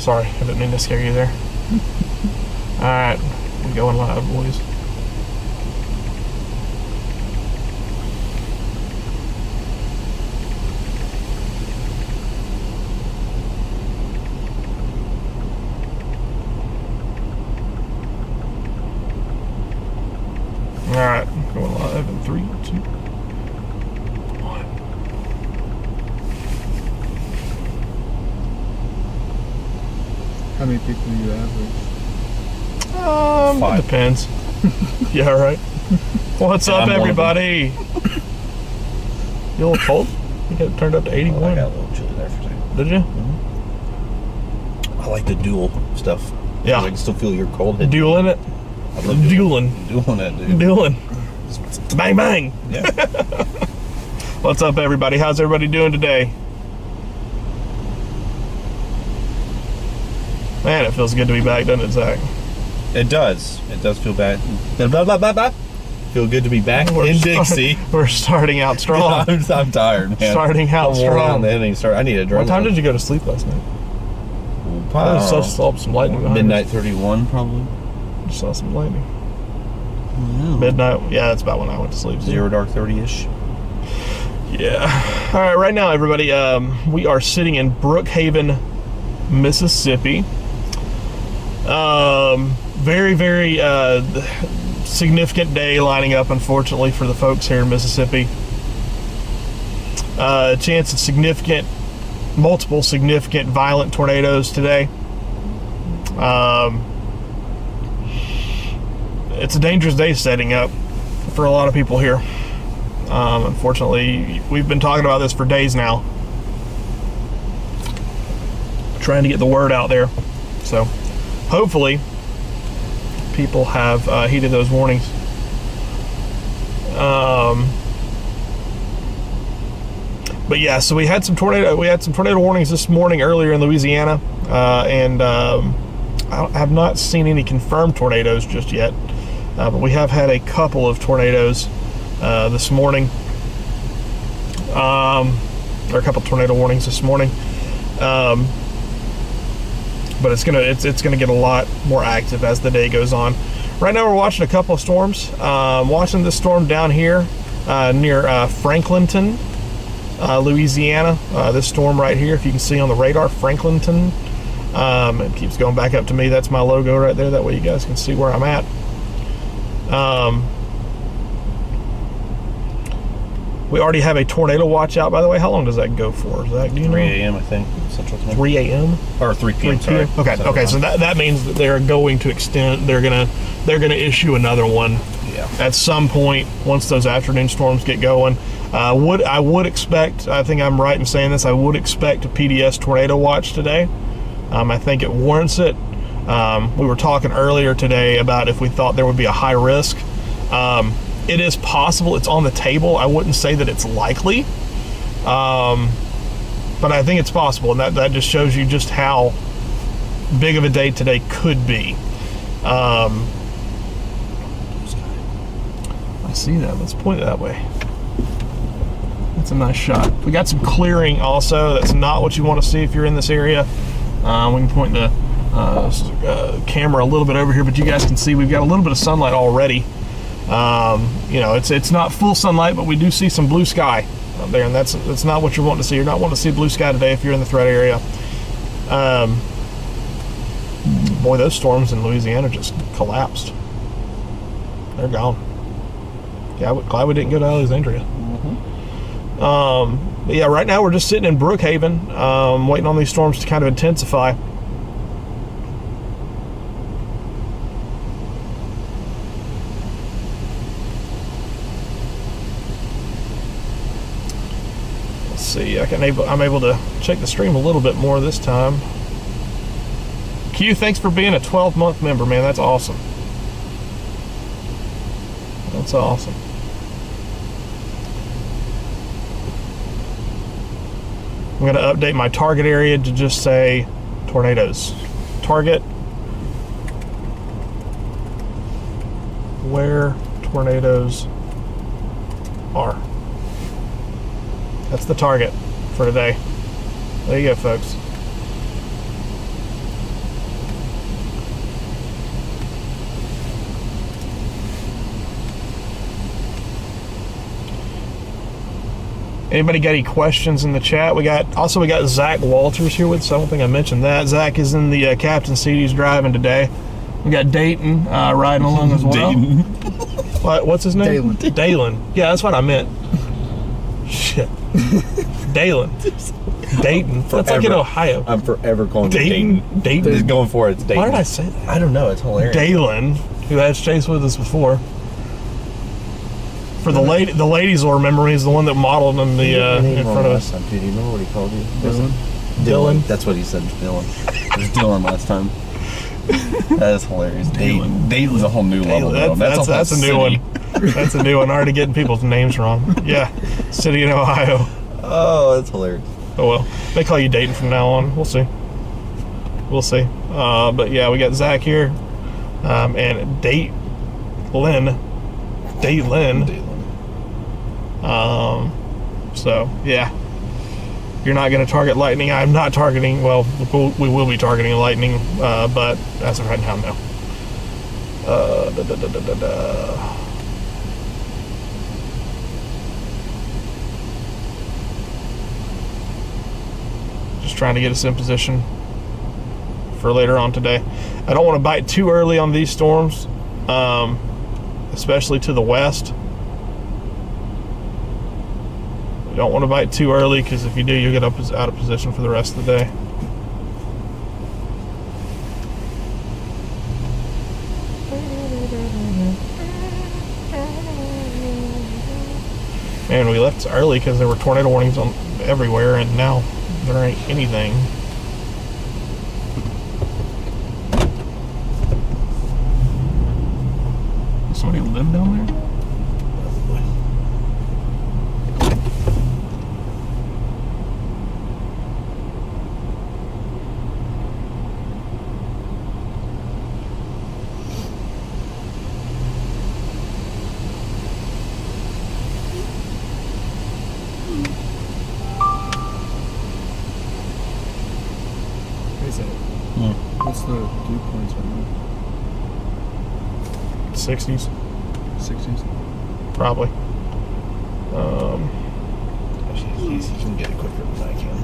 Sorry, I didn't mean to scare you there. Alright, we're going live, boys. Alright, going live in 3, 2, 1. How many people do you average? It depends. Yeah, right. What's up, everybody? You a little cold? You got it turned up to 81. I got a little chilly there for a second. Did you? I like the dual stuff. Yeah. I can still feel your cold. Dueling it? I love Dueling. Dueling that, dude. Dueling. Bang, bang. Yeah. What's up, everybody? How's everybody doing today? Man, it feels good to be back, doesn't it, Zach? It does. It does feel bad. Blah, blah, blah, blah. Feel good to be back in Dixie. We're starting out strong. I'm tired, man. Starting out strong. I need a drink. What time did you go to sleep last night? I saw some lightning behind midnight 31, probably. Just saw some lightning. Wow. Midnight. Yeah, that's about when I went to sleep. Zero dark 30-ish. Yeah. All right, right now, everybody, we are sitting in Brookhaven, Mississippi. Very, very significant day lining up, unfortunately, for the folks here in Mississippi. Chance of multiple significant violent tornadoes today. It's a dangerous day setting up for a lot of people here. Unfortunately, we've been talking about this for days now, trying to get the word out there. So hopefully people have heeded those warnings. But yeah, so we had some tornado warnings this morning earlier in Louisiana, and I have not seen any confirmed tornadoes just yet, but we have had a couple of tornadoes this morning, or a couple tornado warnings this morning. But it's gonna get a lot more active as the day goes on. Right now we're watching a couple of storms. Watching this storm down here near Franklinton, Louisiana. This storm right here, if you can see on the radar, Franklinton. It keeps going back up to me. That's my logo right there. That way you guys can see where I'm at. We already have a tornado watch out, by the way. How long does that go for, Zach? Do you know? 3 a.m. I think. Central Time. 3 a.m. Or 3 p.m. 3 p.m. Sorry. Okay. So that means that they're going to extend. They're gonna issue another one. Yeah. At some point once those afternoon storms get going. I would expect. I think I'm right in saying this. I would expect a PDS tornado watch today. I think it warrants it. We were talking earlier today about if we thought there would be a high risk. It is possible. It's on the table. I wouldn't say that it's likely, but I think it's possible, and that just shows you just how big of a day today could be. I see that. Let's point it that way. That's a nice shot. We got some clearing also. That's not what you want to see if you're in this area. We can point the camera a little bit over here, but you guys can see we've got a little bit of sunlight already. It's not full sunlight, but we do see some blue sky up there, and that's not what you're wanting to see. You're not wanting to see blue sky today if you're in the threat area. Boy, those storms in Louisiana just collapsed. They're gone. Yeah, glad we didn't go to Alexandria. But yeah, right now we're just sitting in Brookhaven, waiting on these storms to kind of intensify. Let's see, I'm able to check the stream a little bit more this time. Q, thanks for being a 12-month member, man. That's awesome. That's awesome. I'm going to update my target area to just say tornadoes. Target where tornadoes are. That's the target for today. There you go, folks. Anybody got any questions in the chat? We got Zach Walters here with us. I don't think I mentioned that. Zach is in the captain seat. He's driving today. We got Dayton riding along as well. Dayton. What's his name? Dalen. Yeah, that's what I meant. Shit. Dalen. Dayton. That's like in Ohio. I'm forever calling Dayton. it Dayton. Dayton. Just going for it. It's Dayton. Why did I say that? I don't know. It's hilarious. Dalen, who has chased with us before. For the ladies will remember me. He's the one that modeled him in front of us. Do you remember what he called you? Dylan. That's what he said. Dylan. It was Dylan last time. That is hilarious. Dayton's a whole new level. That's a new one. That's a new one. Already getting people's names wrong. Yeah, city in Ohio. Oh, that's hilarious. Oh well, they call you Dayton from now on. We'll see. But yeah, we got Zach here, and Dayton. So yeah, you're not going to target lightning. I'm not targeting. Well, we will be targeting lightning, but as of right now, no. Just trying to get us in position for later on today. I don't want to bite too early on these storms, especially to the west. You don't want to bite too early, because if you do, you'll get out of position for the rest of the day. Man, we left early because there were tornado warnings on everywhere, and now there ain't anything. Does somebody live down there? What's the dew points right now? 60s. 60s? Probably. You can get it quicker than I can.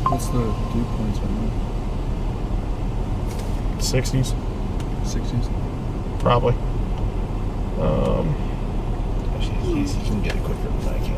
What's the dew points right now? 60s. 60s? Probably. You can get it quicker than I can.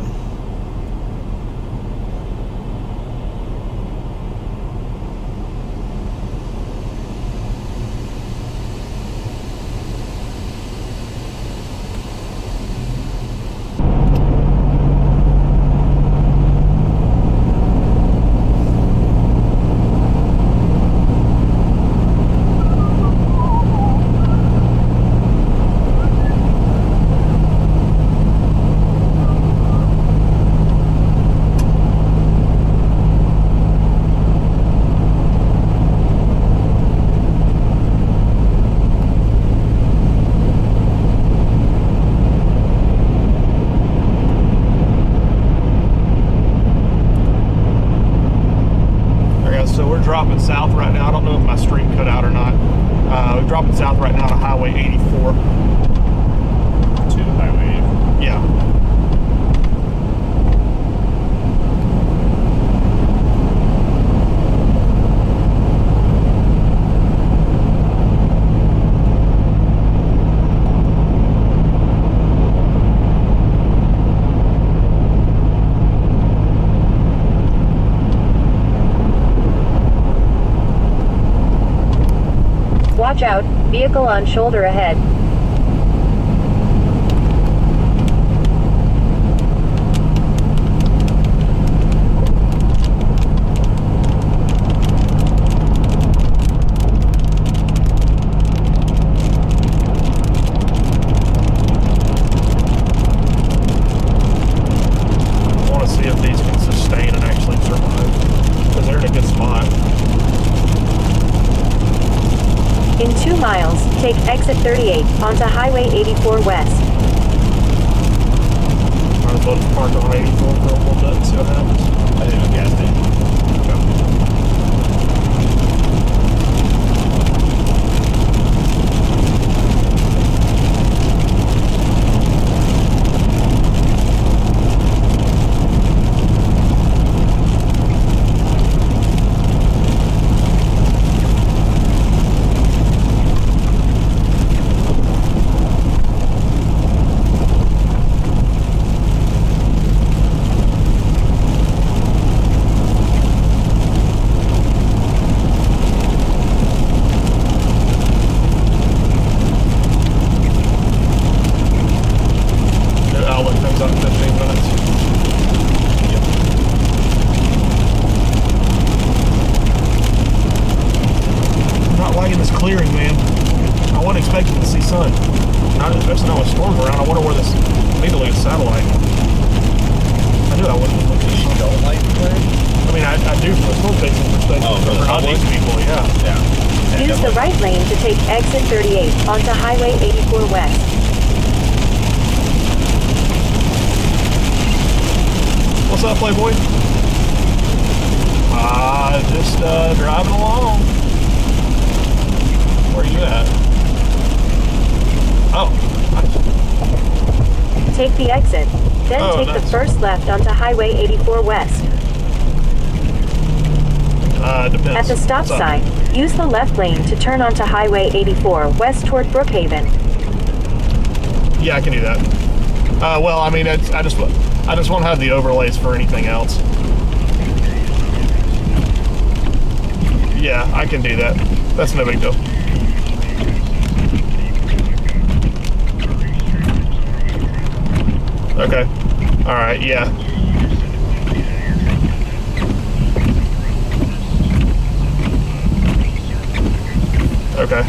Dropping south right now. I don't know if my stream cut out or not. We're dropping south right now to Highway 84. To Highway 84? Yeah. Watch out, vehicle on shoulder ahead. I want to see if these can sustain and actually survive, because they're in a good spot. In 2 miles, take exit 38 onto Highway 84 West. Might as well just park on 84 for a little bit and see what happens. I didn't have a gas station. Clearing, man. I wasn't expecting to see sun. Not especially not with storms around. I wonder where this immediately is satellite. I knew I wouldn't look at the sun. Don't like clearing? I mean, I do from a storm facing perspective. Oh, but for the not these public? people, yeah. Yeah. Use the right lane to take exit 38 onto Highway 84 West. What's up, Playboy? Just driving along. Where are you at? Oh, nice. Take the exit, then Oh, take nice. the first left onto Highway 84 West. Depends. At the stop What's up? sign, use the left lane to turn onto Highway 84 West toward Brookhaven. Yeah, I can do that. Well, I mean, I just won't have the overlays for anything else. Yeah, I can do that. That's no big deal. Okay. All right. Yeah. Okay.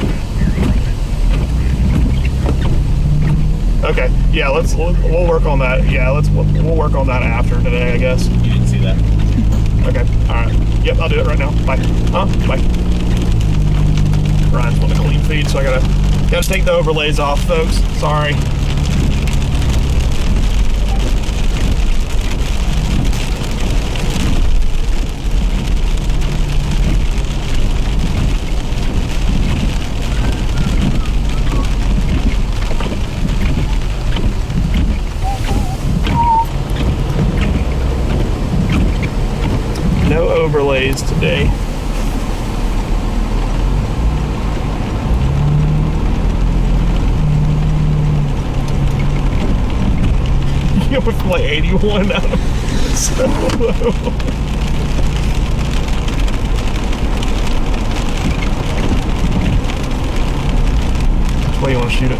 Okay. Yeah. We'll work on that. Yeah. We'll work on that after today, I guess. You didn't see that? Okay. All right. Yep. I'll do it right now. Bye. Bye. Ryan's wanting a clean feed, so I gotta take the overlays off, folks. Sorry. No overlays today. You went from like 81 down to so low. Which way you want to shoot it?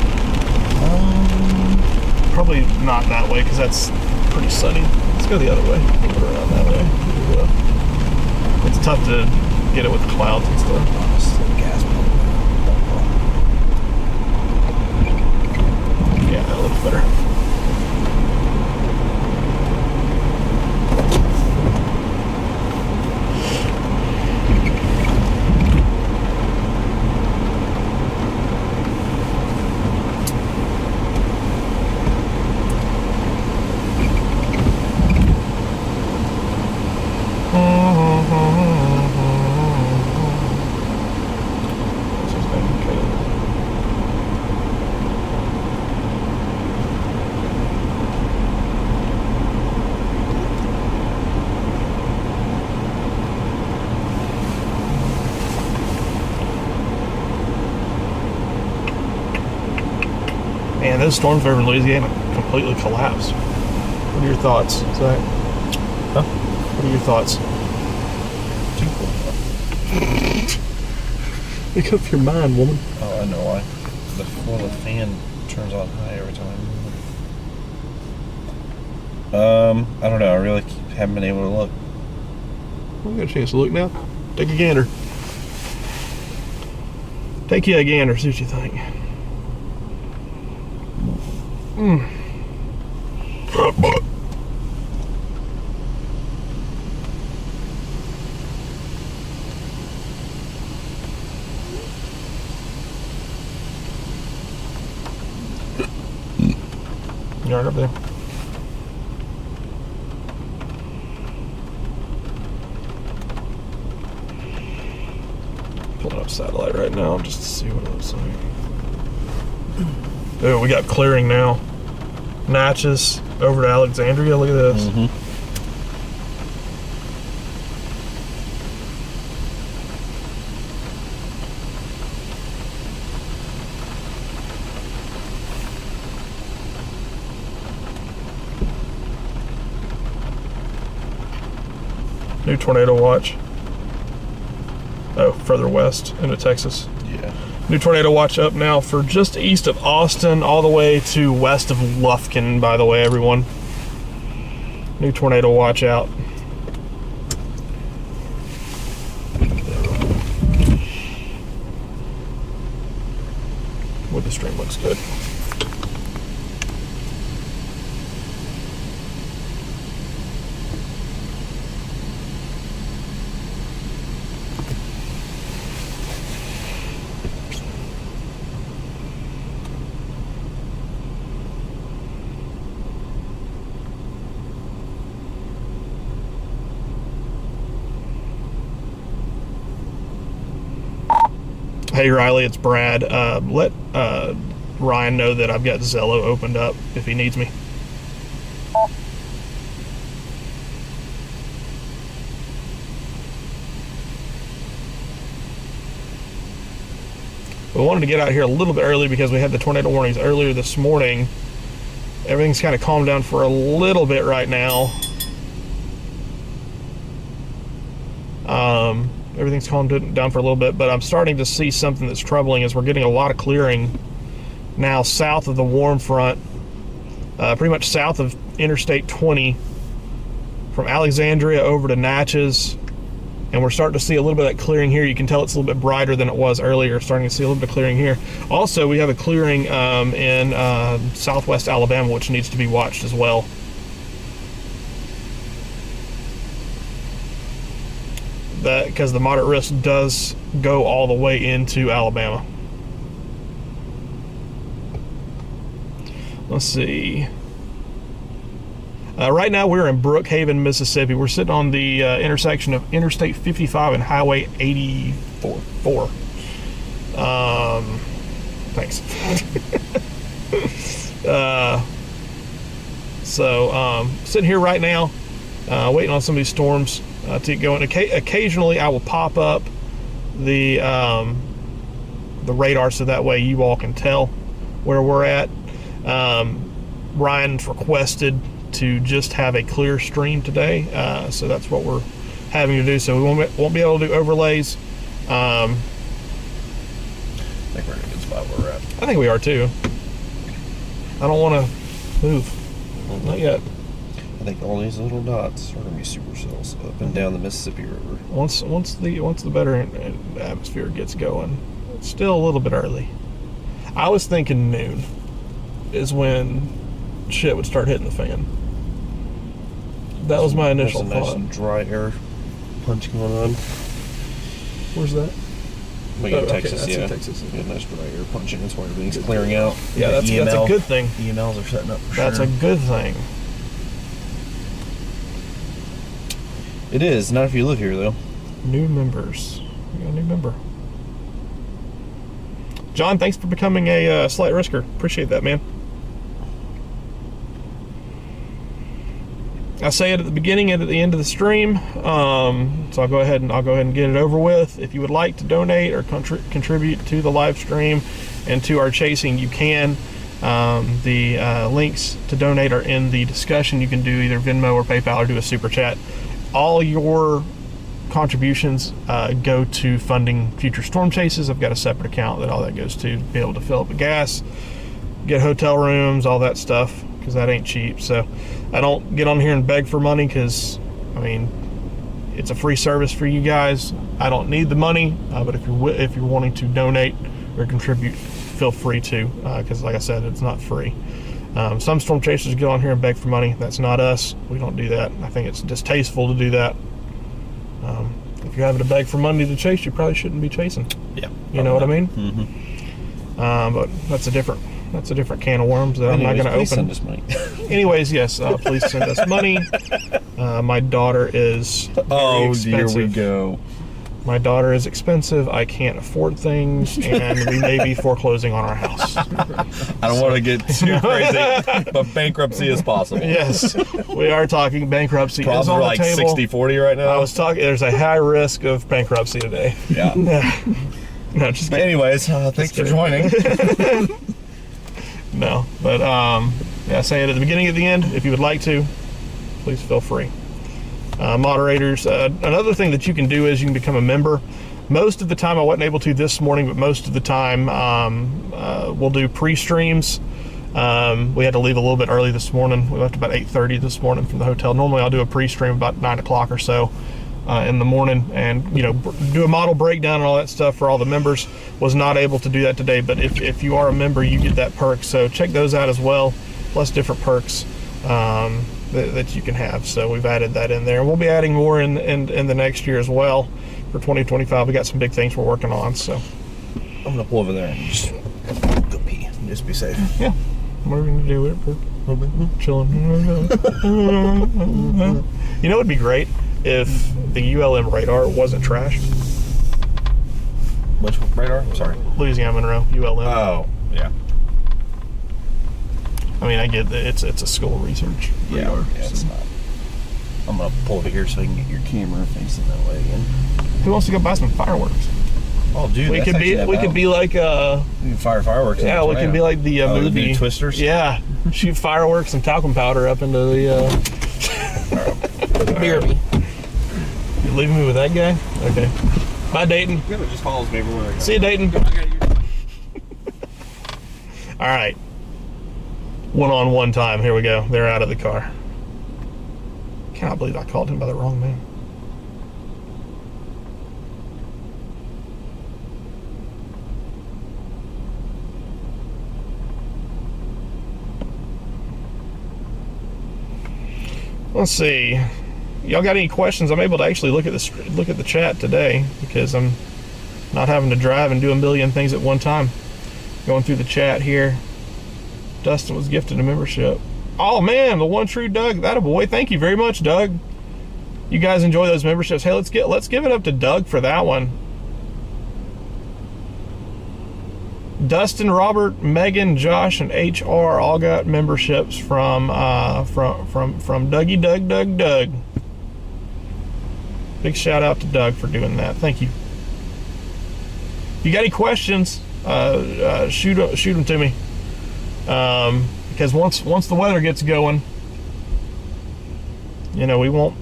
Probably not that way because that's pretty sunny. Let's go the other way. Move it around that way. It's tough to get it with clouds and stuff. Gas pump. Yeah, that looks better. What's his name? Caleb. Man, those storms over Louisiana completely collapsed. What are your thoughts, Zach? Huh? What are your thoughts? Make up your mind, woman. Oh, I know why. The fan turns on high every time. I don't know. I really haven't been able to look. We got a chance to look now. Take a gander. Take you a gander, see what you think. You all right over there? Pulling up satellite right now just to see what it looks like. Oh, we got clearing now. Natchez over to Alexandria. Look at this. New tornado watch. Oh, further west into Texas. Yeah. New tornado watch up now for just east of Austin, all the way to west of Lufkin, by the way, everyone. New tornado watch out. Wood the stream looks good. Hey Riley, it's Brad. Let Ryan know that I've got Zello opened up if he needs me. We wanted to get out here a little bit early because we had the tornado warnings earlier this morning. Everything's kind of calmed down for a little bit right now. Everything's calmed down for a little bit, but I'm starting to see something that's troubling as we're getting a lot of clearing now south of the warm front, pretty much south of Interstate 20, from Alexandria over to Natchez, and we're starting to see a little bit of that clearing here. You can tell it's a little bit brighter than it was earlier. Starting to see a little bit of clearing here. Also, we have a clearing in southwest Alabama, which needs to be watched as well. That because the moderate risk does go all the way into Alabama. Let's see. Right now we're in Brookhaven, Mississippi. We're sitting on the intersection of Interstate 55 and Highway 84. Thanks. Sitting here right now, waiting on some of these storms to go in. Occasionally I will pop up the radar so that way you all can tell where we're at. Ryan's requested to just have a clear stream today, so that's what we're having to do. So we won't be able to do overlays. I think we're in a good spot where we're at. I think we are too. I don't want to move. Not yet. I think all these little dots are going to be supercells up and down the Mississippi River. Once the better atmosphere gets going, it's still a little bit early. I was thinking noon is when shit would start hitting the fan. That was my initial thought. Nice dry air punch going on. Where's that? We got Texas, okay, yeah. Texas. We got nice dry air punching. That's why everything's clearing out. Yeah, that's a good thing. EMLs are setting up for That's sure. a good thing. It is. Not if you live here, though. New members. We got a new member. John, thanks for becoming a slight risker. Appreciate that, man. I say it at the beginning and at the end of the stream, so I'll go ahead and get it over with. If you would like to donate or contribute to the live stream and to our chasing, you can. The links to donate are in the discussion. You can do either Venmo or PayPal or do a super chat. All your contributions go to funding future storm chases. I've got a separate account that all that goes to be able to fill up the gas, get hotel rooms, all that stuff, because that ain't cheap. So I don't get on here and beg for money because, I mean, it's a free service for you guys. I don't need the money, but if you're wanting to donate or contribute, feel free to, because like I said, it's not free. Some storm chasers get on here and beg for money. That's not us. We don't do that. I think it's distasteful to do that. If you're having to beg for money to chase, you probably shouldn't be chasing. Yeah. You know what I mean? Mm-hmm. But that's a different that's a different can of worms that I'm not going to open. Send us money. Anyways, yes, please send us money. My daughter is very expensive. Here we go. My daughter is expensive. I can't afford things, and we may be foreclosing on our house. I don't want to get too crazy, but bankruptcy is possible. Yes, we are talking bankruptcy. Problems is on are the like table. 60-40 right now. I was talking. There's a high risk of bankruptcy today. Yeah. No, just But kidding. anyways, thanks for joining. No, but yeah, say it at the beginning, at the end. If you would like to, please feel free. Moderators, another thing that you can do is you can become a member. Most of the time, I wasn't able to this morning, but most of the time we'll do pre-streams. We had to leave a little bit early this morning. We left about 8:30 this morning from the hotel. Normally I'll do a pre-stream about 9 o'clock or so in the morning, and do a model breakdown and all that stuff for all the members. Was not able to do that today, but if you are a member, you get that perk, so check those out as well, plus different perks that you can have. So we've added that in there, and we'll be adding more in the next year as well. For 2025, we got some big things we're working on. So I'm gonna pull over there and just go pee. Just be safe. yeah, we're gonna do it. We're chilling. You know, it'd be great if the ULM radar wasn't trash. Which radar? Sorry. Louisiana Monroe ULM. Oh, yeah. I mean, I get that it's a school research radar. Yeah, it's not. I'm gonna pull over here so I can get your camera facing that way again. Who wants to go buy some fireworks? Oh, dude, We could be like we can fire fireworks. yeah, we can be like the movie Twisters. Yeah, shoot fireworks and talcum powder up into the. BRB. You leaving me with that guy? Okay. Bye, Dayton. Yeah, it just follows me everywhere I go. See you, Dayton. All right. One-on-one time. Here we go. They're out of the car. Cannot believe I called him by the wrong name. Let's see. Y'all got any questions? I'm able to actually look at the chat today because I'm not having to drive and do a million things at one time. Going through the chat here. Dustin was gifted a membership. Oh man, the one true Doug. That a boy. Thank you very much, Doug. You guys enjoy those memberships. Hey, let's give it up to Doug for that one. Dustin, Robert, Megan, Josh, and HR all got memberships from Dougie Doug. Big shout out to Doug for doing that. Thank you. If you got any questions, shoot them to me. Because once the weather gets going, we won't.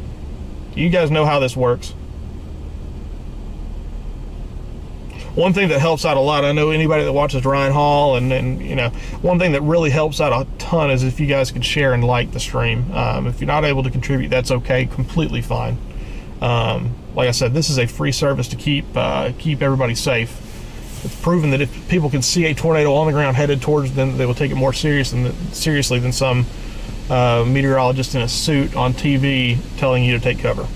You guys know how this works. One thing that helps out a lot, I know anybody that watches Ryan Hall, and one thing that really helps out a ton is if you guys could share and like the stream. If you're not able to contribute, that's okay, completely fine. Like I said, this is a free service to keep everybody safe. It's proven that if people can see a tornado on the ground headed towards them, they will take it more seriously than some meteorologist in a suit on TV telling you to take cover.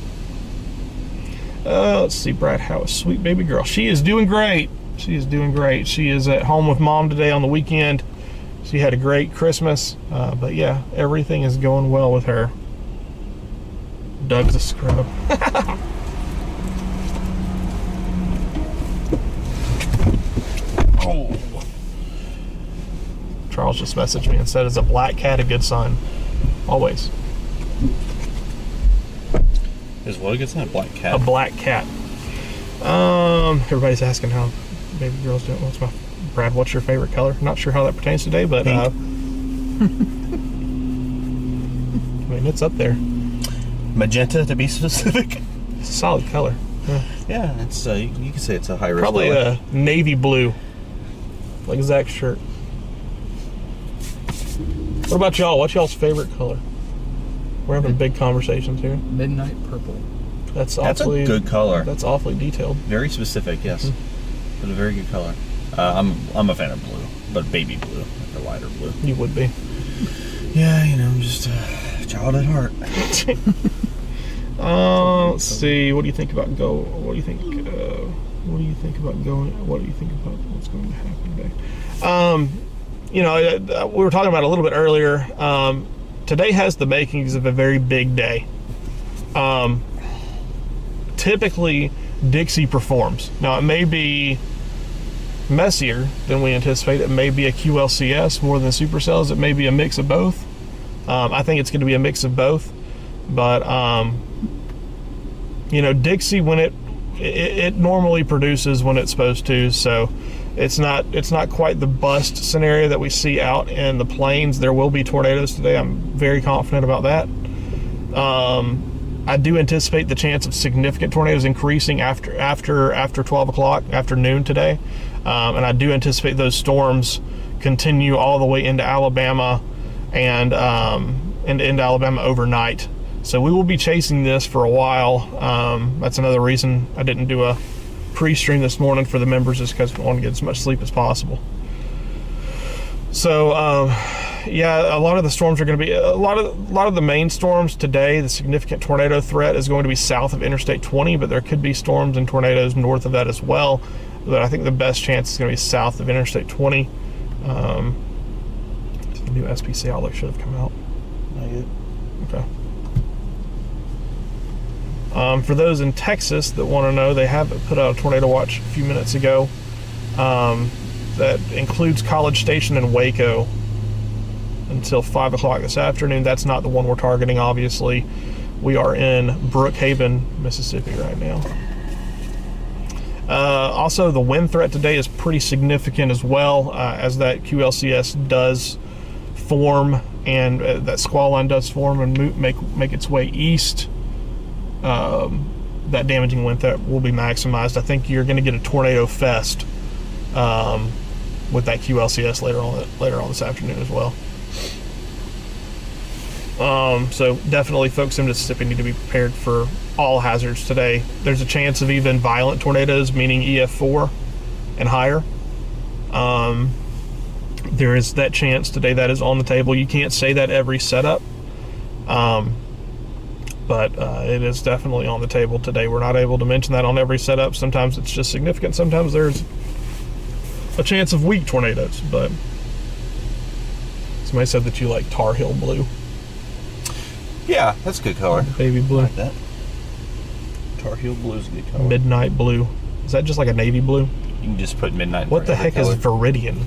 Let's see, Brad, how is sweet baby girl? She is doing great. She is doing great. She is at home with mom today on the weekend. She had a great Christmas. But yeah, everything is going well with her. Doug's a scrub. Oh. Charles just messaged me and said, "Is a black cat a good sign?" Always. Is what a good sign? Black cat. A black cat. Everybody's asking how baby girls do it. Brad, what's your favorite color? Not sure how that pertains today, but I mean, it's up there. Magenta, to be specific. It's a solid color. Yeah, it's you can say it's a high risk. Probably color. a navy blue, like Zach's shirt. What about y'all? What's y'all's favorite color? We're having big conversations here. Midnight purple. That's a awfully good color. That's awfully detailed. Very specific, yes. But a very good color. I'm a fan of blue, but baby blue, like a lighter blue. You would be. Yeah, I'm just a child at heart. Let's see. What do you think about What do you think about what's going to happen today? we were talking about it a little bit earlier. Today has the makings of a very big day. Typically, Dixie performs. Now, it may be messier than we anticipate. It may be a QLCS more than supercells. It may be a mix of both. I think it's going to be a mix of both. But, Dixie, when it normally produces when it's supposed to, so it's not quite the bust scenario that we see out in the plains. There will be tornadoes today. I'm very confident about that. I do anticipate the chance of significant tornadoes increasing after 12 o'clock, afternoon today. And I do anticipate those storms continue all the way into Alabama and into Alabama overnight. So we will be chasing this for a while. That's another reason I didn't do a pre-stream this morning for the members, is because we want to get as much sleep as possible. So, a lot of the storms are going to be a lot of the main storms today. The significant tornado threat is going to be south of Interstate 20, but there could be storms and tornadoes north of that as well. But I think the best chance is going to be south of Interstate 20. The new SPC outlook should have come out. Not yet. Okay. For those in Texas that want to know, they have put out a tornado watch a few minutes ago that includes College Station and Waco until 5 o'clock this afternoon. That's not the one we're targeting, obviously. We are in Brookhaven, Mississippi right now. Also, the wind threat today is pretty significant as well, as that QLCS does form and that squall line does form and make its way east. That damaging wind threat will be maximized. I think you're going to get a tornado fest with that QLCS later on this afternoon as well. So definitely folks in Mississippi need to be prepared for all hazards today. There's a chance of even violent tornadoes, meaning EF4 and higher. There is that chance today. That is on the table. You can't say that every setup, but it is definitely on the table today. We're not able to mention that on every setup. Sometimes it's just significant. Sometimes there's a chance of weak tornadoes, but somebody said that you like Tar Heel blue. Yeah, that's a good color. Baby blue. I like that. Tar Heel blue is a good color. Midnight blue. Is that just like a navy blue? You can just put midnight. What the heck is Viridian?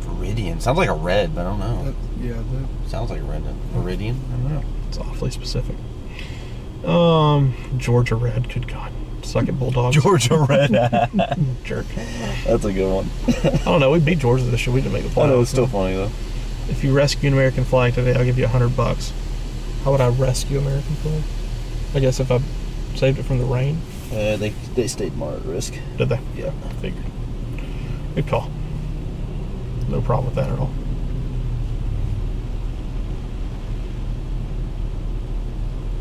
Viridian sounds like a red, but I don't know. That Sounds like a red. Viridian. I don't know. It's awfully specific. Georgia red. Good God. Suck it, Bulldogs. Georgia red. Jerk. That's a good one. I don't know. We beat Georgia this year. We didn't make the playoffs. I know, it's still funny though. If you rescue an American flag today, I'll give you $100. How would I rescue American flag? I guess if I saved it from the rain. They stayed moderate risk. Did they? Yeah. I figured. Good call. No problem with that at all.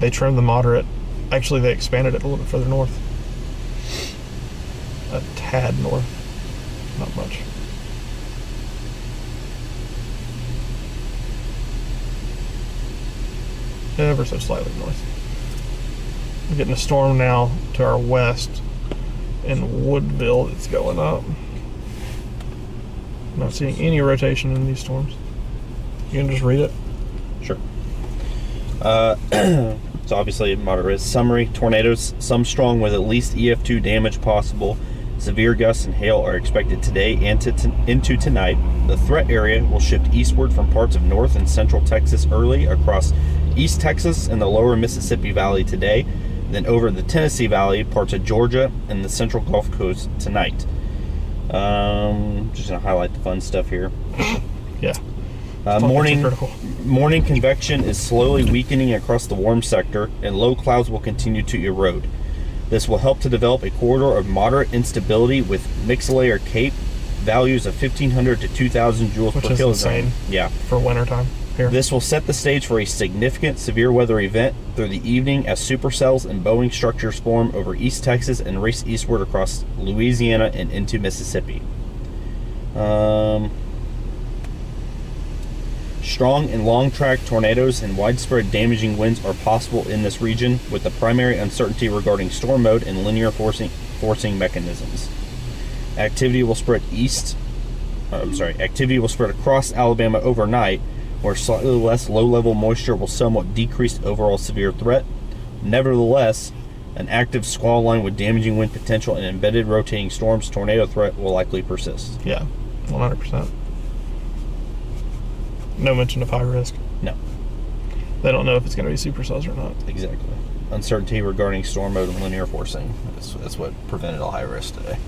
They trimmed the moderate. Actually, they expanded it a little bit further north. A tad north. Not much. Ever so slightly north. We're getting a storm now to our west in Woodville that's going up. Not seeing any rotation in these storms. You can just read it. Sure. So obviously moderate risk. Summary: tornadoes, some strong with at least EF2 damage possible. Severe gusts and hail are expected today and into tonight. The threat area will shift eastward from parts of north and central Texas early across East Texas and the lower Mississippi Valley today, then over the Tennessee Valley, parts of Georgia, and the central Gulf Coast tonight. Just gonna highlight the fun stuff here. Yeah. Morning convection is slowly weakening across the warm sector, and low clouds will continue to erode. This will help to develop a corridor of moderate instability with mixed layer CAPE values of 1,500 to 2,000 joules Which per is kilogram. insane. Yeah. For wintertime here. This will set the stage for a significant severe weather event through the evening as supercells and Boeing structures form over East Texas and race eastward across Louisiana and into Mississippi. Strong and long-track tornadoes and widespread damaging winds are possible in this region, with the primary uncertainty regarding storm mode and linear forcing mechanisms. Activity will spread east activity will spread across Alabama overnight, where slightly less low-level moisture will somewhat decrease the overall severe threat. Nevertheless, an active squall line with damaging wind potential and embedded rotating storms tornado threat will likely persist. Yeah, 100%. No mention of high risk. No. They don't know if it's going to be supercells or not. Exactly. Uncertainty regarding storm mode and linear forcing. That's what prevented a high risk today.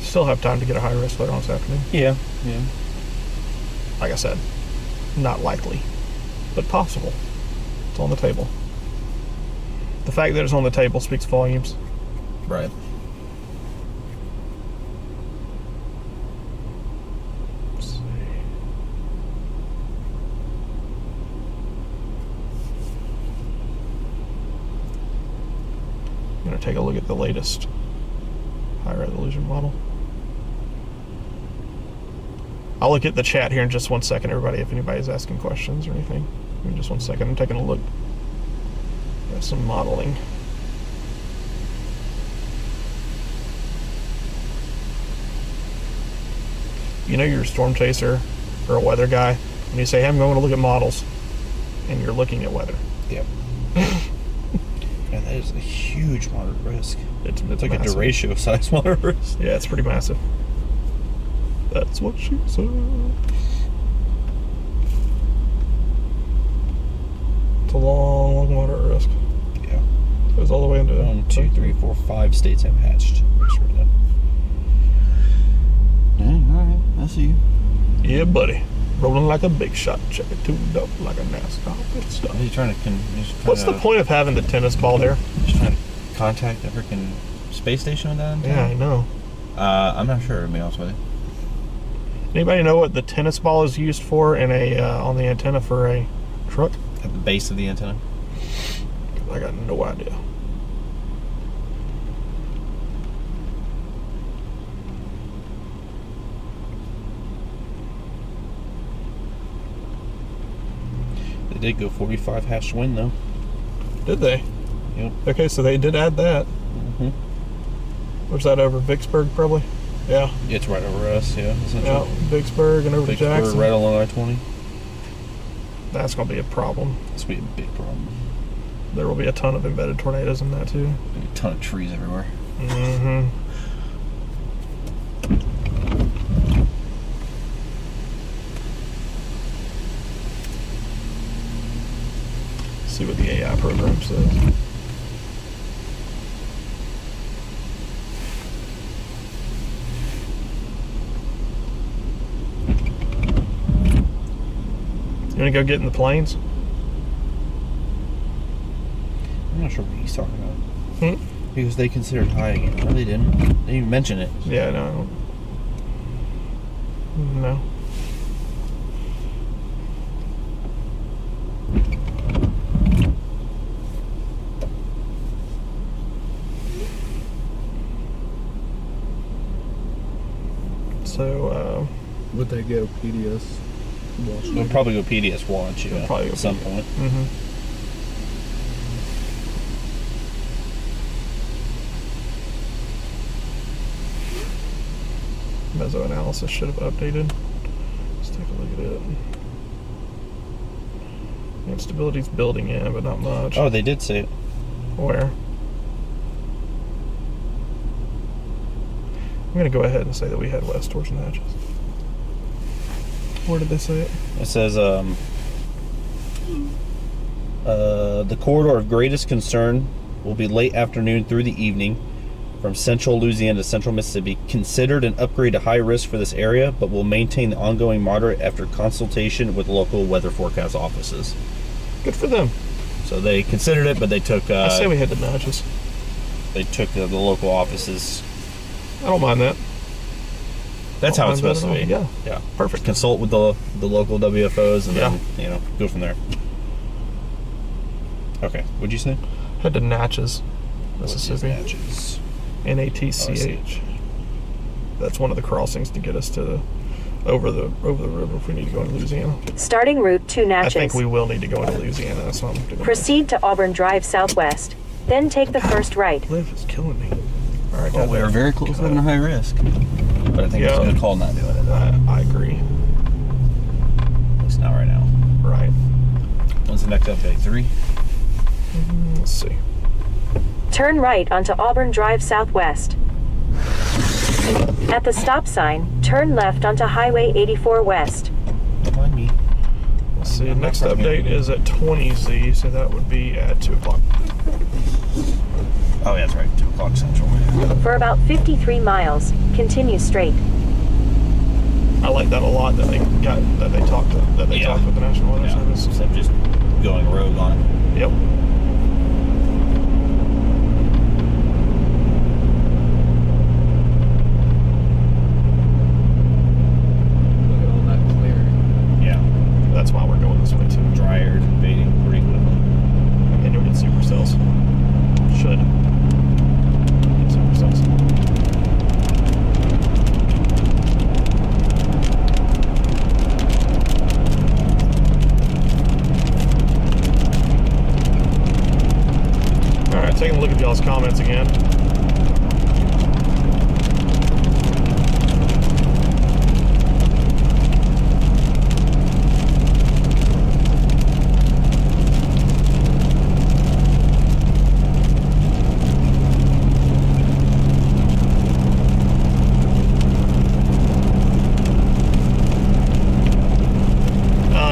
Still have time to get a high risk later on this afternoon. Yeah. Like I said, not likely, but possible. It's on the table. The fact that it's on the table speaks volumes. Right. Let's see. I'm going to take a look at the latest high resolution model. I'll look at the chat here in just 1 second, everybody, if anybody's asking questions or anything. In just 1 second. I'm taking a look at some modeling. You know you're a storm chaser or a weather guy when you say, hey, I'm going to look at models, and you're looking at weather. Yep. And that is a huge moderate risk. It's Like massive. a derecho size moderate risk. Yeah, it's pretty massive. That's what she said. It's a long moderate risk. Yeah. It goes all the way into 1, 2, 3, 4, 5 states have hatched. All right. I see you. Yeah, buddy. Rolling like a big shot. Check it tuned up like a NASCAR pit stop. Are you trying to What's the point of having the tennis ball there? Just trying to contact the freaking space station with that? Yeah, I know. I'm not sure, to be honest with you. Anybody know what the tennis ball is used for in a on the antenna for a truck? At the base of the antenna? I got no idea. They did go 45 hatched wind, though. Did they? Yep. Okay, so they did add that. Mm-hmm. Where's that over? Vicksburg, probably? Yeah. It's right over us, yeah. Yeah, Vicksburg and over to Jackson. right along I-20. That's going to be a problem. This will be a big problem. There will be a ton of embedded tornadoes in that, too. There'll be a ton of trees everywhere. Mm-hmm. See what the AI program says. You want to go get in the planes? I'm not sure what he's talking about. Hmm? Because they considered high again. No, they didn't. They didn't even mention it. Yeah, no. No. So, Would they go PDS? We'll probably go PDS watch, yeah, We'll probably go at some PDS. point. mm-hmm. Meso analysis should have updated. Let's take a look at it. Instability's building in, but not much. Oh, they did say it. Where? I'm going to go ahead and say that we head west towards Natchez. Where did they say it? It says, the corridor of greatest concern will be late afternoon through the evening from central Louisiana to central Mississippi. Considered an upgrade to high risk for this area, but will maintain the ongoing moderate after consultation with local weather forecast offices. Good for them. So they considered it, but they took I say we head to Natchez. the local offices. I don't mind that. That's how it's supposed to be. Yeah. Yeah. Perfect. Consult with the local WFOs and Yeah. then, go from there. Okay. What'd you say? Head to Natchez, Mississippi. Natchez. NATCH. That's one of the crossings to get us to over the river if we need to go into Louisiana. Starting route to I Natchez. think we will need to go into Louisiana. That's what I'm doing. Proceed to Auburn Drive Southwest. Then take the first right. Liv is killing me. All right, Well, we are very close to having a high risk. But I think it's a good call not doing it. I agree. At least not right now. Right. When's the next update? 3? Let's see. Turn right onto Auburn Drive Southwest. At the stop sign, turn left onto Highway 84 West. Don't mind me. Let's see. Next update is at 20Z, so that would be at 2 o'clock. Oh, yeah, that's right. 2 o'clock Central. For about 53 miles, continue straight. I like that a lot that they talked with the National Weather Service. Instead of just going rogue on it. Yep. Look at all that clearing. Yeah. That's why we're going this way too. Dry air fading pretty quickly. And you'll get supercells. Should get supercells. All right, taking a look at y'all's comments again.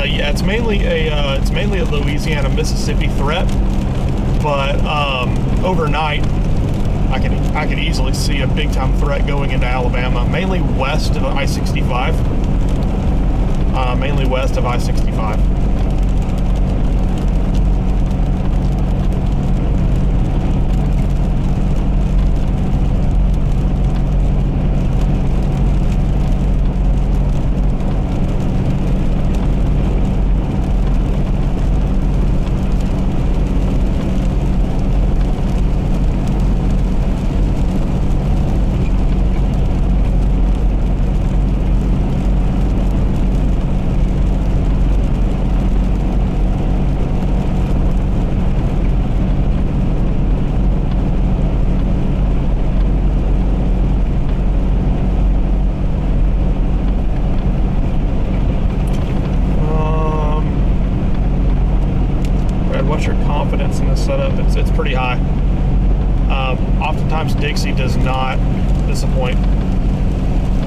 Yeah, it's mainly a Louisiana, Mississippi threat, but overnight I can easily see a big time threat going into Alabama, mainly west of I-65. Mainly west of I-65. What's your confidence in this setup? It's pretty high. Oftentimes Dixie does not disappoint.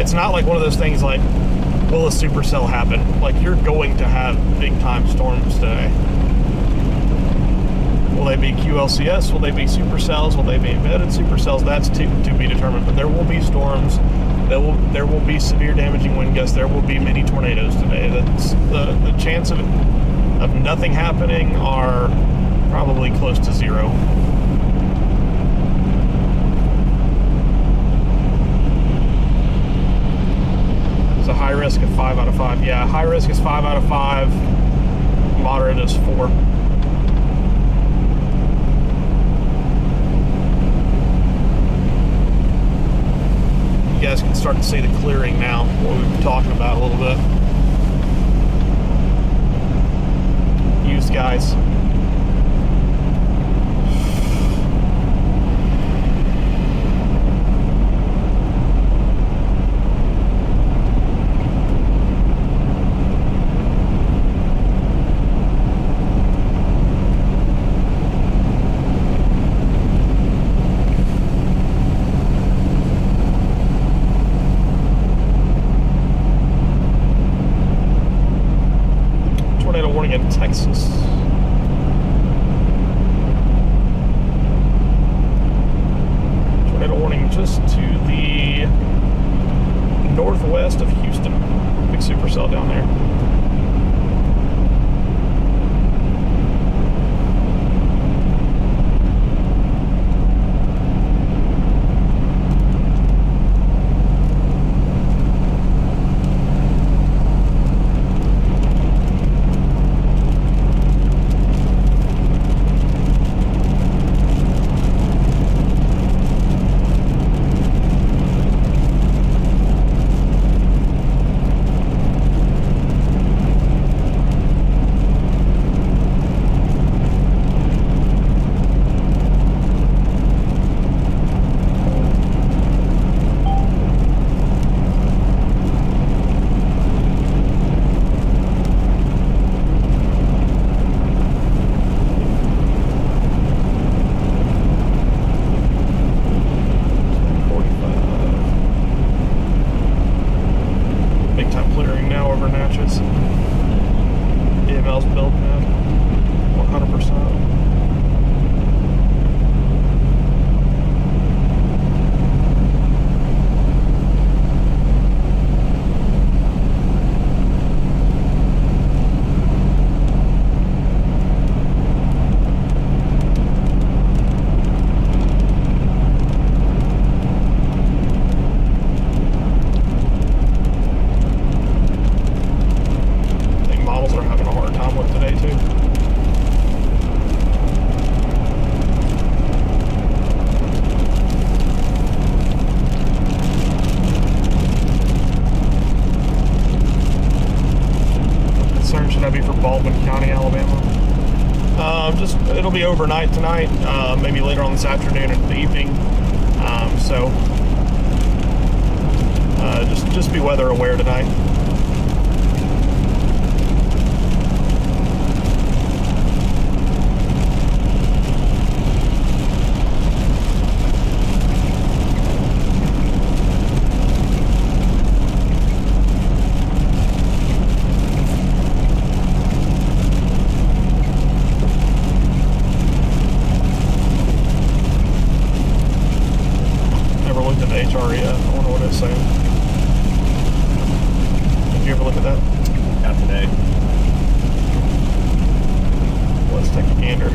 It's not like one of those things like, will a supercell happen? Like, you're going to have big time storms today. Will they be QLCS? Will they be supercells? Will they be embedded supercells? That's to be determined. But there will be storms. There will be severe damaging wind gusts. There will be many tornadoes today. That's the chance of nothing happening are probably close to 0. It's a high risk of 5 out of 5. Yeah, high risk is 5 out of 5. Moderate is 4. You guys can start to see the clearing now, what we've been talking about a little bit. Used guys. Tornado warning in Texas. Tornado warning just to the northwest of Houston. Big supercell down there. That'd be for Baldwin County, Alabama. Just it'll be overnight tonight, maybe later on this afternoon and the evening. So just be weather aware tonight. HRE, I wonder what it's saying. Did you ever look at that? Not today. Let's take a gander.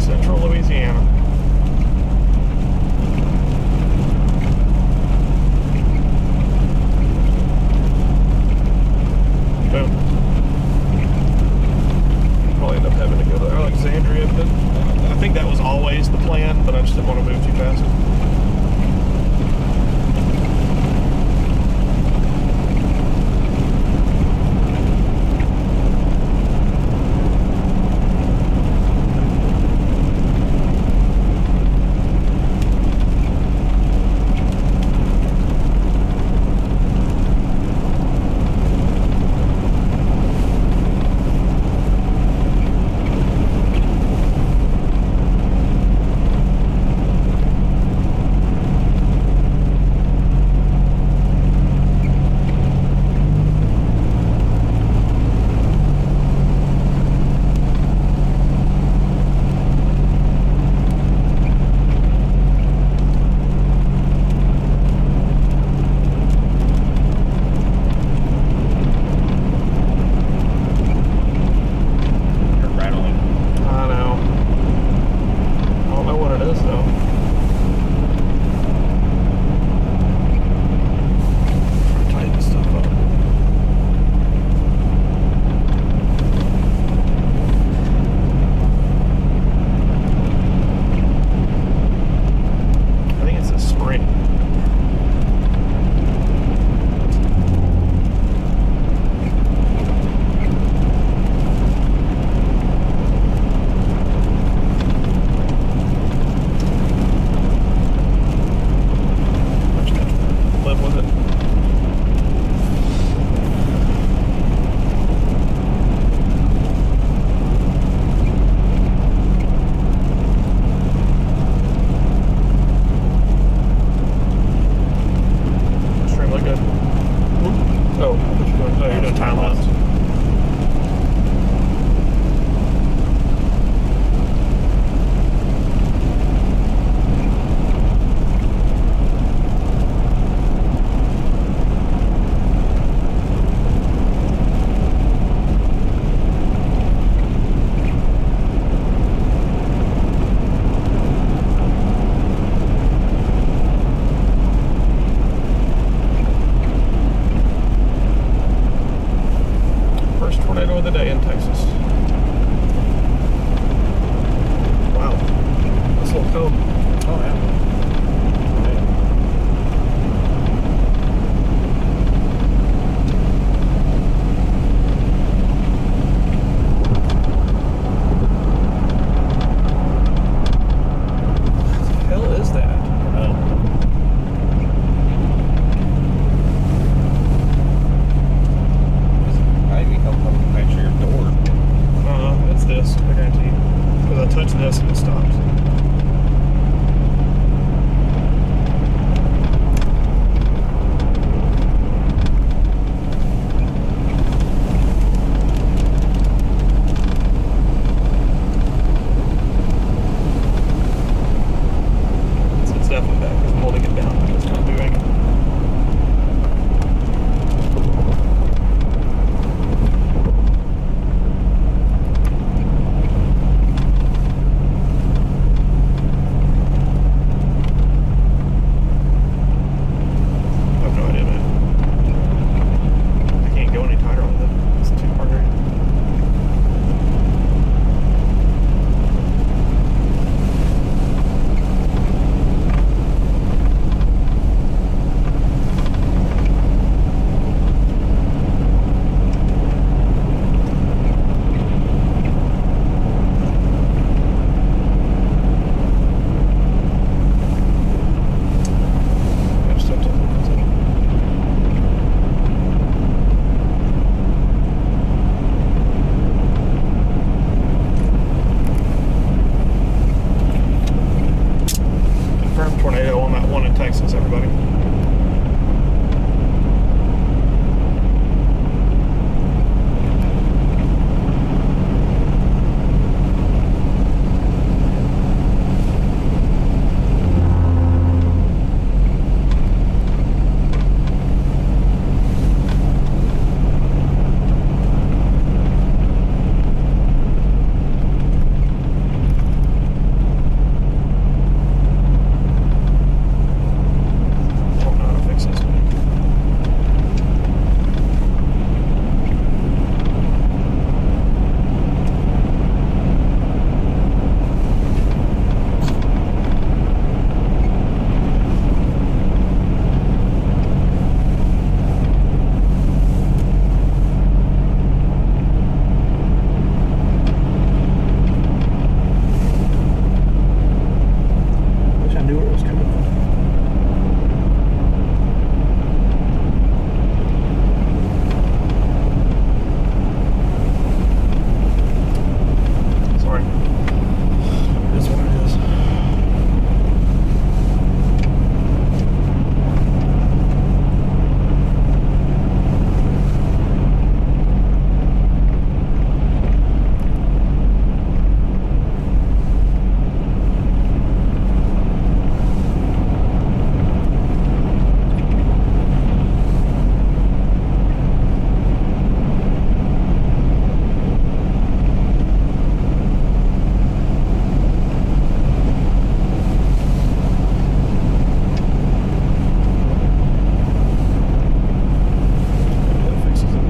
Central Louisiana. Boom. Probably end up having to go to Alexandria, but I think that was always the plan, but I just one in Texas, everybody. Don't know how to fix this. Wish I knew where it was coming from. Sorry. It is what it is. That fixes it.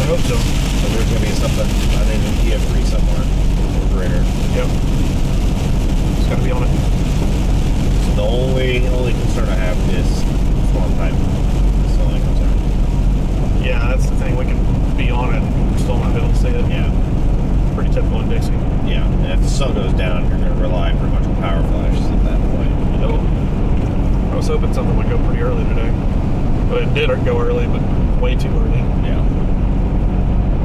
hope so. So there's going to be something, I think, in EF3 somewhere. Refrigerator. Yep. It's got to be on it. only concern I have is storm type. That's the only concern. Yeah, that's the thing. We can be on it and still not be able to see it. Yeah. Pretty typical in Dixie. Yeah, and if the sun goes down, you're going to rely pretty much on power flashes at that point. I was hoping something would go pretty early today. But it did go early, but way too early. Yeah.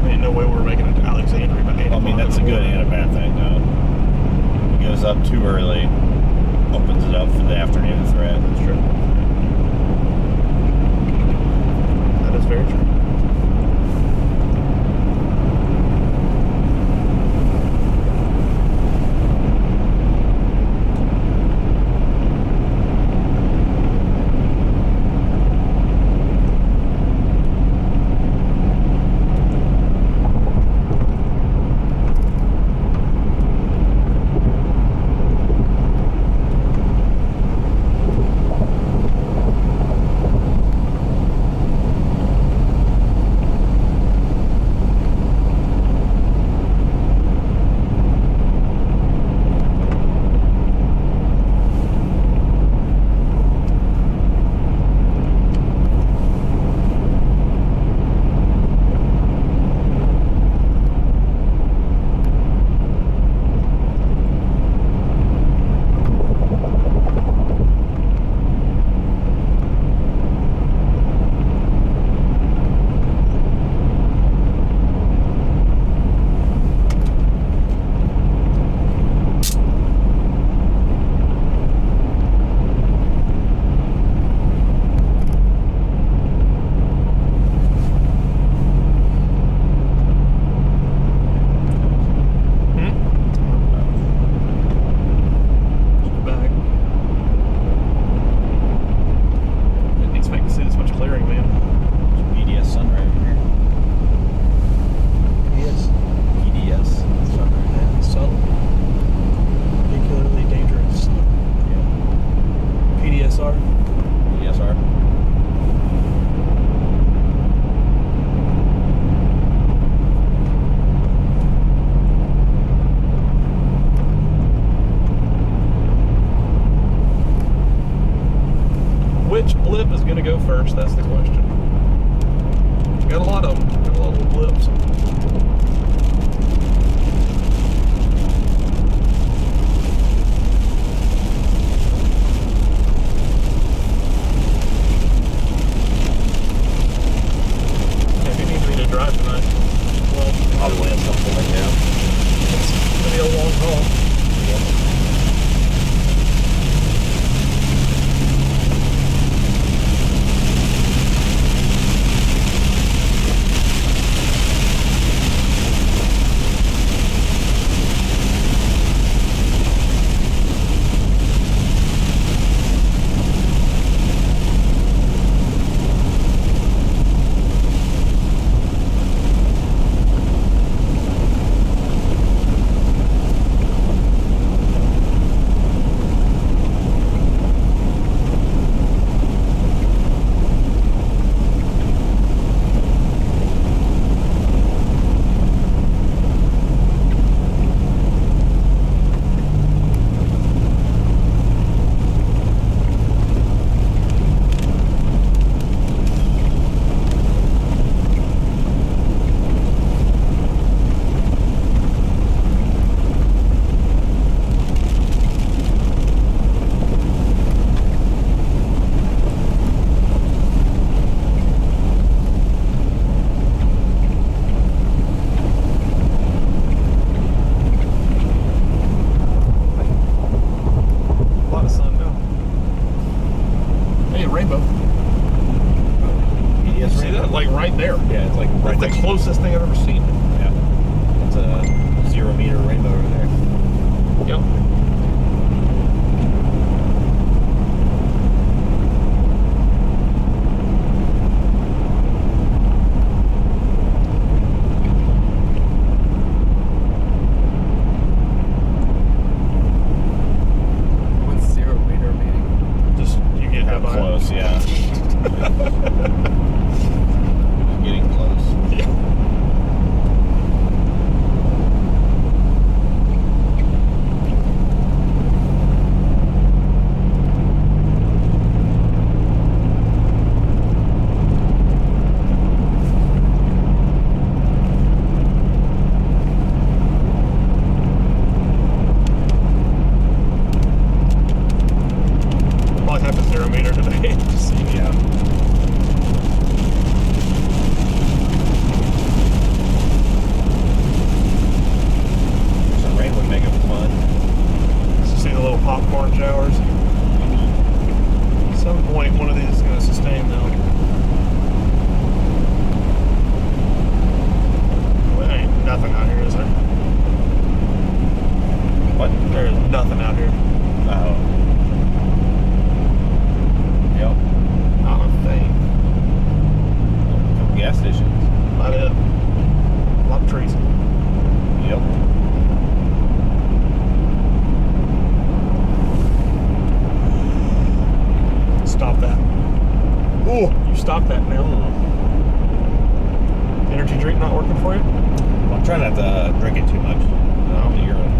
Ain't no way we're making it to Alexandria by 8 Well, I mean, o'clock that's a in the good morning. and a bad thing, though. It goes up too early, opens it up for the afternoon threat. That's true. That is very true. Back. Didn't expect to see this much clearing, man. PDS sun right over here. Yes. PDS sun right there. Yeah, subtle. Particularly dangerous. Yeah. PDSR. PDSR. Which blip is going to go first? That's the question. Got a lot of them. Got a lot of little blips. If you need me to drive tonight, well, Probably at some point, yeah. it's going to be a long haul. popcorn showers. At some point, one of these is going to sustain though. Well, there ain't nothing out here, is there? What? There's nothing out here. Oh. Yep. Not a thing. Couple gas stations. Not it. A lot of trees. Yep. Stop that. Oh, you stop that now. Energy drink not working for you? I'm trying not to drink it too much. No. The urine.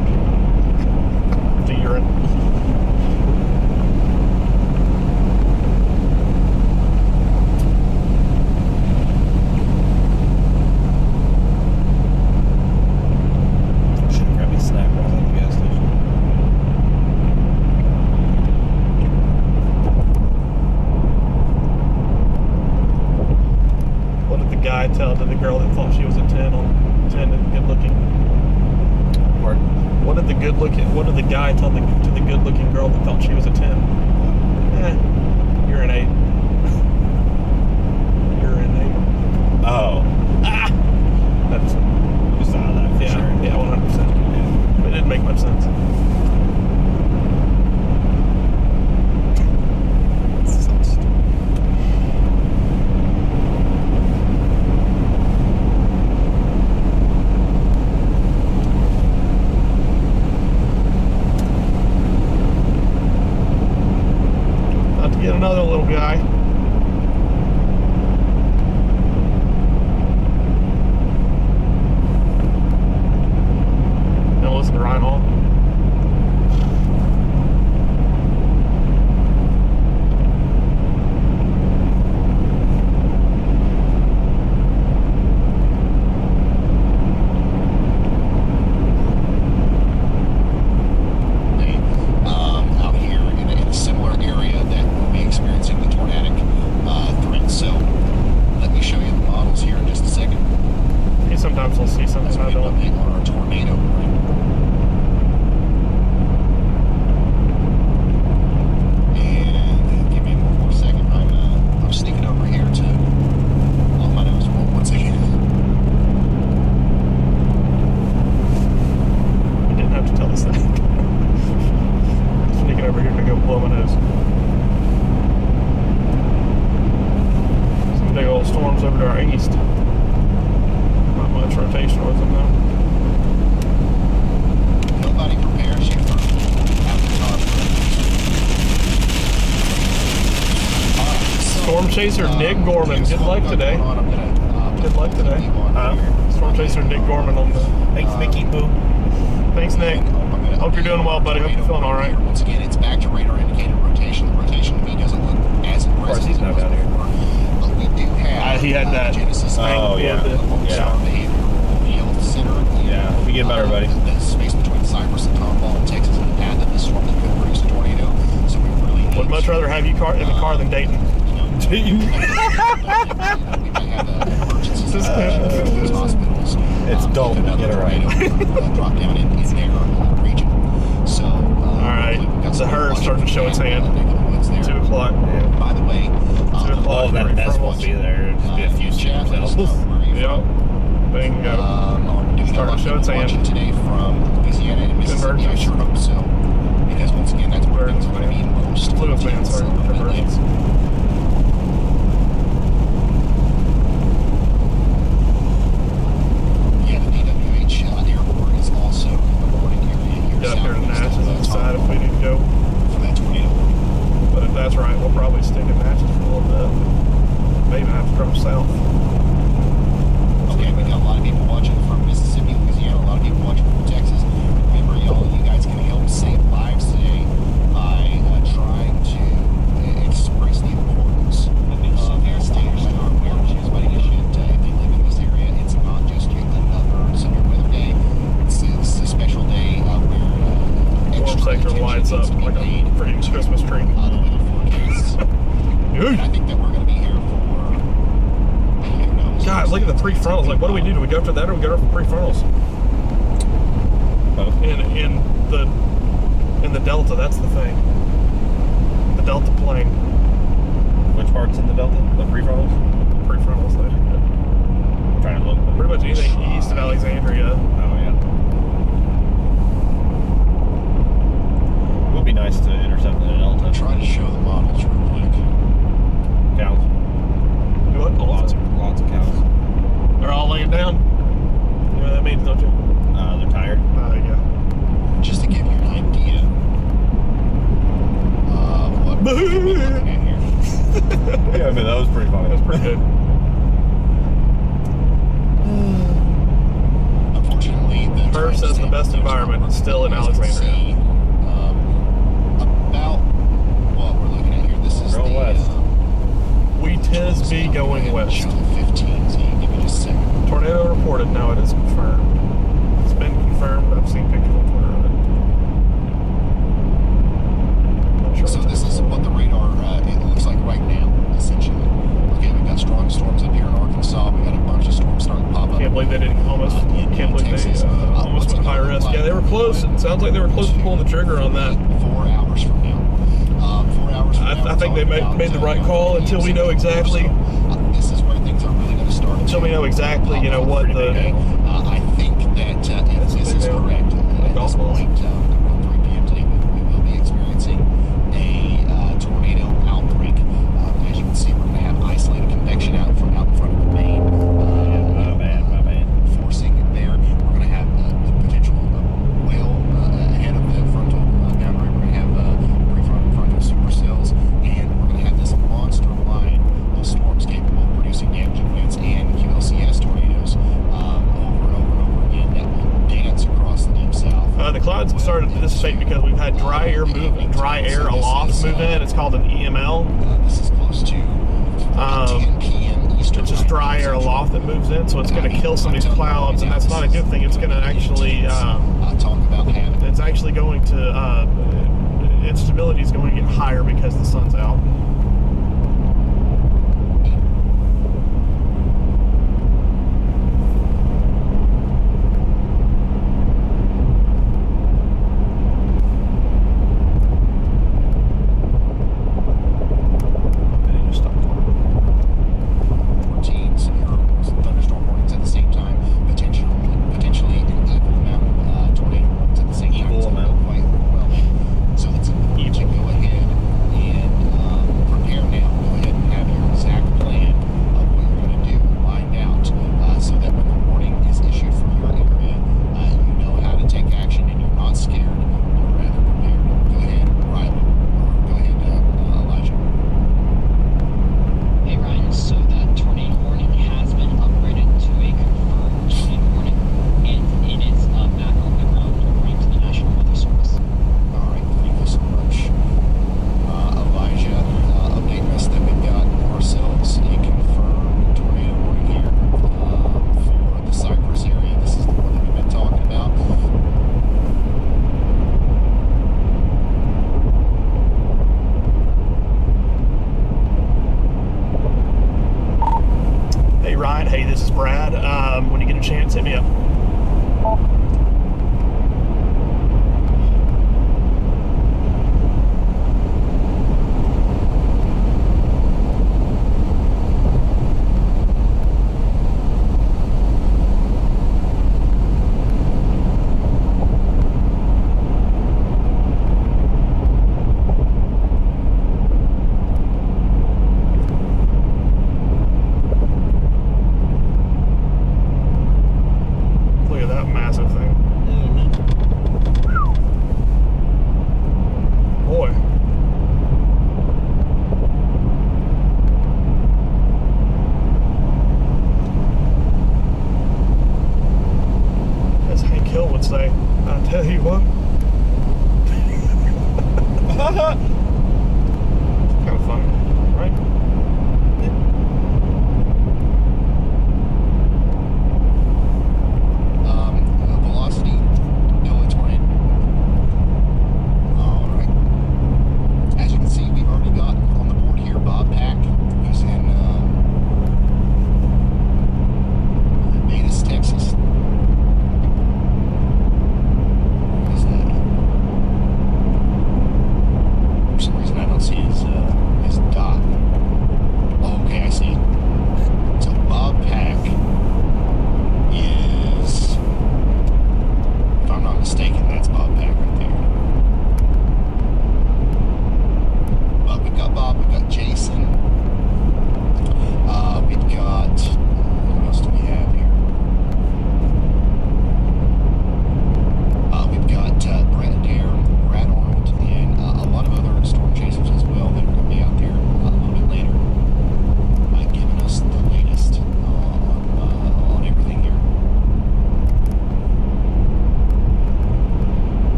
The urine. Should have grabbed me a snack while I was at the gas station. What did the guy tell to the girl that thought she was a 10 on 10 and good looking? Pardon? What did the guy tell to the good looking girl that thought she was a 10? You're an 8. You're an 8. Oh. That's You saw that for yeah, sure. yeah, 100%. It didn't make much sense. So stupid. About to get another little guy. Now listen to Ryan Hall. Out here in a similar area that will be experiencing the tornadic threat. So let me show you the models here in just a second. He sometimes will see something As we I get an don't. update on our tornado warning. And give me one more second. I'm sneaking over here to blow my nose once again. You didn't have to tell us that. Sneaking over here to go blow my nose. Some big old storms over to our east. Not much rotation with them though. Nobody prepares you for after Storm Chaser Nick Gorman. Good luck today. Good luck today. Storm Chaser Nick Gorman on the. Thanks, Mickey Poo. Thanks, Nick. Hope you're doing well, buddy. Hope you're feeling all right. Once again, it's back to radar indicated rotation. The rotation to me doesn't look as impressive. Of course, he's as it not was down here. before. But we do have He had that Genesis Oh, yeah. Behavioral Health Center. Yeah, we get better, buddy. The space between Cypress and Tomball in Texas in the path of this storm that could produce a tornado. So we really need Would much rather have you in the car than Dayton. we might have an emergency situation in those hospitals. It's dull, if another get it right. tornado, drop down in their region. So, All right, the herd starting to show its hand. 2 o'clock. By the way, 2 o'clock. All that mess won't be there. Just be a few chat, let us cells. know where you're Yep. Bingo. Starting to show its hand. watching today from Louisiana and Mississippi. I sure hope so, because once again, that's where things are going to be most Fluid fan, intense sorry. a little bit later. Convergence. Yeah, the DWH airport is also a warning area here. Get up here to southeast of Natchez and decide if we need to go. for that tornado. But if that's right, we'll probably stick in Natchez for a little bit. Maybe have to drop south. Okay, we got a lot of people watching from Mississippi, Louisiana, a lot of people watching from Texas. Remember, y'all, you guys can help save lives today by trying to express the importance of their state weather awareness. But if they live in this area, it's not just another severe weather day. It's a special day where Warm extra sector attention lights needs up to be like paid a freaking Christmas tree. the weather forecasts. And I think that we're going to be here for who knows. God, look at the prefrontals. Like, what do we do? Do we go after that or we go after prefrontals? Both. In the in the Delta. That's the thing. The Delta plain. Which part's in the Delta? The prefrontals? Prefrontal side. I'm trying to look. Pretty much anything east of Alexandria. Oh, yeah. It would be nice to intercept in the Delta. Try to show the models real quick. Cows. You know what? Lots of cows. They're all laying down. You know what that means, don't you? They're tired. Yeah. Just to give you an idea of what we're looking at here. Yeah, I mean, that was pretty funny. That's pretty good. Unfortunately, the Murph says the best environment is still in As you can Alexandria. see, about what we're looking at here. This is Going the west. We tis be going west. Show the 15. So you give me just a second. Tornado reported. Now it is confirmed. It's been confirmed. I've seen pictures on Twitter of it. Not sure So what's this is what the radar it looks like right now, essentially. Okay, we've got strong storms up here in Arkansas. We got a bunch of storms starting to pop up. Can't believe they didn't almost. Can't believe Texas. they almost What's went it high gonna look risk. like? Yeah, they were close. It sounds like they were close to pulling the trigger on that. 4 hours from now. 4 hours from now. I think they made the right call until we know exactly. This is where things are really going to start. Until we know exactly, you know, what the. I think that if this is correct, at this point, 3 p.m. today, we will be experiencing a tornado outbreak. As you can see, we're going to have isolated convection out in front of the main. My bad. Forcing there. We're going to have the potential well ahead of the frontal boundary. We're going to have prefrontal supercells, and we're going to have this monster line of storms capable of producing damaging winds and QLCS tornadoes over and over again that will dance across the deep south. The clouds have started to dissipate because we've had dry air aloft move in. It's called an EML. This is close to 10 p.m. Eastern. It's just dry air aloft that moves in, so it's going to kill some of these clouds, and that's not a good thing. It's going to actually, talk about having. it's actually going to, instability is going to get higher because the sun's out. And you just stop talking. 14 severe thunderstorm warnings at the same time, potentially an equal amount of tornado warnings at the same time. Equal It's amount. quite overwhelming. So it's important to go ahead and prepare now. Go ahead and have your exact plan of what you're going to do lined out, so that when the warning is issued for your area, you know how to take action and you're not scared. You're rather prepared. Go ahead, Riley, or go ahead, Elijah. Hey Ryan, so that tornado warning has been upgraded to a confirmed tornado warning, and it is back on the ground according to the National Weather Service. All right, thank you so much. Elijah, updating us that we've got ourselves a confirmed tornado warning here for the Cypress area. This is the one that we've been talking about. Hey Ryan, hey, this is Brad. When you get a chance, hit me up. Look at that massive thing. Boy. As Hank Hill would say, I tell you what. Kind of funny, right? Velocity, no, it's running. All right. As you can see, we've already got on the board here Bob Pack, who's in Vegas, Texas. What is that?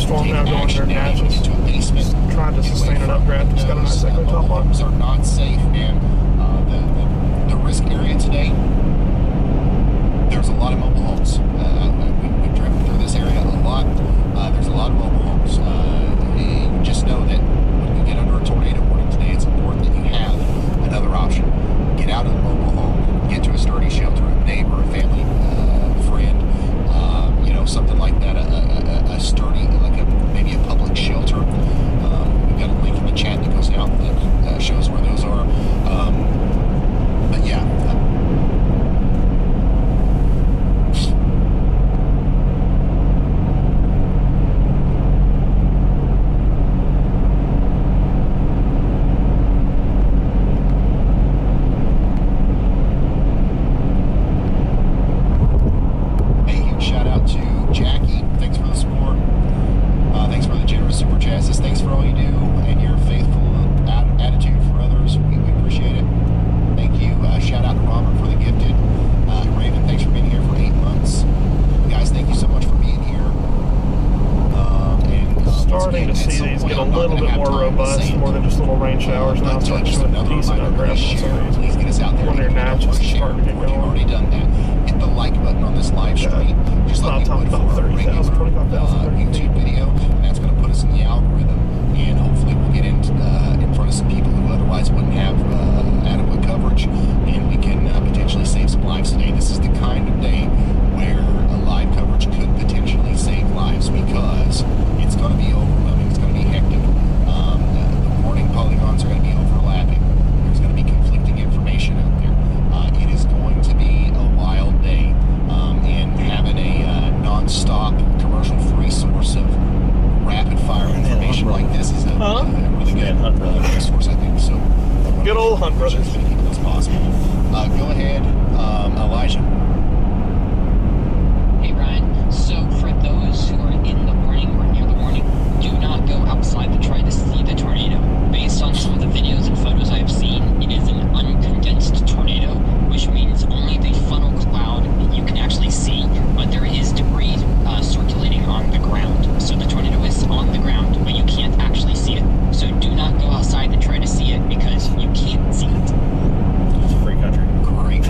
storm now take going action near now. You Natchez. get to a basement. Trying to get sustain away an from updraft. It's got a nice echo windows. top on. Homes are not safe, man. The risk area today, there's a lot of mobile homes. We've driven through this area a lot. There's a lot of mobile homes. You just know that when you get under a tornado warning today, it's important that you have another option. Get out of the mobile home, get to a sturdy shelter, a neighbor, a family, friend, something like that, a sturdy, maybe a public shelter. We've got a link in the chat that goes out that shows where those are. But yeah. Hey, huge shout out to Jackie. Thanks for the support. Thanks for the generous super chats. Thanks for all you do and your faithful attitude for others. We appreciate it. Thank you. Shout out to Robert for the gifted. Raven, thanks for being here for 8 months. Guys, thank you so much for being here. Starting to see these get a little bit more robust, more than just little rain showers now. Starting to show a decent updraft on some of these. Please get us out there. When they're Natchez, it's starting to get You've going. already done that. Hit the like button on this live stream, just like you would for a 30,000, regular 25,000, 30,000. YouTube video, and that's going to put us in the algorithm. And hopefully we'll get in front of some people who otherwise wouldn't have adequate coverage, and we can potentially save some lives today. This is the kind of day where live coverage could potentially save lives because it's going to be overwhelming. It's going to be hectic. The warning polygons are going to be overlapping. There's going to be conflicting information out there. It is going to be a wild day, and having a non-stop commercial-free source of rapid-fire information like this is a really good resource, I think. So, Good old Hunt Brothers. As many people as possible. Go ahead, Elijah. Hey Ryan, so for those who are in the warning or near the warning, do not go outside to try to see the tornado. Based on some of the videos and photos I have seen, it is an uncondensed tornado, which means only the funnel cloud you can actually see, but there is debris circulating on the ground. So the tornado is on the ground, but you can't actually see it. So do not go outside to try to see it because you can't see it. It's a free country. Great.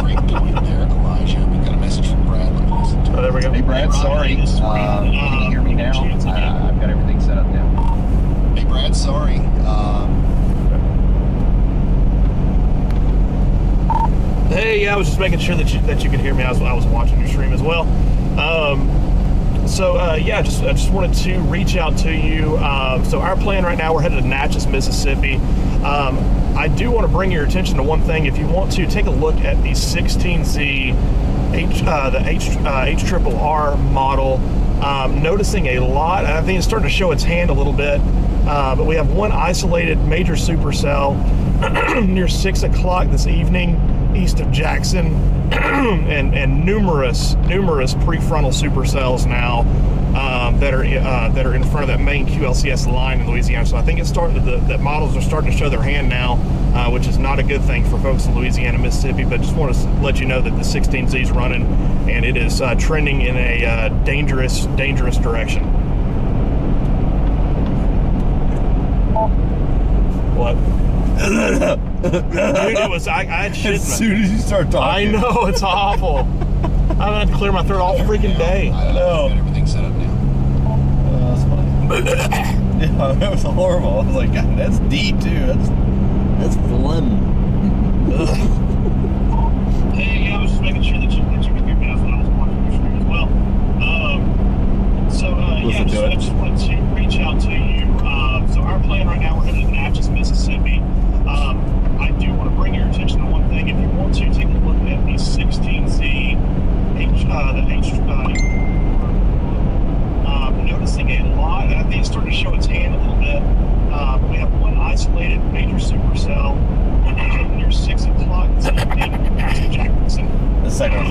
Great point there, Elijah. We've got a message from Brad. Let me listen to it. Oh, there we go. Hey Brad, sorry. This is Can you hear me now? I've got everything set up now. Hey, Brad, sorry. Hey, yeah, I was just making sure that you could hear me. I was watching your stream as well. I just wanted to reach out to you. So our plan right now, we're headed to Natchez, Mississippi. I do want to bring your attention to one thing. If you want to take a look at the 16Z HRRR model, noticing a lot. I think it's starting to show its hand a little bit. But we have one isolated major supercell near 6 o'clock this evening, east of Jackson, and numerous prefrontal supercells now that are in front of that main QLCS line in Louisiana. So I think it's starting that models are starting to show their hand now, which is not a good thing for folks in Louisiana, Mississippi. But just want to let you know that the 16Z is running, and it is trending in a dangerous direction. What? Dude, it was I had shit. As soon as you start I talking. know, it's awful. I'm gonna have to clear my throat all freaking day. I know. Got everything set up now. That's funny. Yeah, that was horrible. I was like, God, that's deep too. That's phlegm. Hey, I was just making sure that you could hear me. That's what I was watching your stream as well. I just wanted to reach out to you. So our plan right now, we're headed to Natchez, Mississippi. I do want to bring your attention to one thing. If you want to take a look at the 16Z, noticing a lot. I think it's starting to show its hand a little bit. But we have one isolated major supercell near 6 o'clock this evening in Jackson. The second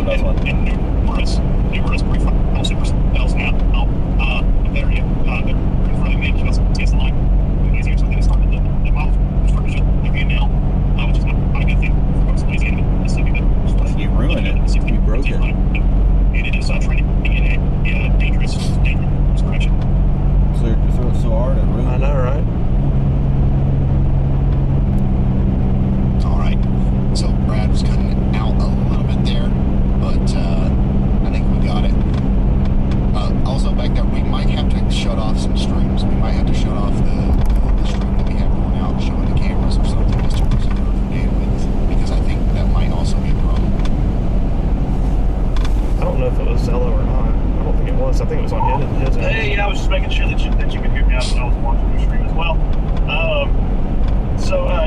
know if it was Zello or not. I don't think it was. I think it was on his end. Hey, I was just making sure that you could hear me out when I was watching your stream as well.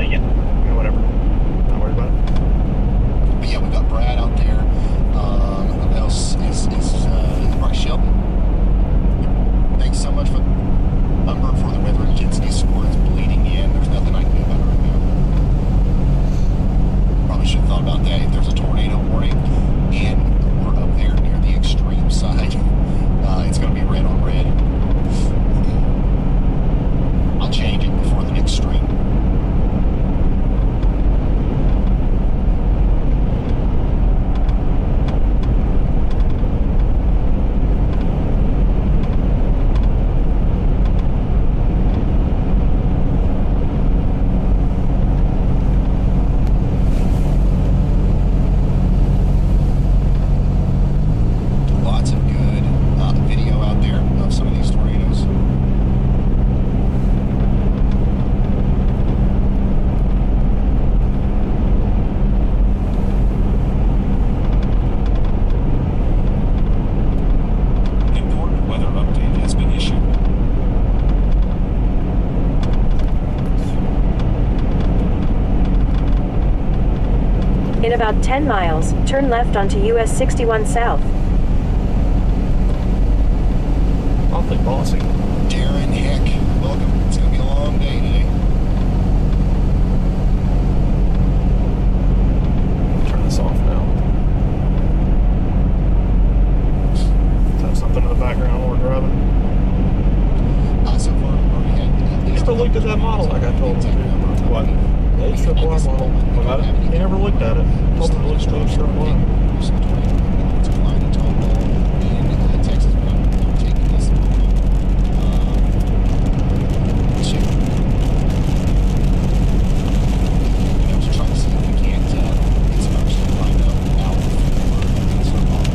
Yeah. Yeah, whatever. Not worried about it. But yeah, we got Brad out there. Who else is Bryce Shelton? Thanks so much for the weather intensity score. It's bleeding in. There's nothing I can do about it right now. Probably should have thought about that. If there's a tornado warning and we're up there near the extreme side, it's going to be red on red. I'll change it before the next stream. Lots of good video out there of some of these tornadoes. Important weather update has been issued. In about 10 miles, turn left onto US 61 South. Awfully bossy. Darren, heck, welcome. It's going to be a long day today. Turn this off now. Let's have something in the background while we're driving. So far, we've already had... You never looked at that model like I told him to. What? The H-triple-R model. What about it? He never looked at it. Told him to look at the H-triple-R. It's flying a tall ball in Texas, but I'm taking this to try to see if we can't get some extra lined up out for some off.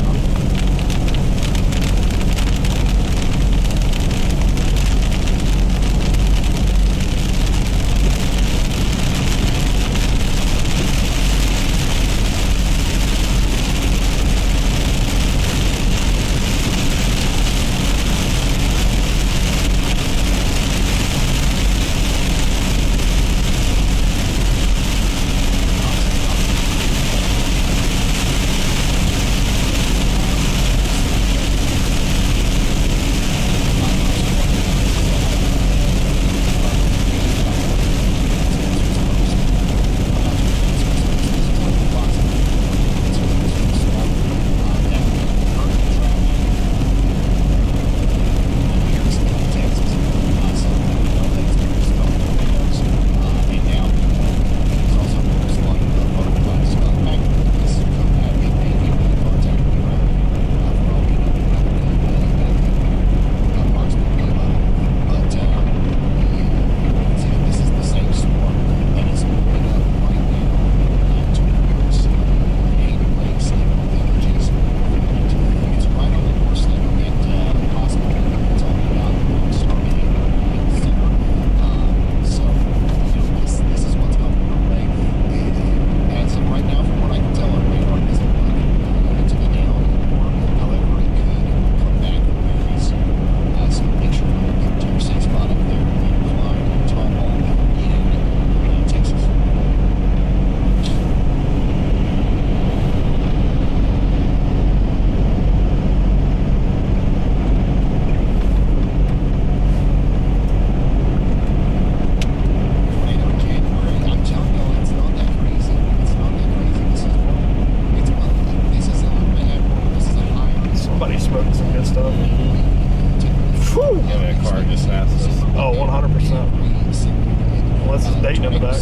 Dayton in the back.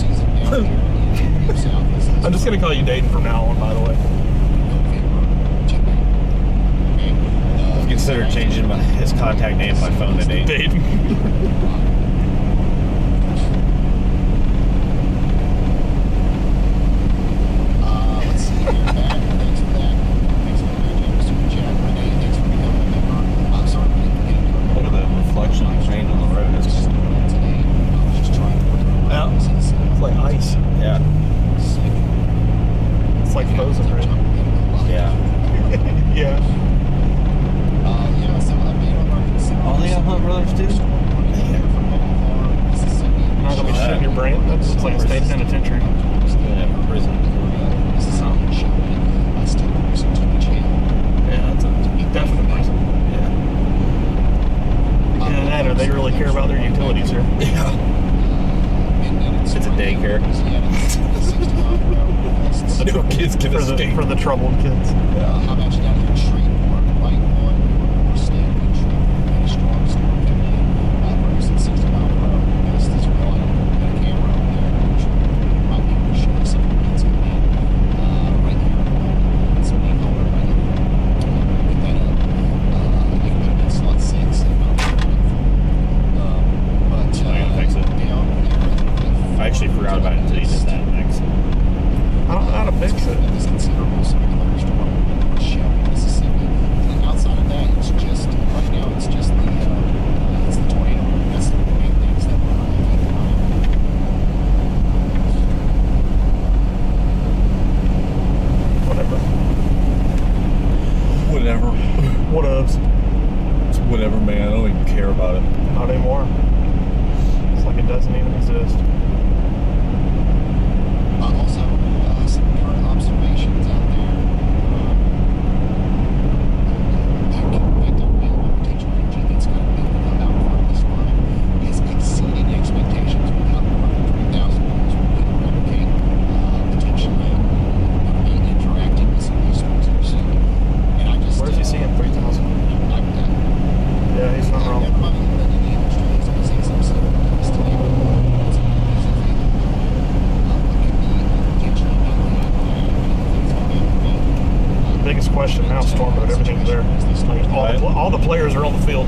I'm just going to call you Dayton from now on, by the way. I've considered changing his contact name on my phone to Dayton. Dayton. Let's see here, Matt. Thanks for that. Thanks for that. Super chat. Renee, thanks for becoming a member. I'm sorry, Look at the reflection of the rain on the road. It's today. I was just trying to work around Yeah. this. It's like ice. yeah. Sick. It's like frozen, right? Yeah. Yeah. here. Yeah. It's a daycare. No kids can escape. For the troubled kids. How about you down here in Shreveport? Right on, we're standing in Shreveport. Very strong storm coming in. Producing 60 mile per hour gusts as well. Got a camera over there. Might be able to show you some of the winds coming in. Right here at the moment. Some main color right here. Get that up. You can put it in slot 6. But I'm gonna fix it. down there, I actually forgot about it until you did that next. I don't know how to fix it. This considerable severe thunderstorm in Shelby, Mississippi. And outside of that, it's just right now. It's just the tornado. That's the main things that we're keeping an eye on. Whatever. Whatever. Whatevs. It's whatever, man. I don't even care about it. Not anymore. It's like it doesn't even exist. Also, some current observations out there. That potential energy that's going to come out from this line is exceeding expectations. We've got more than 3,000 miles we can replicate potentially interacting with some of these storms that we're seeing. And I just Where's he seeing 3,000? Yeah, he's not wrong. Everybody in the Australians are seeing some sort of this today. It's amazing. The biggest question now, storm mode, everything's there. Like all the players are on the field.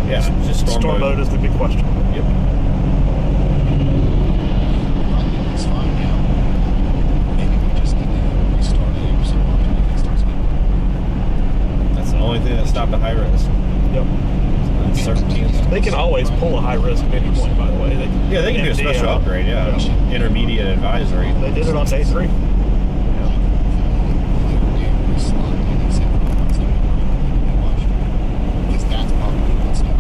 Yeah, just Storm mode is the big question. Yep. It's fine now. Maybe we just need to restart it every so often if it starts getting. That's the only thing that stopped the high risk. Yep. Uncertainty. They can always pull a high risk at any point, by the way. Yeah, they can do a special upgrade. Yeah, intermediate advisory. They did it on day 3. Because that's probably what's down.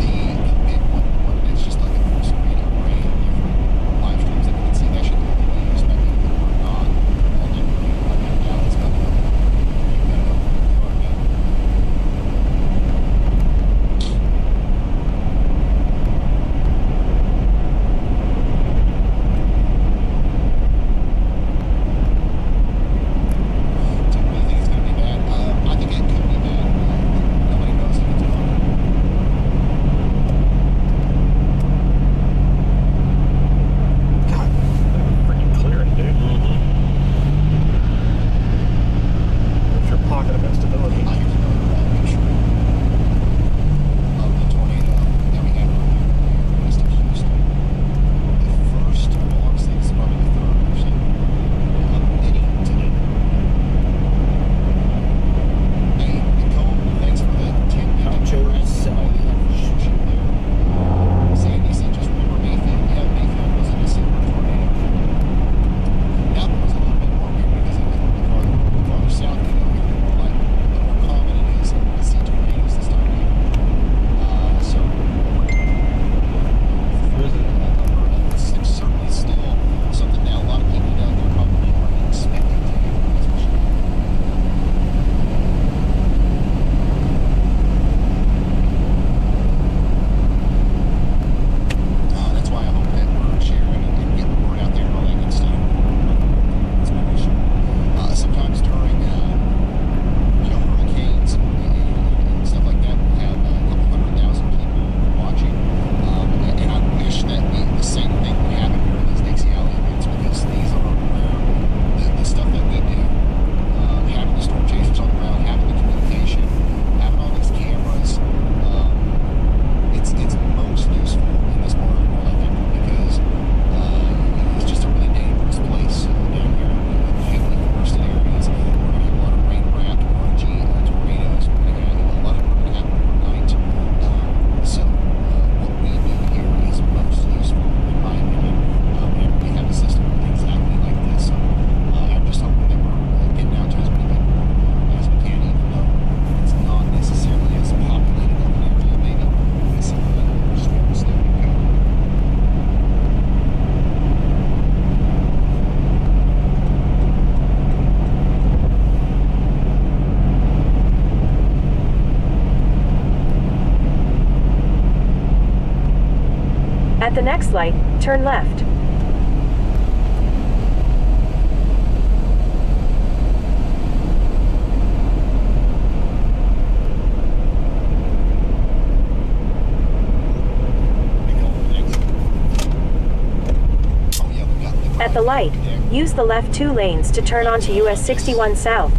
The big one that's just like a full screen array of different live streams that we can see. That should be expecting that we're not. I didn't really run that down. It's got to the next light, turn left. At the light, use the left 2 lanes to turn onto US 61 South.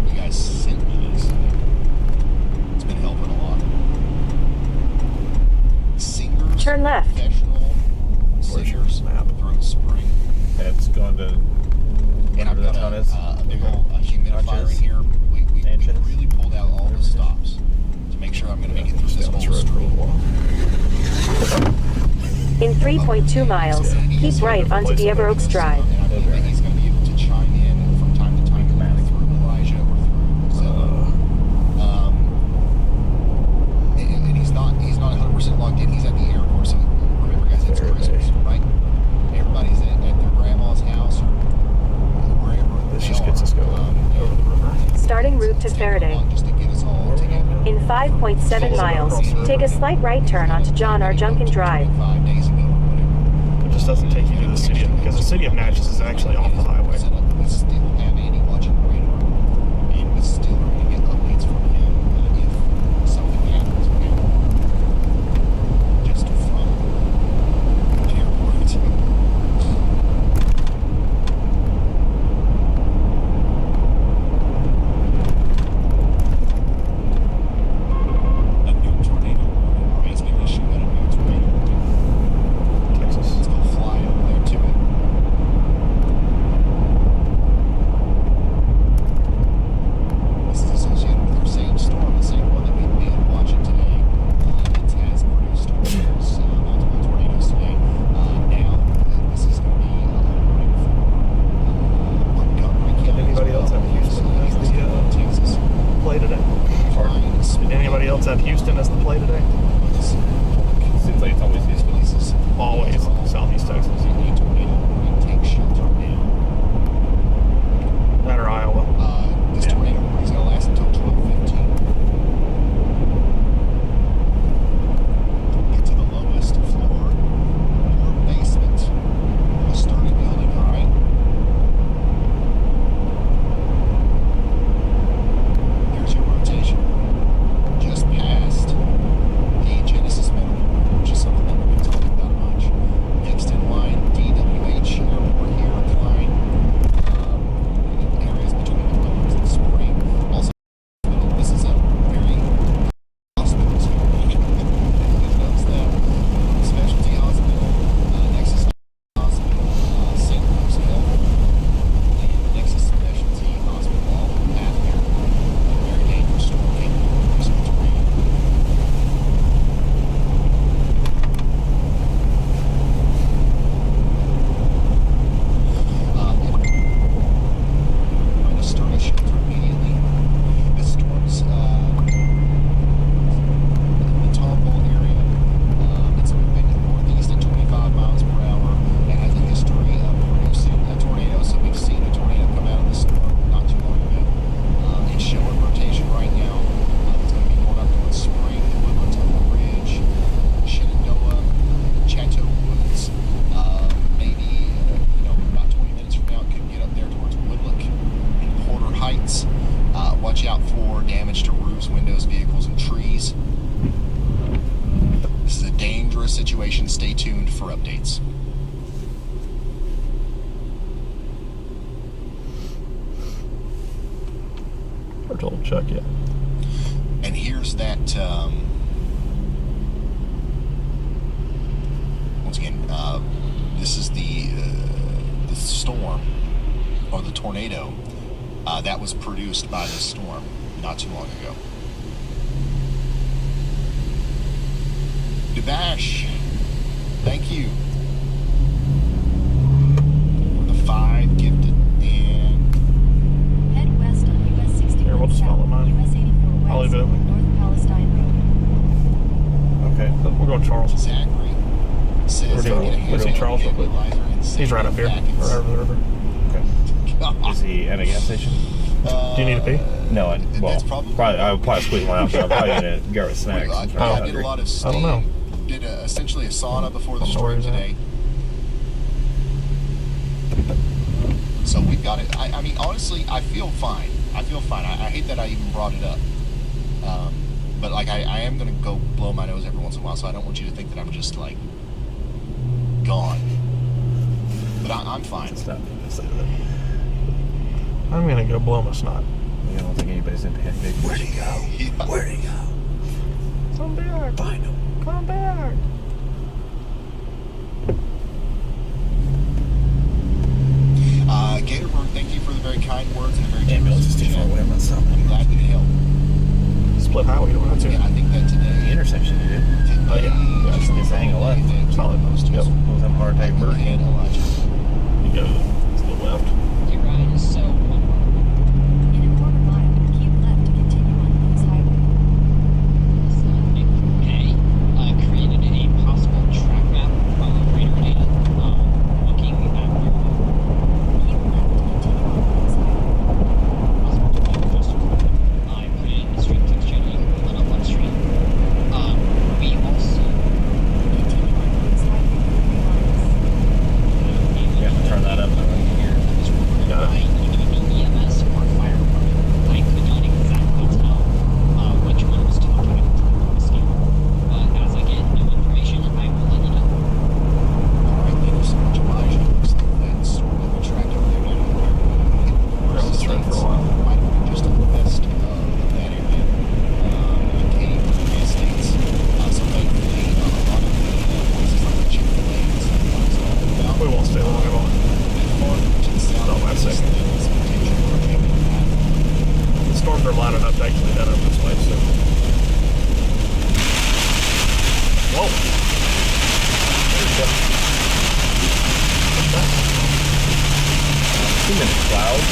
You guys sent me this. It's been helping a lot. Singers, Turn left. professional Where's your singers map? through spring. It's going to And I've whatever got that town is. a big old humidifier Notches. in here. We Mansions. really pulled out all the stops to make sure I'm going to make it through this Down whole this road for a street. little while. In 3.2 miles, keep right onto the Ever Oaks Drive. And I think that he's going to be able to chime in from time to time, either through Elijah or through Zilla. And he's not 100% logged in. He's at the airport. So remember, guys, it's Christmas, right? Everybody's at their grandma's house or wherever. This they just are. gets us going over the river. Starting route to It's taken Faraday. long just to get us all together. In 5.7 miles, take a slight right turn onto John R. Junkin Drive. 5 days ago or whatever. It just doesn't take you to the city, because the city of Natchez is actually off the highway. Set up, we still have Andy watching the radar, and we still are going to get updates from him if something happens, okay? Just from the airport. A new tornado warning. It's been issued a new tornado warning. Texas. Let's go fly over there to it. This is associated with our same storm, the same one that we've been watching today. It has produced tornadoes, multiple tornadoes today. Now, this is going to be a warning for Montgomery County. Anybody else have Houston as the Texas. play today? Lines, Did anybody else have Houston as the play today? Seems like it's always Houston. places. Always Southeast Texas. A tornado warning. Take shelter now. That or Iowa. This tornado warning is going to last until 12:15. Get to the lowest floor or basement of a sturdy building, all right? Here's your rotation. Just past the Genesis Medical Group, which is something that we've been talking about much. Next in line, DWH Airport here in Klein. Areas between the Willows and Spring. Also, this is a very hospital situation. Everybody knows that. Specialty Hospital, Nexus Hospital, St. Luke's Health, and Nexus Specialty Hospital, all in the path here. Very dangerous storm came through some terrain. Find a sturdy shelter immediately. This storm's in the Tomball area. It's moving northeast at 25 miles per hour. It has a history of producing a tornado, so we've seen a tornado come out of the storm not too long ago. It's showing rotation right now. It's going to be going up towards Spring, Woodland, Temple Ridge, Shenandoah, Chateau Woods. Maybe about 20 minutes from now, it could get up there towards Woodlook and Porter Heights. Watch out for damage to roofs, windows, vehicles, and trees. This is a dangerous situation. Stay tuned for updates. Or told Chuck yet. And here's that. Once again, this is the storm or the tornado that was produced by this storm not too long ago. Devash, thank you for the 5 gifted and Head west on US 61 Here, we'll just South, follow mine. US 84 I'll West, leave it. North Palestine Road. Okay, we're going Charles. Zachary says We're doing- get a we're doing handle Charles real quick. nebulizer and He's right up here, back right and- over the river. Is he at a gas station? Do you need a pee? No, That's probably- I would probably squeeze one out, but I'm probably gonna go with snacks. I did a lot of I don't know. staying did essentially a sauna before the Don't know storm where he's at. today. So we've got it. I mean, honestly, I feel fine. I feel fine. I hate that I even brought it up. But like, I am going to go blow my nose every once in a while, so I don't want you to think that I'm just like gone. But I'm fine. Stop. Say that. I'm gonna go blow my snot. I don't think anybody's in panic. Where'd he go? Yeah. Where'd he go? Come back. Find him. Come back. Gatorberg, thank you for the very kind words and a very Ambulance is too far away. I'm not stopping. I'm glad we could help. Split highway, you don't have to. And I think that The today, intersection, you do. Oh, yeah. Yeah, it's the angle left. Solid. Yep. Yep. We'll have a hard attack bird. and Elijah. You go to the left. Okay, Ryan, so In a quarter mile, keep left to continue on Lewis Highway. okay, created a possible track map from radar data, looking at where Keep left to continue on Lewis Highway. possible coasters. I put it in the street text channel. You can pull it up on stream. We also Continue on Lewis Highway for 3 miles. You have to turn that up. Got it. EMS or fire department. I could not exactly tell which one was talking at the time of the scale. But as I get new information, I will let you know. Alright, thank you so much, Elijah. Looks like that storm that we tracked over there down We're on this train for a while. might have been just on the west of that area. It came from the United States. So thankfully, a lot of the places like the Chick-fil-A and stuff like that. We won't stay long at all. To the south, Not by a second. there's potential for a heavy path. The storms are lining up to actually head up this way, so. Whoa. Too many clouds.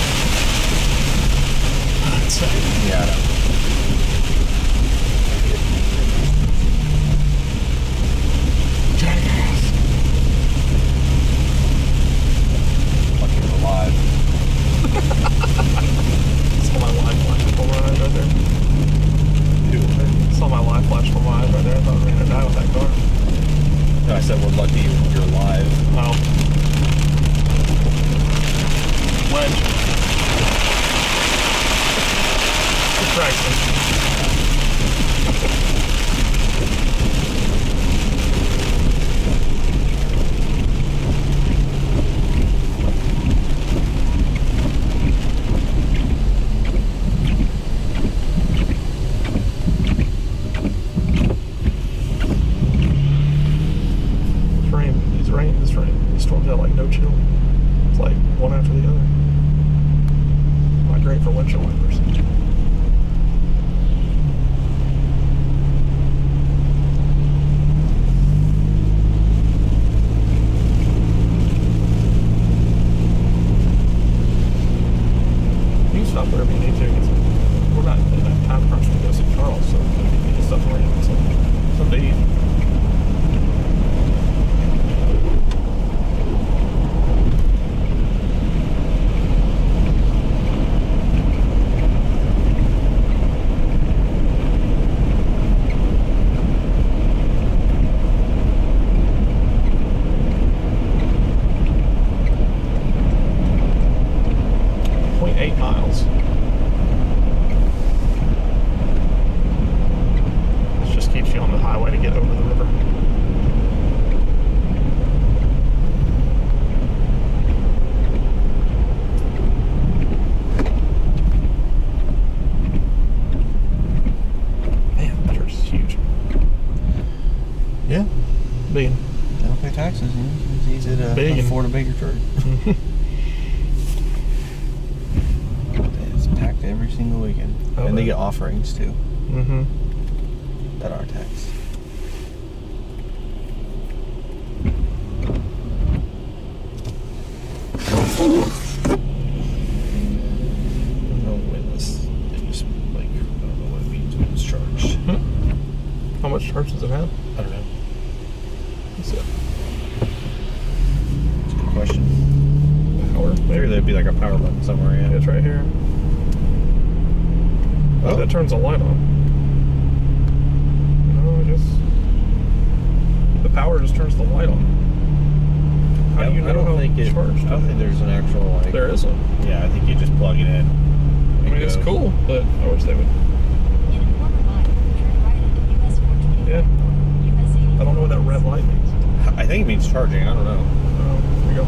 Yeah, I know. Lucky we're alive. Saw my live flash from my eyes right there. Saw my live flash from my eyes right there. I thought we were gonna die with that car. No, I said we're lucky you're alive. Oh. Wedge. Good practice. These storms have like no chill. It's like one after the other. Not great for windshield wipers. You can stop wherever you need to. We're not in that time crunch to go see Charles, so we can get stuff around. So something to eat. Big. They don't pay taxes. You know? It's easy to Big and- afford a bigger truck. It's packed every single weekend. Oh, And they yeah. get offerings too Mm-hmm. that are taxed. No witness. They just like, I don't know what it means when it's charged. How much charge does it have? I don't know. Let's see. It's a good question. Power. Maybe there'd be like a power button somewhere. Yeah. It's right here. Oh, that turns the light on. No, I guess. power just turns the light on. How do you know I don't think it's charged? I don't think there's an actual like. There isn't. Yeah, I think you just plug it in. I mean, it's cool, but I wish they would. In a quarter mile, turn right onto US 425 Yeah. North, US 84 I don't know what that red light means. I think it means charging. I don't know. Here we go.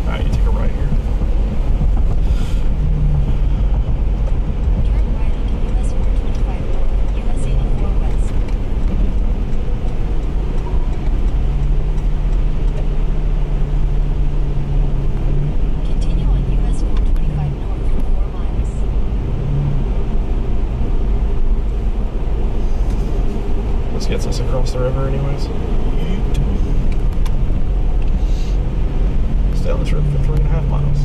Alright, you take a right here. Turn right onto US 425 North, US 84 West. Continue on US 425 North for 4 miles. This gets us across the river anyways. Stay on this road for 3.5 miles.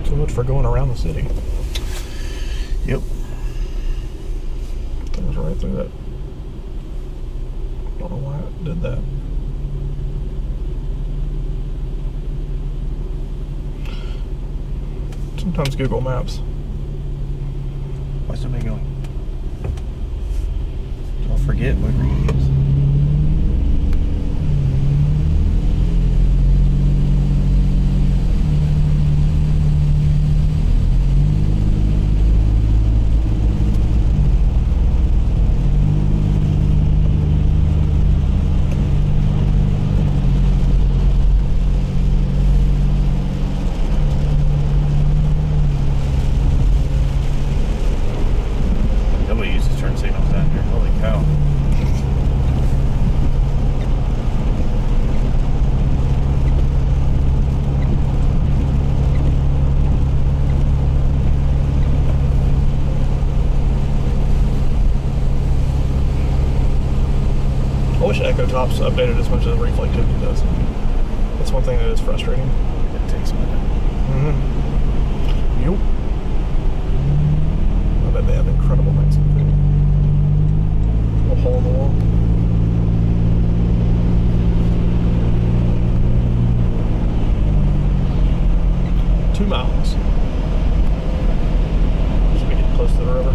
So much for going around the city. Yep. That was right through that. Don't know why it did that. Sometimes Google Maps. Why somebody going? Don't forget what we use. Nobody uses turn signals down here. Holy cow. I wish Echo Top's updated as much as reflectivity does. That's one thing that is frustrating. It takes a minute. Mm-hmm. Yup. I bet they have incredible Mexican food. A hole in the wall. Two miles. Should we get close to the river?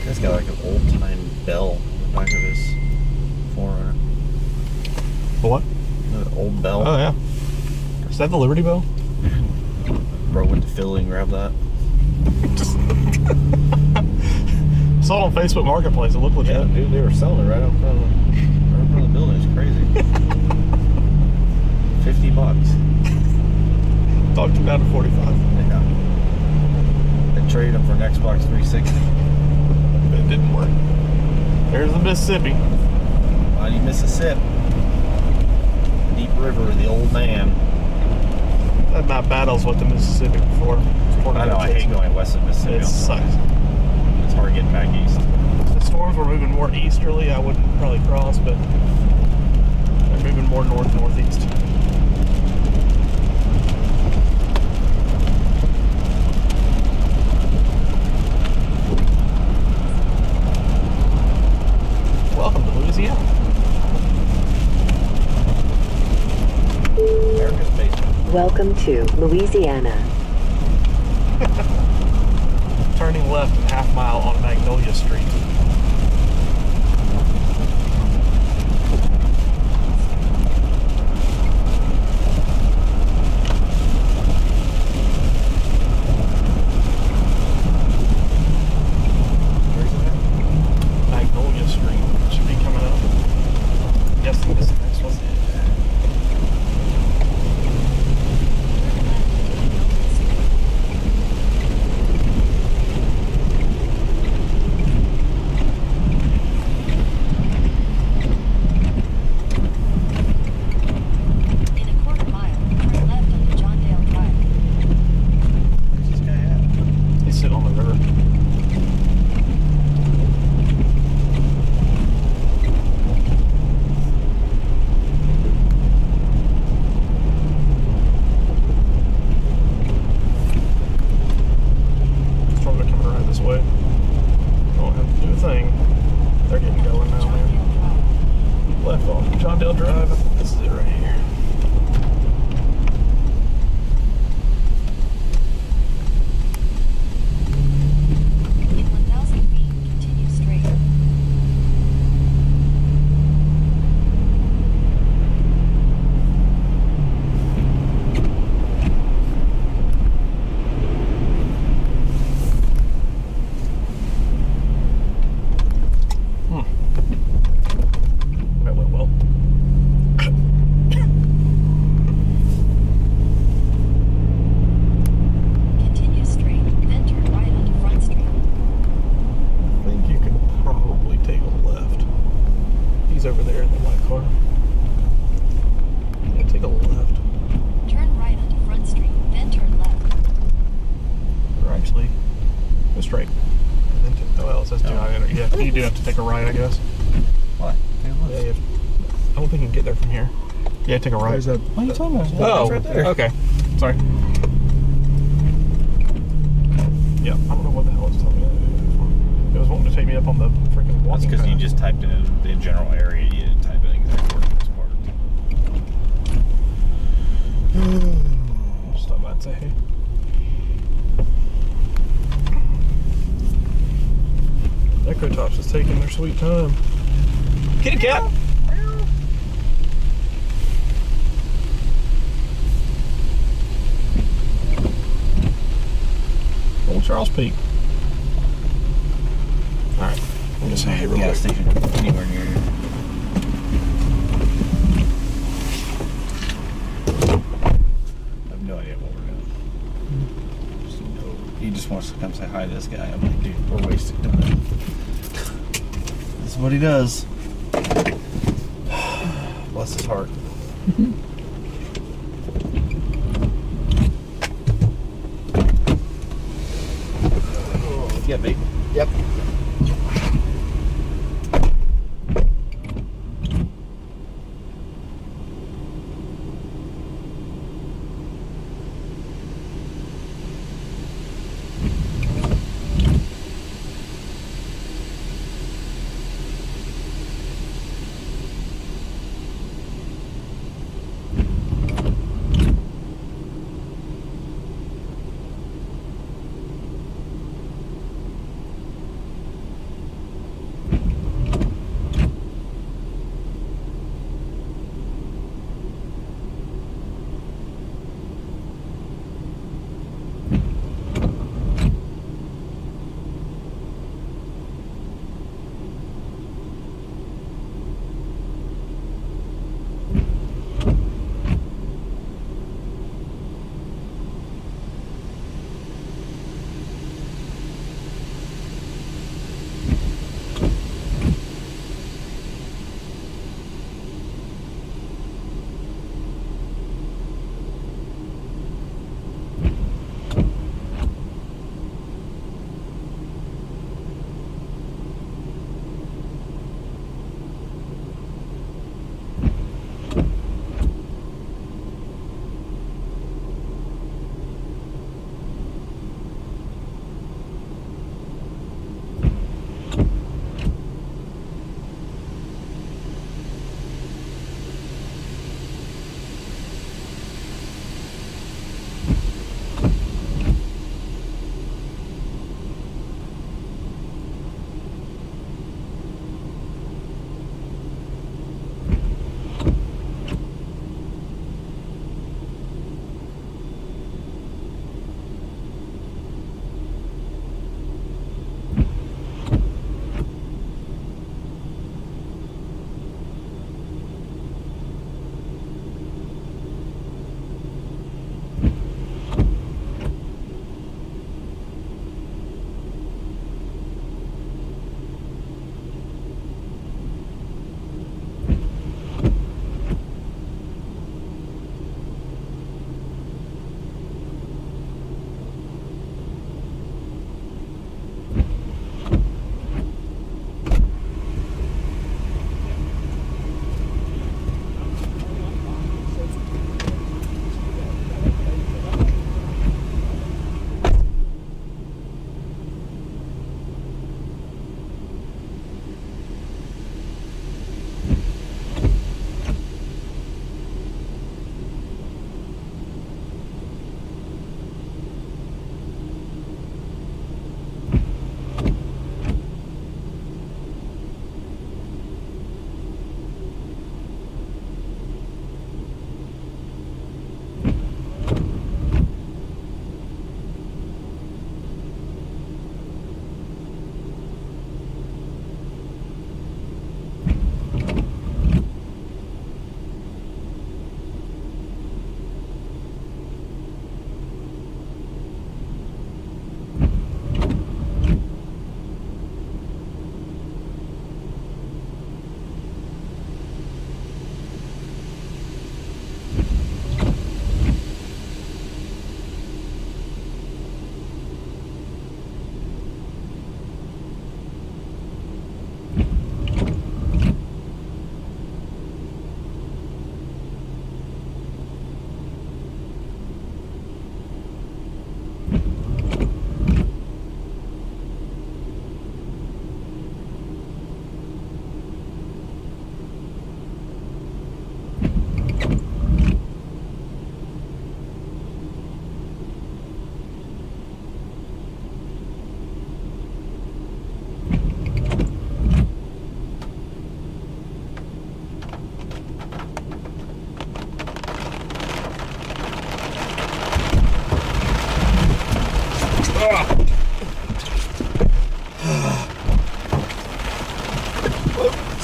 Guy's got like an old time bell on the back of his 4Runner. What? An old bell. Oh, yeah. Is that the Liberty Bell? Bro went to Philly and grabbed that. Saw it on Facebook Marketplace. It looked legit. Yeah, dude, they were selling it right up front of the building. It's crazy. $50. Talked him down to 45. Yeah. They traded him for an Xbox 360. It didn't work. There's the Mississippi. Mighty Mississippi. Deep River, the old man. I've had battles with the Mississippi before. I know, I hate going west of Mississippi. It sucks. It's hard getting back east. storms were moving more easterly, I wouldn't probably cross, but they're moving more north-northeast. Welcome to Louisiana. America's basement. Welcome to Louisiana. Turning left in half mile on Magnolia Street. Where's it at? Magnolia Street should be coming up. Yes, this is the next one. In a quarter mile, turn left onto Johndale Drive. Where's this guy at? He's sitting on the river. Storms are coming right this way. Don't have to do a thing. They're getting going now, man. Johndale Drive. Left on Johndale Drive. I think this is it right here. In 1,000 feet, continue straight. That went well. Continue straight, then turn right onto Front Street. I think you can probably take a left. He's over there in the white car. Yeah, take a left. Turn right onto Front Street, then turn left. Or actually, go straight. And then well, it says do not enter. Yeah, you do have to take a right, I guess. What? Yeah, you have, I don't think you can get there from here. Yeah, take a right. There's a What are you talking about? Oh, It's right there. okay. Sorry. Yeah, I don't know what the hell it's telling me to do. It was wanting to take me up on the freaking That's walking because you path. just typed in the general area. You didn't type in exactly where it was parked. Stop by and say hey. Ecotops is taking their sweet time. Kitty cat! Old Charles Peak. Alright, I'm gonna say hey real Gas quick. station anywhere near here. I have no idea what we're doing. Just no. He just wants to come say hi to this guy. I'm like, dude, we're wasting time. This is what he does. Bless his heart. Yeah, babe. Yep.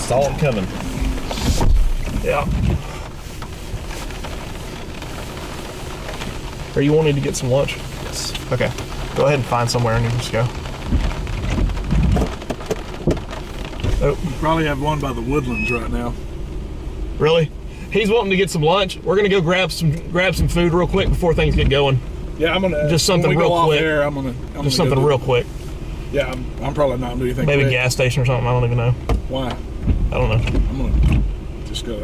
Saw it coming. Yeah. Are you wanting to get some lunch? Yes. Okay. Go ahead and find somewhere and you just go. Oh, You probably have one by the Woodlands right now. really? He's wanting to get some lunch. We're gonna go grab some food real quick before things get going. Yeah, I'm gonna Just something when we real go off quick. Air, I'm gonna Just something real quick. Yeah, I'm probably not gonna do anything. Maybe a quick. gas station or something. I don't even know. Why? I don't know.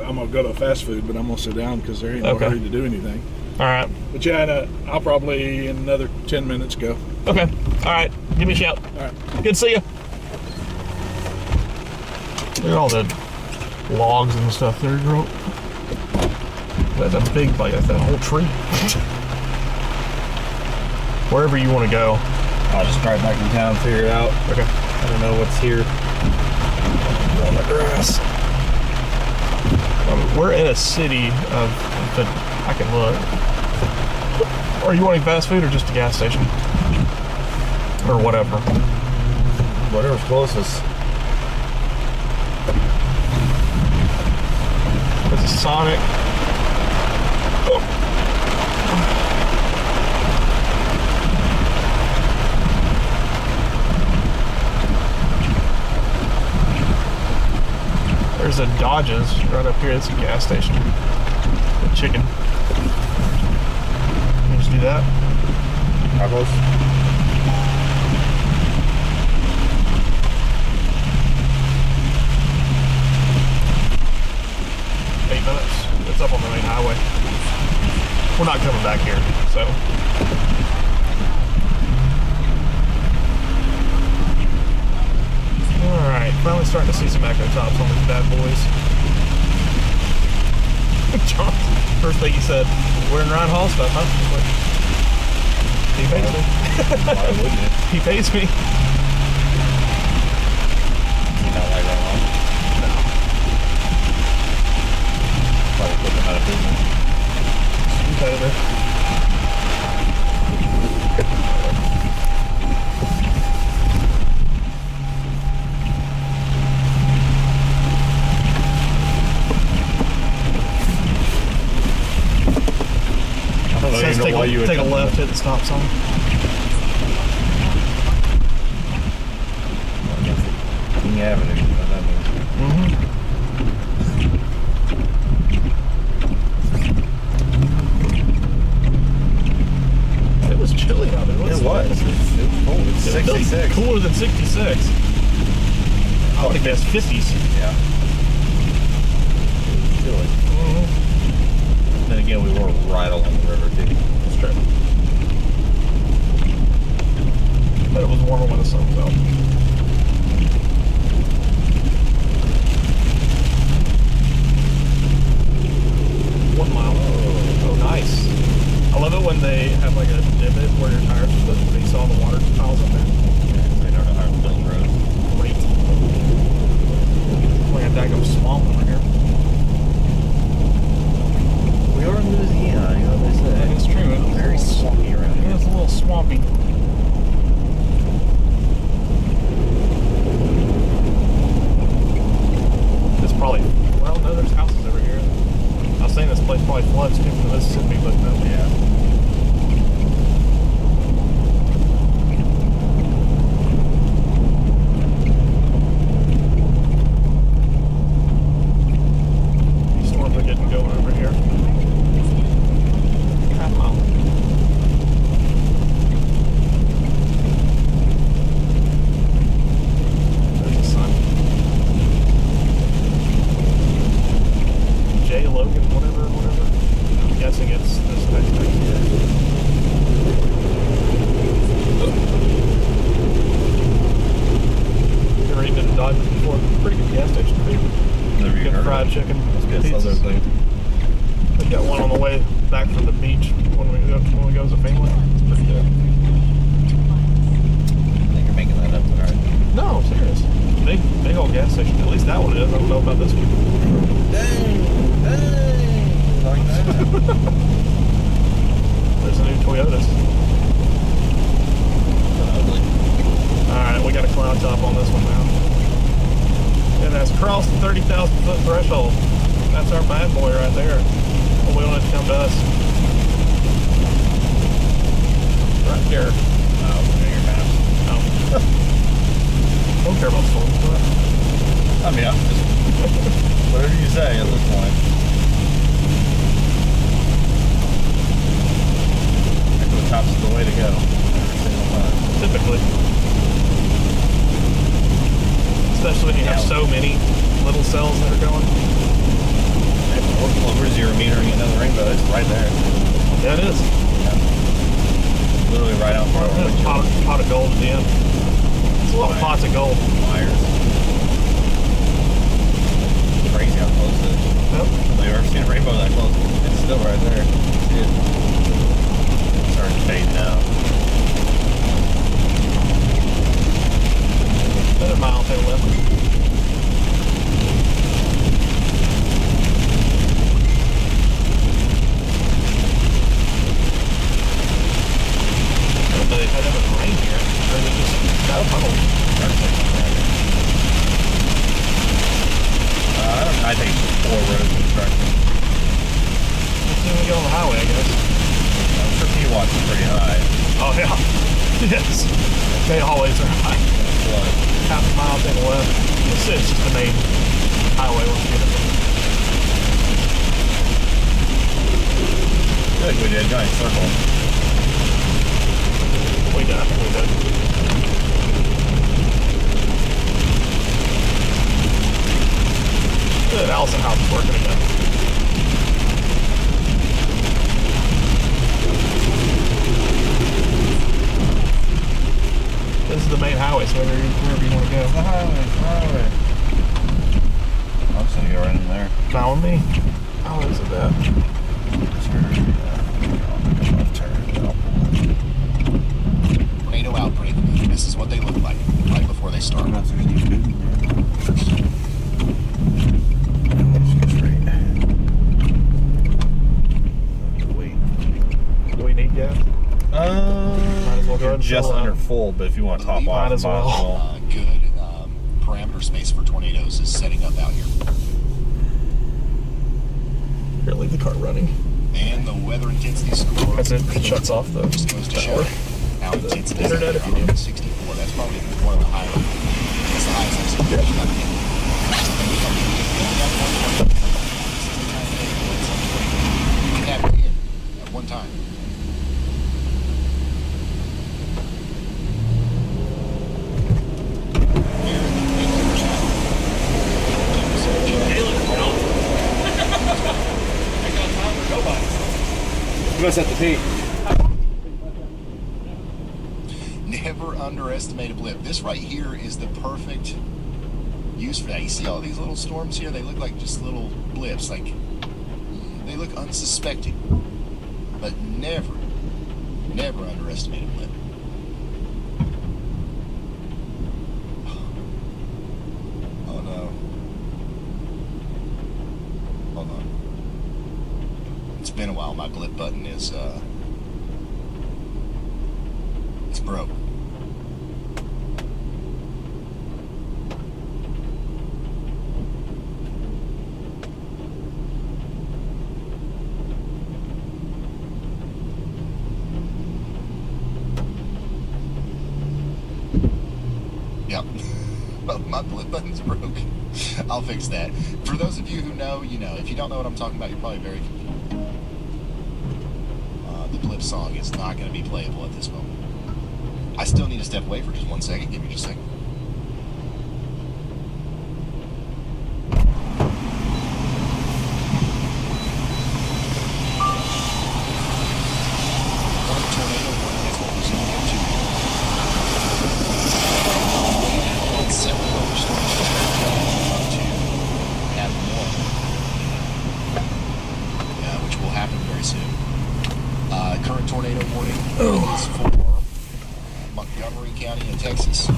I'm gonna go to a fast food, but I'm gonna sit down because there ain't no Okay. hurry to do anything. All right. But yeah, I'll probably in another 10 minutes go. Okay. All right. Give me a shout. All right. Good to see you. Look at all the logs and stuff there, girl. That's a big, like, that's that whole tree. Wherever you want to go. I'll just drive back in town and figure it out. Okay. I don't know what's here. On the grass. We're in a city of, but I can look. Are you wanting fast food or just a gas station? Or whatever. Whatever's closest. There's a Sonic. Oh. There's a Dodge's right up here. It's a gas station. The chicken. Can you just do that? How close? It's up on the main highway. We're not coming back here, so. Alright, finally starting to see some echo tops on these bad boys. John, first thing he said, wearing Ryan Hall stuff, huh? Like, he pays me. Why wouldn't it? He pays me. You not like that one? No. Probably put them out of business. Competitive. I don't Says even know why you would take a come to left, hit the stop sign. King Avenue. You know what that means. It was chilly out there. It was cold. It's It feels 66. cooler than 66. I would have guessed 50s. Yeah. It was chilly. Then again, we were right along the river too. That's true. But it was warmer when the sun was out. Oh, nice. I love it when they have like a divot where your tires are supposed to be, so all the water piles up there. They don't know how to build roads. Great. Like a daggum swamp over here. We are in Louisiana, you know what they say. It's true. It's Very swampy around here. It's a little swampy. It's probably, well, no, there's houses over here. I was saying this place probably floods too from the Mississippi, but no. Yeah. These storms are getting going over here. Half mile. There's the sun. J. Logan, whatever. I'm guessing it's this next thing. Never eaten at a Dodge's before. Pretty good gas station, too. Never even Good heard fried of it. chicken. That's good. pizzas. Sounds everything. We got one on the way back from the beach when we go as a family. It's pretty good. I think you're making that up, alright. No, I'm serious. Big old gas station. At least that one is. I don't know about this one. Dang. Like that. There's a new Toyotas. Alright, we got a cloud top on this one now. It has crossed the 35 threshold. That's our bad boy right there. But we don't have to come to us. Right there. Oh, you're fast. No. Don't care about storms, but I mean, I'm just whatever you say at this point. Echo tops is the way to go. Every single time. typically. Especially when you have so many little cells that are going. Over 0 metering another rainbow. It's right there. Yeah, it is. Yeah. Literally right out front. There's a pot of gold at the end. It's a lot of pots of gold. Wires. Crazy how close it is. Yep. I've never seen a rainbow that close. It's still right there. See it? It's starting to fade now. Another mile to the left. They had a rain here, or they just got a puddle. I think it's 4 road construction. As soon as we get on the highway, I guess. I'm sure P-Watts is pretty high. Oh, yeah. Yes. They always are high. But Half a mile to the left. It's just the main highway once you get up there. I feel like we did a giant circle. We did. I think we did. Good. Allison House is working again. This is the main highway, so wherever you want to go. The highway. I'm just gonna go right in there. Found me. How is it that? Tornado outbreak. This is what they look like right before they start. Do we need gas? Might as well go ahead and Just fill it under up. full, but if you want to top off, Might as well. Good parameter space for tornadoes is setting up out here. Here, leave the car running. And the weather intensity score. That's it. It shuts off the Just goes to show power. how intense it is. Internet if you need. 64. That's probably one of the higher. That's the highest I've seen. You can have 10 at one time. You must have to pee. Never underestimate a blip. This right here is the perfect use for that. You see all these little storms here? They look like just little blips. Like, they look unsuspecting. But never underestimate a blip. Oh no. Hold on. It's been a while. My blip button is, it's broke. Yep. My blip button's broke. I'll fix that. For those of you who know, you know. If you don't know what I'm talking about, you're probably very confused. The blip song is not going to be playable at this moment. I still need to step away for just 1 second. Give me just a second. One tornado warning. That's what we're zooming into. On several other storms to have more. Which will happen very soon. Current tornado warning is for Montgomery County in Texas.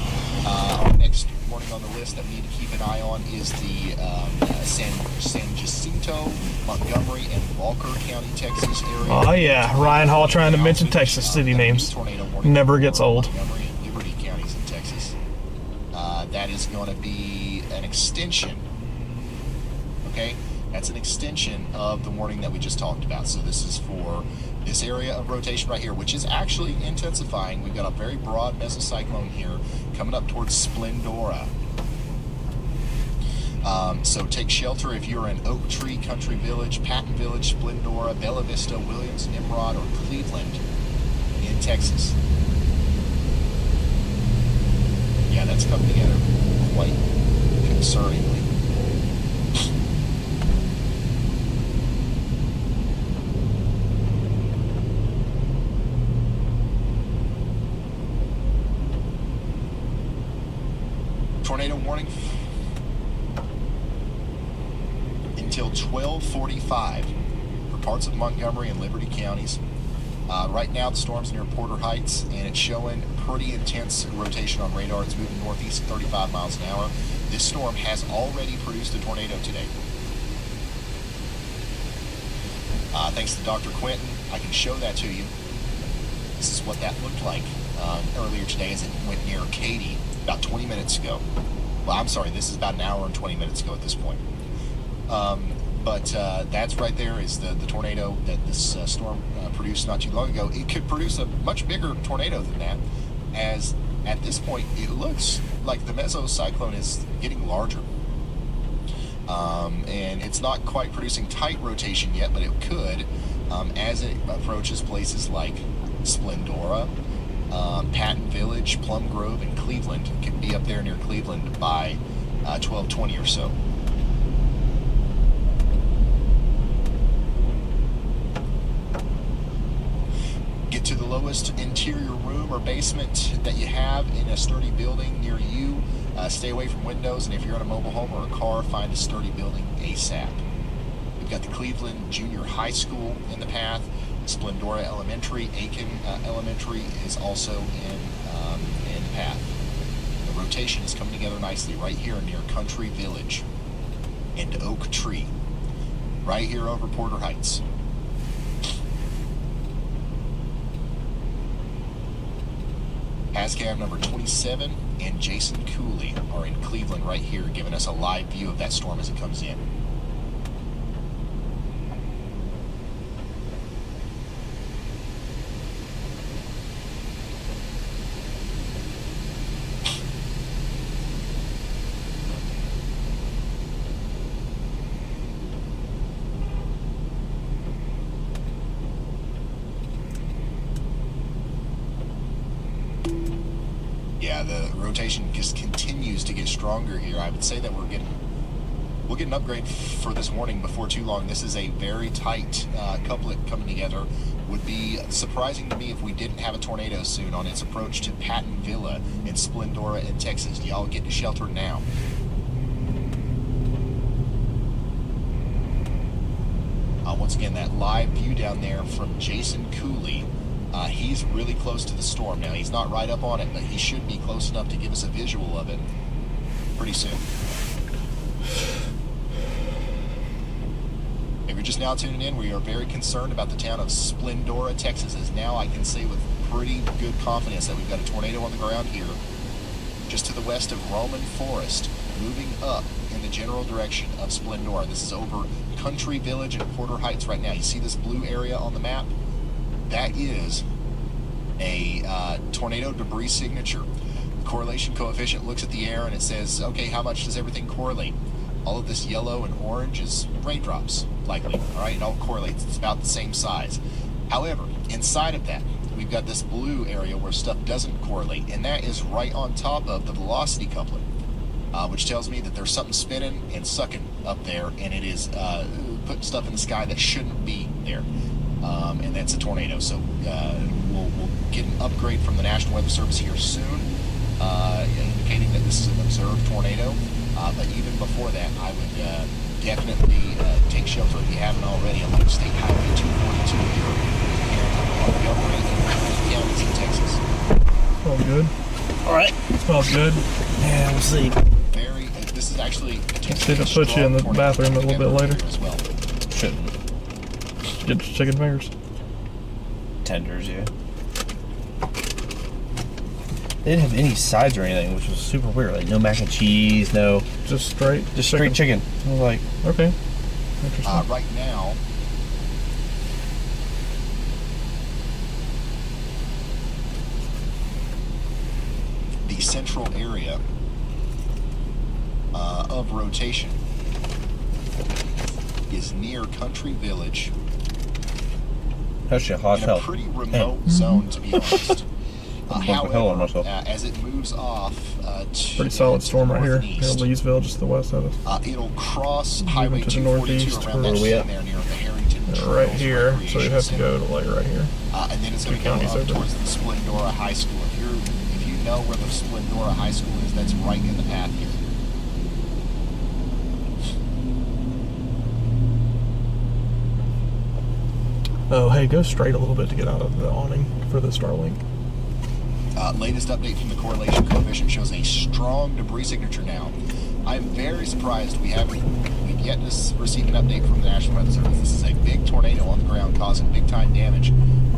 Our next warning on the list that we need to keep an eye on is the San Jacinto, Montgomery, and Walker County, Texas area. Oh yeah, Ryan Hall trying to mention Texas city names. Never gets old. Montgomery and Liberty counties in Texas. That is going to be an extension okay? That's an extension of the warning that we just talked about. So this is for this area of rotation right here, which is actually intensifying. We've got a very broad mesocyclone here coming up towards Splendora. So take shelter if you're in Oak Tree, Country Village, Patton Village, Splendora, Bella Vista, Williams, Nimrod, or Cleveland in Texas. Yeah, that's coming together quite concerningly. Tornado warning until 12:45 for parts of Montgomery and Liberty counties. Right now the storm's near Porter Heights and it's showing pretty intense rotation on radar. It's moving northeast at 35 miles an hour. This storm has already produced a tornado today. Thanks to Dr. Quentin, I can show that to you. This is what that looked like earlier today as it went near Katy about 20 minutes ago. Well, I'm sorry, this is about an hour and 20 minutes ago at this point. But that's right there is the tornado that this storm produced not too long ago. It could produce a much bigger tornado than that, as at this point it looks like the mesocyclone is getting larger. And it's not quite producing tight rotation yet, but it could as it approaches places like Splendora, Patton Village, Plum Grove, and Cleveland. It could be up there near Cleveland by 12:20 or so. Get to the lowest interior room or basement that you have in a sturdy building near you. Stay away from windows, and if you're in a mobile home or a car, find a sturdy building ASAP. We've got the Cleveland Junior High School in the path. Splendora Elementary, Aiken Elementary is also in the path. The rotation is coming together nicely right here near Country Village and Oak Tree, right here over Porter Heights. HazCam number 27 and Jason Cooley are in Cleveland right here, giving us a live view of that storm as it comes in. Yeah, the rotation just continues to get stronger here. I would say that we'll get an upgrade for this morning before too long. This is a very tight couplet coming together. Would be surprising to me if we didn't have a tornado soon on its approach to Patton Villa in Splendora in Texas. Y'all get to shelter now. Once again, that live view down there from Jason Cooley. He's really close to the storm now. He's not right up on it, but he should be close enough to give us a visual of it pretty soon. If you're just now tuning in, we are very concerned about the town of Splendora, Texas, as now I can say with pretty good confidence that we've got a tornado on the ground here, just to the west of Roman Forest, moving up in the general direction of Splendora. This is over Country Village and Porter Heights right now. You see this blue area on the map? That is a tornado debris signature. The correlation coefficient looks at the air and it says, okay, how much does everything correlate? All of this yellow and orange is raindrops, likely. All right, it all correlates. It's about the same size. However, inside of that, we've got this blue area where stuff doesn't correlate, and that is right on top of the velocity coupling, which tells me that there's something spinning and sucking up there, and it is putting stuff in the sky that shouldn't be there. And that's a tornado. So we'll get an upgrade from the National Weather Service here soon, indicating that this is an observed tornado. But even before that, I would definitely take shelter if you haven't already along State Highway 242 here in Montgomery and counties in Texas. Smells good. All right. Smells good. Yeah, we'll see. This is actually See if it puts you in the bathroom a little bit later. as well. Shouldn't. Get chicken fingers. Tenders, yeah. They didn't have any sides or anything, which was super weird. Like no mac and cheese, no. Just straight Just straight chicken. I was like, okay. Interesting. Right now, the central area of rotation is near Country Village. That's your hot in a hell. pretty remote zone, to be honest. Hell on However, myself. as it moves off to Pretty solid storm right here. Near northeast, Leesville, just to the west of us. it'll cross Highway to the 242 northeast, around where that we bend at? there near the Harrington Right Trails here, so Recreation we'd have to Center. go to like right here. And then it's going to go counties up over. towards the Splendora High School. If you know where the Splendora High School is, that's right in the path here. Oh, hey, go straight a little bit to get out of the awning for the Starlink. Latest update from the correlation coefficient shows a strong debris signature now. I'm very surprised we've yet to receive an update from the National Weather Service. This is a big tornado on the ground causing big time damage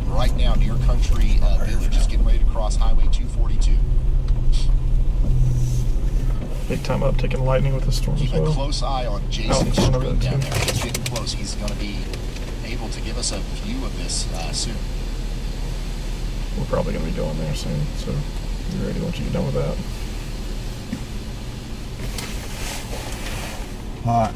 right now near Country Village, just getting ready to cross Highway 242. Big time uptick in lightning with the storm as Keep a well. close eye on Out Jason's in front of screen it, down too. there. He's getting close. He's going to be able to give us a view of this soon. We're probably going to be going there soon, so be ready once you get done with that. Hot.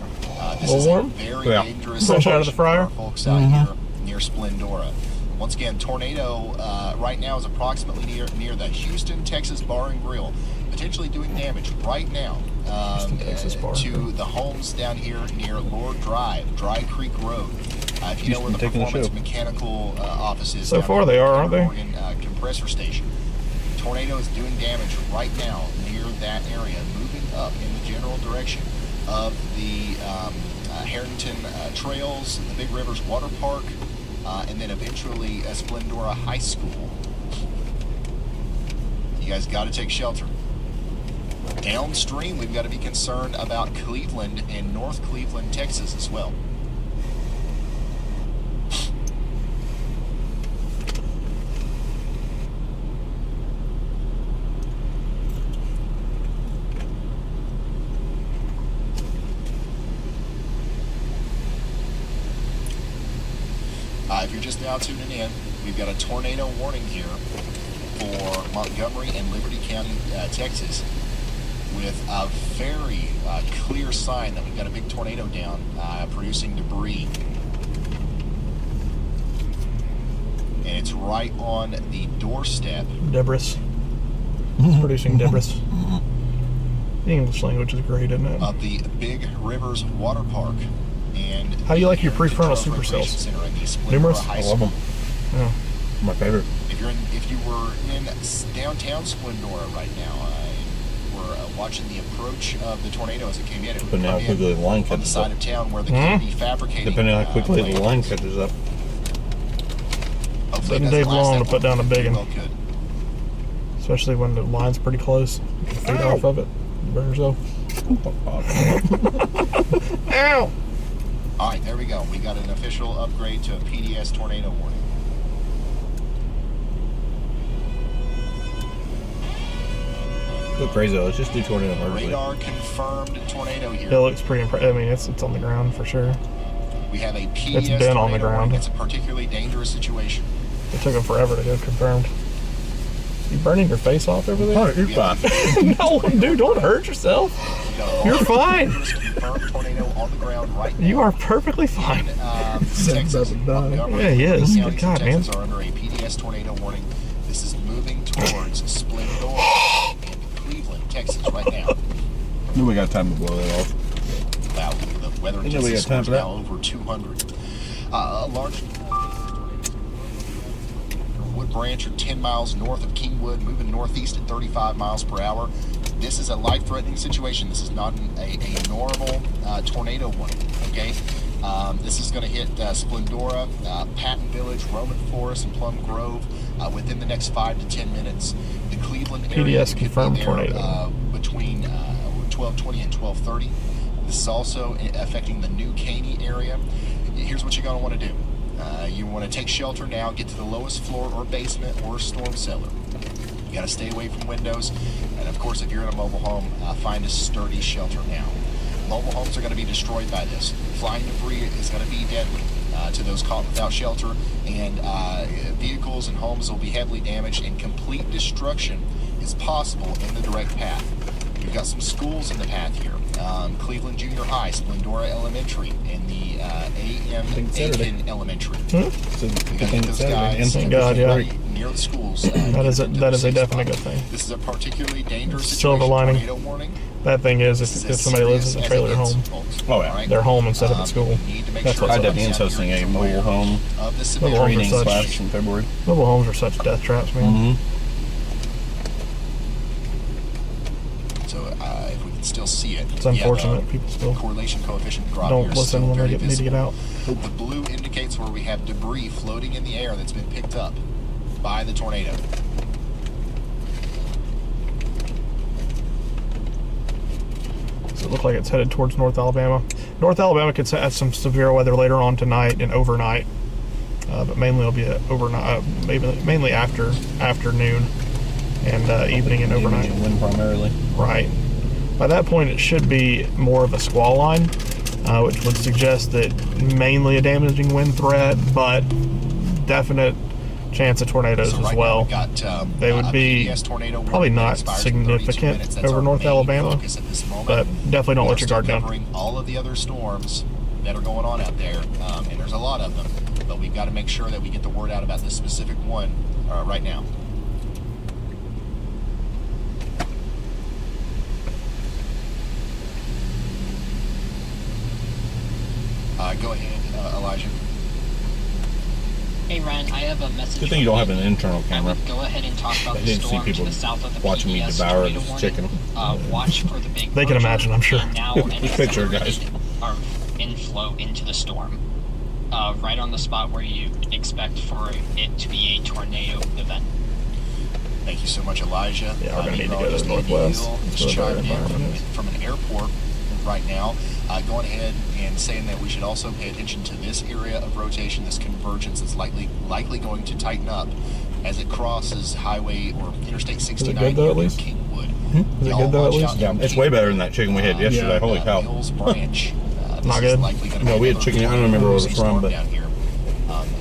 This A little is warm? a very Yeah. dangerous Fresh out of the situation fryer? for our folks out here near Splendora. Once again, tornado right now is approximately near the Houston, Texas Bar and Grill, potentially doing damage right now Houston, Texas Bar and to Grill. the homes down here near Lord Drive, Dry Creek Road. If you know where the Houston taking the Performance show. Mechanical office is, So down far here they at are, the aren't they? Morgan, compressor station. Tornado is doing damage right now near that area, moving up in the general direction of the Harrington Trails, the Big Rivers Water Park, and then eventually Splendora High School. You guys got to take shelter. Downstream, we've got to be concerned about Cleveland and North Cleveland, Texas as well. If you're just now tuning in, we've got a tornado warning here for Montgomery and Liberty County, Texas, with a very clear sign that we've got a big tornado down producing debris. And it's right on the doorstep. Debris. It's producing debris. The English language is great, isn't it? Of the Big Rivers Water Park. And How do you like your Harrington prefrontal Trails supercells? Recreation Center in the Splendora Numerous? High I School. love them. Yeah. My favorite. If you were in downtown Splendora right now, we're watching the approach of the tornado as it came in. It would Depending come how quickly in the line on the catches side up. of town where the Kennedy fabricating. Depending on how quickly the plant line is. catches up. Hopefully it Doesn't doesn't take last long that to put down a big Well, one. could. Especially when the line's pretty close. You can feed off of it. You burn yourself. Ow! All right, there we go. We got an official upgrade to a PDS tornado warning. Go crazy though. Let's just do tornado emergency. Radar confirmed tornado here. It looks pretty impressive. I mean, it's on the ground for sure. We have a PDS It's been on the tornado warning. ground. It's a particularly dangerous situation. It took them forever to get confirmed. You burning your face off over there? Oh, you're fine. No, dude, don't hurt yourself. We got a You're large fine. dangerous confirmed tornado on the ground right now. You are perfectly fine. Texas, Montgomery, Yeah, he is. Liberty Good counties God, in man. Texas are under a PDS tornado warning. This is moving towards Splendora and Cleveland, Texas right now. Knew we got time to blow that off. Wow, the weather You know we agency got time scores for that. now over 200. A large Wood Branch are 10 miles north of Kingwood, moving northeast at 35 miles per hour. This is a life-threatening situation. This is not a normal tornado warning, okay? This is going to hit Splendora, Patton Village, Roman Forest, and Plum Grove within the next 5 to 10 minutes. The Cleveland area PDS could confirmed be there, tornado. between 12:20 and 12:30. This is also affecting the New Caney area. Here's what you're going to want to do. You want to take shelter now, get to the lowest floor or basement or storm cellar. You got to stay away from windows. And of course, if you're in a mobile home, find a sturdy shelter now. Mobile homes are going to be destroyed by this. Flying debris is going to be deadly to those caught without shelter, and vehicles and homes will be heavily damaged, and complete destruction is possible in the direct path. We've got some schools in the path here. Cleveland Junior High, Splendora Elementary, and the A.M. Aiken Elementary. We got to get those guys Thank God, yeah. near the schools. That is a definite good thing. This is a particularly dangerous Silver situation. lining. Tornado warning. Bad thing is if somebody lives in a trailer at home, Oh, yeah. they're home instead of at school. That's what sucks. IWN's hosting a mobile home Mobile homes training are such, class in February. mobile homes are such death traps, man. So if we can still see it, It's unfortunate. People still correlation coefficient drop don't here is listen still when they very need to get out. visible. The blue indicates where we have debris floating in the air that's been picked up by the tornado. So it looks like it's headed towards North Alabama. North Alabama could have some severe weather later on tonight and overnight, but mainly it'll be overnight, mainly afternoon and evening and overnight. Wind primarily. Right. By that point, it should be more of a squall line, which would suggest that mainly a damaging wind threat, but definite chance of tornadoes So as right well. now we've got, They would a be PDS tornado probably warning that not expires in 32 significant minutes. That's over our North main Alabama, focus at this moment. but definitely don't We let are your still guard down. covering all of the other storms that are going on out there, and there's a lot of them. But we've got to make sure that we get the word out about this specific one right now. Go ahead, Elijah. Hey Ryan, I have a message. Good thing you don't have an internal I camera. would go ahead and talk about I the didn't see storm people to the south of the watching me PDS devour tornado this warning. chicken. Watch for the big. They can merger, imagine, I'm sure. Now This and picture, guys. Our inflow into the storm, right on the spot where you expect for it to be a tornado event. Thank you so much, Elijah. Yeah, we're gonna need to go to the northwest. Just chimed in from an airport right now, going ahead and saying that we should also pay attention to this area of rotation, this convergence that's likely going to tighten up as it crosses highway or Interstate 69 though, at near least? Kingwood. Is it good though, at least? Yeah, it's way better than that chicken we had yesterday. Holy cow. Hills Branch. Not good. No, we had chicken. I don't remember where it was from, but down here,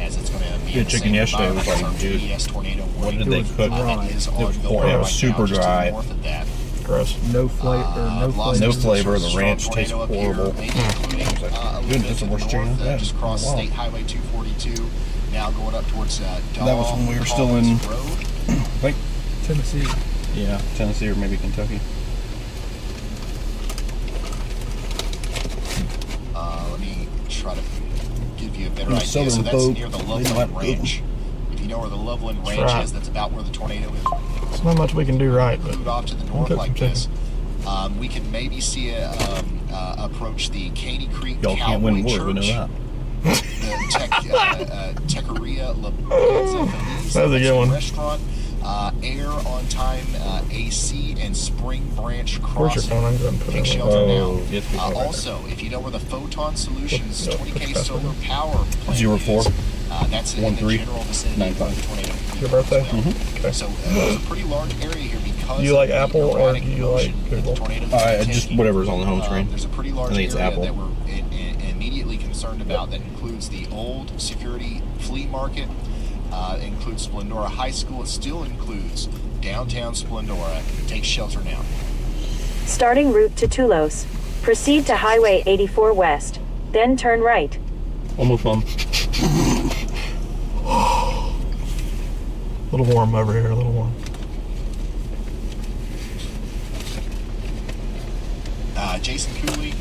as it's going to be we had chicken yesterday. It was like, dude, what did they cook? It was super dry. Gross. No flavor. No flavor. The ranch tastes horrible. Dude, that's the worst chicken I've had. Just crossed State Highway 242. Now going up towards That was when we were still in, like, Tennessee. yeah, Tennessee or maybe Kentucky. Let me try to give you a better The idea. So southern that's folk, near the they Loveland don't like Ranch. If you know where the Loveland Ranch right. is, that's about where the tornado is. There's not much we can do right, but Moved off to the north cook like some chicken. this. We can maybe see it approach the Caney Creek Y'all Cowboy can't win Church. war, we know that. The Tequeria La Piazza Feliz That was a good one. restaurant, Air on Time AC, and Spring Branch Where's your Crossing. phone? I'm going to put Take it shelter on. now. yes, we can. Also, if you know where the Photon Solutions Put 20K that solar in. power plant 04 is, that's in the 13 general vicinity of 95. the tornado. Your birthday? as well. Okay. So there's a pretty large area here because Do you like of the Apple or erratic do you motion like that the Google? tornadoes are Just taking. whatever's on the home screen. There's a pretty large I think it's area Apple. that we're immediately concerned about that includes the old security flea market, includes Splendora High School. It still includes downtown Splendora. Take shelter now. Starting route to Tulos. Proceed to Highway 84 West, then turn right. Almost home. A little warm over here, a little warm. Jason Cooley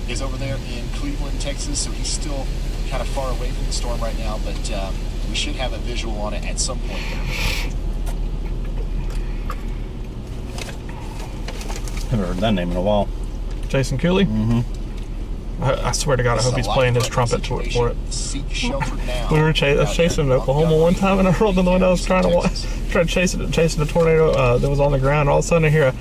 is over there in Cleveland, Texas, so he's still kind of far away from the storm right now, but we should have a visual on it at some point here. Haven't heard that name in a while. Jason Cooley? Mm-hmm. I swear to God, I This hope is he's a playing his life-threatening trumpet situation. for it. Seek shelter now. We were chasing in Oklahoma one time, and I rolled in the window. I was trying to chasing a tornado that was on the ground. All of a sudden, I hear a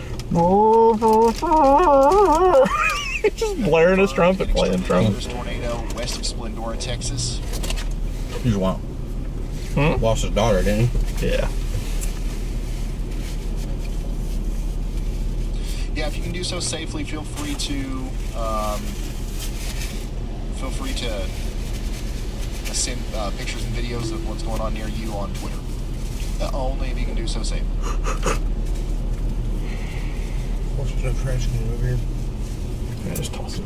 just blaring his trumpet, playing trumpet. Tornado west of Splendora, Texas. He's wild. Lost his daughter, didn't he? Yeah. Yeah, yeah, if you can do so safely, feel free to send pictures and videos of what's going on near you on Twitter. Only if you can do so safely. What's the trash can over here? Yeah, just toss it.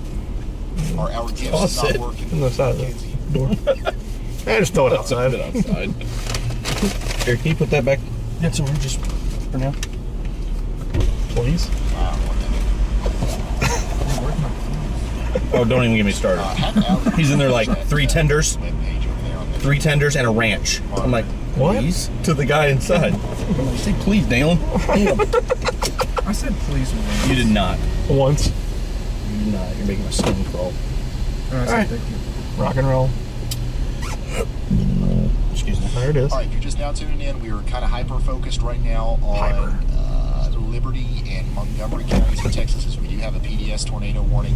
Our gifts Toss not it working. on the side of the door. Yeah, just throw it outside. Here, can you put that back? That's over just for now. Please. Oh, don't even get me started. He's in there like 3 tenders. 3 tenders and a ranch. I'm like, What? please? To the guy inside. I'm like, say please, Dalen. I said please. You did not. Once. You did not. You're making my skin crawl. I said Alright. thank you. Rock and roll. Excuse me. There it is. All right, if you're just now tuning in, we are kind of hyper-focused right now on Liberty and Montgomery counties in Texas, as we do have a PDS tornado warning.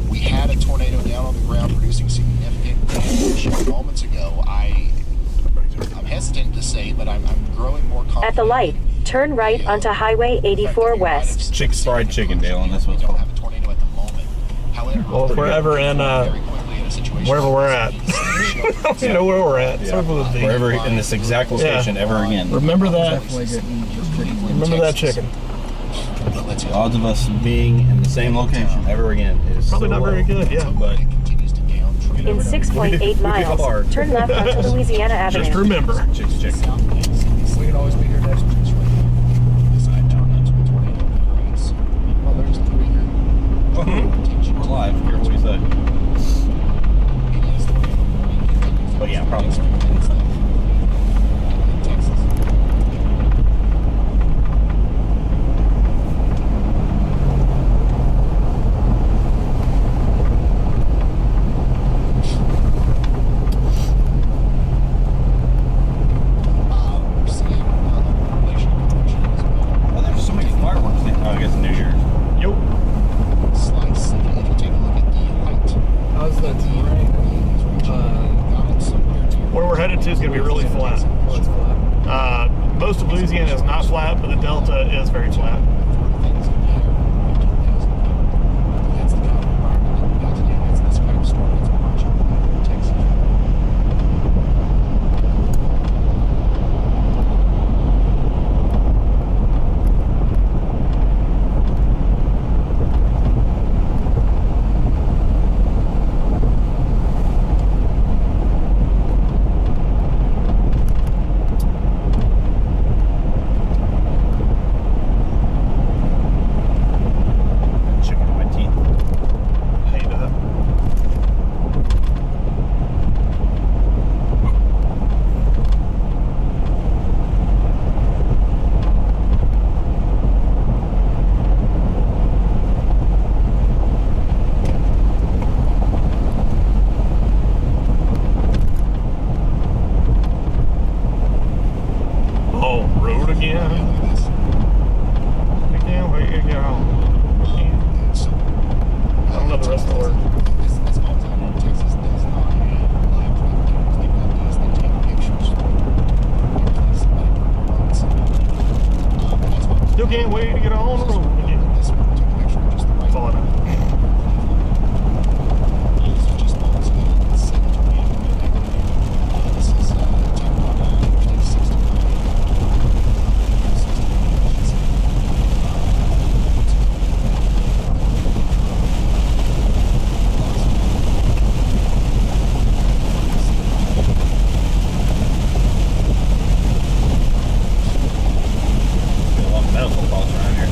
We had a tornado down on the ground producing significant damage moments ago. I'm hesitant to say, but I'm growing more confident. At the light, turn right onto Highway 84 West. Fried chicken, Dalen. That's what it's called. We don't have a tornado at the moment. However, Well, if we're ever in, very quickly in a situation wherever we're at. I don't know where we're at. Sorry for the D. Wherever in this exact location ever again. Remember that. Definitely getting just chicken. Remember that chicken. The odds of us being in the same location ever again is Probably so not very low. good, yeah. But continues to downtrend. In 6.8 miles, turn left onto Louisiana Avenue. Just remember. chicks. We can always be here next week. Oh, there's 3 here. We're live. Careful what you say. But yeah, probably. Oh, there's so many fireworks. I guess New Year's. Yo. Slice. If you take a look at the height, How's the terrain? Where we're headed to is going to be really flat. Oh, it's flat. Most of Louisiana is not flat, but the Delta is very flat. That's the kind of environment that we got today. That's this kind of storm that's approaching Texas. Chicken in my teeth. I hate that. Oh, road again. Yeah, look at this. I can't wait to get home. So, I don't know the rest of the word. This small town in Texas does not have live traffic cameras. They've got these that take pictures. Somebody put roads. That's what Still can't wait to get on the road again. this one took a picture of just the right. That's all I know. These are just moments ago. It's 7:28. This is 10:09. Interstate 69. Got a lot of medical calls around here.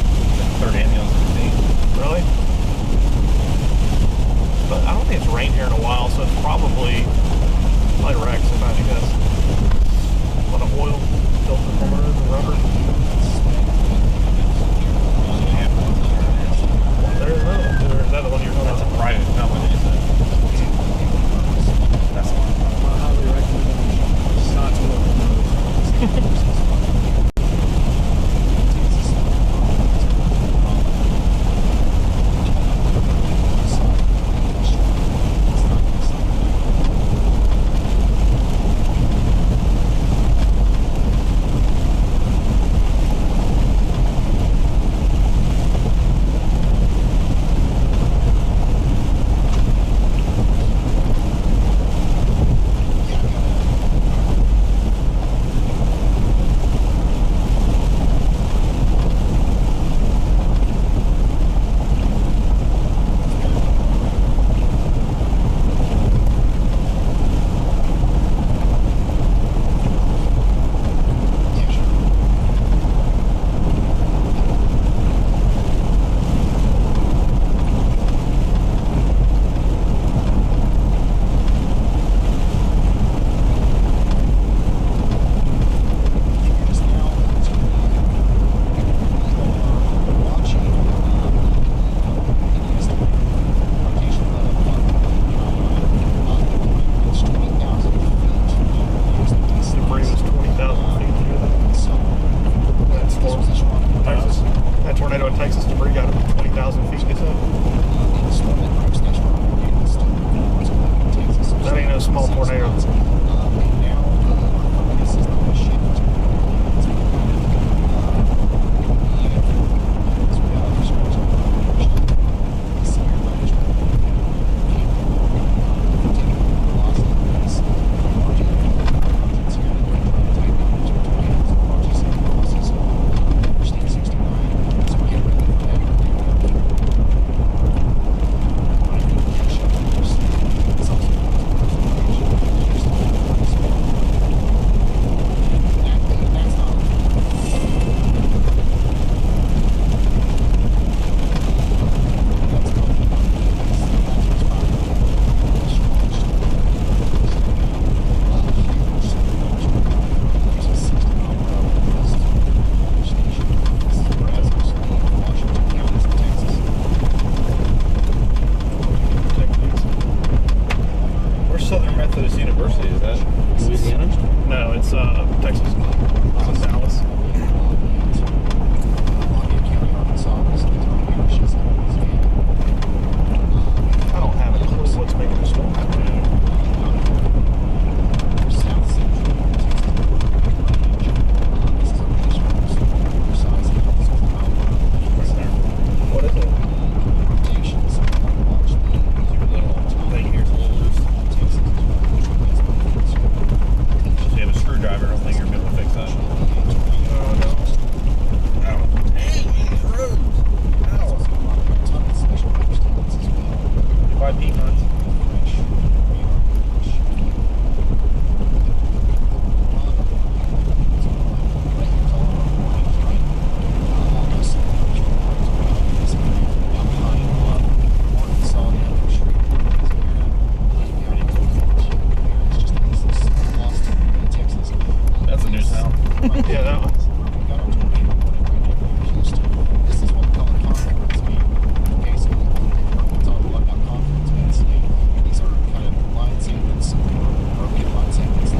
tornado. And now the focus is on the shift. Southern Methodist University, is that Louisiana? No, it's Texas. It's in Dallas. I don't have a clue what's making the storm happen. What is it? So you have a screwdriver, I don't think you're going to be able to fix that. No. Ow. Dang, these roads. Ow. 5 peanuts. That's a new sound. Yeah, that one. This is what we call a conference meeting. Okay, so we talk a lot about conference meetings today. These are kind of line segments, broken line segments.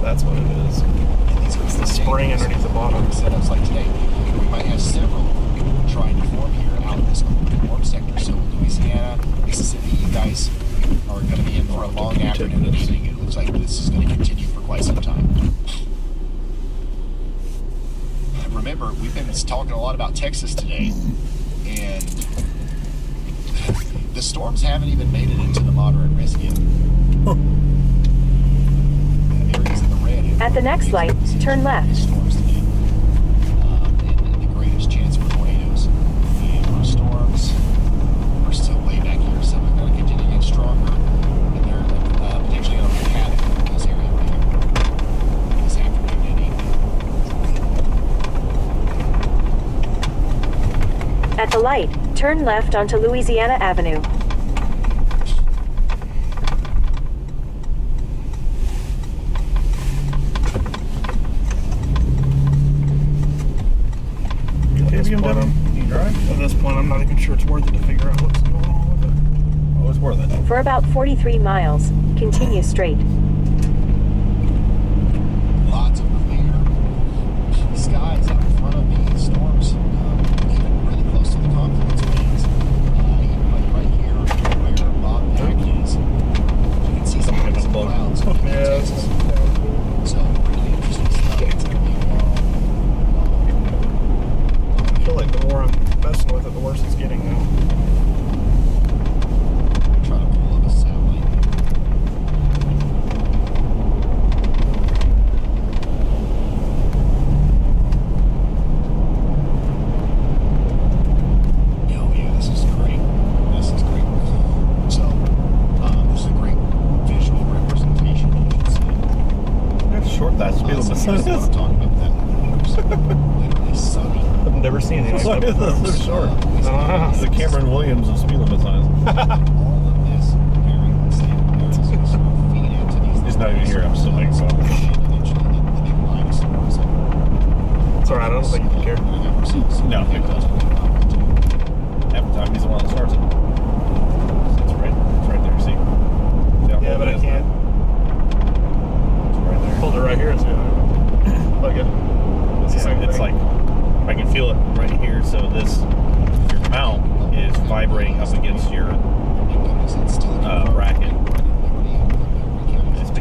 That's what it is. It's the spring underneath the bottom. Setups like today. We might have several trying to form here out in this warm sector. So Louisiana, Mississippi, you guys are going to be in for a long afternoon and evening. It looks like this is going to continue for quite some time. Remember, we've been talking a lot about Texas today, and the storms haven't even made it into the moderate risk yet. Areas in the red. At the next light, turn left. Storms today, and the greatest chance for tornadoes. And our storms are still way back here, so they're going to continue to get stronger, and they're potentially going to wreak havoc in this area right here this afternoon and evening. At the light, turn left onto Louisiana Avenue. At this point, I'm not even sure it's worth it to figure out what's going on with it. Oh, it's worth it. For about 43 miles, continue straight. Lots of clear skies out in front of the storms, even really close to the confluence plains. Even like right here where Bob Pack is, you can see some crazy clouds in Texas. So really interesting stuff. It's going to be a long. I feel like the more I'm messing with it, the worse it's getting now. Try to pull up a satellite. Oh yeah, this is great. This is great. So, this is a great visual representation. You can see. That's short, that speed limit. I'm talking about that. Literally sunny. I've never seen anything Why like is that that before. so short? Uh-huh. It's the Cameron Williams of speed limit signs. All of this very unstable areas is going to feed into these. He's not even here, I'm still making fun. And eventually the big line of storms. It's alright, I don't think you care. No, it doesn't. Half the time he's the one that starts it. It's right there, see? Yeah, but I can't. It's right there. Hold it right here and see it. Like it. It's the same It's thing. like, I can feel it right here, so this, your mount is vibrating up against your bracket.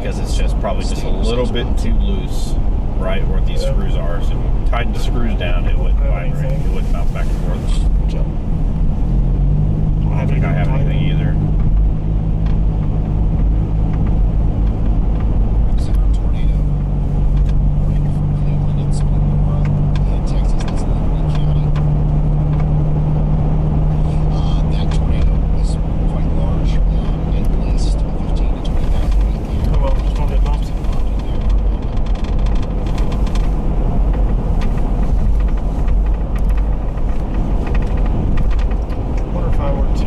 because it's just probably just a little bit too loose, right where these screws are. So if you tighten the screws down, it wouldn't vibrate. It wouldn't bounce back and forth. I don't think I have anything either. Tornado right from Cleveland and Sonora in Texas. That's in Lee County. That tornado was quite large, at least 15 to 20,000 feet there. Oh well, just don't get bumps. Wonder if I were to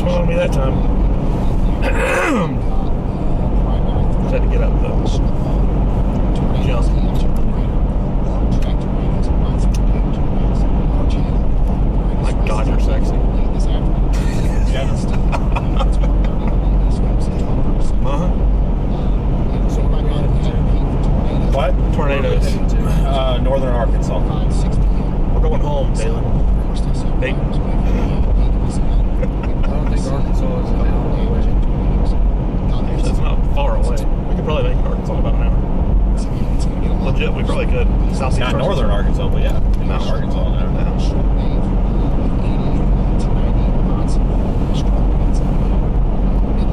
almost went on me that time. Just had to get up the jump. My God, you're sexy. Uh-huh. What? Tornadoes. Northern Arkansas. We're going home, Dalen. Nate. I don't think Arkansas is an hour away. It's not far away. We could probably make it Arkansas in about an hour. Legit, we probably could. Southeast Not northern Arkansas, but yeah. Not Arkansas now.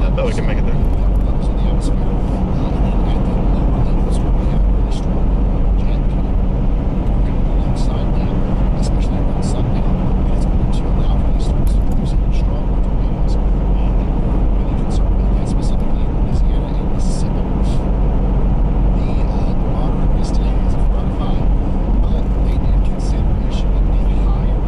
I bet we can make it there. Higher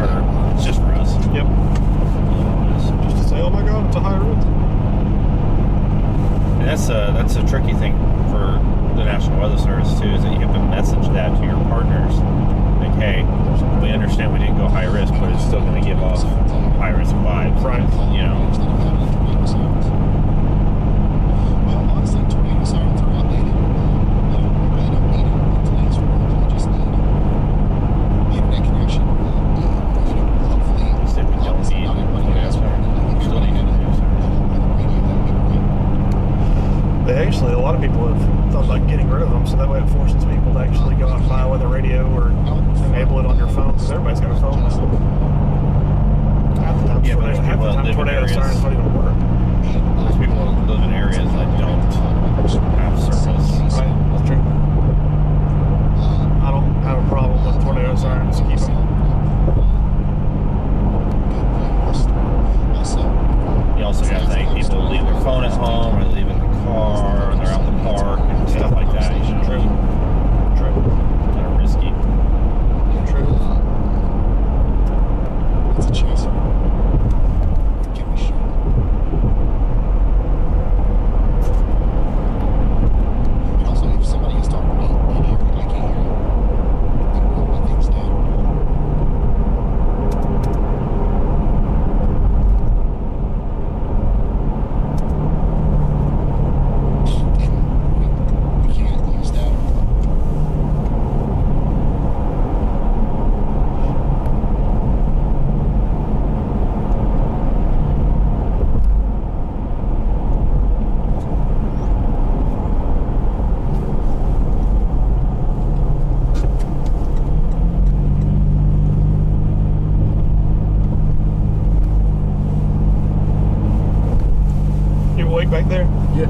It's just for us. Yep. Just to say, oh my God, it's a high risk. And that's a tricky thing for the National Weather Service too, is that you have to message that to your partners. Like, hey, we understand we didn't go high risk, but it's still going to give off high risk vibes. Right. You know. Well, honestly, tornado sirens are outdated. You really don't need them in today's world. You just need the internet connection. Hopefully, Instead we don't obviously need not everybody has one. If Still everybody need had to do so. a radio, that would be great. They actually, a lot of people have thought about getting rid of them, so that way it forces people to actually go out and buy a weather radio or enable it on your phone, because everybody's got a phone now. Half the time, Yeah, but there's people that live in tornado areas- sirens don't even work. There's people that live in areas that don't have service. Right, that's true. I don't have a problem with tornado sirens. Keep them. You also got to think people leave their phone at home or they leave it in the car or they're out in the park and stuff like that. You know, True. kind of risky. True. It's a chaser. Can we shoot? And also, if somebody is talking to me in here, I can't hear you. I can roll my things down. And we can't use that. You awake back there? Yeah.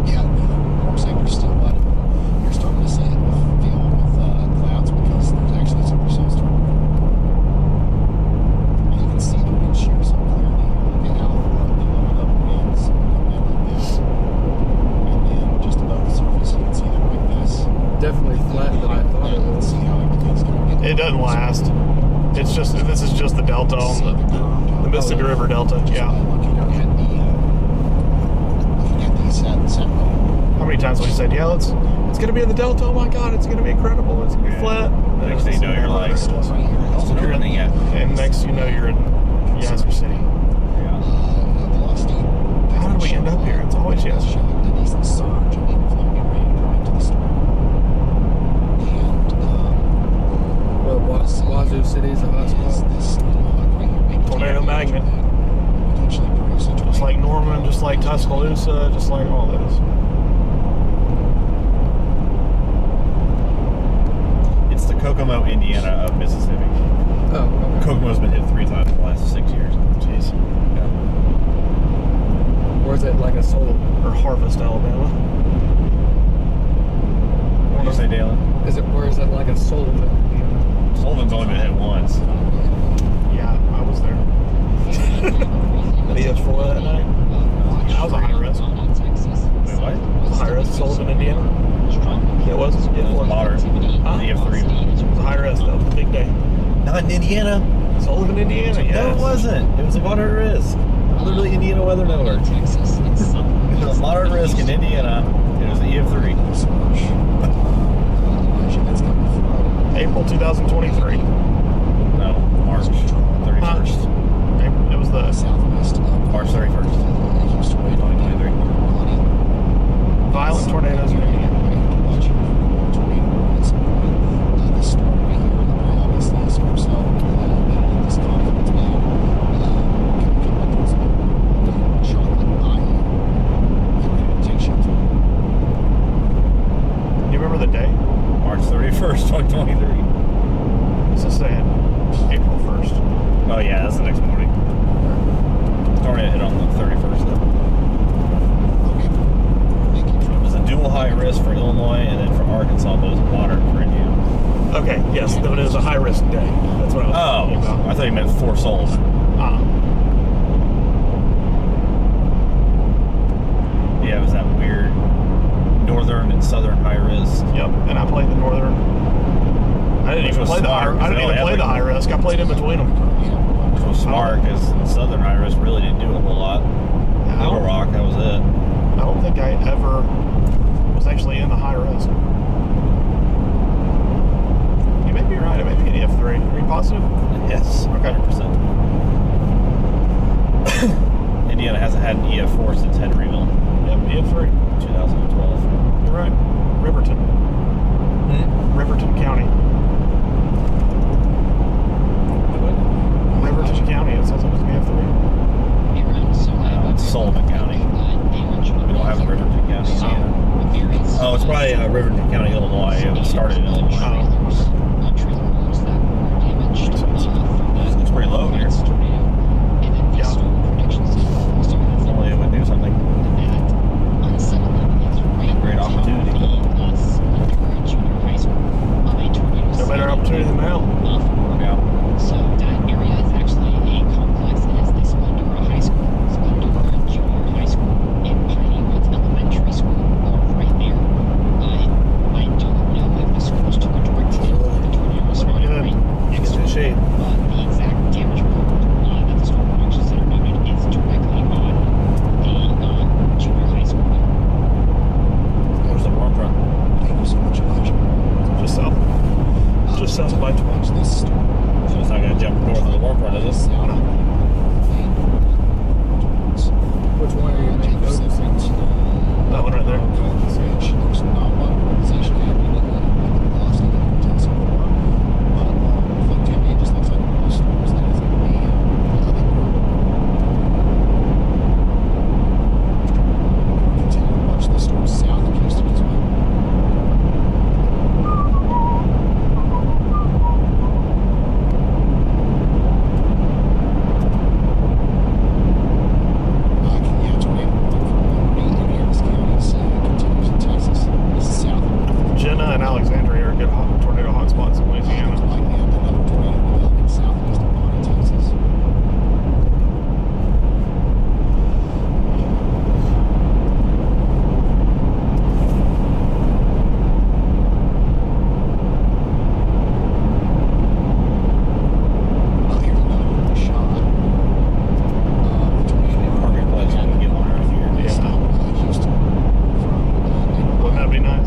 Yeah, I'm saying you're still you're starting to see it feel with clouds because there's actually supercell starting. And you can see the wind shear so clearly. Look at how the low level winds come in like this. And then just above the surface you can see them like this. Definitely flatter than I thought it And was. see how everything's going to get. It doesn't last. It's just, this is just the delta on the Mississippi River Delta. Yeah. Looking at the satellite. How many times have we said, yeah, it's going to be in the Delta. Oh my God, it's going to be incredible. It's going to be flat. The next thing you know, you're like, You're in, running yet. and next you know you're in Yazoo City. Yeah. Velocity. How did we end up here? It's always Yazoo. Showing a decent surge of inflowing rain coming to the storm. And Well, Wazoo City's a hot spot. this little hut right here, big Tornado T magnet. that potentially produce a tornado. Just like Norman, just like Tuscaloosa, just like all those. It's the Kokomo, Indiana of Mississippi. Oh, okay. Kokomo's been hit 3 times in the last 6 years. Jeez. Or is it like a soul? Or Harvest, Alabama. What do you say, Dalen? Or is it like a soul? Sullivan's only been hit once. Yeah, I was there. The ES4 that night. That was a high risk. Wait, what? It was a high risk. Sullivan, Indiana. Yeah, it was. Yeah, It was moderate. Huh? The F3. It was a high risk. That was a big day. Not in Indiana. Sullivan, Indiana. Yeah. No, it wasn't. It was a moderate risk. Literally Indiana weather nowhere. It was a moderate risk in Indiana. It was the EF3. April 2023. No, March 31st. April, it was the Southwest of March 31st. 2023. violent tornadoes in Indiana. This storm right here, very obviously a supercell. This confidence band can feel like there's a chocolate eye that takes you to. You remember the day? March 31st, 2023. It's just saying April 1st. Oh yeah, that's the next morning. Tornado hit on the 31st though. It was a dual high risk for Illinois and then for Arkansas, but it was moderate for Indiana. Okay, yes, but it was a high risk day. That's what I was talking Oh, about. I thought you meant for Sullivan. Yeah, it was that weird northern and southern high risk. Yep, and I played the even play the high. I didn't even play the high risk. I played in between them. Which was smart because Southern high risk really didn't do a whole lot. Little Rock, that was it. I don't think I ever was actually in the high risk. You may be right. It may be an EF3. Are you positive? Yes, Okay. 100%. Indiana hasn't had an EF4 since Henryville, Yep, EF3. 2012. You're right. Riverton. Riverton County. Riverton County. It says it was an EF3. It's Sullivan County. We don't have a Riverton County, Indiana. Oh, it's probably Riverton County, Illinois. It started in Illinois. It's pretty low here. If only it would do something. Great opportunity. No better opportunity than now. Yeah. So that area is actually a complex. It is the Splendora High School, Splendora Junior High School, and Piney Woods Elementary School, all right there. I don't know if the schools took a direct hit with the tornado spot good. right next to Good it, shape. but the exact damage report that the Storm Production Center noted is directly on the junior high school. There's the warm front. Thank you so much, Elijah. Just south. Just south of I-12. Watch this storm. So it's not going to jump north of the warm front, is it? Which one are you making noticing? That one right there. There's not a lot of organization happening in the lost in the content so far. But for Timmy, it just looks like one of those storms that is going to be continue to watch the storm south of Houston as well. Yeah, tornado from Liberty and Harris counties continues in Texas. This is south of Jenna and Alexandria are good tornado hotspots in Louisiana. likely another tornado developing southeast of Bonnie, Texas. Well, here's another shot of the tornado. Perfect place to get one around here. Houston from Wouldn't that be nice?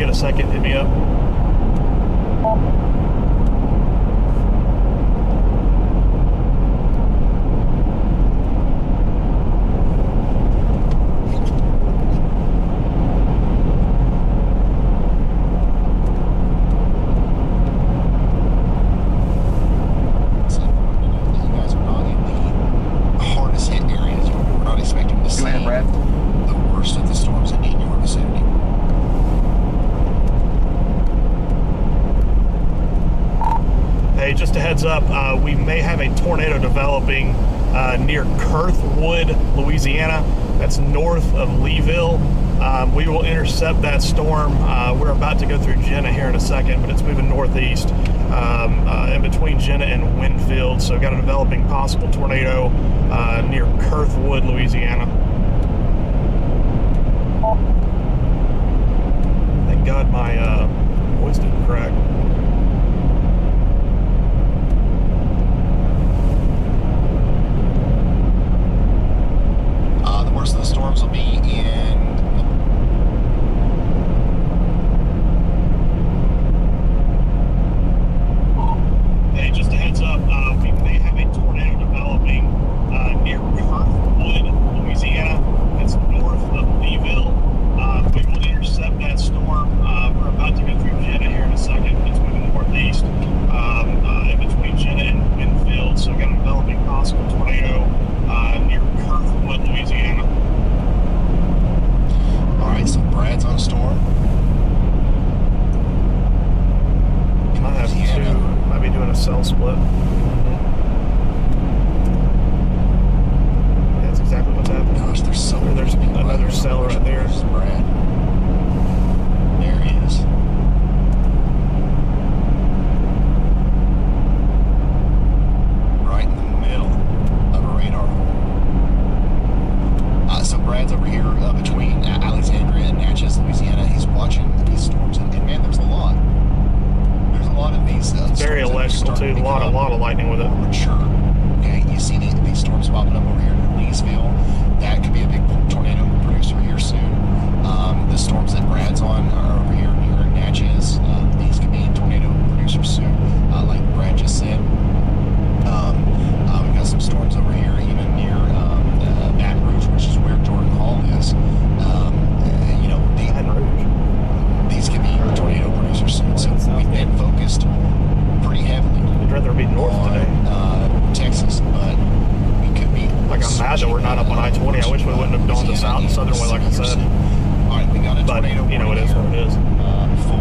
in a second. Hit me up. Just a heads up, we may have a tornado developing near Kurthwood, Louisiana. That's north of Leeville. We will intercept that storm. We're about to go through Jenna here in a second, but it's moving northeast in between Jenna and Winfield. So got a developing possible tornado near Kurthwood, Louisiana. Thank God my voice didn't crack. Worst of the storms will be in Hey, just a heads up, we may have a tornado developing near Kurthwood, Louisiana. That's north of Leeville. We will intercept that storm. We're about to go through Jenna here in a second. It's moving northeast in between Jenna and Winfield. So we've got a developing possible tornado near Kurthwood, Louisiana. Alright, so Brad's on storm. Might have two. Might be doing a cell split. Yeah, that's exactly what's happening. Gosh, there's so many There's people another out cell right there. There's Brad. There he is. Right in the middle of a radar hole. So Brad's over here between Alexandria and Natchez, Louisiana. He's watching these storms, and man, there's a lot. There's a lot of these. Very electrical too. A lot of lightning with it. Mature. Okay, you see these storms popping up over here in Leesville. That could be a big tornado producer here soon. The storms that Brad's on are over here near Natchez. These could be tornado producers soon, like Brad just said. We've got some storms over here, even near Baton Rouge, which is where Jordan Hall is. These could be tornado producers soon. So we've been focused pretty heavily. I'd rather be north on, today. Texas, but we could be. Like, I'm mad that we're not up on I-20. I wish we wouldn't have gone the southern way, like I said. All right, we got a But, tornado. you know, it is what it is. For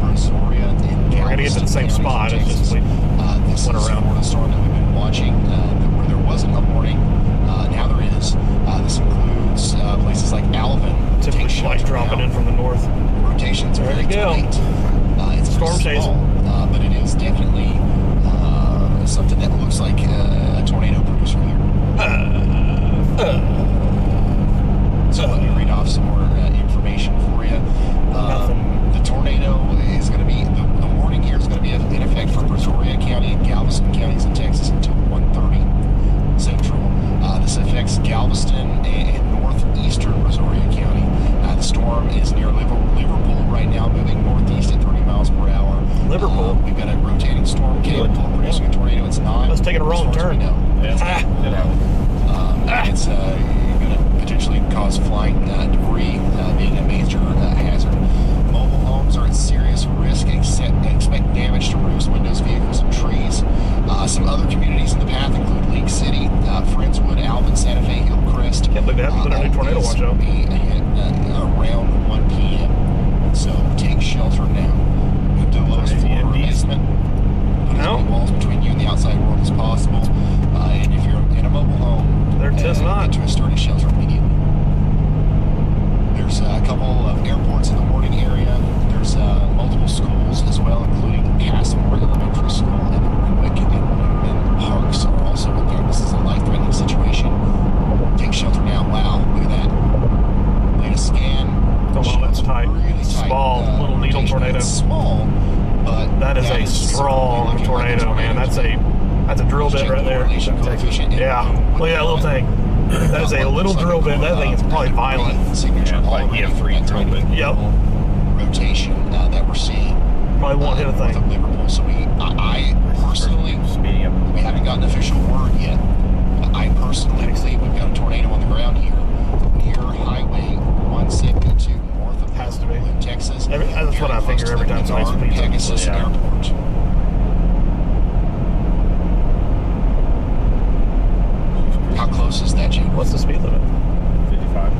Brazoria in We're going to get to the same spot. It's just we this went is around. a storm that we've been watching where there wasn't a warning. Now there is. This includes places like Alvin. Typically Take light shelter dropping now. in from the north. Rotation's There very we go. tight. It's Storm pretty chasing. small, but it is definitely something that looks like a tornado producer here. So let me read off some more information for you. The tornado is going to be, the warning here is going to be in effect for Brazoria County and Galveston counties in Texas until 1:30 Central. This affects Galveston and northeastern Brazoria County. The storm is near Liverpool right now, moving northeast at 30 miles per hour. Liverpool? We've got a rotating storm capable of producing a tornado. It's not. Let's take it a wrong as far as we turn. know. It's going to potentially cause flight debris, being a major hazard. Mobile homes are at serious risk. Expect damage to roofs, windows, vehicles, and trees. Some other communities in the path include League City, Friendswood, Alvin, Santa Fe, Hillcrest. Can't believe they haven't put a new tornado watch out. Be around 1 p.m. So take shelter now. Move to the lowest floor or basement. Put as many walls between you and the outside world as possible. And if you're in a mobile home, There 'tis not. get to a sturdy shelter immediately. There's a couple of airports in the Morgan area. There's multiple schools as well, including Passmore Elementary School and Renwick and Newman Parks are also in there. This is a life-threatening situation. Take shelter now. Wow, look at that. Latest scan. Oh, that's tight. Really tight. Small, little needle rotation. tornado. It's small, but That is a strong certainly looking like a tornado, man. That's a drill bit right there. Correlation coefficient. Yeah. Look at that little thing. That is a little drill bit. That thing is probably violent. Signature Yeah, like already EF3 for that drill tiny bit. Yep. rotation that we're seeing. Probably won't hit a North thing. of Liverpool. So I personally, Speeding up. we haven't gotten official word yet. I personally believe we've got a tornado on the ground here near Highway 172 north of Has to be. Liverpool in Texas. That's what I Very figure close to every the time somebody Menard speeds up. Pegasus Yeah. Airport. How close is that, Jim? What's the speed limit? 55.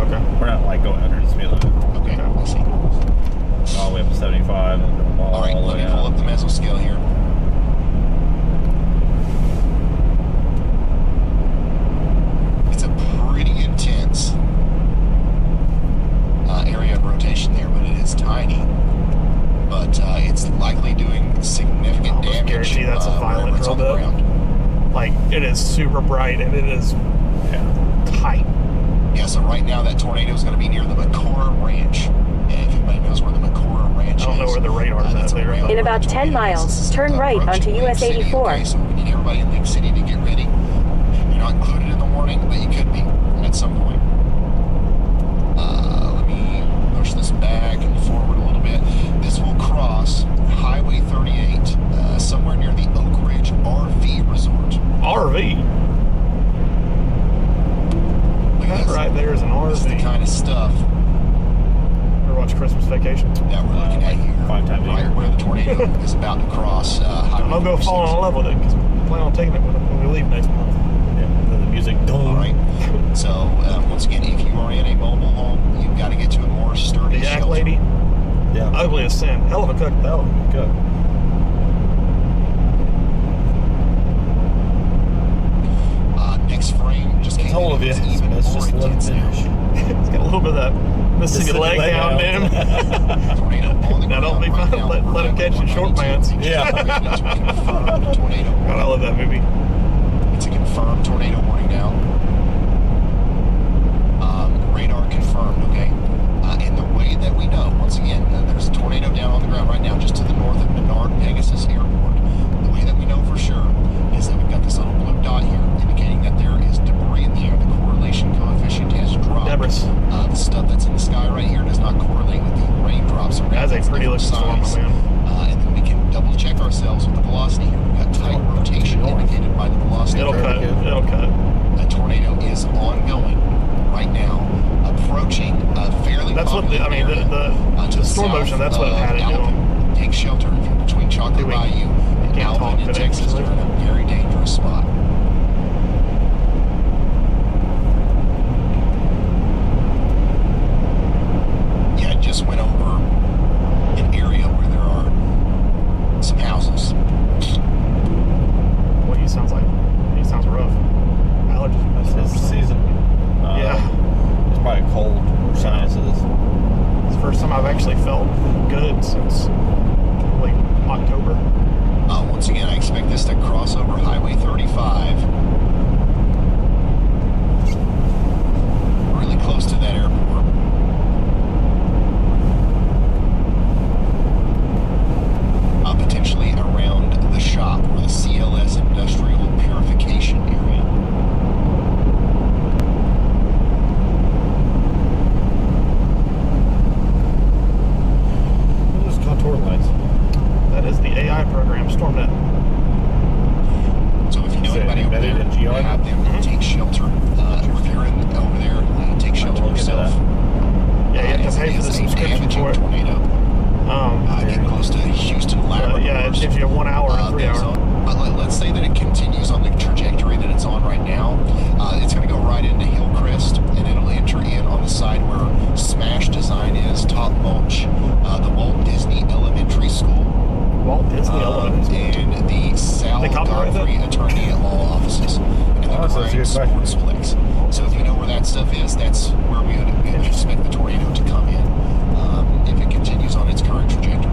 Okay. We're not like going under the speed limit. Okay, I see. All the way up to 75 and all All right, the let way me pull up the mesoscale here. It's a pretty intense area of rotation there, but it is tiny. But it's likely doing significant Almost damage. guarantee that's a violent wherever it's on the drill bit. ground. Like, it is super bright and it is tight. Yeah, so right now that tornado is going to be near the Macora Ranch. And if anybody knows where the Macora Ranch is, I don't know where the radar is that's at there. around In where about the 10 tornado miles, is. turn right Approaching onto Lake US City, 84. Okay, so we need everybody in Lake City to get ready. You're not included in the warning, but you could be at some point. Let me push this back and forward a little bit. This will cross Highway 38 somewhere near the Oak Ridge RV Resort. RV. Look at That this. right there is an This is the RV. kind of stuff Ever watch Christmas Vacation? that we're looking at here. 5 times a right year. where the tornado is about to cross Highway I'm gonna go 36. fall in love with it because I plan on taking it with us when we leave next month. Yeah. And then the music. All right. So once again, if you are in a mobile home, you've got to get to a more sturdy The yak shelter. lady, Yeah. ugly as sin. Hell of a cook though. Good. Next frame just came told in. of you. It's even It's more just let intense it now. It's got a little bit of that Mississippi leg down in him. Tornado on the Now don't be ground right fun. now. Let We're him at catch you in short 192. pants. Yeah. It's a confirmed tornado God, I warning. love that movie. It's a confirmed tornado warning now. Radar confirmed, okay? And the way that we know, once again, there's a tornado down on the ground right now just to the north of Menard Pegasus Airport. The way that we know for sure is that we've got this little blue dot here indicating that there is debris in the air. The correlation coefficient has dropped. Debris. The stuff that's in the sky right here does not correlate with the raindrops around. That's a It's pretty different looking storm, size. man. And then we can double check ourselves with the velocity here. We've got tight rotation indicated by the velocity. It'll cut. curve. It'll cut. A tornado is ongoing right now, approaching a fairly That's what popular area, to the storm south motion. That's what it had of it doing. Alvin. Take shelter if you're between Chocolate Doing- Bayou and can't talk Alvin in today, Texas. actually. You're in a very dangerous spot. Yeah, I just went over an area where there are some houses. What he sounds like? He sounds rough. Allergies messed It's the up. season. Yeah. It's probably cold sinuses. It's the first time I've actually felt good since like October. Once again, I expect this to cross over Highway 35. Really close to that airport. Potentially around the shop or the CLS Industrial Purification area. Those contour lines. That is the AI program, StormNet. So if you know Is it anybody over embedded there, in GR? have them take shelter. Or if you're over there, take shelter look into yourself. Yeah, you have As to pay it for the is a subscription damaging for it. tornado. Getting close to Houston, Labrador. Yeah, it gives you 1 hour and 3 there's hours. let's say that it continues on the trajectory that it's on right now. It's going to go right into Hillcrest, and it'll enter in on the side where Smash Design is, Top Mulch, the Walt Disney Elementary School, Walt Disney Elementary School. and the Sal They copyright that? Godfrey Attorney at Law offices, and the Oh, so that's a Grind good question. Sportsplex. So if you know where that stuff is, that's where we would expect the tornado to come in if it continues on its current trajectory.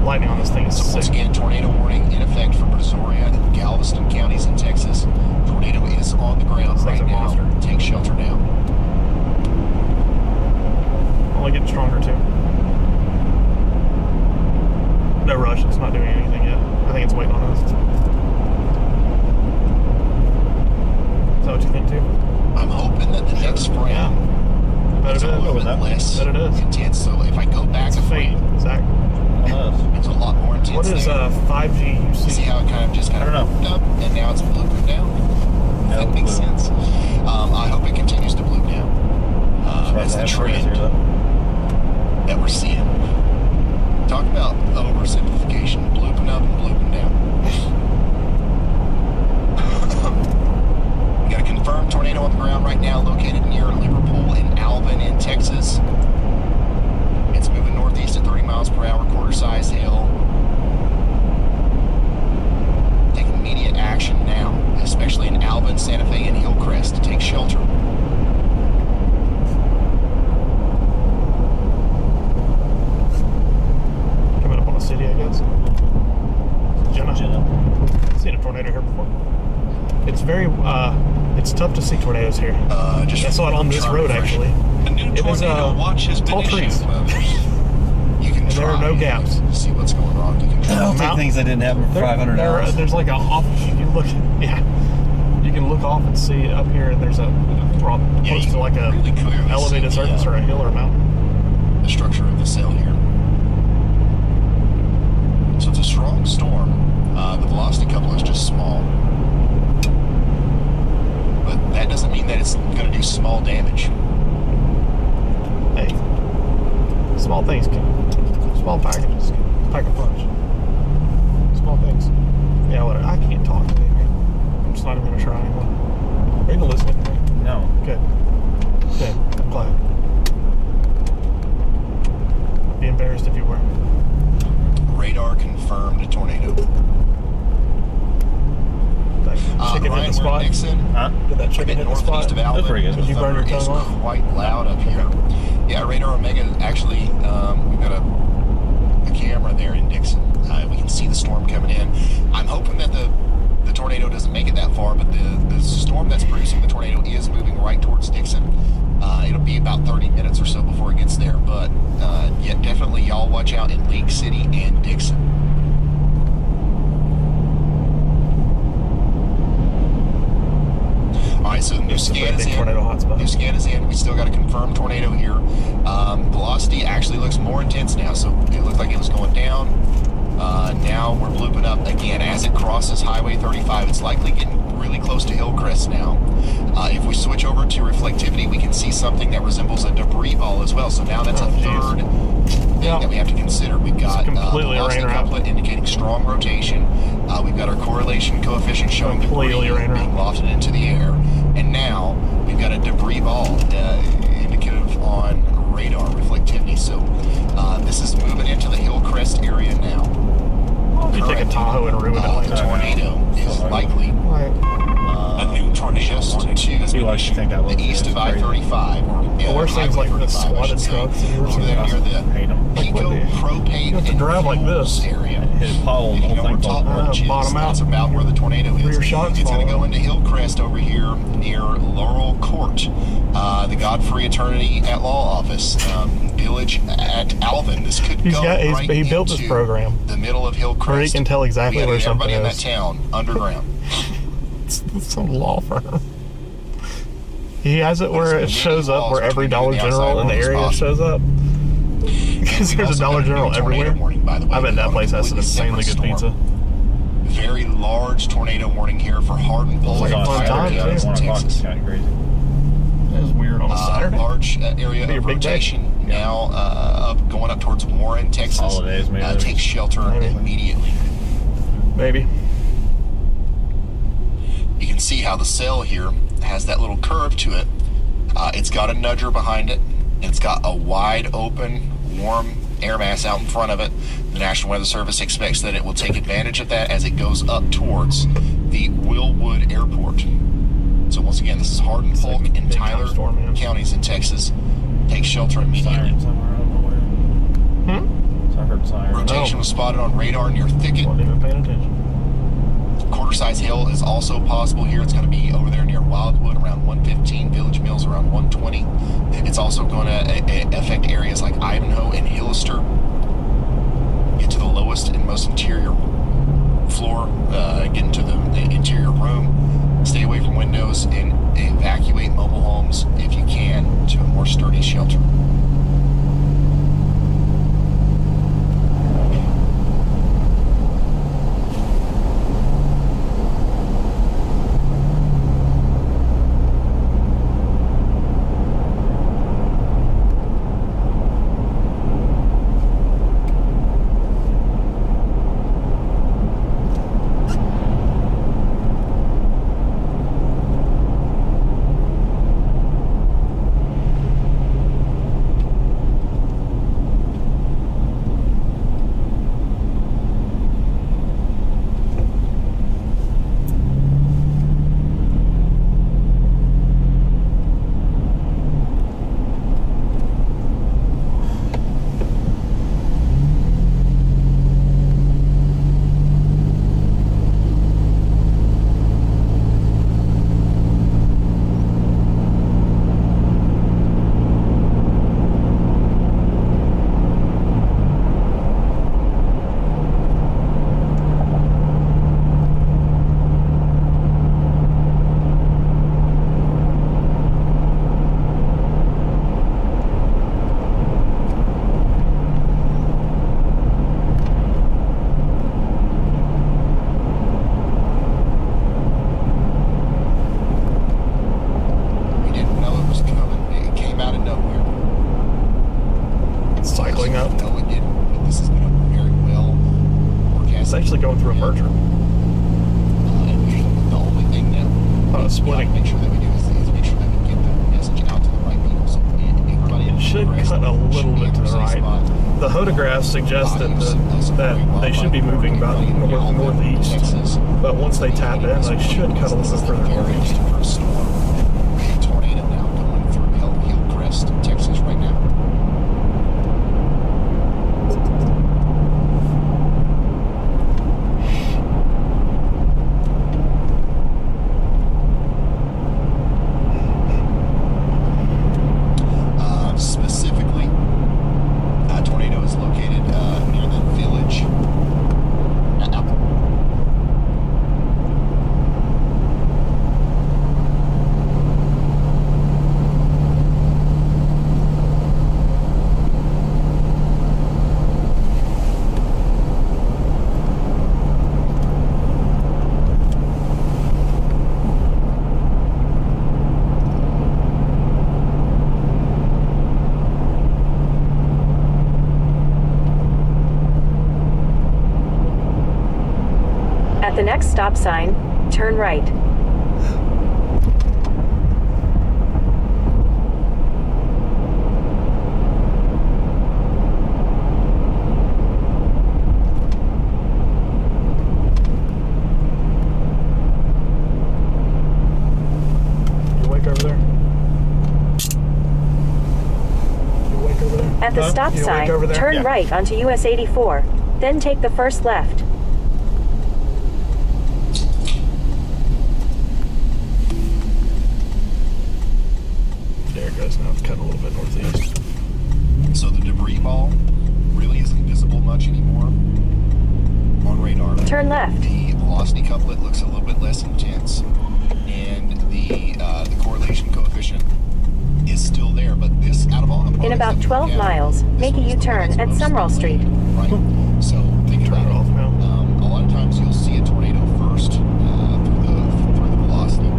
Lightning on this thing is So once sick. again, tornado warning in effect for Brazoria and Galveston counties in Texas. Tornado is on the ground This thing's right a now. monster. Take shelter now. Only getting stronger too. No rush. It's not doing anything yet. I think it's waiting on us. moving bit up. less That it is. intense. So if I go back a Fate, frame, Zach. it's a lot more intense. What is there. 5G You see UC? how it kind of just kind I of don't know. blooped up, and now it's blooping down? If that makes sense. I hope it continues to bloop down. That's the trend that we're seeing. Talk about oversimplification, blooping up and blooping down. We got a confirmed tornado on the ground right now, located near Liverpool and Alvin in Texas. It's moving northeast at 30 miles per hour, quarter-size hail. Take immediate action now, especially in Alvin, Santa Fe, and Hillcrest, to take shelter. Coming up on a city, I guess. Jenna. I've seen a tornado here before. It's very, it's tough to see tornadoes here. I saw it on this road, actually. A new It is tornado watch has been tall issued. trees. You can And there are try no gaps. to see what's going on. You can try. I'll take things that didn't happen for $500. There's like a off. You can look, yeah. You can look off and see up here, and there's a we're on Yeah, close you to like a really clearly elevated see the, surface or a hill or a mountain. The structure of the cell here. So it's a strong storm. The velocity couple is just small. But that doesn't mean that it's going to do small damage. Hey, small things small packages can pack a punch. Small things. Yeah, whatever. I can't talk today, man. I'm just not even gonna try anymore. Are you gonna listen to me? No. Good. Good. I'm glad. Be embarrassed if you were. Radar confirmed a tornado. Chicken hit the Ryan, we're in spot. Dixon. Huh? Did that chicken hit the Northeast spot? of Alvin. That's pretty good. Did you burn your It's tongue off? quite loud up here. Yeah, Radar Omega, actually, we've got a camera there in Dixon. We can see the storm coming in. I'm hoping that the tornado doesn't make it that far, but the storm that's producing the tornado is moving right towards Dixon. It'll be about 30 minutes or so before it gets there, but yeah, definitely y'all watch out in League City and Dixon. All right, so new scan is in. Tornado hotspot. New scan is in. We still got a confirmed tornado here. Velocity actually looks more intense now, so it looked like it was going down. Now we're blooping up again as it crosses Highway 35. It's likely getting really close to Hillcrest now. If we switch over to reflectivity, we can see something that resembles a debris ball as well. So now that's a third thing that we have to consider. We've got completely velocity rain couplet indicating strong rotation. We've got our correlation coefficient showing Completely debris rain being lofted into the air. And now we've got a debris ball indicative on radar reflectivity. So this is moving into the Hillcrest area now. You take a Tahoe and ruin it like The that. tornado is likely a new tornado just to People like to think that the east of I-35. The worst thing's like the squatted trucks that you were over there near the Hate them. Pico Propane You have to and drive like Fuels this. area. Hit a pole and If the you know whole where thing falls Top apart. Ranch is, bottom out. that's about where the tornado is. Where your shots It's going to fall go into Hillcrest over here near Laurel Court, the Godfrey Attorney at Law Office, Village at Alvin. This could go right he built this into program the middle of Hillcrest. where he can tell exactly We gotta where get something everybody in is. that town underground. It's some law firm. He has it where it shows up where every Dollar General in the area shows up. Because there's a Dollar General everywhere. I bet that place has some insanely good pizza. Very large tornado warning here for Hardin, It's like a on fun time, Saturday at too. 1 o'clock. It's Texas. kind of crazy. That was weird on a Saturday. Large area Be your of big day. rotation now going up towards Warren, Texas. Holidays, maybe. Take shelter Maybe. immediately. Maybe. You can see how the cell here has that little curve to it. It's got a nudger behind it. It's got a wide open, warm air mass out in front of it. The National Weather Service expects that it will take advantage of that as it goes up towards the Willwood Airport. So once again, this is Hardin, Polk, like a and big time Tyler storm, man. counties in Texas. Take shelter immediately. Siren somewhere out of nowhere. So I heard siren. Rotation was spotted on radar near Thicket. Wasn't even paying attention. Quarter-size hail is also possible here. It's going to be over there near Wildwood around 115, Village Mills around 120. It's also going to affect areas like Ivanhoe and Hillister. Get to the lowest and most interior floor, get into the interior room. Stay away from windows and evacuate mobile homes if you can to a more sturdy shelter. actually going through a merger. The only thing that Splitting. make sure that we do is make sure that we get the message out to the right people. So everybody It should cut a little bit to the right. The photographs suggested that they should be moving about northeast, but once they tap in, they should cut a little bit further northeast. Big tornado now going through Hillcrest, Texas right now. Specifically, a tornado is located near the village. At the next stop sign, turn right. You awake over there? You awake over there? At the Huh? stop You awake sign, over there? turn Yeah. right onto US 84, then take the first left. There it goes. Now it's cutting a little bit northeast. So the debris ball really isn't visible much anymore on radar. Turn left. The velocity couplet looks a little bit less intense, and the correlation coefficient is still there. But this, out of all the In products about that we 12 look at, miles, this make a one's the U-turn one at that's Summerall most Street. Right. So think Turn about it it. off now. A lot of times you'll see a tornado first through the velocity,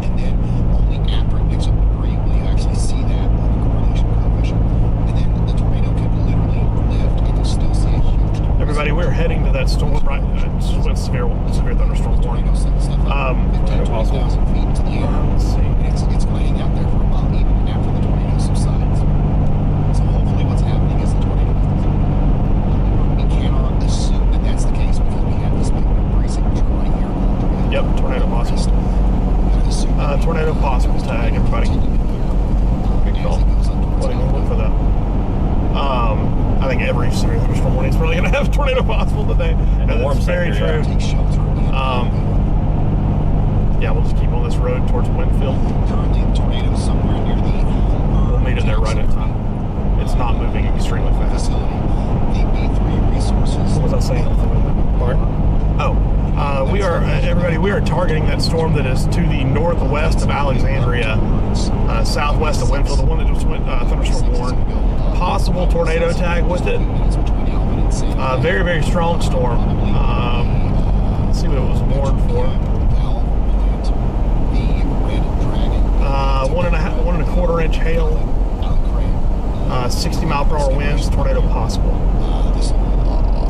and then only after it picks up debris will you actually see that on the correlation coefficient. And then the tornado could literally lift, and you'll still see a huge debris. Everybody, we're heading to that storm right with severe thunderstorm warning. Tornado sends stuff up 15,000 to 20,000 feet into the air. Let's see. And it's going to hang out there for a while, even after the tornado subsides. So hopefully what's happening is the tornado we cannot assume that that's the case because we have this big debris signature right here. Yep, tornado possible. Tornado possible tag, everybody. Good call. What do you look for that? I think every severe thunderstorm warning is probably going to have tornado possible today. And the warm that's very sector, true. Take shelter. Yeah, we'll just keep on this road towards Winfield. Currently, the tornado is somewhere near the We'll meet it there right in time. It's not moving extremely fast. facility. The B3 resources. What was I saying? We are, everybody, we are targeting that storm that is to the northwest of Alexandria, southwest of Winfield, the one that just went thunderstorm warned. Possible tornado tag with it. Very, very strong storm. Let's see what it was warned for. 1.25 inch hail, 60 mile per hour winds, tornado possible.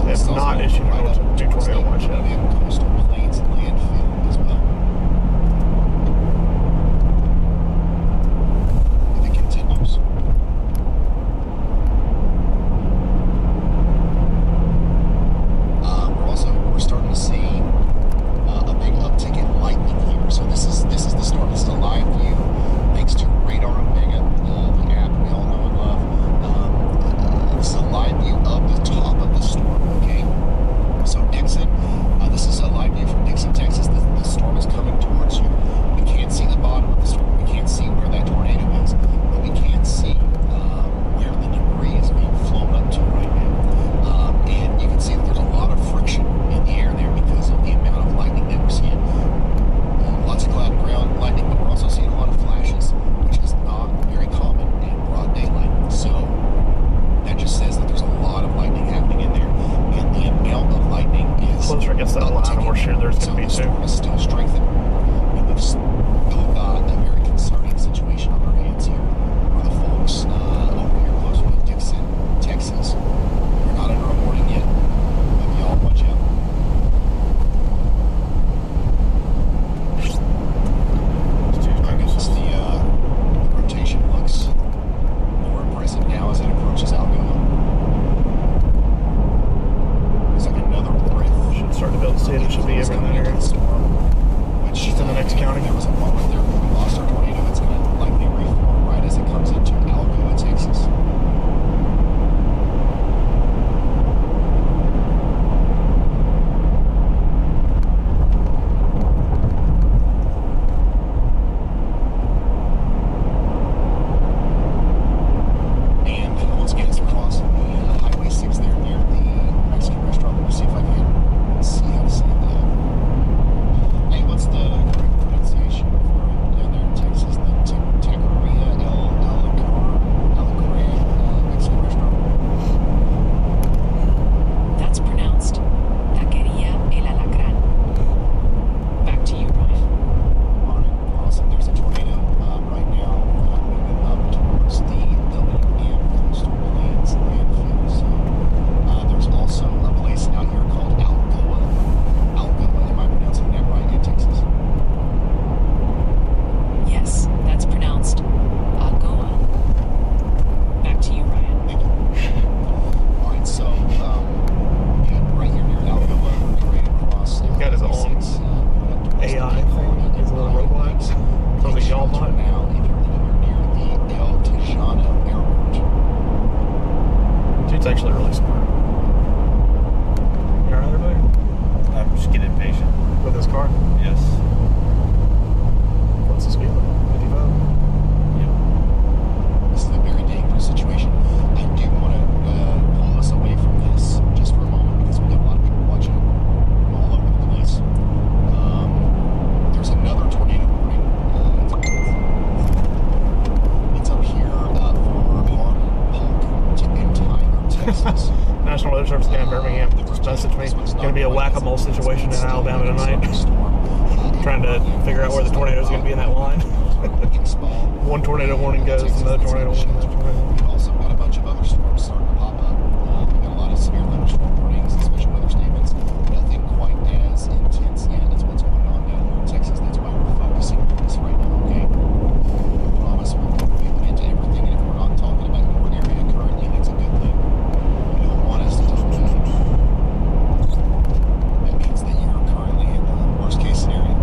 They have not issued a new tornado watch yet. Coastal plains and landfill as well. If it continues. We're starting to see a big uptick in lightning here. So this is the storm. This is a live view, thanks to Radar Omega, the app we all know and love. This is a live view of the top of the storm. Okay, so Dixon, this is a live National Weather Service down in Birmingham just messaged me. It's going to be a whack-a-mole situation in Alabama tonight. Trying to figure out where the tornado is going to be in that line. One tornado warning goes, another tornado warning, another tornado warning. We've also got a bunch of other storms starting to pop up. We've got a lot of severe thunderstorm warnings and special weather statements. Nothing quite as intense yet as what's going on down here in Texas. That's why we're focusing on this right now, okay? I promise we'll get into everything, and if we're not talking about your area currently, that's a good thing. We don't want us to talk about it. That means that you're currently in the worst case scenario.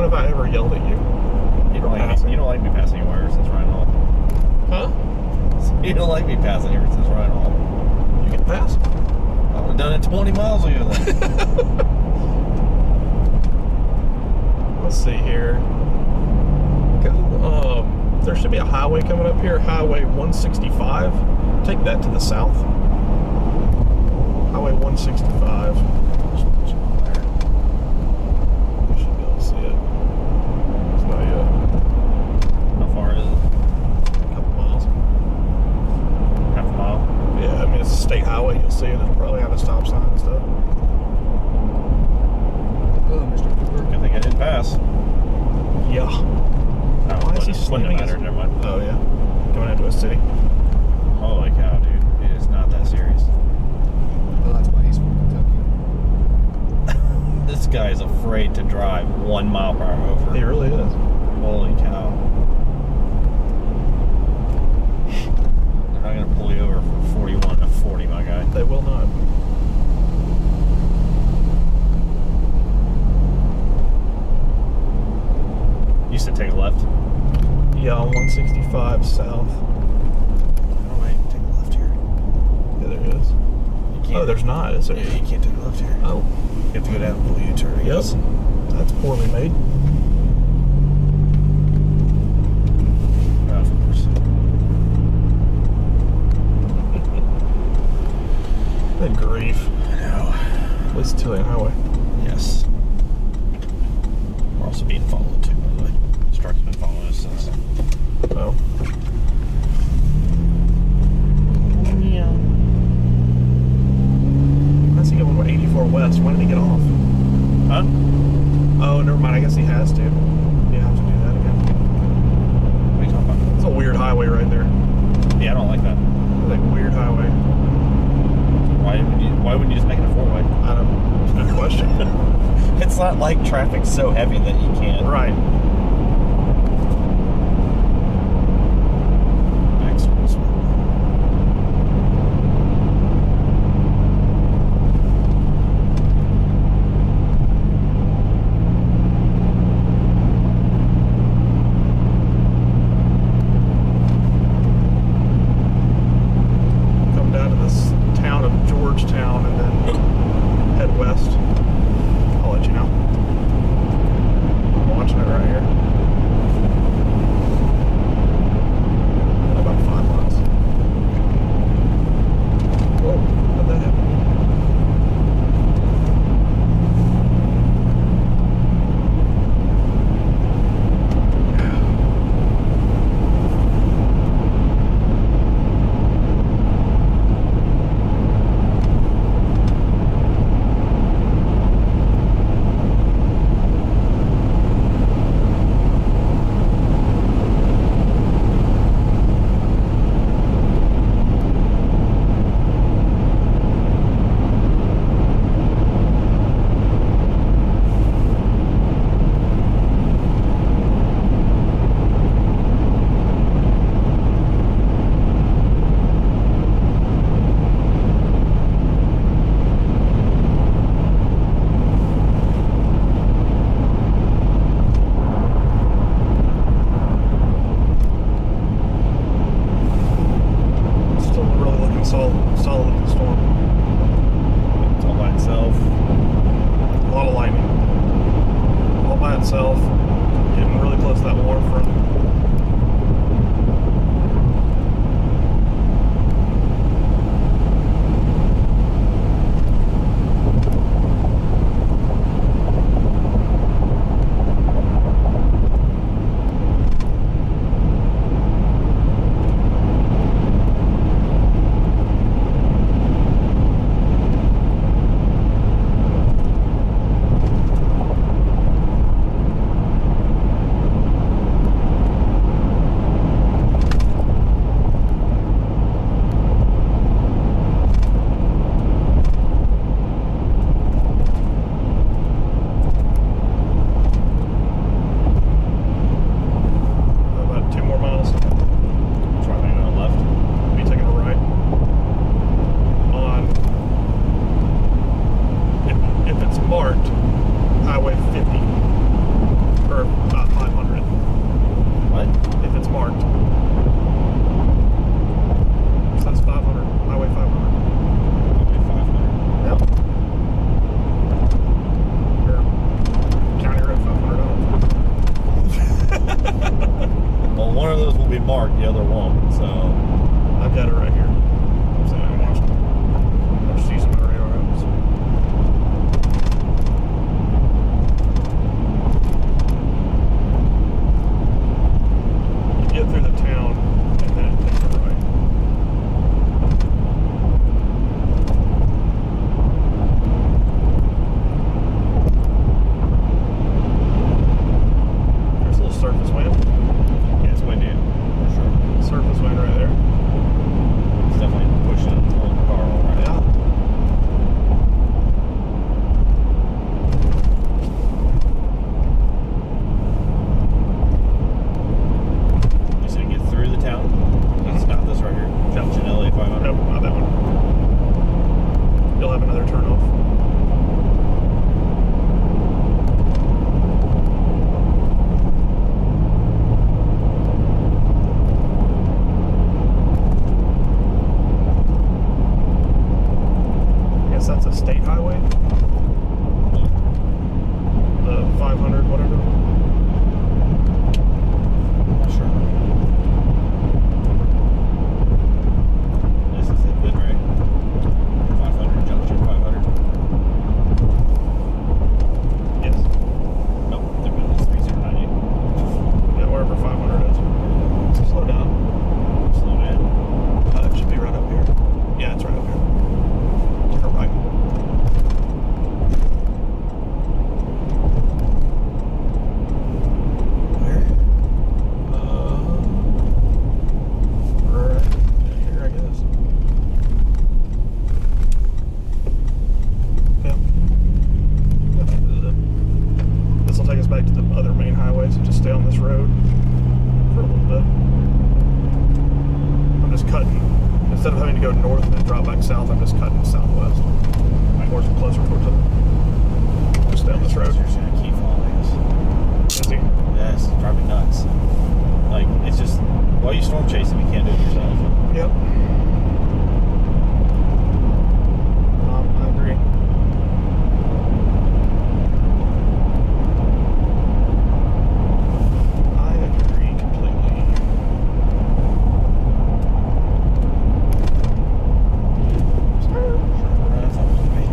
have I ever yelled at you? You don't like me passing you ever since Ryan Hall. Huh? You don't like me passing ever since Ryan Hall. You can pass? I would have done it 20 miles ago then. Let's see here. There should be a highway coming up here, Highway 165. Take that to the south. Highway 165. You should be able to see it. It's not yet. How far is it? A couple miles. Half a mile? Yeah, I mean, it's a state highway. You'll see it. It'll probably have a stop sign and stuff. Hello, Mr. Cooper. Good thing I didn't pass. Yeah. Why is he slamming his... Never mind. Oh, yeah. Going into a city. Holy cow, dude. It is not that serious. Well, that's why he's from Kentucky. This guy is afraid to drive 1 mile per hour over. He really is. Holy cow. They're not going to pull you over from 41 to 40, my guy. They will not. You said take a left. Yeah, on 165 south. Oh, wait, take a left here. Yeah, there is. You can't. Oh, there's not, is there? Yeah, you can't take a left here. Oh. You have to go down and pull U-turn, I guess. That's poorly made. Of course. Good grief. I know. At least two-lane highway. Yes. We're also being followed too, by the way. This truck's been following us since. Oh. Yeah. How's he going with 84 west? When did he get off? Huh? Oh, never mind. I guess he has to. You have to do that again. What are you talking about? It's a weird highway right there. Yeah, I don't like that. Like weird highway. Why wouldn't you just make it a four-way? I don't know. It's a good question. It's not like traffic's so heavy that you can't. Right. Come down to this town of Georgetown and then head west. I'll let you know. I'm watching it right here. In about 5 months. Whoa, how'd that happen? Still really looking solid in the storm. It's all by itself. A lot of lightning. All by itself. Getting really close to that warm front. main highway, so just stay on this road for a little bit. I'm just cutting, instead of having to go north and then drop back south, I'm just cutting southwest. Closer towards it. Just stay on this road. You're just gonna keep following us. Is he? Yeah, it's driving me nuts. Like, it's just, why are you storm chasing? You can't do it yourself. Yep. I agree. I agree completely. That's all me.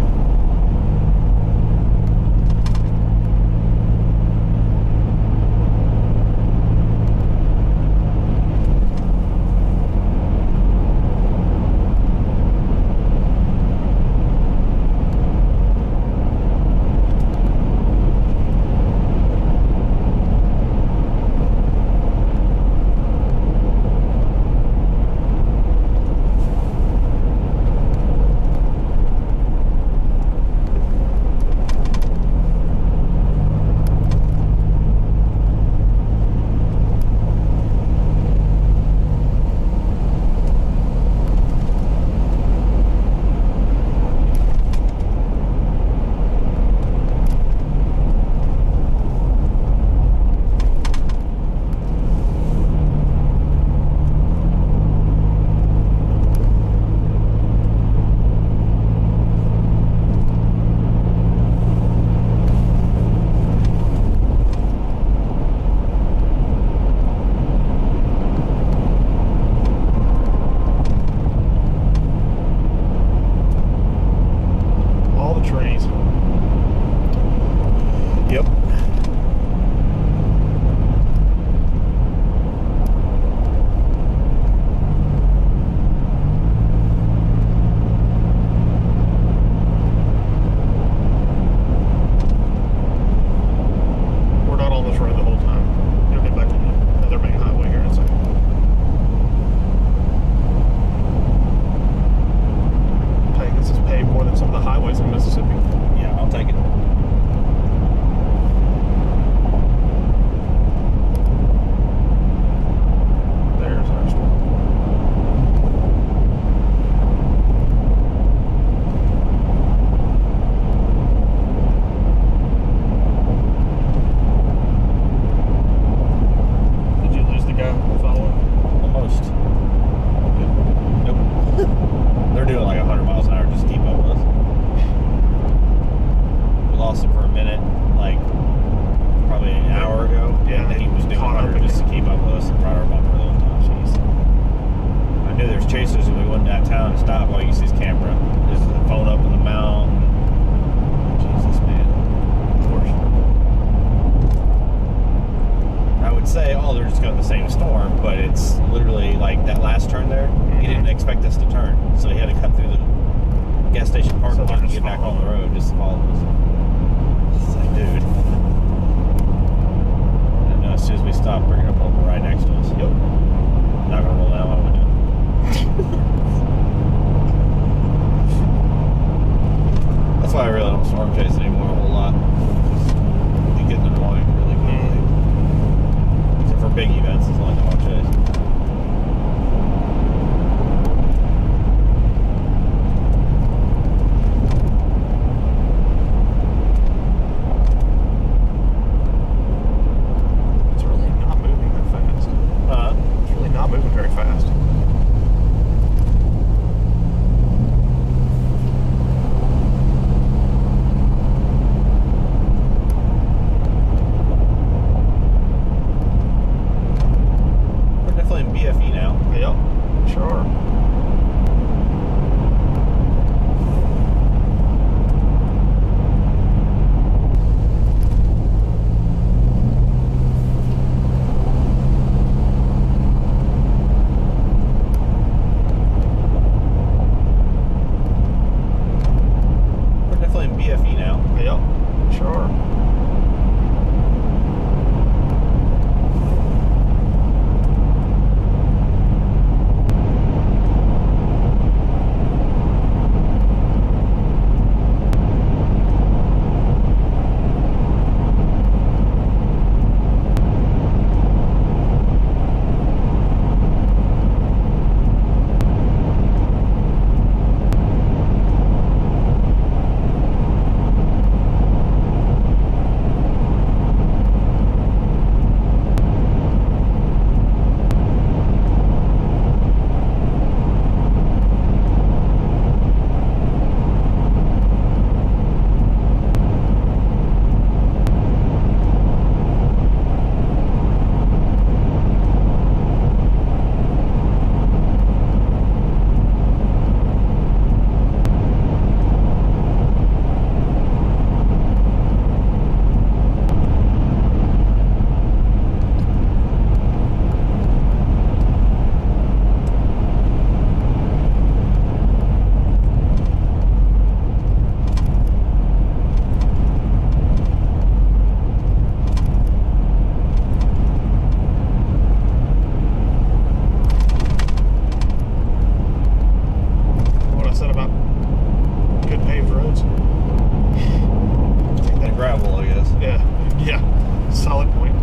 Solid point.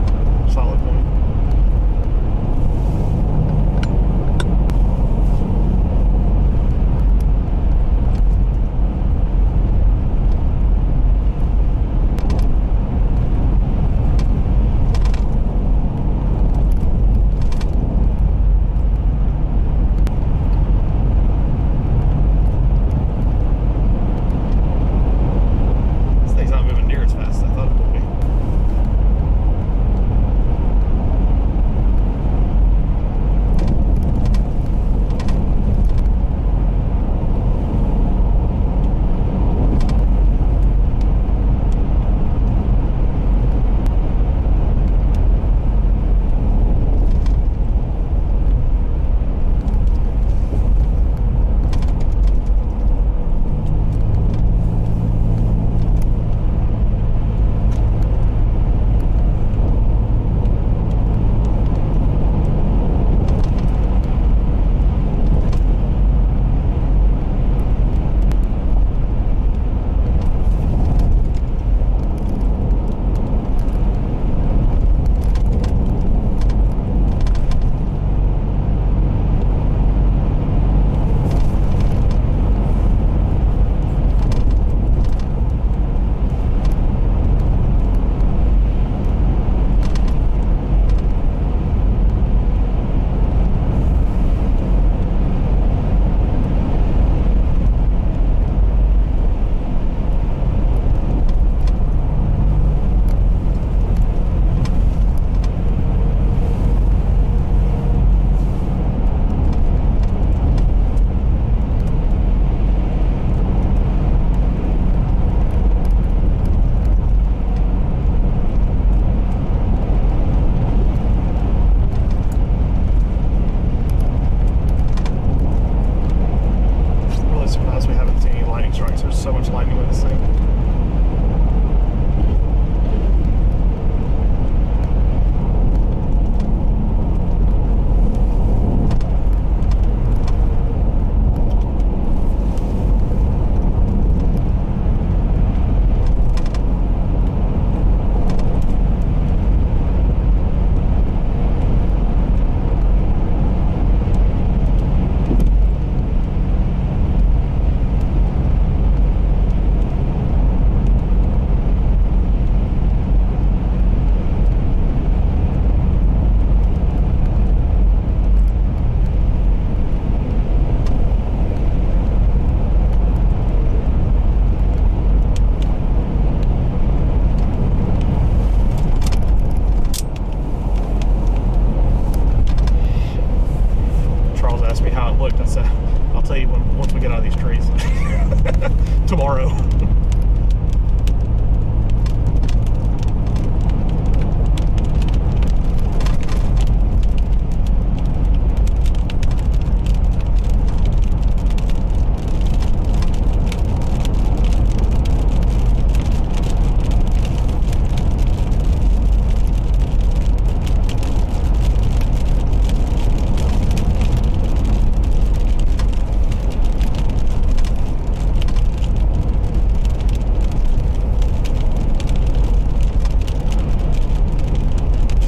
Solid point. This thing's not moving near as fast as I thought it would be. Really surprised we haven't seen any lightning strikes. There's so much lightning with this thing. Charles asked me how it looked. I said, I'll tell you once we get out of these trees. Tomorrow.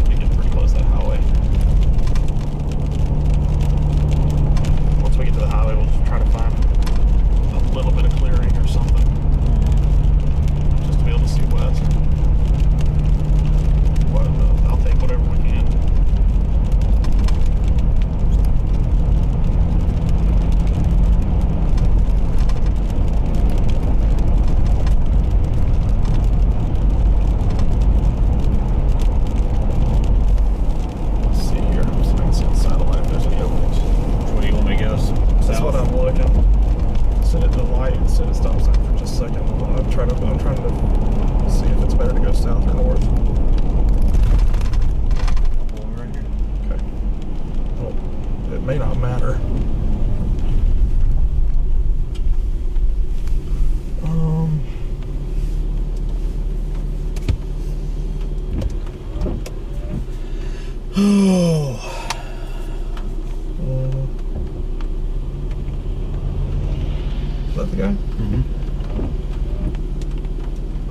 We get pretty close to that highway. Once we get to the highway, we'll just try to find a little bit of clearing or something, just to be able to see west. But I'll take whatever we can. Let's see here. I'm just trying to see on the satellite if there's any openings. What do you want me to guess? That's what I'm looking. Set it to light and set a stop sign for just a second. I'm trying to see if it's better to go south or north. Right here. Okay. Well, it may not matter. Is that the guy? Mm-hmm.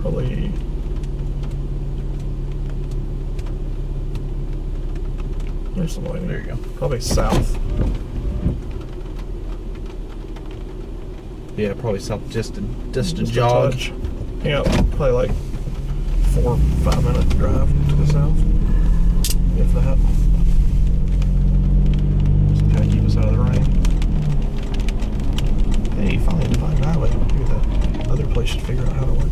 Probably There's some lightning. There you go. Probably south. Yeah, probably south, just a Just a jog. touch. Yeah, probably like 4 or 5 minute drive to the south, if that. Just kind of keep us out of the rain. Hey, finally defined highway. Maybe that other place should figure out how to work.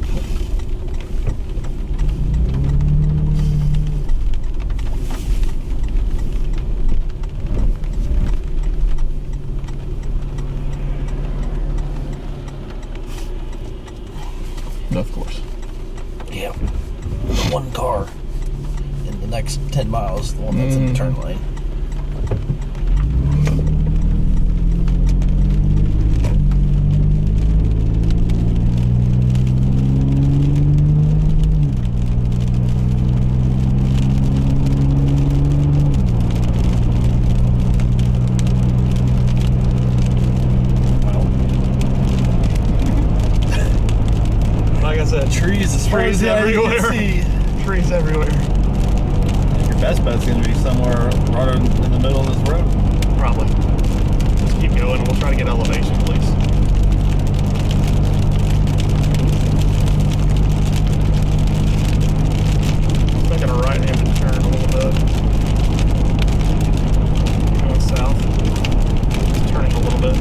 Of course. Yeah. The one car in the next 10 miles, the one that's in the turn lane. Like I said, Trees as far trees as the eye you everywhere. can see. Trees everywhere. Your best bet's going to be somewhere right in the middle of this road. Probably. Just keep going and we'll try to get elevation, please. Making a right-handed turn a little bit. Going south. Turning a little bit.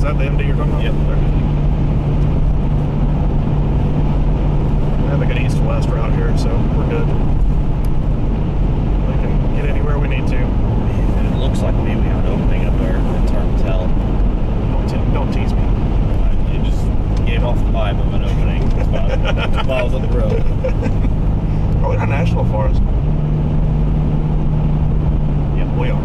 that the MD you're talking about? Yep. We have like an east-west route here, so we're good. We can get anywhere we need to. And it looks like maybe we have an opening up there. It's hard to tell. Don't tease me. It just gave off the vibe of an opening. It's about 2 miles up the road. Probably not national forest. Yep, we are.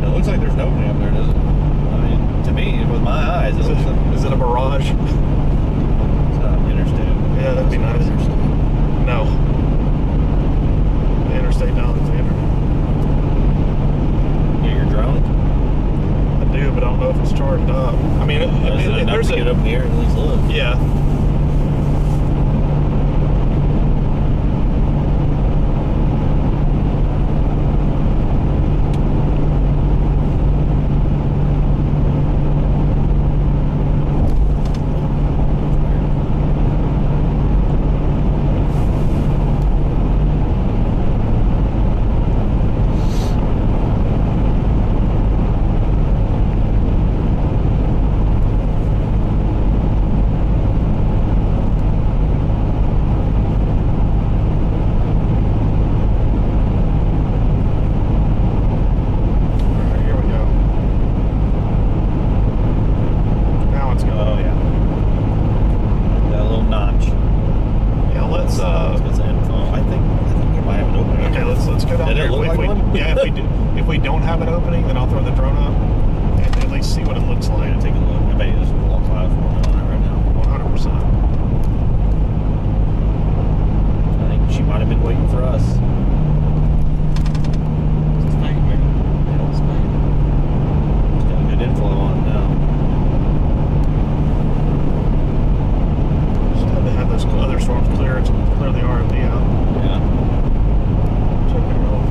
It looks like there's an opening up there, doesn't it? I mean, to me, with my eyes, it looks like Is it a barrage? it's not interstate. Yeah, that'd be nice. No. The interstate down Alexander. Yeah, your drone? I do, but I don't know if it's charged up. I mean, if Enough there's to get up in the air and at least look. Yeah. have an opening, then I'll throw the drone up and at least see what it looks like. Take a look. I bet there's a wall cloud forming on it right now. 100%. I think she might have been waiting for us. It's fake, man. Yeah, it's fake. She's got a good inflow on it now. Just had to have those other storms clear to clear the RMD out. Yeah. Check it out.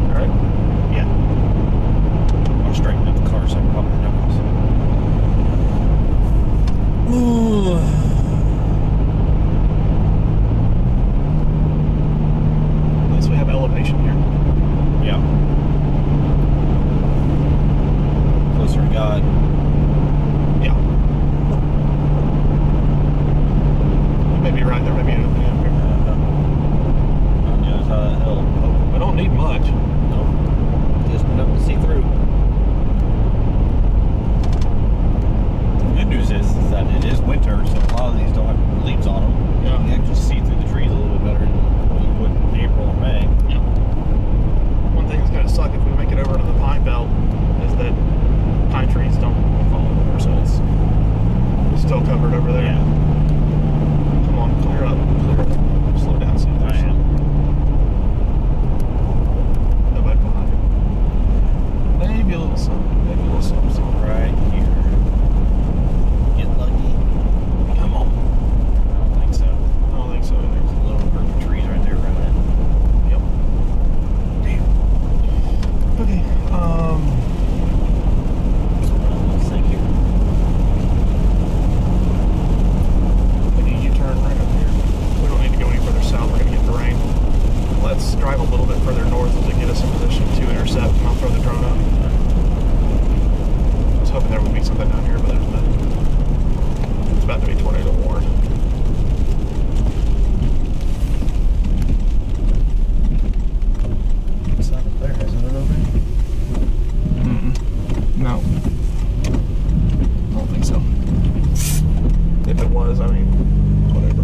All right. Yeah. I'll straighten up the car so I can pop my knuckles. At least we have elevation here. Yeah. Closer to God. Yeah. You may be right. There may be an opening up here. On the other side of that hill. We don't need much. Nope. Just enough to see through. The good news is that it is winter, so a lot of these don't have leaves on them. Yeah. You can just see through the trees a little bit better than what you would in April or May. One thing that's going to suck if we make it over to the pine belt is that pine trees don't fall over, so it's still covered over there. Yeah. Come on, clear up. Clear up. Slow down, see if I there's am. nobody behind you. Maybe a little something. Maybe a little something. Right here. Get lucky. Come on. I don't think so. I don't think so either. There's a little group of trees right there around it. Yep. Damn. Okay. Let's think here. We need a U-turn right up here. We don't need to go any further south. We're going to get the rain. Let's drive a little bit further north to get us in position to intercept, and I'll throw the drone up. I was hoping there would be something down here, but there's nothing. It's about to be tornado warned. It's not up there, isn't it over here? No. I don't think so. If it was, I mean, whatever.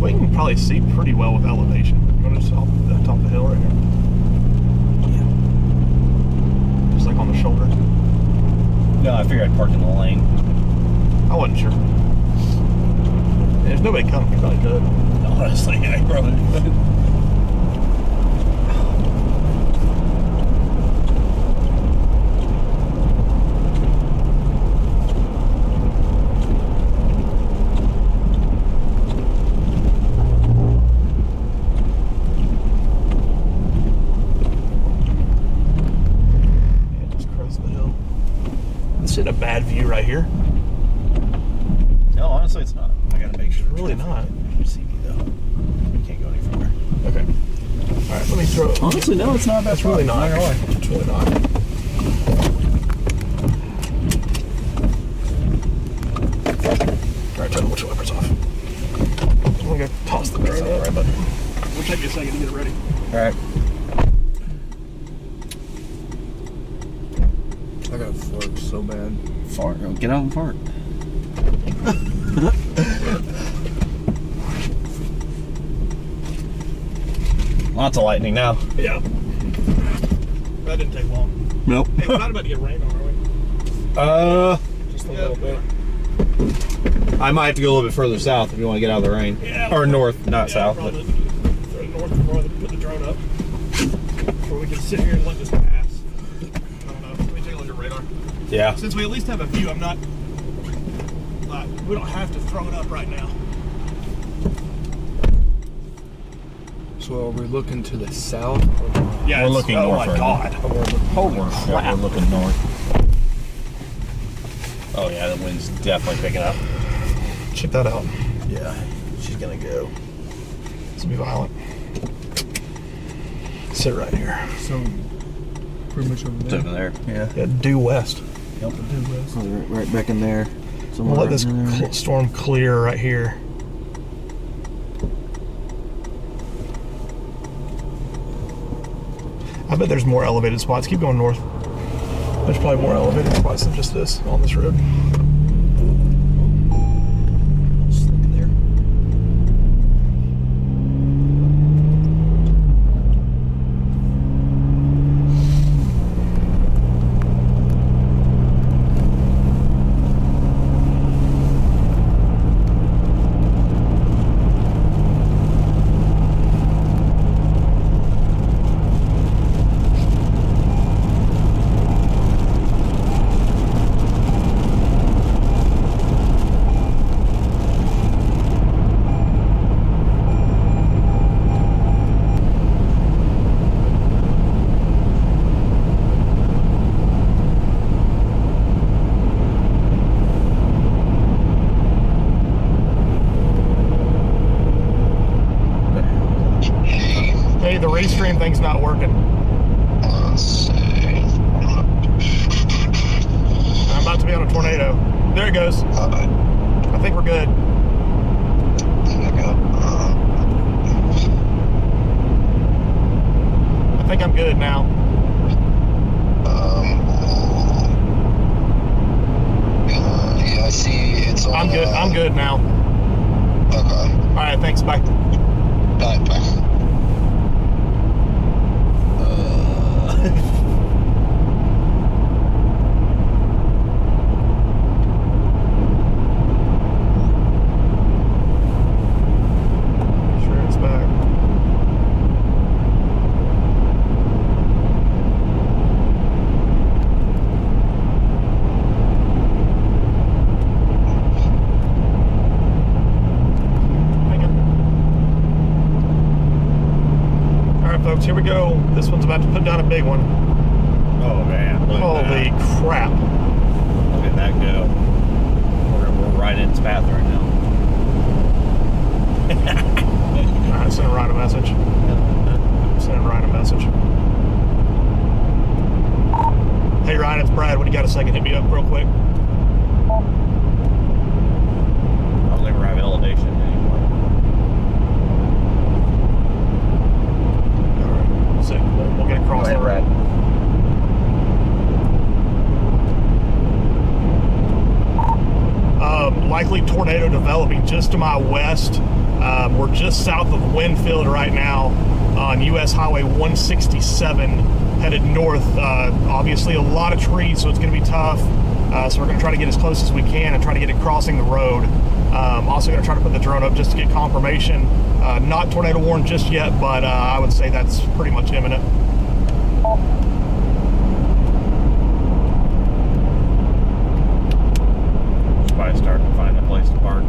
We can probably see pretty well with elevation. You want to just off the top of the hill right here? Yeah. Just like on the shoulder. No, I figured I'd park in the lane. I wasn't sure. There's nobody coming. You probably could. Honestly, I probably would. Yeah, just cross the hill. This isn't a bad view right here. No, honestly, it's not. I gotta make sure. It's really not. See me though. You can't go any further. Okay. All right, let me throw it. Honestly, no, it's not. That's really not. It's really not. All right, tell me which wipers off. I'm gonna go toss the drone up. Right button. We'll take you a second to get it ready. All right. I got fart so bad. Fart. Get out and fart. Lots of lightning now. Yeah. That didn't take long. Nope. Hey, we're not about to get rain on, are we? Just a little bit. I might have to go a little bit further south if you want to get out of the rain. Yeah. Or north, not south. But Probably throw it north before we put the drone up. Before we can sit here and let this pass. I don't know. Let me take a look at radar. yeah. Since we at least have a view, I'm not. We don't have to throw it up right now. So are we looking to the south? Yeah, We're looking oh north my right god. Holy Yeah, crap. we're looking north. Oh yeah, the wind's definitely picking up. Check that out. Yeah, she's gonna go. This will be violent. Sit right here. So pretty much over It's there. over there. Yeah. Yeah, due west. Yep. Due west. Right back in there. We'll let this storm clear right here. I bet there's more elevated spots. Keep going north. There's probably more elevated spots than just this on this road. Slick there. Hey, the restream thing's not working. Let's see. I'm about to be on a tornado. There it goes. I think we're good. I think I'm good now. Yeah, I see it's on. I'm good. I'm good now. Okay. All right, thanks. Bye. Bye. Sure, it's back. All right, folks, here we go. This one's about to put down a big one. Oh man! Look at Holy that. crap. Look at that go. We're right in its path right now. All right, send Ryan a message. Send Ryan a message. Hey Ryan, it's Brad. When you got a second, hit me up real quick. I don't think we have elevation anymore. All right, so we'll get across the road. Likely tornado developing just to my west. We're just south of Winfield right now on US Highway 167, headed north. Obviously, a lot of trees, so it's going to be tough. So we're going to try to get as close as we can and try to get it crossing the road. Also going to try to put the drone up just to get confirmation. Not tornado warned just yet, but I would say that's pretty much imminent. Should probably start to find a place to park.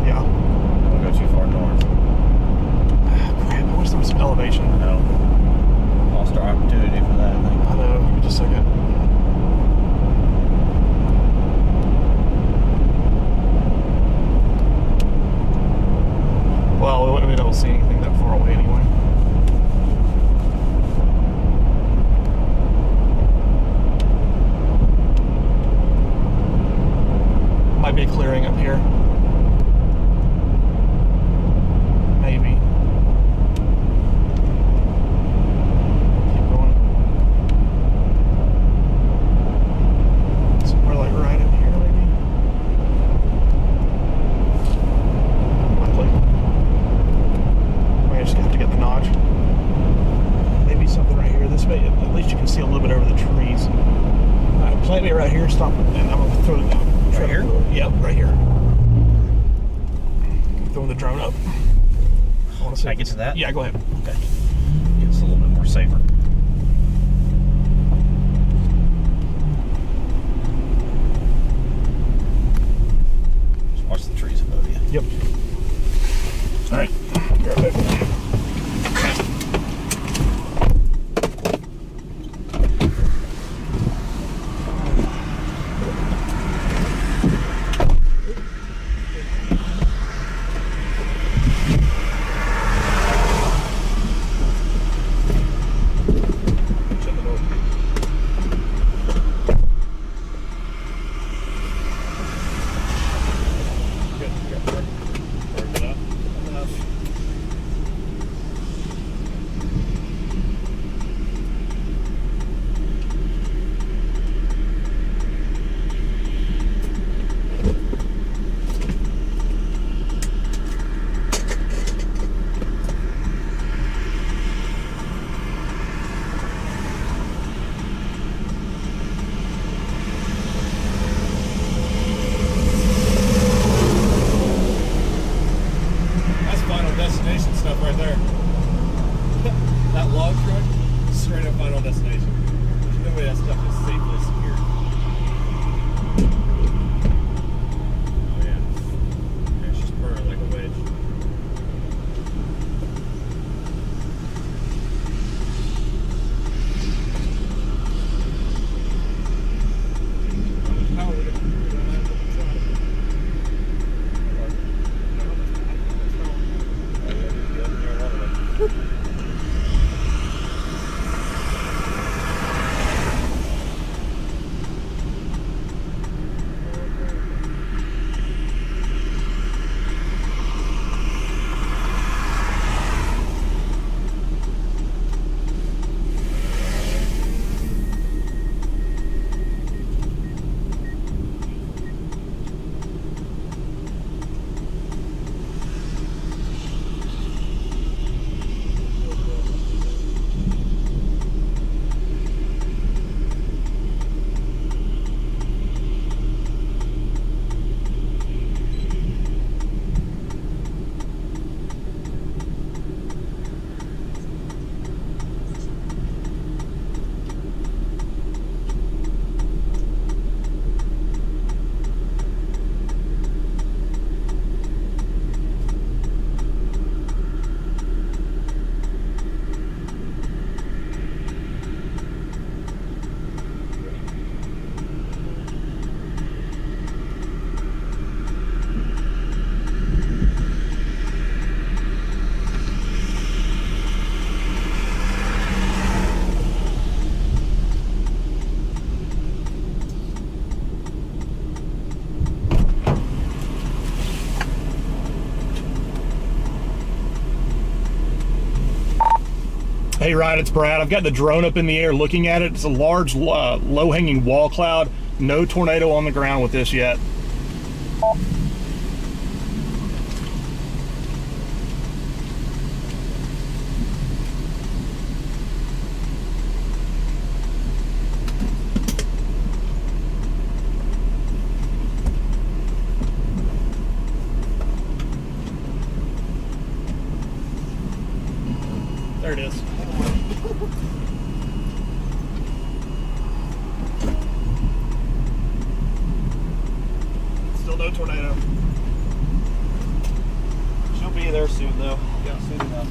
Yeah. Don't go too far north. Crap, I wish there was some elevation. No. Lost our opportunity for that, I think. I know, give me just a second. Well, we wouldn't have been able to see anything that far away anyway. Might be a clearing up here. Maybe. Keep going. Somewhere like right in here, maybe. Likely. I just have to get the notch. Maybe something right here. This way, at least you can see a little bit over the trees. Alright, plant me right here. Stop it, and I'm gonna throw it down. Right here? Yep, right here. Throwing the drone up. I want to see. Can I get to that? Yeah, go ahead. Okay. It's a little bit more safer. Just watch the trees above you. Yep. All right. Be right back. Destination stuff right there. That log truck, straight up Final Destination. There's no way that stuff is safely secured. Oh yeah. It's just burning like a wedge. How are we going to do that? Hey Ryan, it's Brad. I've got the drone up in the air looking at it. It's a large, low-hanging wall cloud. No tornado on the ground with this yet. There it is. Still no tornado. She'll be there soon, though. Yeah. Soon enough.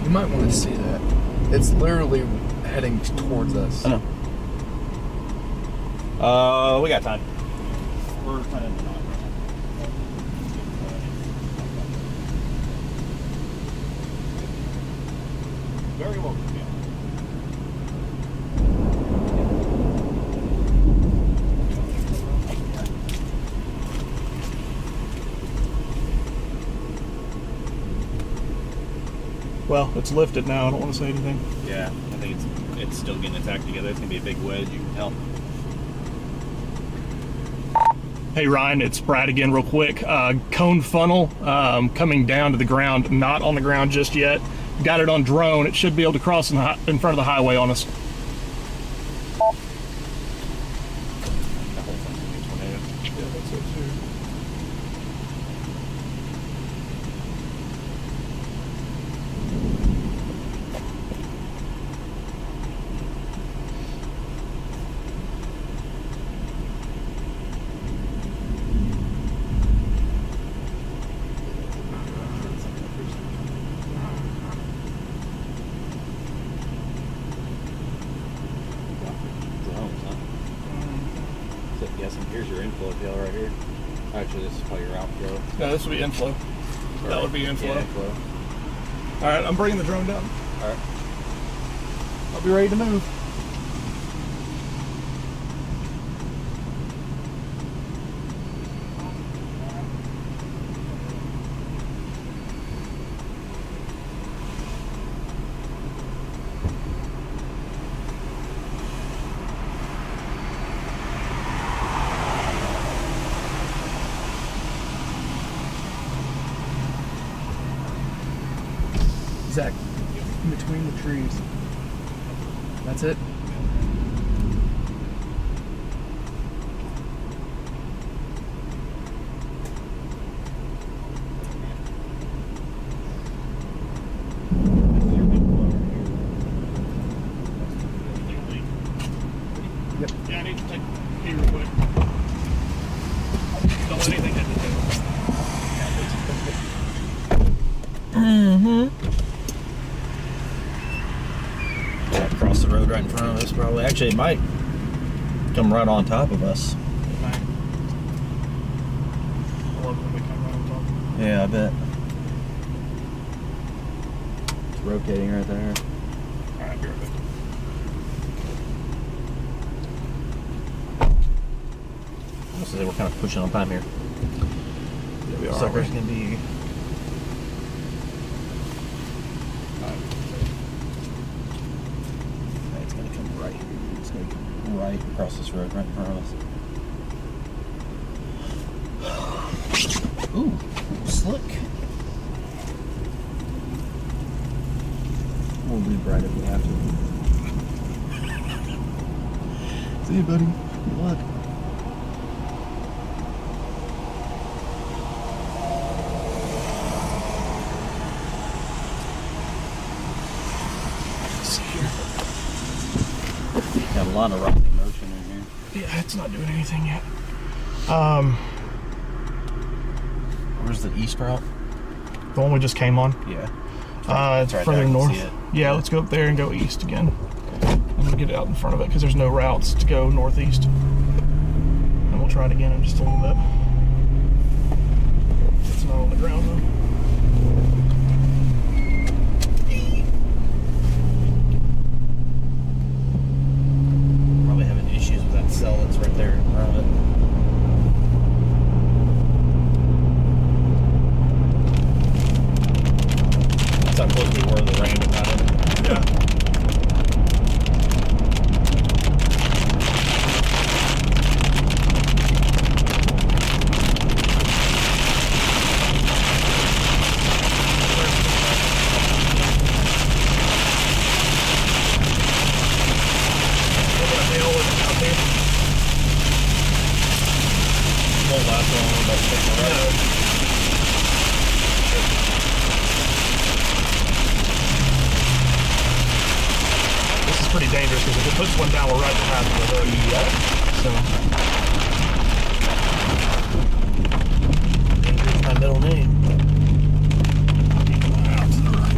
You might want to see that. It's literally heading towards us. I know. We got time. We're kind of not. Very well. Well, it's lifted now. I don't want to say anything. Yeah, I think it's still getting its act together. It's gonna be a big wedge. You can tell. Hey Ryan, it's Brad again real quick. Cone funnel coming down to the ground, not on the ground just yet. Got it on drone. It should be able to cross in front of the highway on us. guessing here's your inflow tail right here. Actually, this is probably your outflow. No, this would be inflow. That would be inflow. Yeah, inflow. All right, I'm bringing the drone down. All right. I'll be ready to move. Zach, in between the trees. That's it. Yep. Yeah, I need to take a pee real quick. Don't let anything hit the Across the road right in front of us, probably. Actually, it might come right on top of us. I love when we come right on top. Yeah, I bet. It's rotating right there. All right, be right back. So we're kind of pushing on time here. Yeah, we are. Sucker's gonna be. It's gonna come right here. It's gonna come right across this road, right in front of us. Ooh, slick. We'll be bright if we have to. See you, buddy. Good luck. Got a lot of rocking motion in here. Yeah, it's not doing anything yet. Where's the east route? The one we just came on. Yeah. It's right further there, I can north. see it. Yeah, let's go up there and go east again. I'm gonna get it out in front of it because there's no routes to go northeast. And we'll try it again in just a little bit. It's not on the ground though. Probably having issues with that cell that's right there in front of it. That's how close we were to the rain about it. Yeah. Won't last long, but take the rest. This is pretty dangerous because if it puts one down, we're right behind the road. Yeah. So. Danger's my middle name. Out to the right.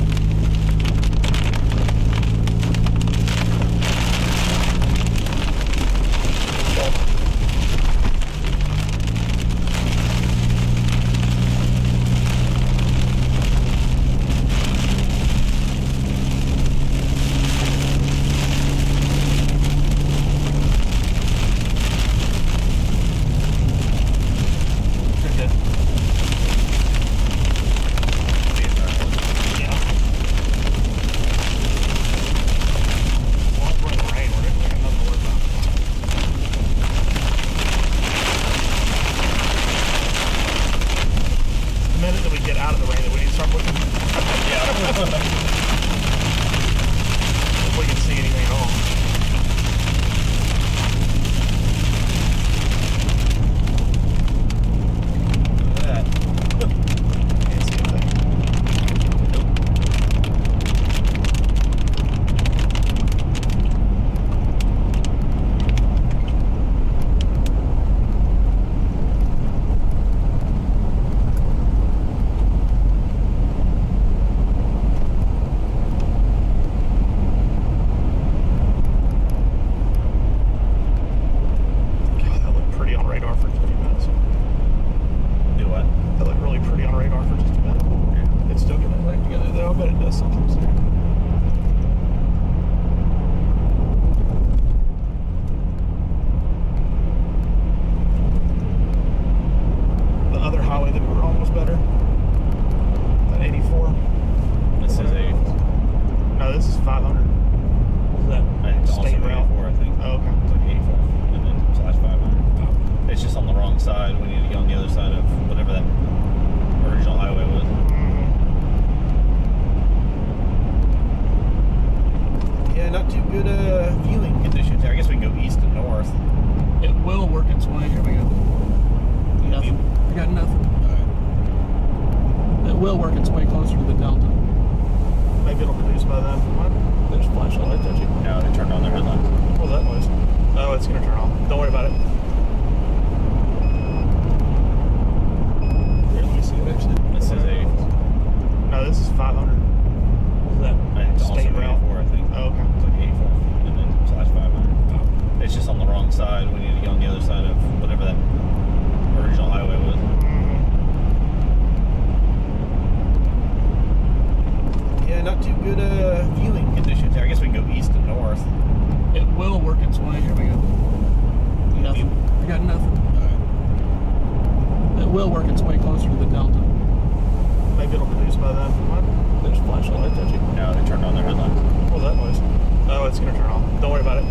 work its way. Here we go. Nothing. I got nothing. It will work its way closer to the delta. Maybe it'll produce by then. What? There's a flashlight light, don't you? No, they turned on their headlights. What was that noise? Oh, it's gonna turn off. Don't worry about it. Here, let me see it actually. This is 84. No, this is 500. Is that I think it's also state route? 84, I think. Oh, okay. It's like 84 and then slash 500. It's just on the wrong side. We need to get on the other side of whatever that original highway was. Yeah, not too good viewing conditions here. I guess we can go east and north. It will work its way. Here we go. Nothing. I got nothing. It will work its way closer to the delta. Maybe it'll produce by then. What? There's a flashlight light, don't you? No, they turned on their headlights. What was that noise? Oh, it's gonna turn off. Don't worry about it.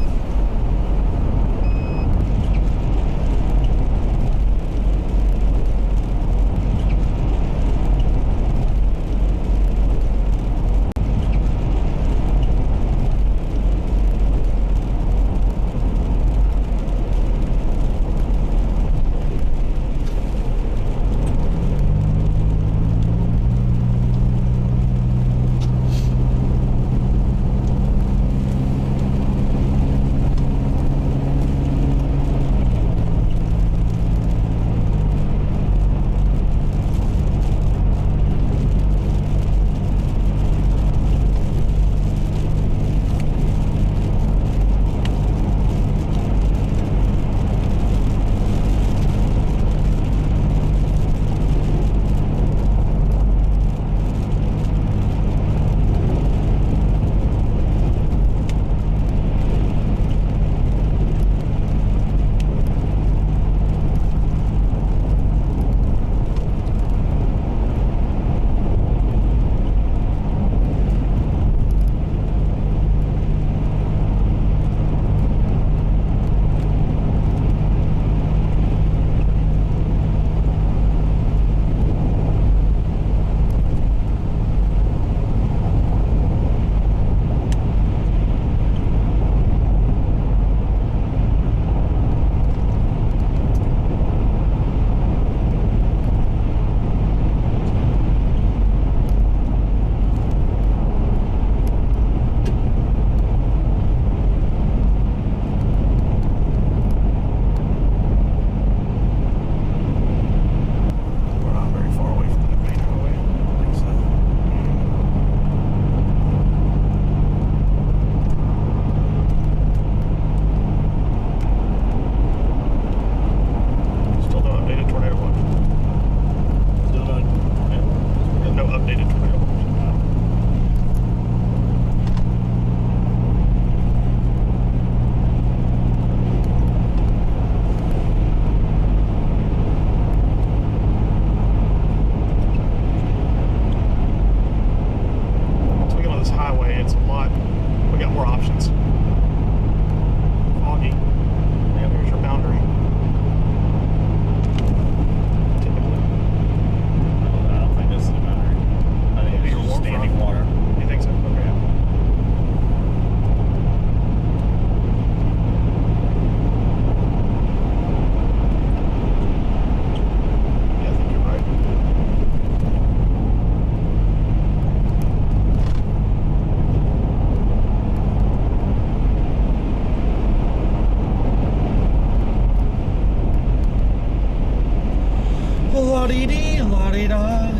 La-dee-dee-la-dee-da.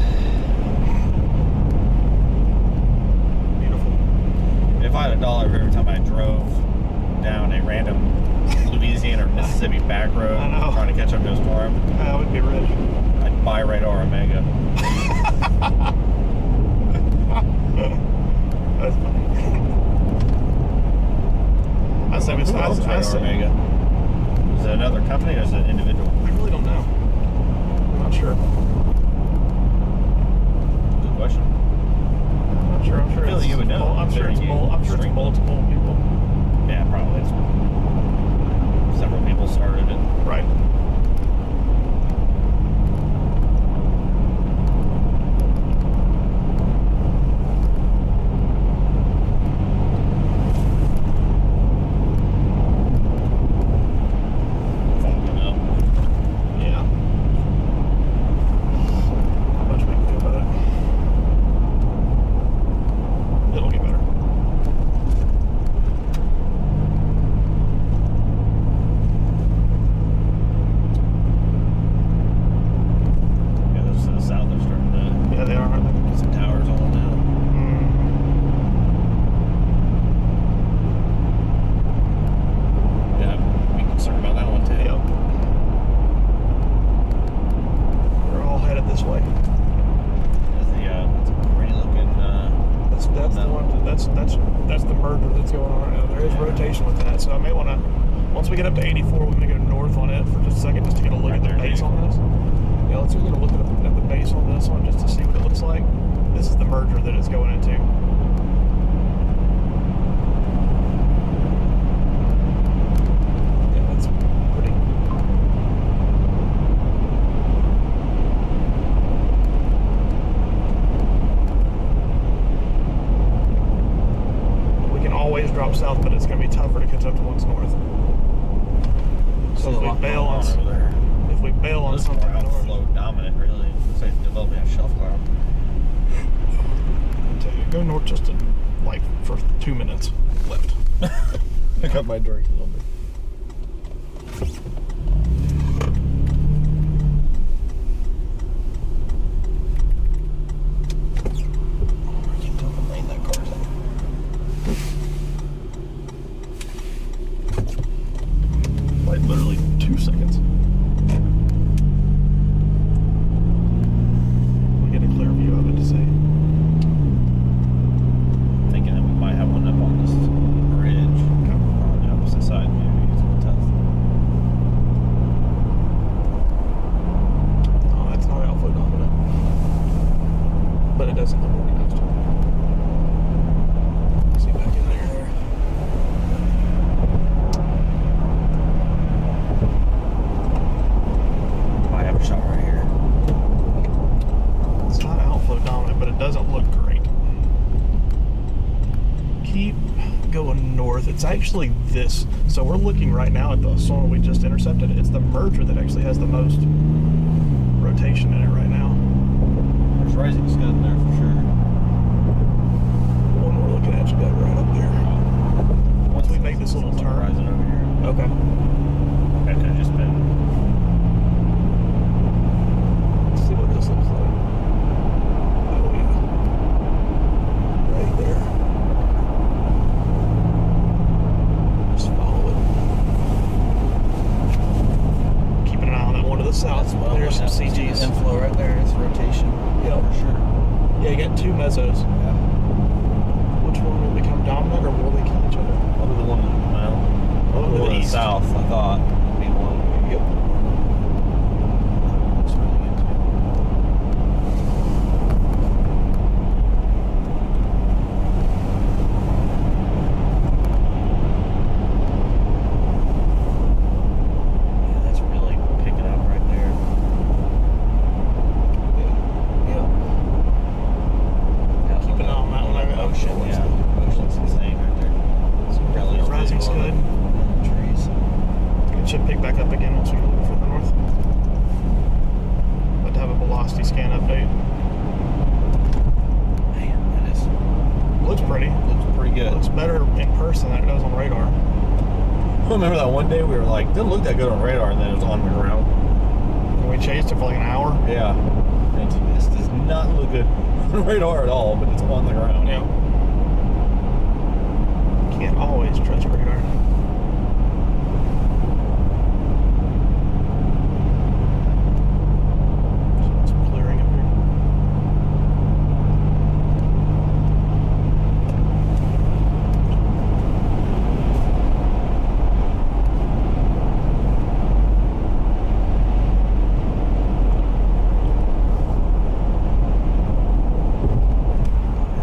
Beautiful. If I had $1 for every time I drove down a random Louisiana or Mississippi back road I know. trying to catch up to a storm, I would be rich. I'd buy Radar Omega. That's funny. I say we Who owns Radar Omega? Is it another company or is it an individual? I really don't know. I'm not sure. Good question. I'm not sure. I'm sure. I feel it's- you would know. I'm sure it's Stream. multiple people. Yeah, probably. It's several people started it. Right. Following up. minutes. over there. If we bail on This is more something north. outflow dominant, really. It's like developing a shelf cloud. I'll tell you, go north just for 2 minutes left. I got my directions on me. I can't tell the lane that car's in. Like literally 2 seconds. We get a clear view of it to see. Thinking that we might have one up on this bridge on the opposite side, maybe. It's tough. No, that's not alpha dominant. But it doesn't look really next to it. See back in there. Might have a shot right here. It's not outflow dominant, but it doesn't look great. Keep going north. It's actually this. So we're looking right now at the storm we just intercepted. It's the merger that actually has the most rotation in it right now. There's rising scud in there for sure. One we're looking at, you got it right up there. Once we make this little turn. Horizon over here. Okay. That could have just been. Let's see what this looks like. Oh yeah. Right there. Just follow it. Keeping an eye on that one to the south. There's some CGs. Inflow right there. It's rotation. Yeah, for sure. Yeah, you got 2 mesos. Yeah. Which one will become dominant, or will they kill each other? Probably the one, well, Probably the one the to the east. south, I thought, would be one. Yep. Looks really good too. Yeah, that's really picking up right there. Yeah. Keep an eye on that one. Ocean, yeah. Ocean's insane right there. Some really Rising scud. trees. It should pick back up again once we go a little further north. But to have a velocity scan update. Man, that is Looks pretty. looks pretty good. Looks better in person than it does on radar. I remember that one day we were like, didn't look that good on radar, and then it was on the ground. And we chased it for like an hour. Yeah. This does not look good on radar at all, but it's on the ground. Yeah. Can't always trust radar. Some clearing up here.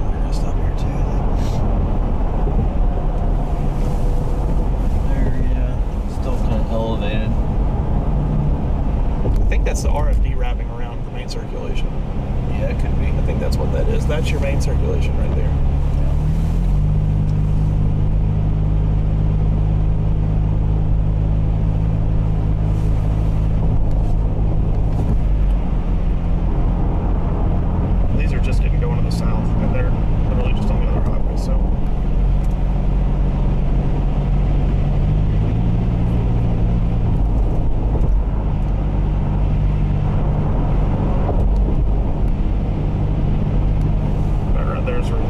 We're gonna stop here too, I think. There, yeah. Still kind of elevated. I think that's the RFD wrapping around the main circulation. Yeah, it could be. I think that's what that is. That's your main circulation right there. These are just getting going to the south, and they're literally just on the other highway, so. Right there's where the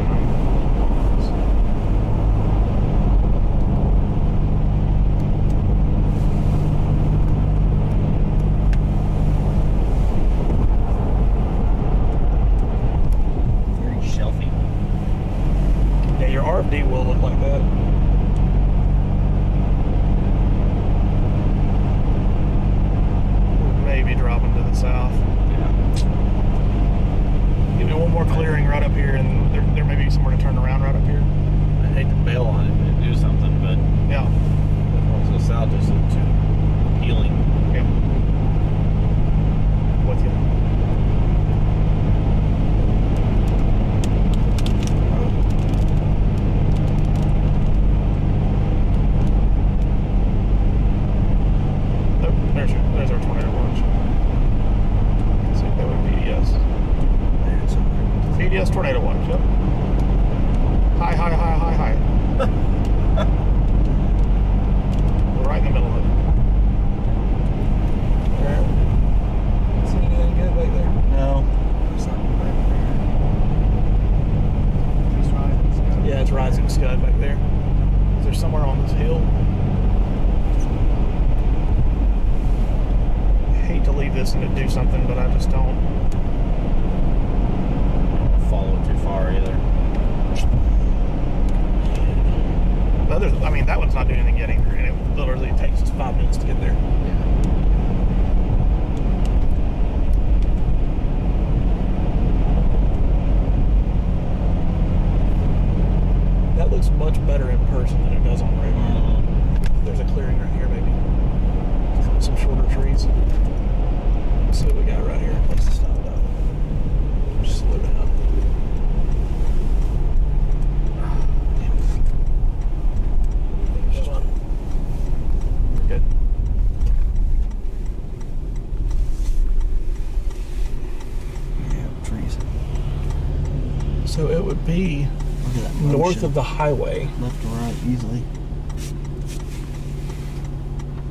Very shelfy. yeah, your RFD will look like that. Maybe dropping to the south. Give me one more clearing right up here, and there may be somewhere to turn around right up here. I hate to bail on it and do something, but Yeah. once the south just look too appealing. Yeah. With you. Oh, there's your this and it'd do something, but I just don't. Follow it too far either. The others, I mean, that one's not doing anything yet either, and it literally takes us 5 minutes to get there. That looks much better in person than it does on radar. There's a clearing right here, maybe. Some shorter trees. Let's see what we got right here. Place to stop though. Just slow down. Just one. We're good. Yeah, trees. So it would be Look at that north motion. of the highway. Left to right, easily.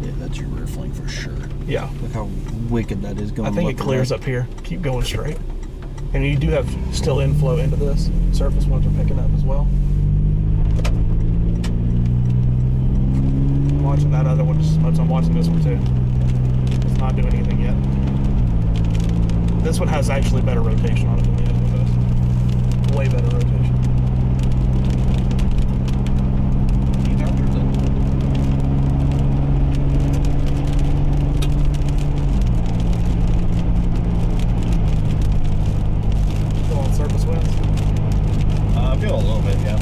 Yeah, that's your rear flank for sure. Yeah. Look how wicked that is going. I think it left to clears right. up here. Keep going straight. And you do have still inflow into this. Surface ones are picking up as well. I'm watching that other one just as much as I'm watching this one too. It's not doing anything yet. This one has actually better rotation on it than the other one does. Way better rotation. Still on surface winds. I feel a little bit, yeah.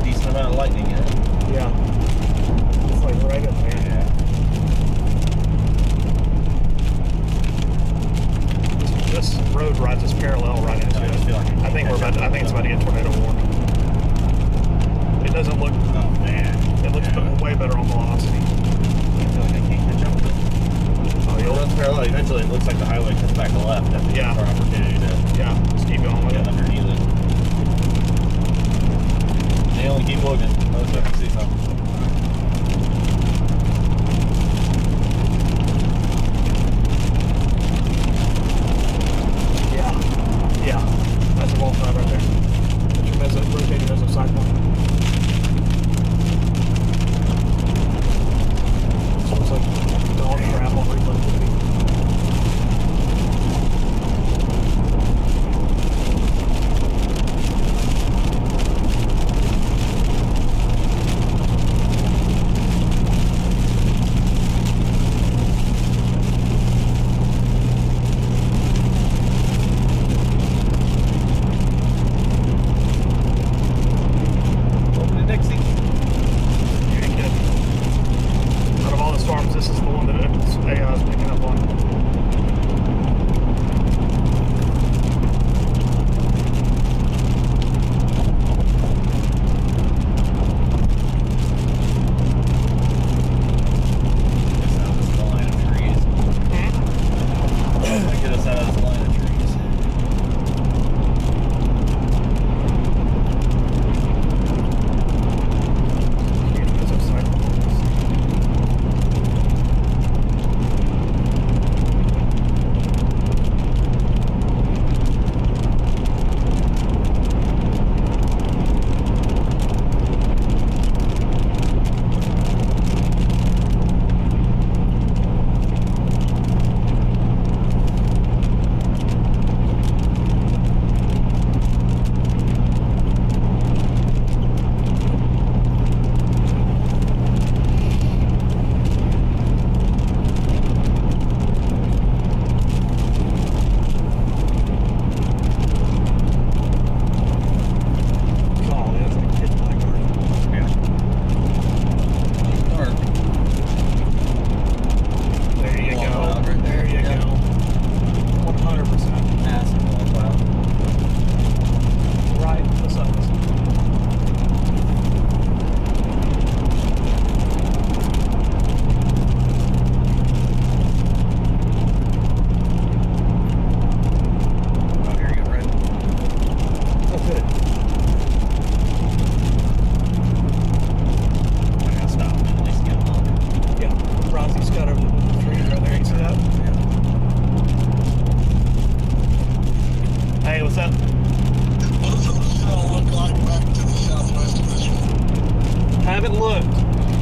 Decent amount of lightning in it. Yeah. It's like right up there. Yeah. This road rides us parallel right into I just it. feel like I think it's about to get tornado warned. It doesn't look. Oh man. It looks way better on velocity. I feel like I can't catch up with it. Oh, It runs parallel. Eventually, it looks like the highway comes back to left. That's Yeah. our opportunity to yeah, just keep going with get it. underneath it. They only keep looking. Let's look and see something. Yeah, yeah, that's a roll drive right there. That's your meso, rotating mesocyclone. So it's like dog crap on relativity.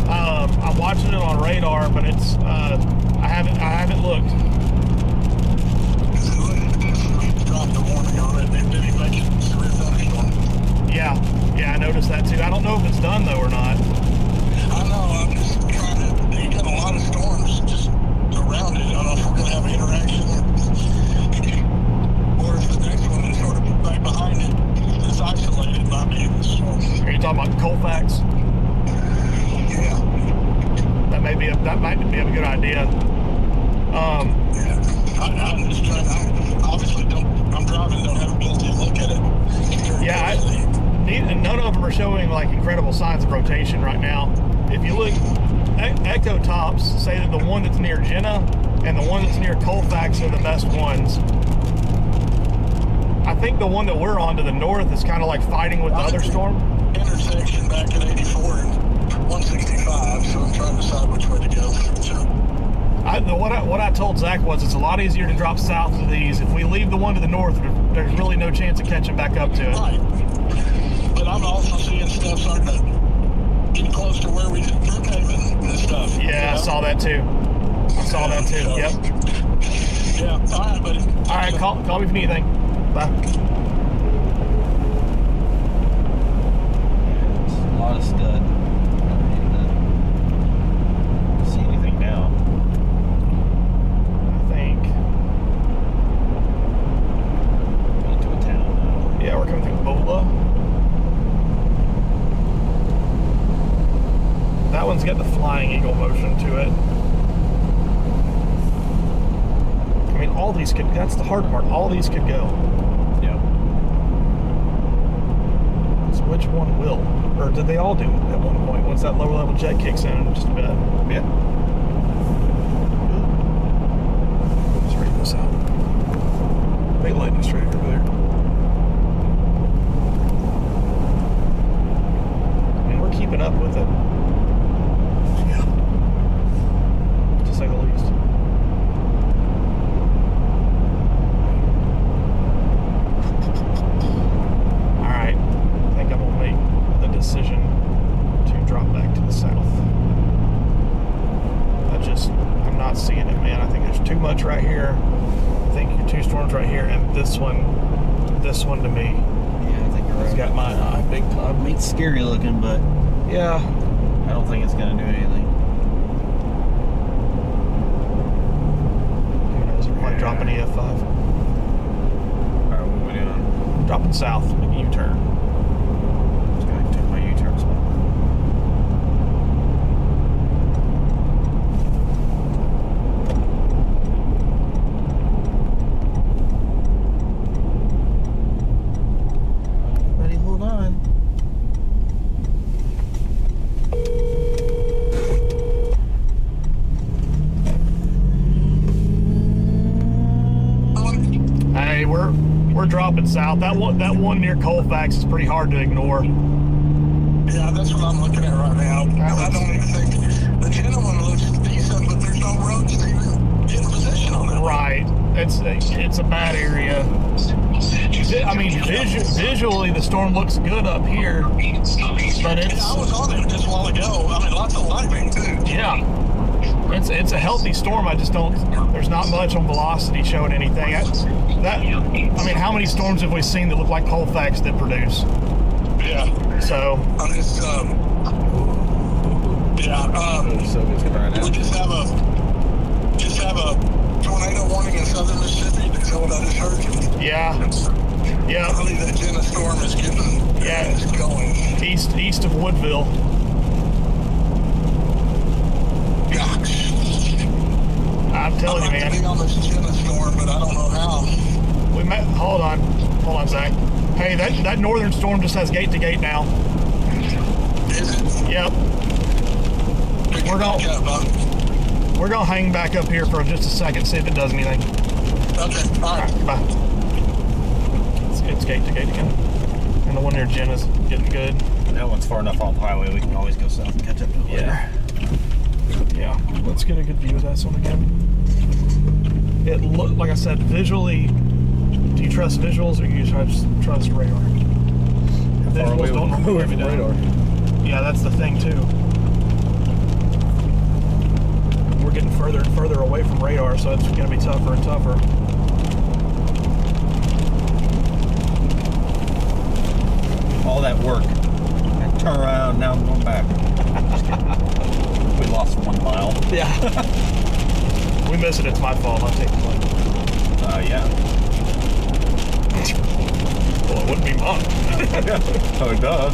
I'm watching it on radar, but it's I haven't looked. Dropped the warning on it. They didn't make it severe thunderstorm. Yeah, I noticed that too. I don't know if it's done though or not. I know. I'm just trying to. You got a lot of storms just around it. I don't know if we're gonna have interaction or if the next one is sort of right behind it. It's isolated by being the storm. Are you talking about Colfax? Yeah. That might be a good idea. Yeah. I'm just trying. I obviously don't. I'm driving. Don't have ability to look at it. Yeah, none of them are showing like incredible signs of rotation right now. If you look, Echo Tops say that the one that's near Jenna and the one that's near Colfax are the best ones. I think the one that we're on to the north is kind of like fighting with the other storm. Intersection back at 84 and 165, so I'm trying to decide which way to go. So, what I told Zach was it's a lot easier to drop south of these. If we leave the one to the north, there's really no chance of catching back up to it. right. But I'm also seeing stuff starting to get close to where we did Brookhaven and stuff. Yeah, I saw that too. So, Yep. Yeah. All right, buddy. All right, call me if you need anything. Bye. It's a lot of scud. Don't see anything now. I think. Into a town now. Yeah, we're coming through Bola. That one's got the flying eagle motion to it. I mean, all these could, that's the hard part. All these could go. Yep. So which one will? Or did they all do at one point once that lower level jet kicks in just a bit? Yeah. Let's read this out. Big lightning strike over there. And we're keeping up with it. To say the least. Alright. I think I'm gonna make the decision to drop back to the south. I'm not seeing it, man. I think there's too much right here. I think your two storms right here, and this one to me Yeah, I think you're right. has got my eye big time. It's scary looking, but Yeah. I don't think it's gonna do anything. Who knows? It might drop an EF5. Alright, what are we doing? Dropping south, make a U-turn. Just gonna take my U-turn spot. Buddy, hold on. Hey, we're dropping south. That one near Colfax is pretty hard to ignore. Yeah, that's what I'm looking at right now. I don't even think the Jenna one looks decent, but there's no roads to even get in position on that. Right. It's a bad area. I mean, visually the storm looks good up here, but Yeah, I was on it just a while ago. I mean, lots of lightning too. yeah, it's a healthy storm. I just don't. There's not much on velocity showing anything. I mean, how many storms have we seen that look like Colfax that produce? Yeah. So. It's we just have a tornado warning in southern Mississippi. Is that what I just heard? Yeah. Yeah. I believe that Jenna storm is going. East of Woodville. Gosh. I'm telling you, man. I'd like to be on this Jenna storm, but I don't know how. We met. Hold on, Zach. Hey, that northern storm just has gate to gate now. Is it? Yep. We're gonna hang back up here for just a second, see if it does anything. Okay. All right. Bye. It's gate to gate again, and the one near Jen is getting good. That one's far enough off the highway. We can always go south and catch up to it later. Yeah. Let's get a good view of that one again. It looked like I said visually. Do you trust visuals or you trust radar? Visuals don't normally let me down. radar. Yeah, that's the thing too. from radar, so it's going to be tougher and tougher. All that work. And turn around, now I'm going back. We lost 1 mile. Yeah. We miss it, it's my fault. I'll take the blame. Yeah. Well, it wouldn't be mine. Oh, duh.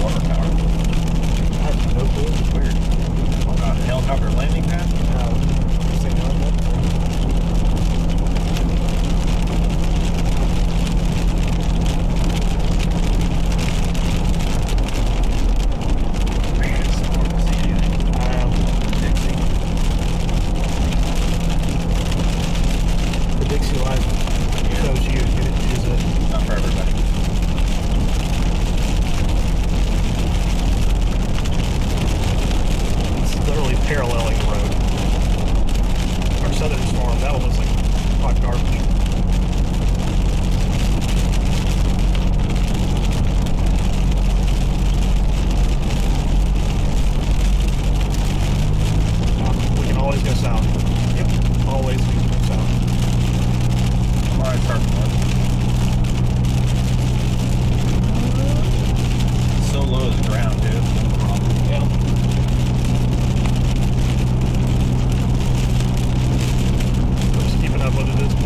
Water tower. I have no clue. Weird. Helicopter landing pad? Man, it's so hard to see anything. The Dixie line shows you. You didn't use it. Not for everybody. It's literally paralleling the road. Our southern storm, that one was like hot garbage. We can always go south. Yep, always we can go south. I'm alright, starting north. So low to the ground, dude. No problem. Yeah. Just keeping up with it at this point.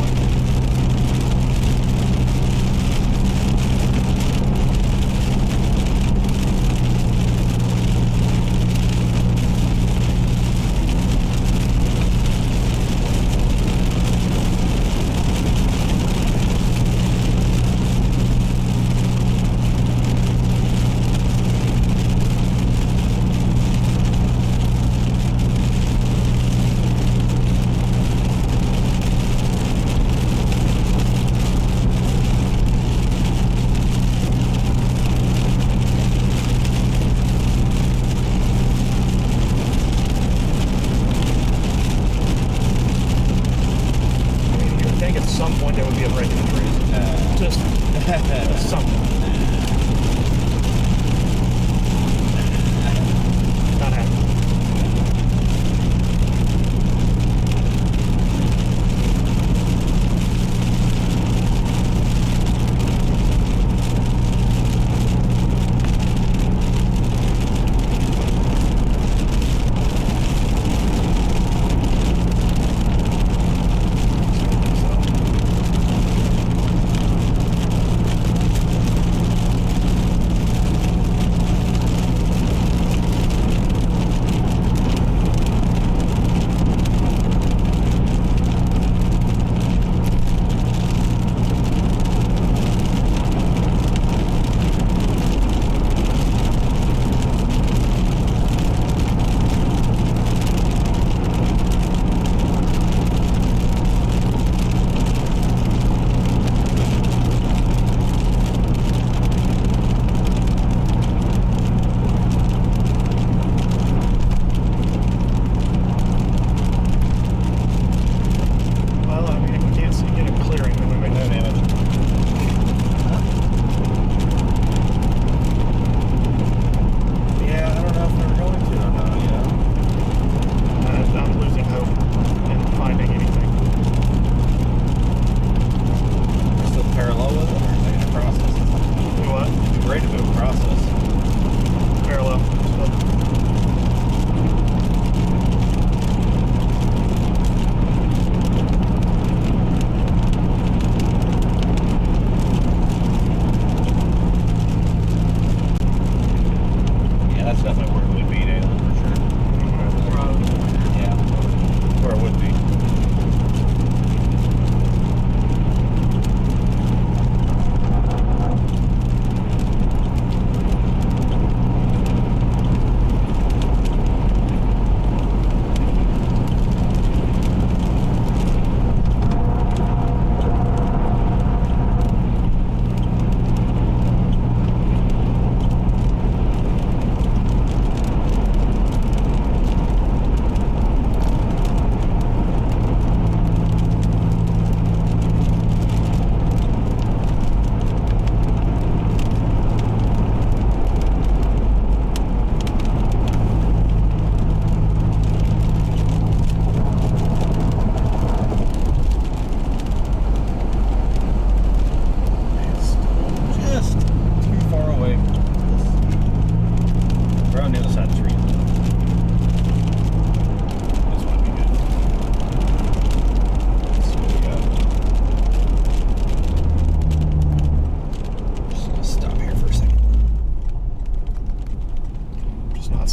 At some point there would be a break in the trees. Just something. Not happening.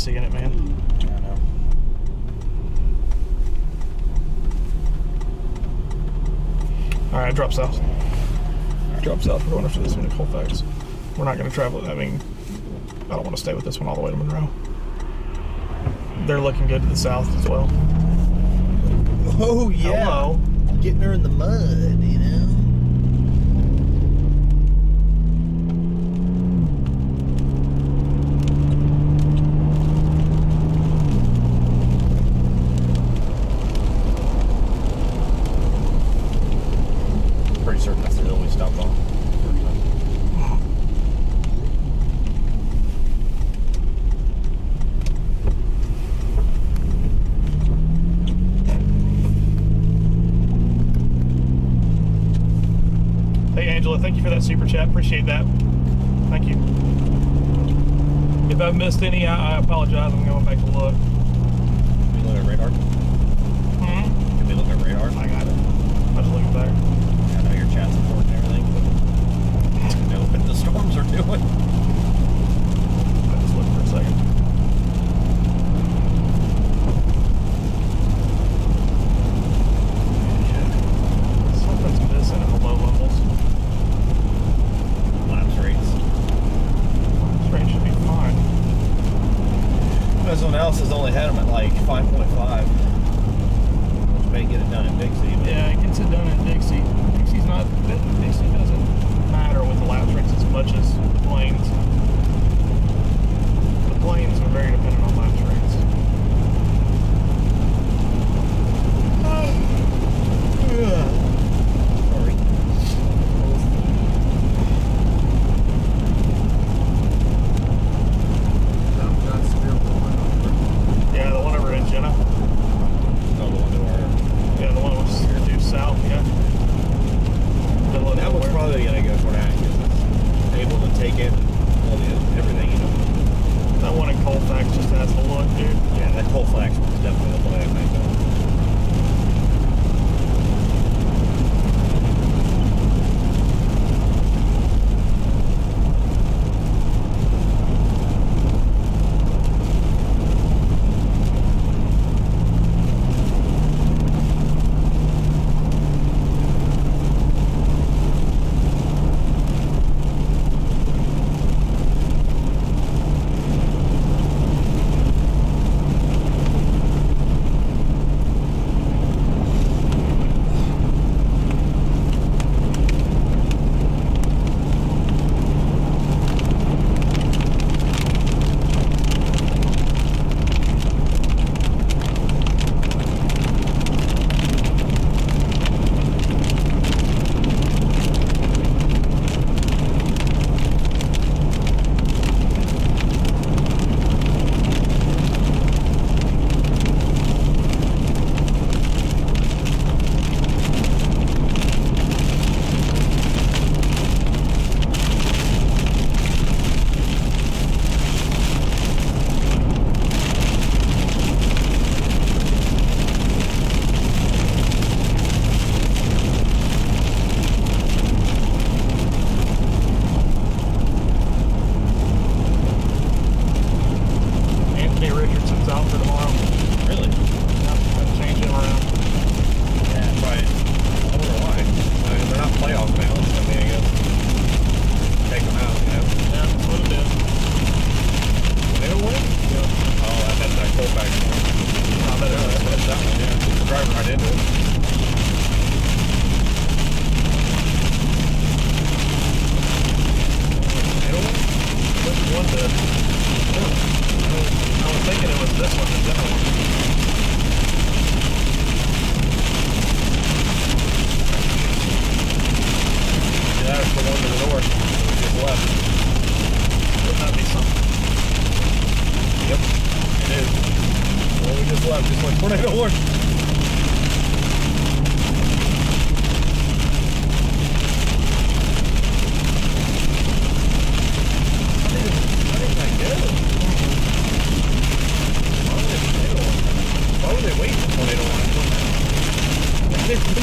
seeing it, man. I know. All right, drop south. Drop south. We're going after this one in Colfax. We're not going to travel. I mean, I don't want to stay with this one all the way to Monroe. They're looking good to the south as well. Oh, yeah. Hello. Getting her in the mud, you know? Pretty certain that's the hill we stopped on. Hey, Angela, thank you for that super chat. Appreciate that. Thank you. If I've missed any, I apologize. I'm going back to look. Can we look at radar? Hmm? Can we look at radar? I got it. I just looking back. I know your chat's important and everything, but you know what the storms are doing. I just looked for a second. Something's missing at the low levels. Lapse rates. This range should be fine. Everyone else has only had them at like 5.5. Which may get it done in Dixie. But Yeah, it gets it done in Dixie. Dixie doesn't matter with the lapse rates as much as the plains. The plains are very dependent on lapse rates. Sorry. Yeah, the one over in Jenna. Oh, the one to our... Yeah, the one that was due south, yeah. That one's probably going to go for that because it's able to take in all the everything, you know. That one in Colfax just has the look, dude. Yeah, that Colfax one's definitely the play, I think, though.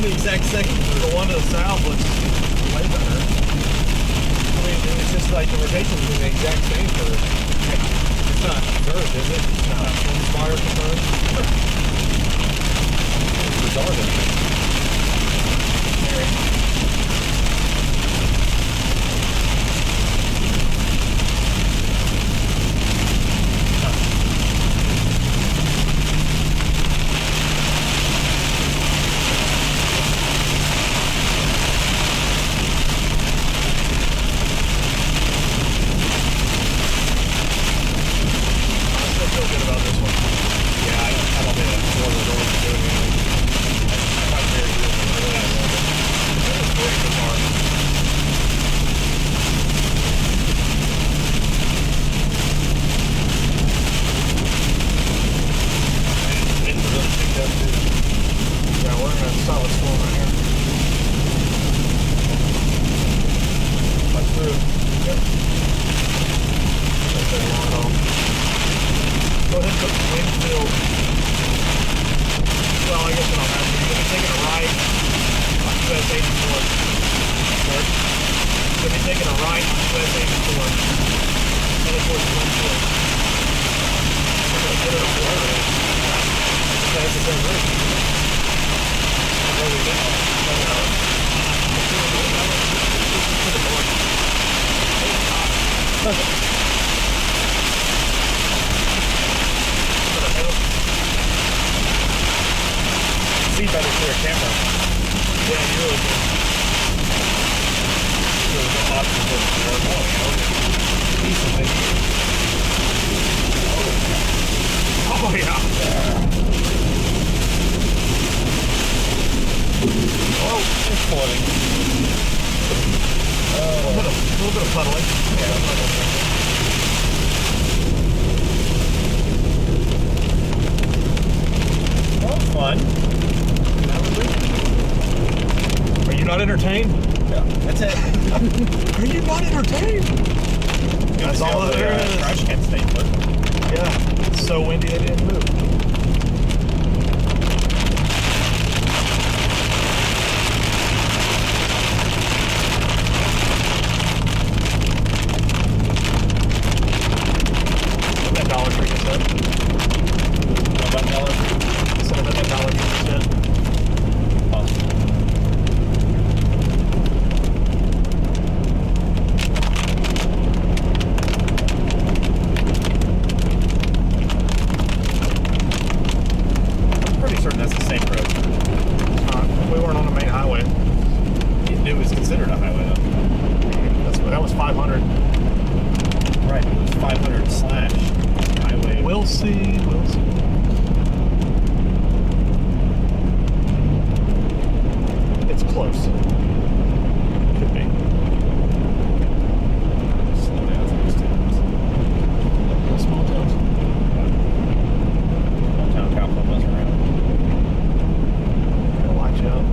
The exact same. The one to the south looks way better. I mean, it's just like the rotations are the exact same for. not confirmed, is it? No. Fire confirmed. Retarded. See better through a camera. Yeah, you really do. Oh yeah. Oh, it's flooding. A little bit of puddling. Well, fun. Are you not entertained? Yeah, that's it. Are you not entertained? That's all that there is. Trash can stay put. Yeah, it's so windy they didn't move. That Dollar Tree is up. What about Dollar Tree? So that Dollar Tree is up. Possible. I'm pretty certain that's the same road. We weren't on the main highway. It was considered a highway though. That was 500. Right, it was 500 slash highway. We'll see. We'll see. It's close. Could be. Slow down for these towns. Small towns. Small town capital bus around. Gotta watch out.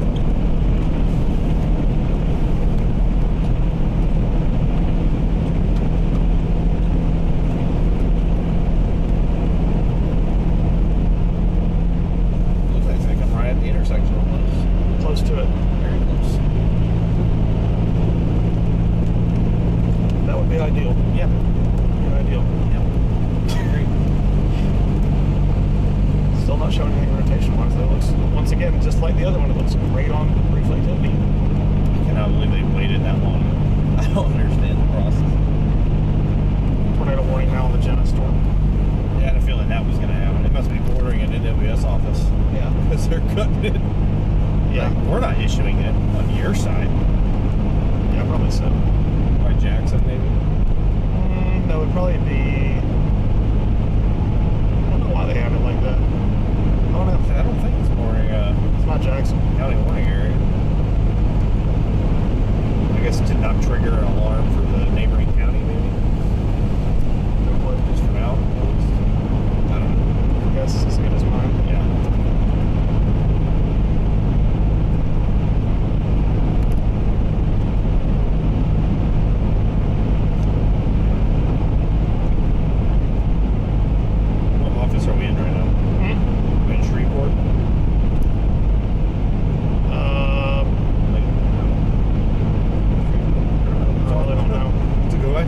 Looks like they come right at the intersection almost. Close to it. Very close. That would be ideal. Yeah. Ideal. Yeah. Still not showing anything rotation wise though. It looks, once again, just like the other one, it looks great on reflectivity. I cannot believe they waited that long. I don't understand the process. Tornado warning now on the Jenna storm. Yeah, I had a feeling that was going to happen. It must be bordering an NWS office. Yeah. Because they're cutting it. Yeah. Like, we're not issuing it on your side. Yeah, probably so. By Jackson, maybe? That would probably be. I don't know why they have it like that. I don't know. I don't think it's bordering It's not Jackson. county warning area. I guess to not trigger an alarm for the neighboring county, maybe? Just for now? I don't know. I guess as good as mine. Yeah. What office are we in right now? We in Shreveport? I really don't know. To go back.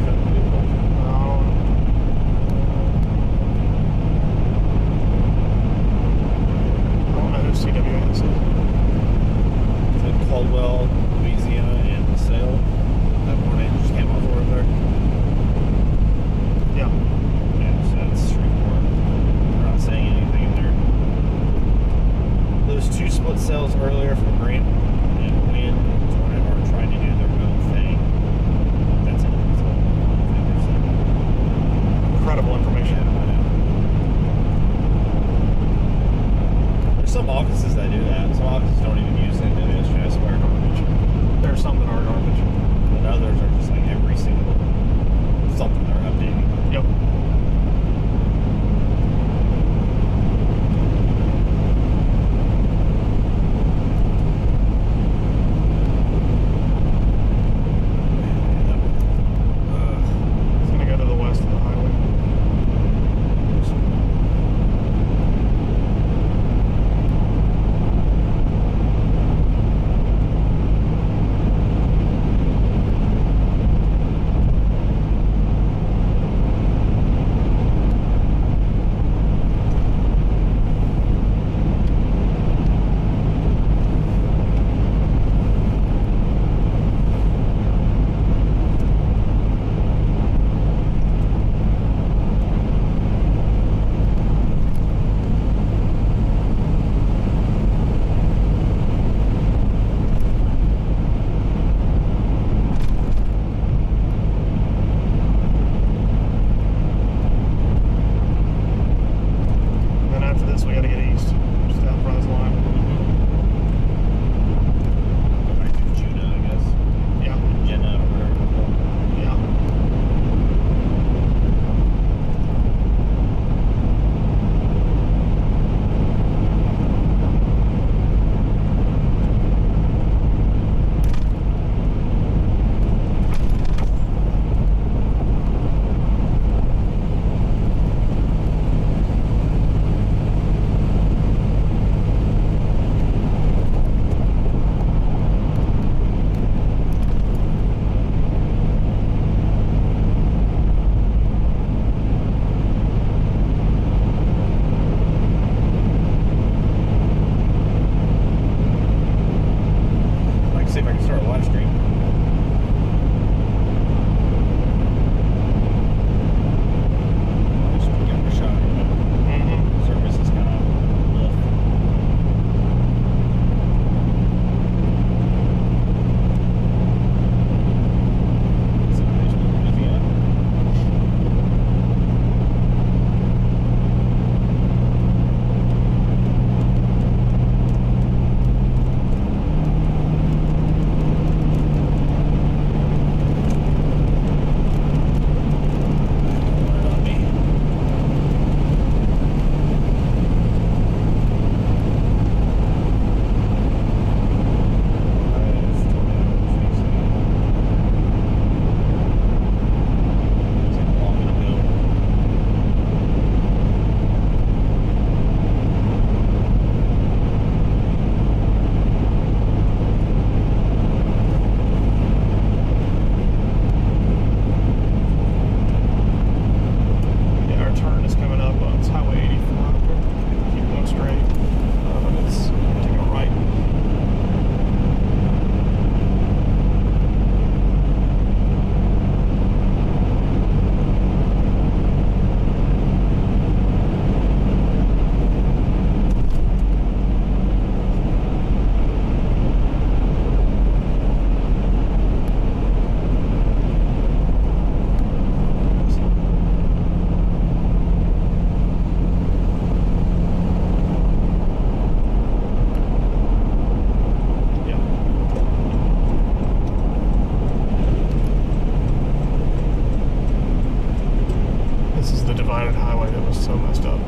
so messed up.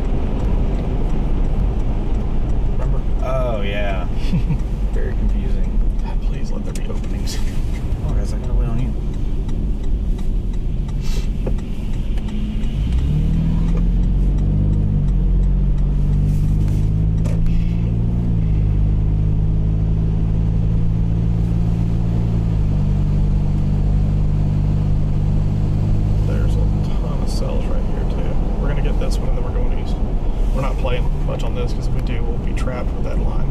Remember? Oh, yeah. Very confusing. God, please let there be openings. Oh, guys, I gotta wait on you. There's a ton of cells right here too. We're gonna get this one and then we're going east. We're not playing much on this because if we do, we'll be trapped with that line.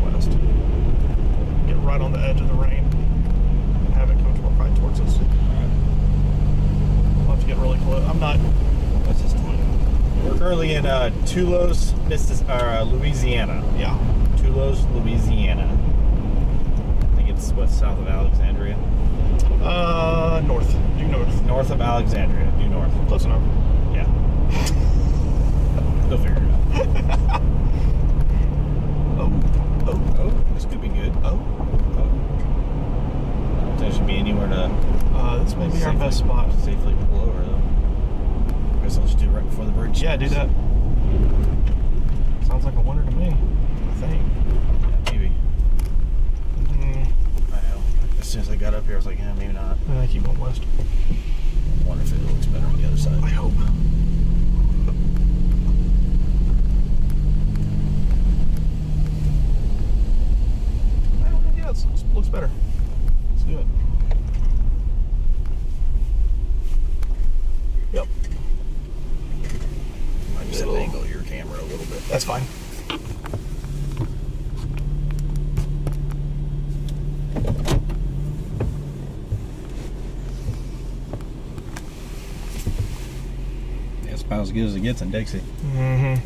West. Get right on the edge of the rain and have it come right towards us. We'll have to get really close. I'm not. What's this time? We're currently in Toulouse, Louisiana. Yeah. Toulouse, Louisiana. I think it's what, south of Alexandria? North. Due north. North of Alexandria. Due north. Close enough. Yeah. They'll figure it out. Oh, this could be good. I don't think there should be anywhere to This may be our best spot. safely pull over, though. I guess I'll just do it right before the bridge. Yeah, do that. Sounds like a winner to me, I think. Yeah, maybe. Mm-hmm. I know. As soon as I got up here, I was like, yeah, maybe not. I keep going west. I wonder if it looks better on the other side. I hope. Yeah, it looks better. Let's do it. Yep. I just have to angle your camera a little bit. That's fine. Yeah, it's about as good as it gets in Dixie. Mm-hmm.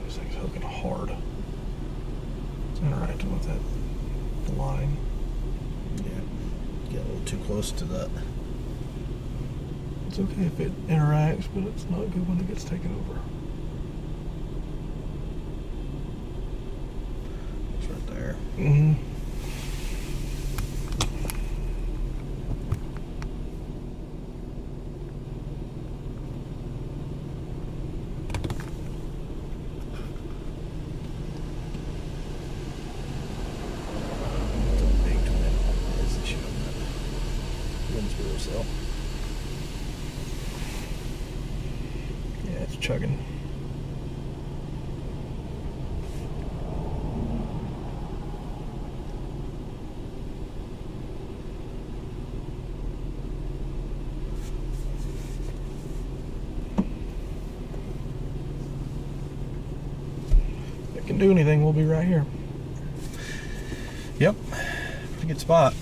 This thing's hooking hard. It's interacting with that line. Yeah. Get a little too close to that. It's okay if it interacts, but it's not good when it gets taken over. It's right there. Mm-hmm. Big tornado. There's the shit on that. Wind's real cell. Yeah, it's chugging. If it can do anything, we'll be right here. Yep. Pretty good spot.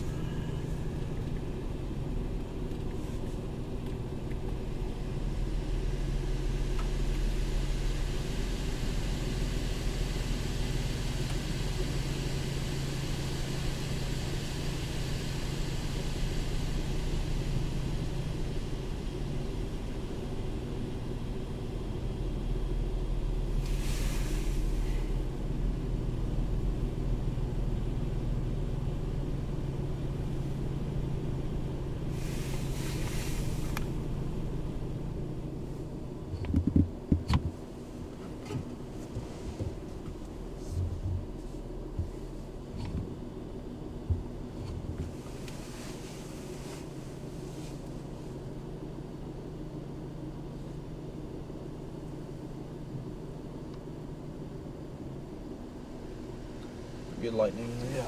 Good lightning. Yeah.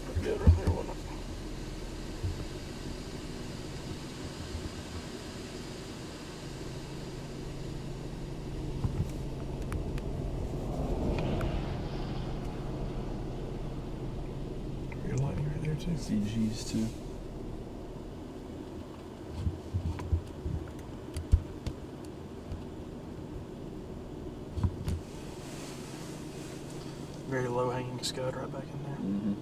Pretty good right there, wasn't it? too. CGs too. Very low hanging scud right back in there. Mm-hmm.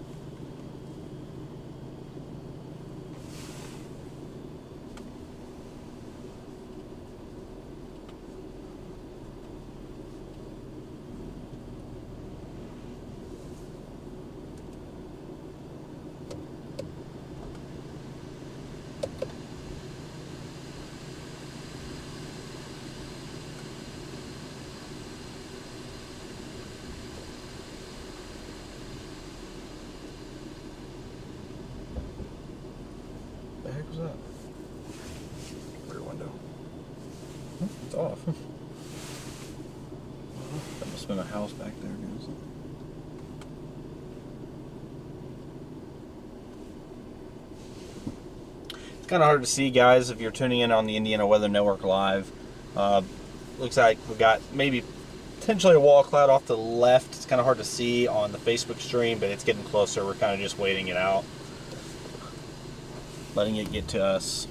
The heck was that? Rear window. It's off. That must have been a house back there doing something. It's kind of hard to see, guys, if you're tuning in on the Indiana Weather Network live. Looks like we got maybe potentially a wall cloud off to the left. It's kind of hard to see on the Facebook stream, but it's getting closer. We're kind of just waiting it out, letting it get to us.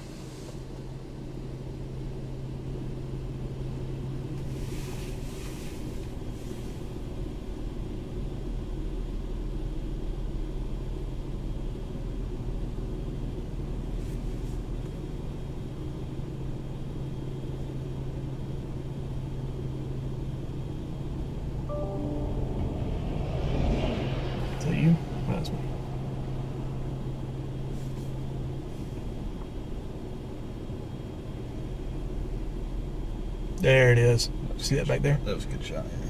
Is that you? That's me. There it is. See that back there? That was a good shot, yeah.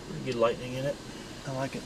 Pretty good lightning in it. I like it.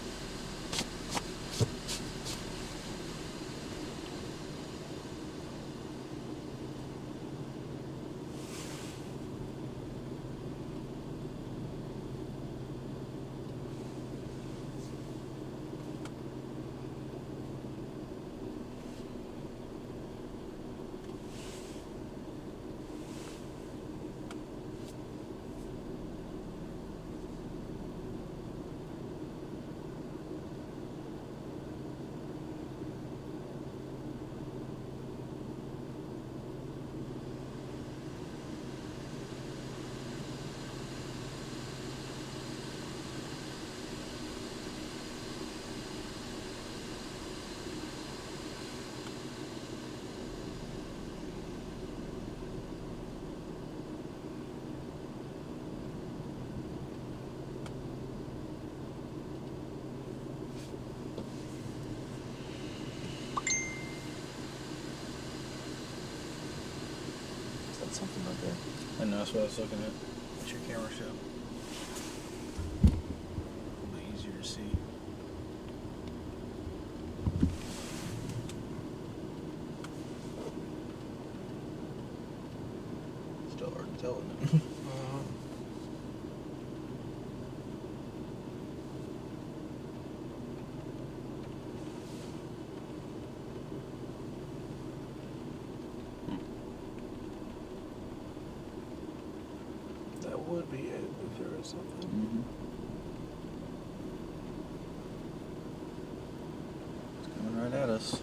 Something up there. I know, that's what I was looking at. What's your camera show? A little bit easier to see. Still hard to tell, isn't it? That would be it if there was something. Mm-hmm. It's coming right at us.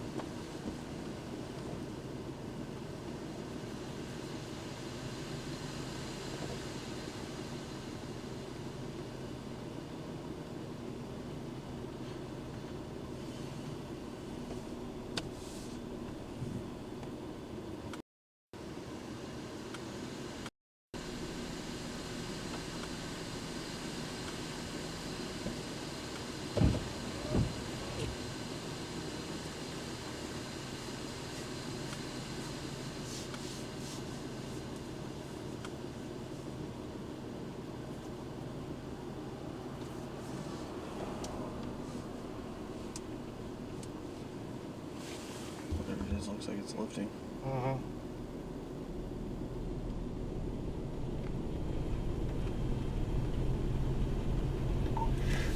There it is. Looks like it's lifting.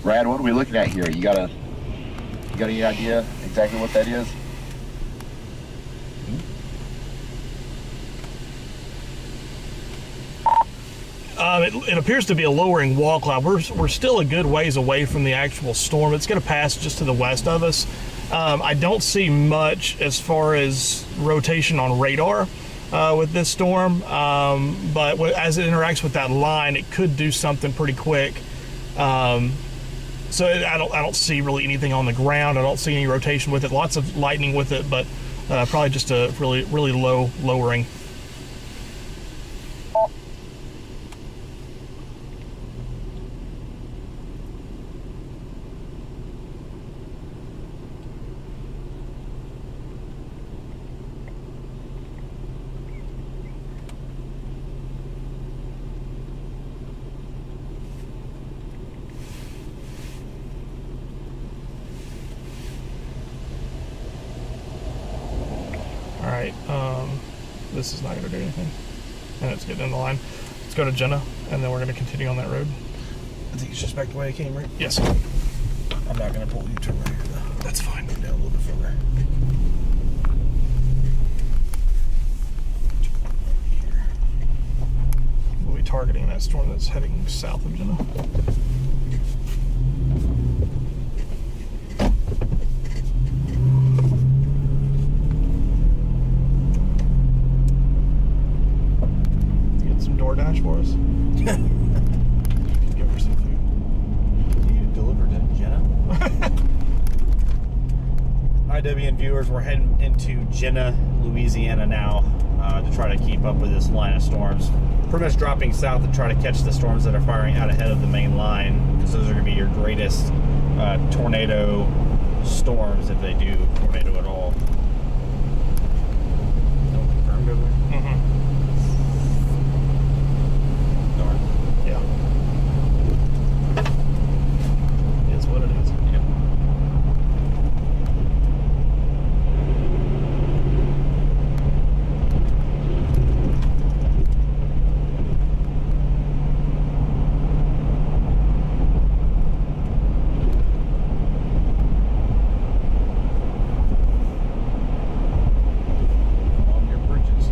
Brad, what are we looking at here? You got any idea exactly what that is? It appears to be a lowering wall cloud. We're still a good ways away from the actual storm. It's going to pass just to the west of us. I don't see much as far as rotation on radar with this storm, but as it interacts with that line, it could do something pretty quick. So I don't see really anything on the ground. I don't see any rotation with it. Lots of lightning with it, but probably just a really low lowering. Alright, this is not going to do anything. And it's getting in the line. Let's go to Jenna, and then we're going to continue on that road. I think it's just back the way I came, right? Yes. I'm not going to pull U-turn right here, though. That's fine. Down a little bit further. We'll be targeting that storm that's heading south of Jenna. DoorDash for us. Give her some food. You delivered to Jenna. IWN viewers, we're heading into Jenna, Louisiana now to try to keep up with this line of storms. Pretty much dropping south to try to catch the storms that are firing out ahead of the main line, because those are going to be your greatest tornado storms, if they do tornado at all. No confirmed over there? Mm-hmm. Yeah. It's what it is. Yep. On your bridges.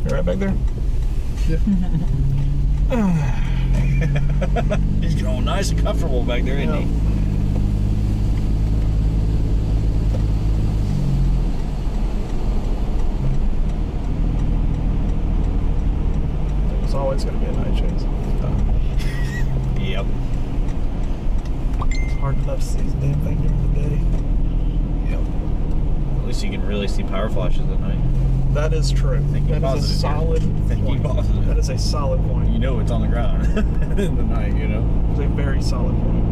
You right back there? He's getting all nice and comfortable back there, isn't he? It's always going to be a night chase. Yep. It's hard enough to see the damn thing during the day. Yep. At least you can really see power flashes at night. That is true. Thinking That is a positive here. solid Thinking point. positive. That is a solid point. You know it's on the ground in the night, you know? It's a very solid point.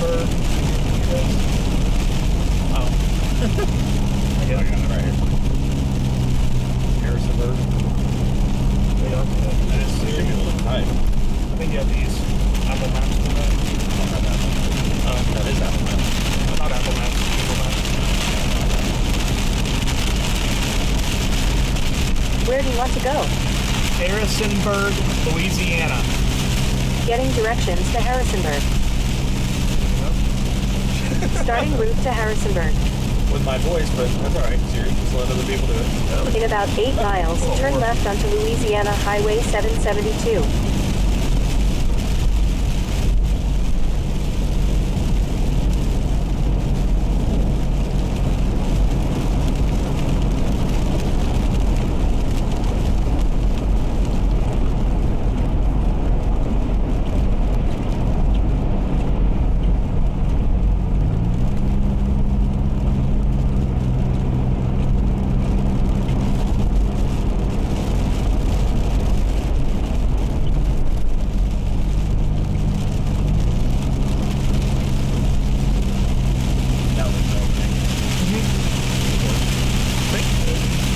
Harrisonburg. Oh. I got it right here. Harrisonburg. Yeah, That is seriously high. I think you have to use Apple Maps for that. That is Apple Maps. Not Apple Maps, Google Maps. Where do you want to go? Harrisonburg, Louisiana. Getting directions to Harrisonburg. Starting route to Harrisonburg. With my voice, but that's alright. Siri, just let other people do it. In about 8 miles, turn left onto Louisiana Highway 772.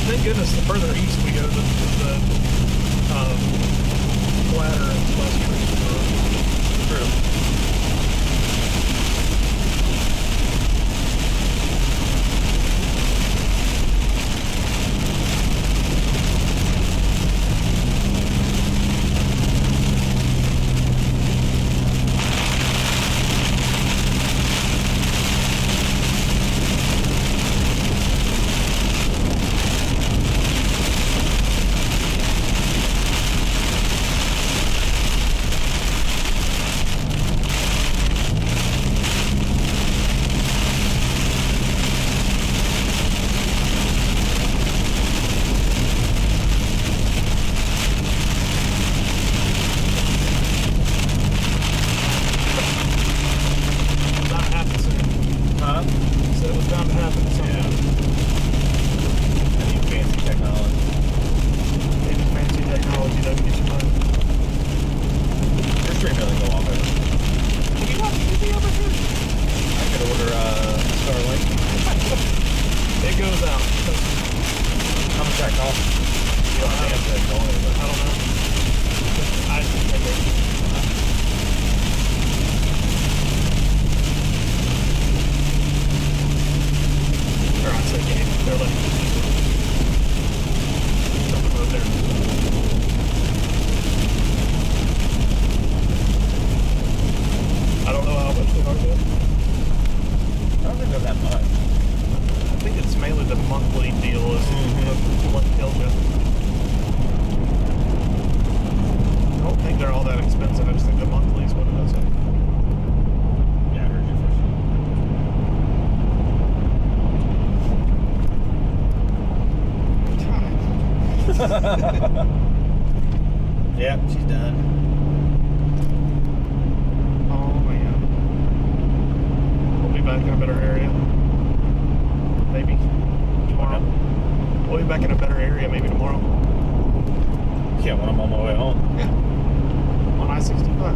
Thank goodness the further east we go, the flatter and less trees the road. True. Yeah, she's done. Oh man. We'll be back in a better area. Maybe tomorrow. We'll be back in a better area maybe tomorrow. Yeah, when I'm on my way home. Yeah. On I-65.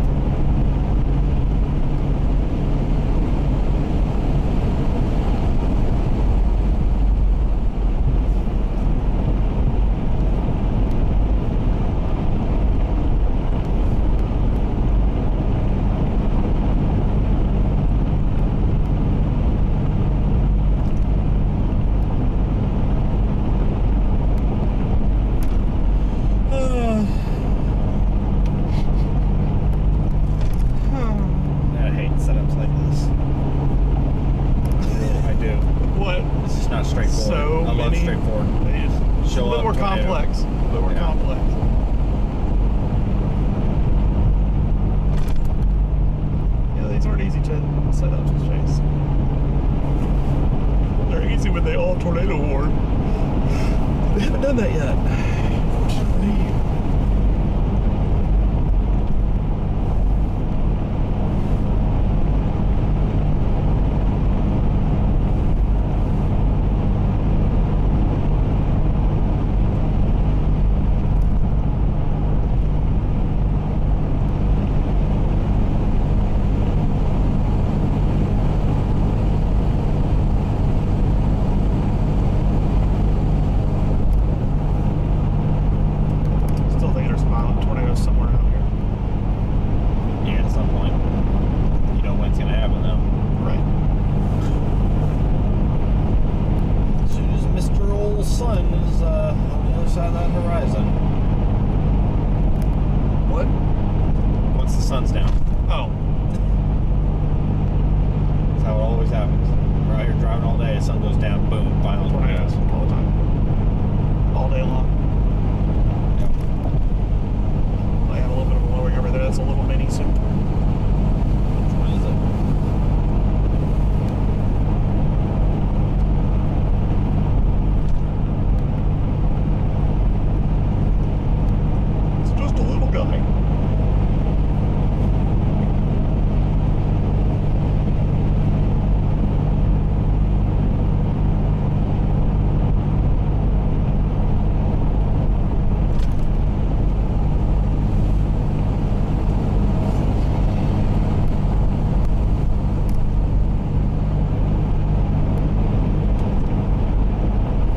sun's down. Oh, That's how it always happens. We're out here driving all day, the sun goes down, boom, final tornadoes all the time, all day long. I have a little bit of a lowering over there. That's a little mini soup. What is it? It's just a little guy.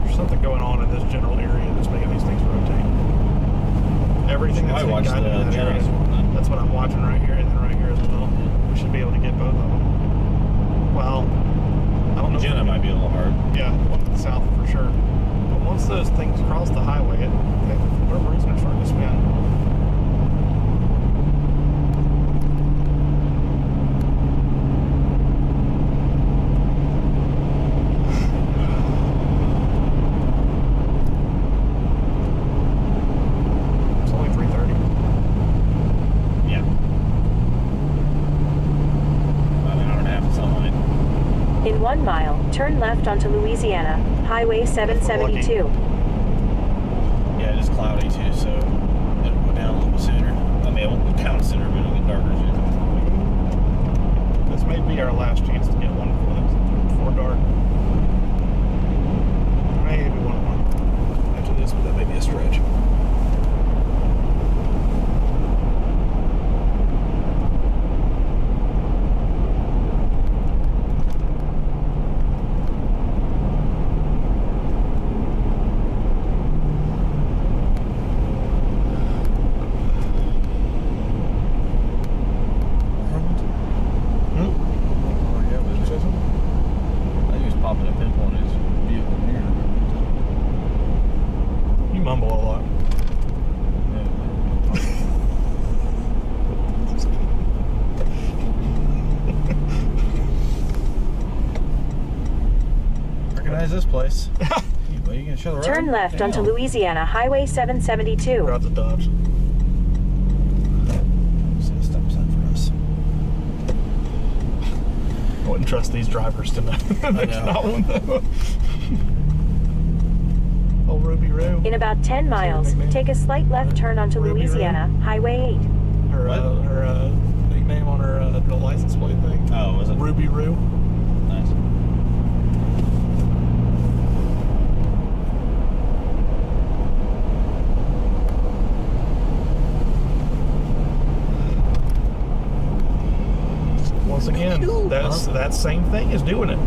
There's something going on in this general area that's making these things rotate. Everything that's I been watched guided the in that area. Genesis one then. That's what I'm watching right here and then right here as well. We should be able to get both of them. Well, I don't know. Jenna might be a little hard. Yeah, one to the south for sure. But once those things cross the highway, for whatever reason, it's starting to spin. It's only 3:30. Yeah. About an hour and a half of sunlight. In 1 mile, turn left onto Louisiana, Highway 772. Yeah, it is cloudy too, so it'll go down a little bit sooner. I mean, it won't go down sooner, but it'll get darker soon. This may be our last chance to get one before dark. Maybe one more after this, but that may be a stretch. Oh, yeah, but it's I think he was popping a pimple on his vehicle here. You mumble a lot. Recognize this place. Well, you gonna show the road? Turn left onto Damn. Louisiana, Highway 772. We're out the Dodge. See a stop sign for us. I wouldn't trust these drivers to know. There's know. not one though. Old Ruby Roo. In about 10 miles, take a slight left turn onto Ruby Louisiana, Highway 8. Her nickname on her license plate thing. Oh, was it? Ruby Roo. Nice. Once again, that same thing is doing it.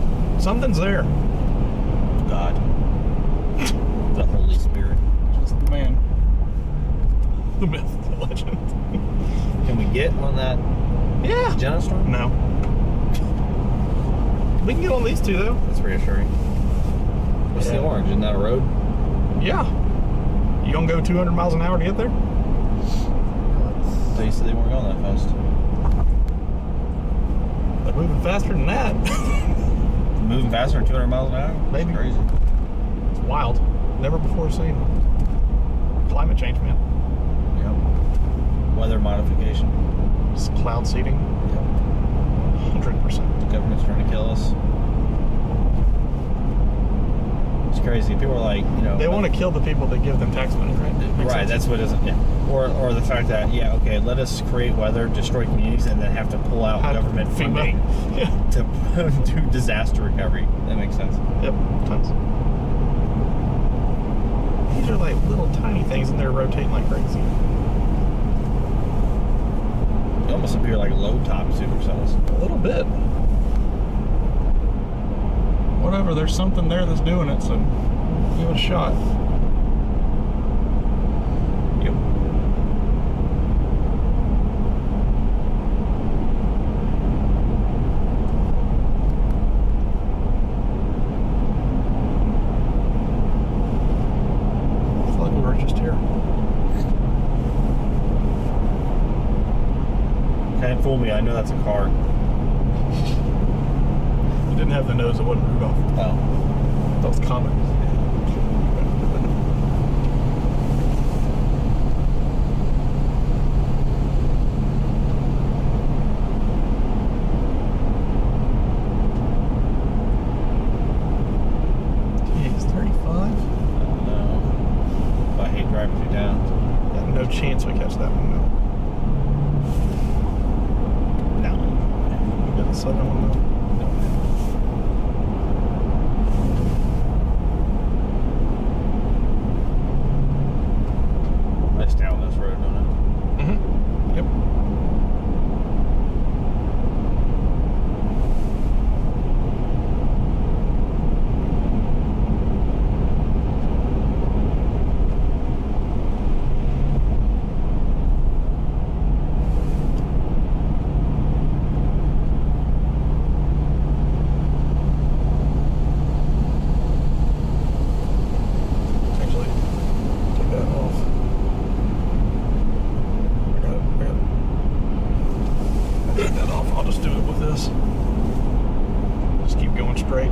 Something's there. God. The Holy Spirit. Just the man. The myth, the legend. Can we get on that Yeah. Jenna storm? No. We can get on these two though. That's reassuring. What's the Yeah. orange? Isn't that a road? Yeah. You gonna go 200 miles an hour to get there? They said they weren't going that fast. They're moving faster than that. Moving faster than 200 miles an hour? Maybe. That's crazy. It's wild. Never before seen. Climate change, man. Yep. Weather modification. Just cloud seeding. Yep. 100%. The government's trying to kill us. It's crazy. People are like, you know. They want to kill the people that give them tax money, right? Makes Right, sense. that's what isn't. Yeah. Or the fact that, yeah, okay, let us create weather, destroy communities, and then have to pull out Have government FEMA. funding Yeah. to do disaster recovery. That makes sense. Yep. Tons. These are like little tiny things and they're rotating like crazy. They almost appear like low top supercells. A little bit. Whatever, there's something there that's doing it, so give it a shot. Yep. I feel like we were just here. Can't fool me. I know that's a car. It didn't have the nose. It wasn't Rudolph. Oh. That was common. He's 35. No. I hate driving you down. Yeah, no chance we catch that one though. No. We got the southern one though. I stay on this road, don't I? Mm-hmm. Yep. Actually, take that off. I got it. Take that off. I'll just do it with this. Just keep going straight.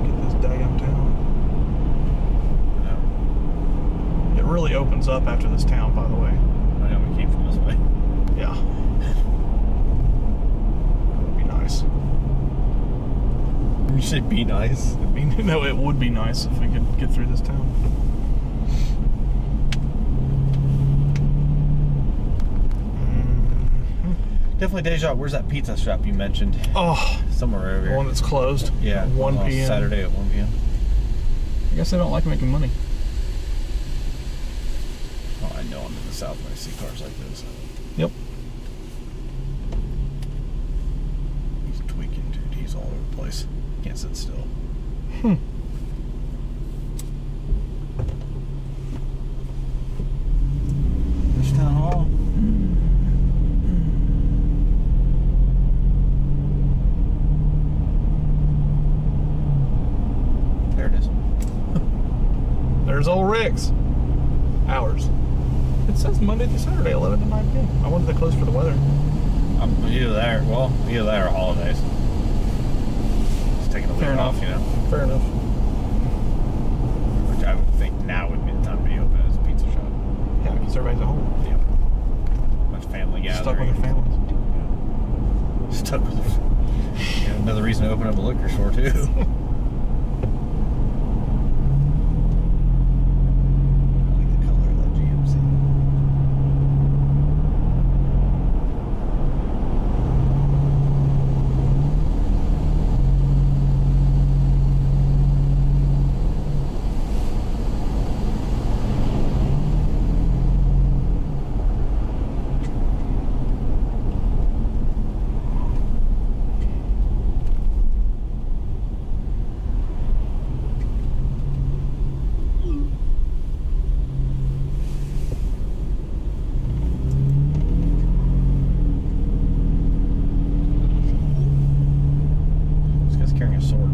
Get this daggum town. No. It really opens up after this town, by the way. I know we came from this way. Yeah. That would be nice. You said be nice. No, it would be nice if we could get through this town. Definitely Deja. Where's that pizza shop you mentioned? Oh, Somewhere over the here. one that's closed. Yeah. 1 on p.m. Saturday at 1 p.m. I guess they don't like making money. Oh, I know I'm in the South when I see cars like this. Yep. He's tweaking, dude. He's all over the place. Can't sit still. There's town hall. There it is. There's old Rick's. Hours. It says Monday through Saturday, 11 to 9 p.m. I wanted to close for the weather. I'm either there. Well, either there or holidays. Just taking a week Fair off, enough. you know. Fair enough. Which I would think now would be the time to be open as a pizza shop. Yeah, because everybody's at home. Yep. Much family gathering. Stuck with their families. Stuck with their. Yeah, another reason to open up a liquor store too. I like the color of that GMC. This guy's carrying a sword.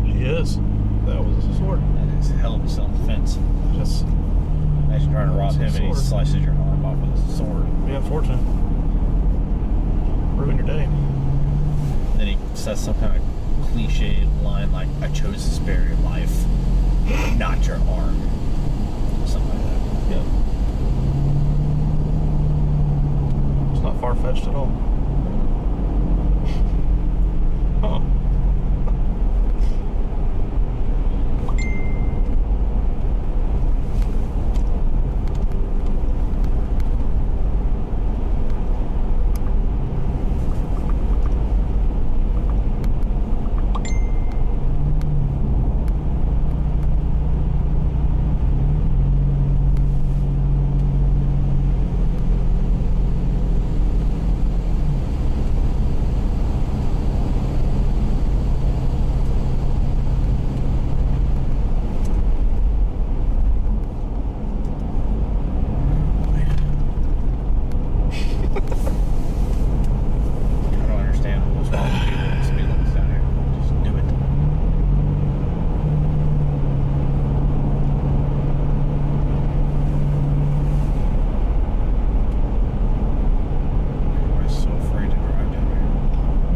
He is. That was a sword. That is hell of a self-defense. Just Imagine trying to rob It's a him and he sword. slices your arm off with his sword. be unfortunate. Ruin your day. Then he says some kind of cliche line like, I chose to spare your life, not your arm. Something like that. Yep. It's not far-fetched at all. Huh.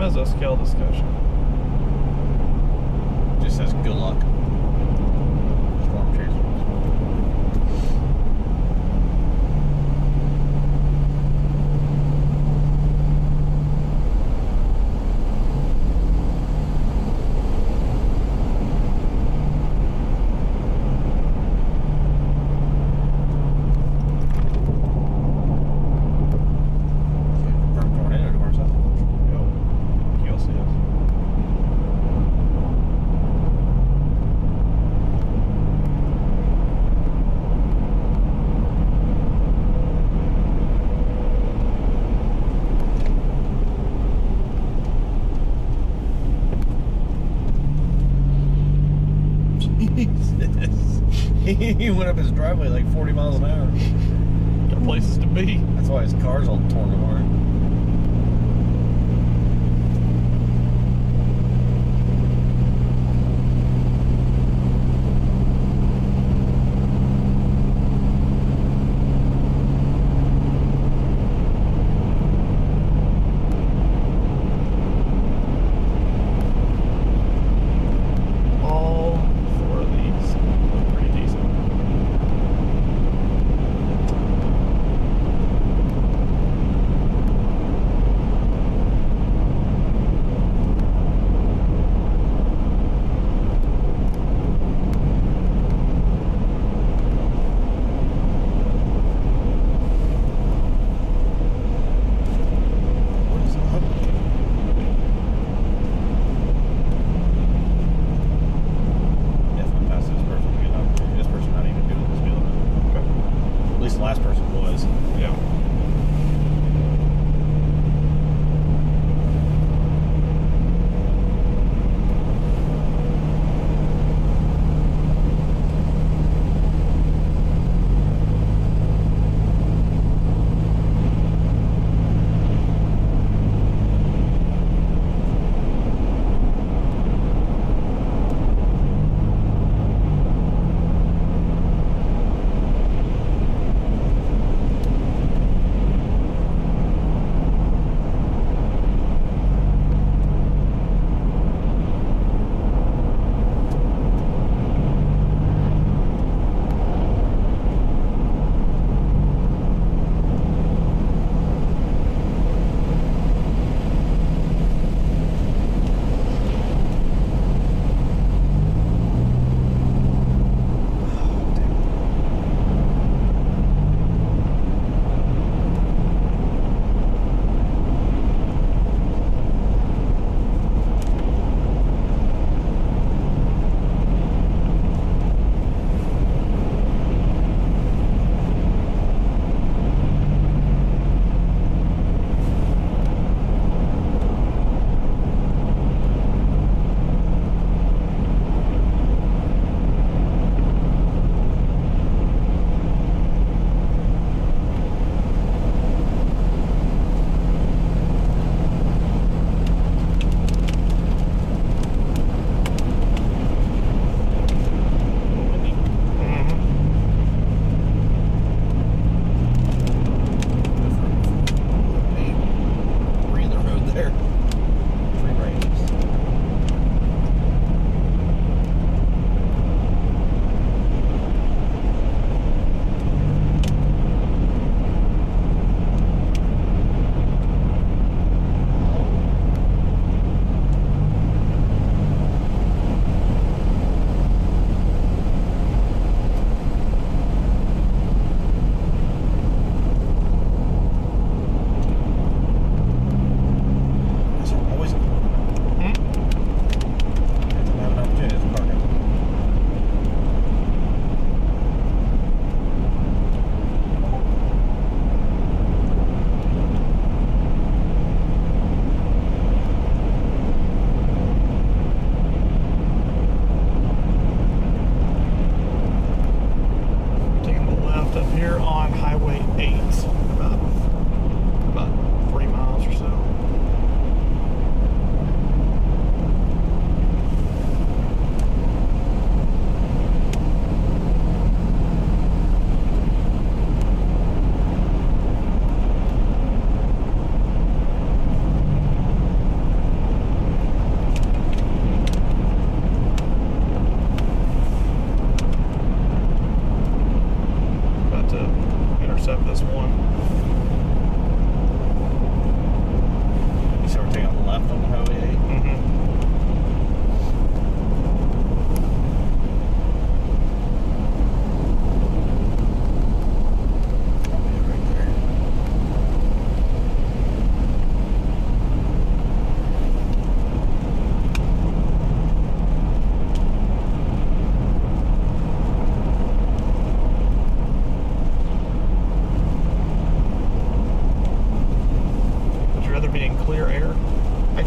Mesoscale discussion. Just says good luck. Storm chasers. Confirmed tornado doors up. QLCS. Jesus. He went up his driveway like 40 miles an hour. Got places to be. That's why his car's all torn apart. All four of these look pretty decent.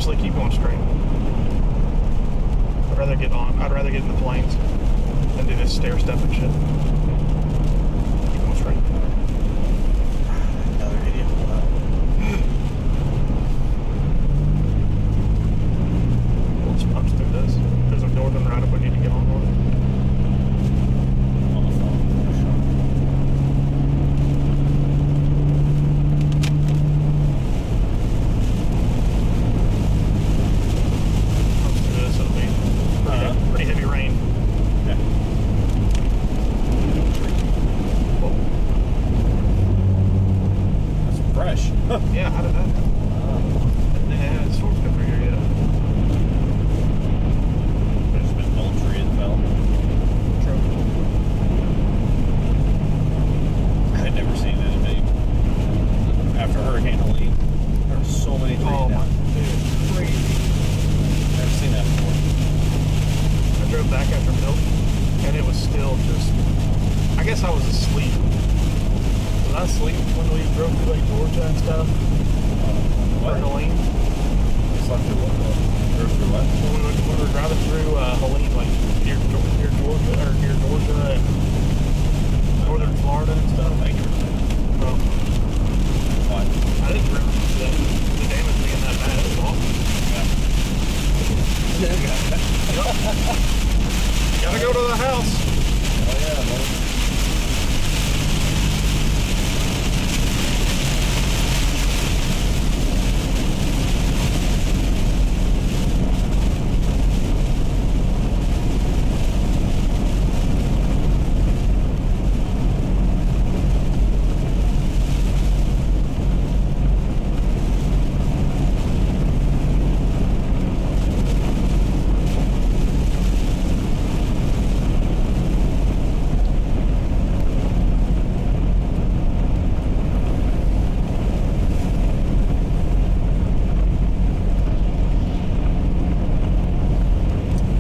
seriously, keep going straight. I'd rather get in the planes than do this stair step and shit. Keep going straight. Another idiot pulled up. Let's punch through this. There's a northern route if we need to get on north. On the phone. Punch through this, it'll be pretty heavy rain. Yeah. Whoa. That's fresh. Yeah, how did that happen? Yeah, it's storm's good for here, yeah. There's been an old tree that fell. I had never seen that many. After Hurricane Helene, there were so many trees Oh my, down. dude, crazy. Never seen that before. I drove back after milk, and it was still just. I guess I was asleep. Was I asleep when we drove through like Georgia and stuff? What? For Helene? Slept through what? Drove through what? When we were driving through Helene, like near Georgia and northern Florida and stuff. Thank you. Well, What? I didn't remember the damage being that bad. It was awful. Gotta go to the house. Oh yeah, man.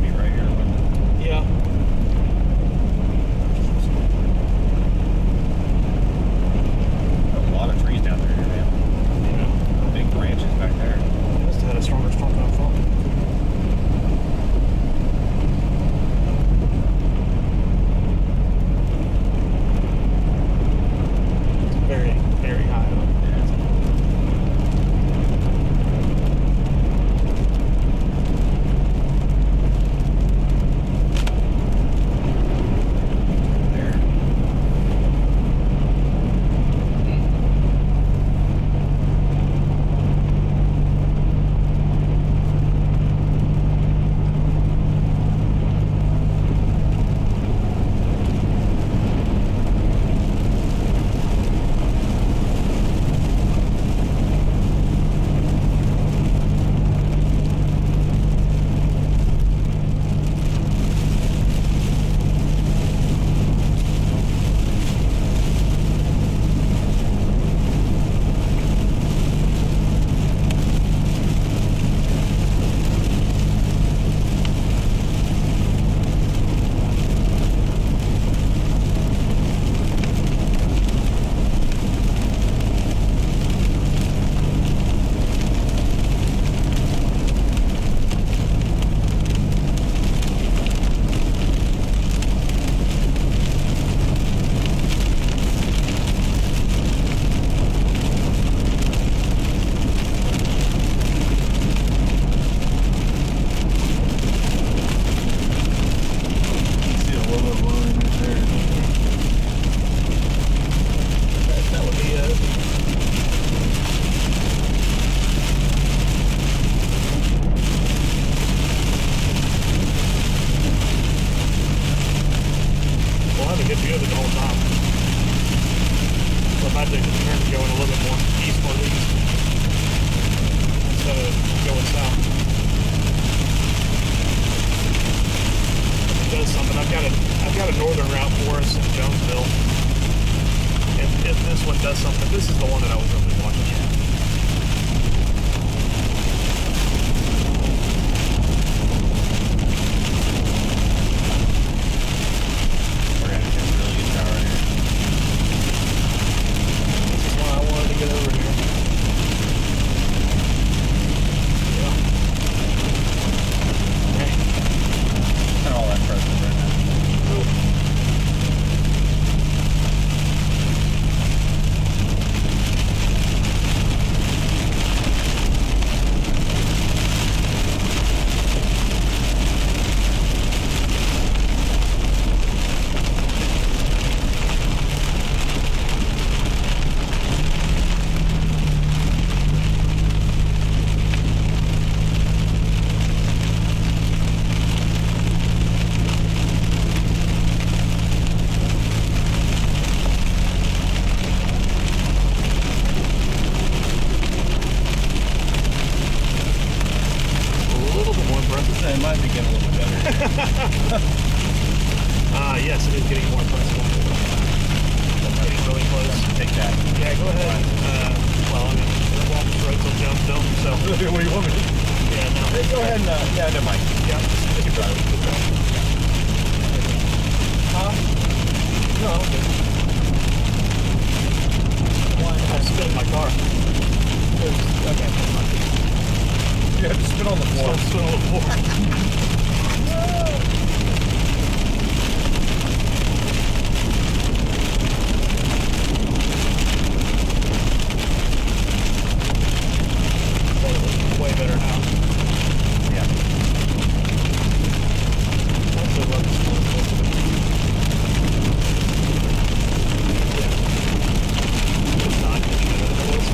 Be right here, wouldn't it? Yeah. A lot of trees down there, man. Big branches back there. Must have had a stronger storm than I thought. It's very, very high up. There. See a little bit of line right there. That would be We'll have a good view of it the whole time. So if I take the turn to go in a little bit more east or east instead of going south. If it does something, I've got a northern route for us in Jonesville. If this one does something, this is the one that I was really watching. We're gonna get a really good tower here. This is why I wanted to get over here. Yeah. It might be getting a little bit better. Yes, it is getting more flexible. Getting really close. Take that. Yeah, go ahead. Well, I mean, the Walker's road till Jones don't, so. What do you want me to do? Yeah, no. Hey, go ahead and, yeah, never mind. Yeah. You can drive. Huh? No, I'm good. Why? I spit in my car. Okay. You have to spit on the floor. Spit on the floor. Way better now. Yeah. I actually love this one. Yeah. It's not getting better than it was.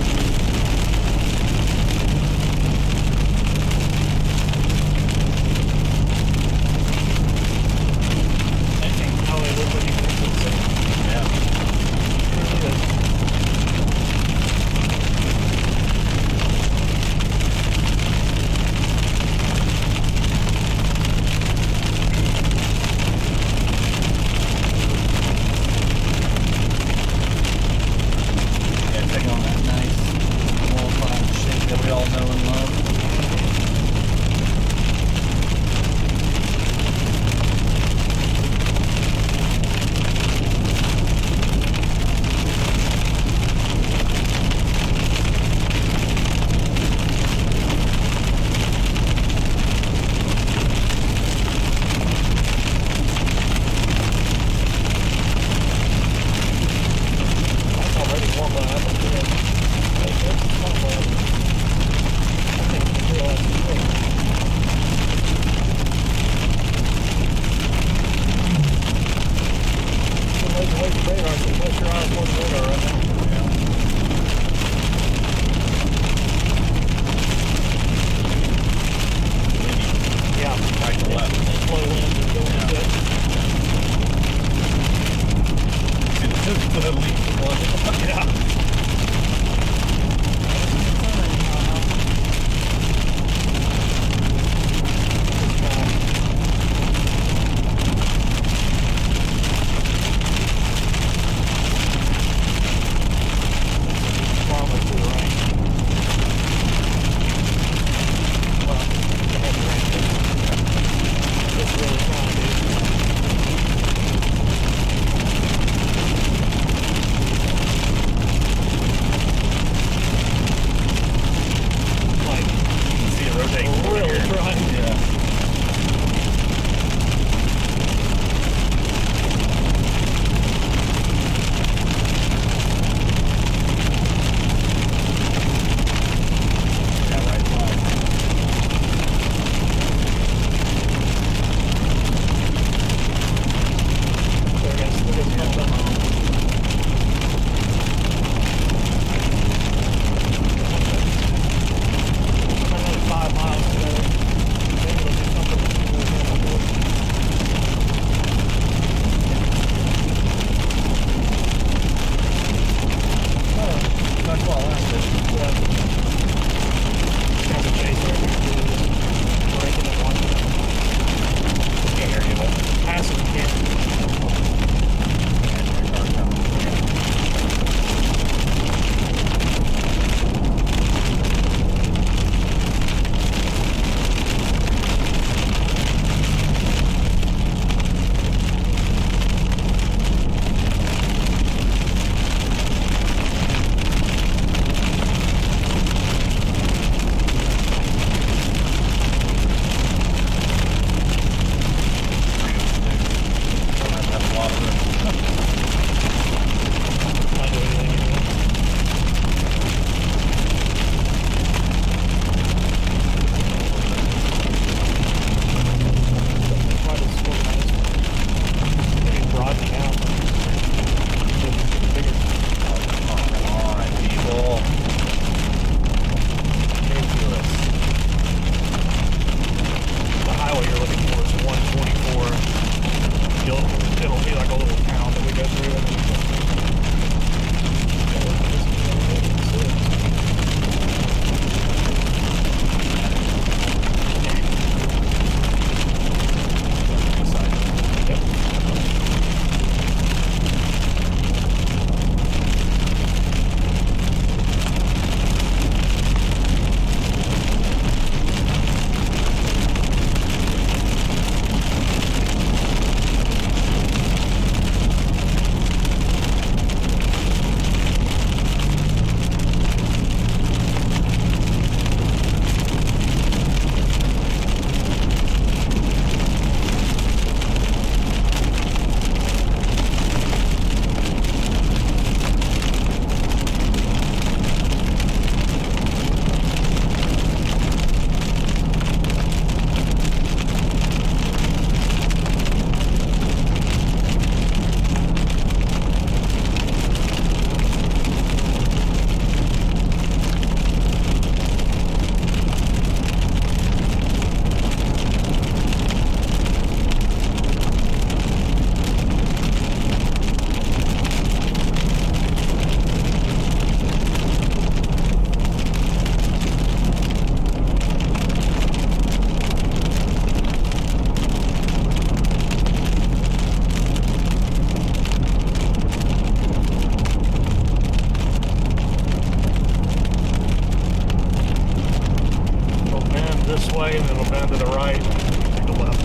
this way, and it'll bend to the right, and take a left.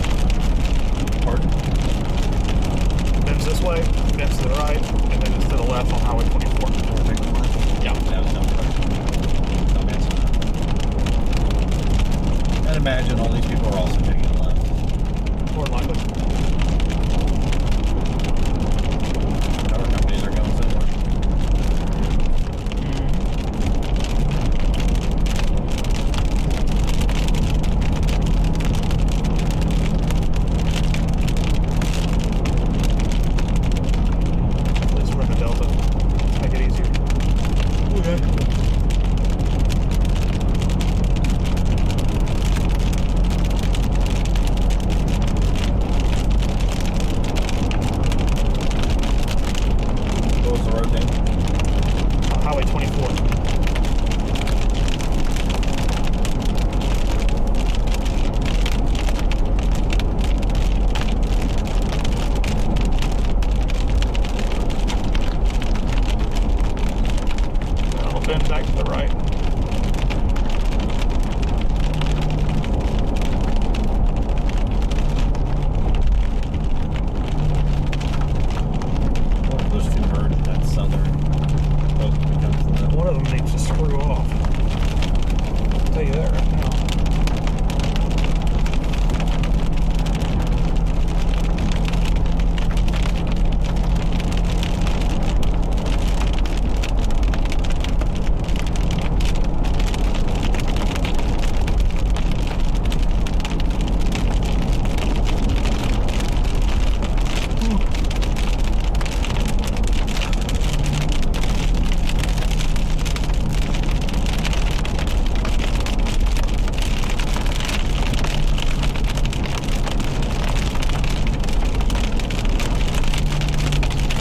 Pardon? Bends this way, bends to the right, and then it's to the left on Highway 24. Yeah. That was dumb. Dumb answer. I'd imagine all these people are also taking a left. More than likely. Power companies are going somewhere. At least we're in the Delta. Make it easier. Okay. What was the road name? Highway 24. I'll bend back to the right. One of those two merged, that southern coast becomes the One of them needs to screw off. I'll tell you that right now.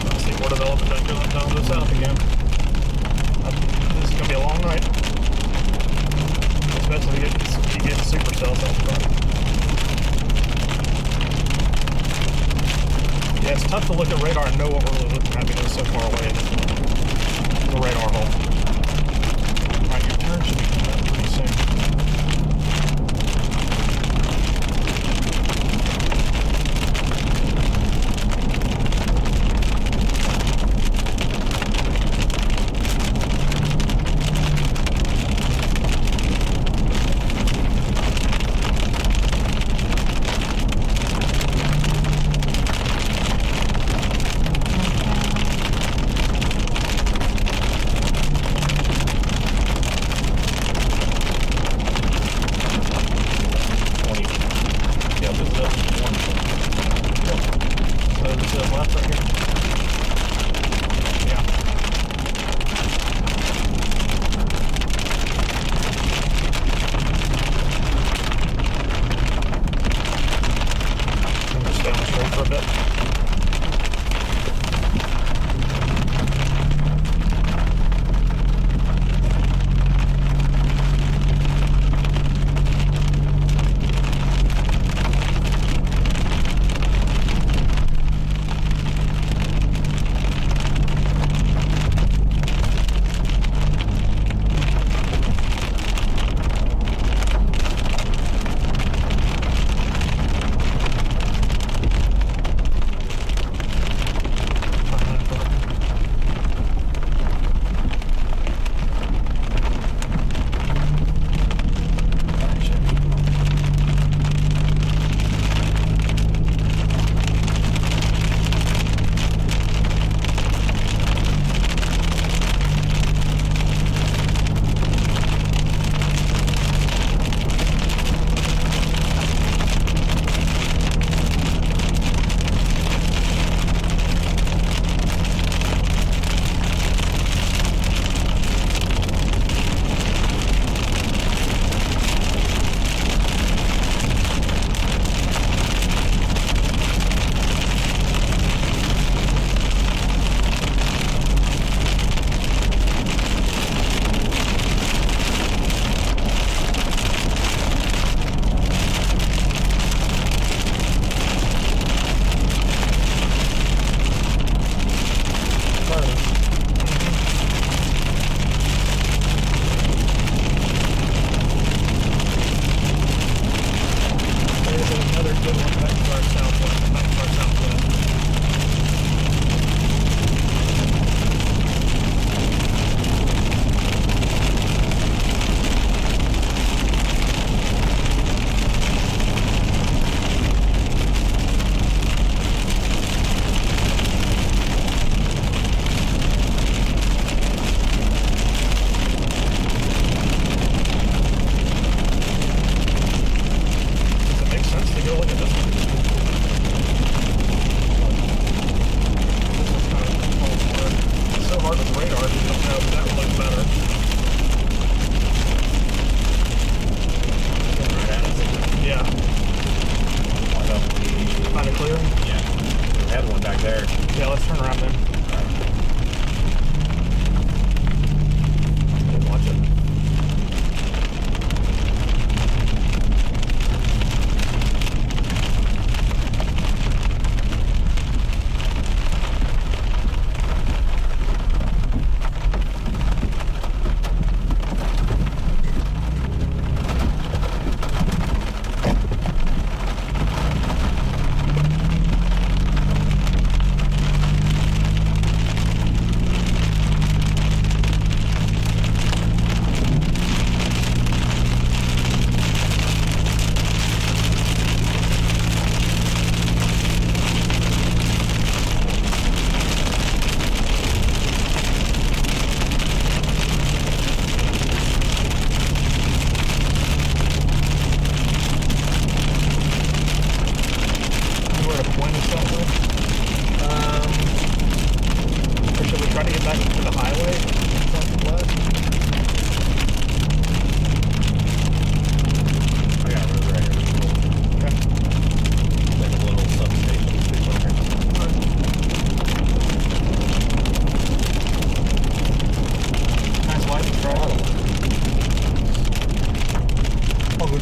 Let's see more development down to the south again. This is gonna be a long night. Especially if you get supercells out front. Yeah, it's tough to look at radar and know what we're really looking at because it's so far away in the radar hole. Alright, your turn should be coming up pretty soon. very good one back to our southwest, back to our southwest.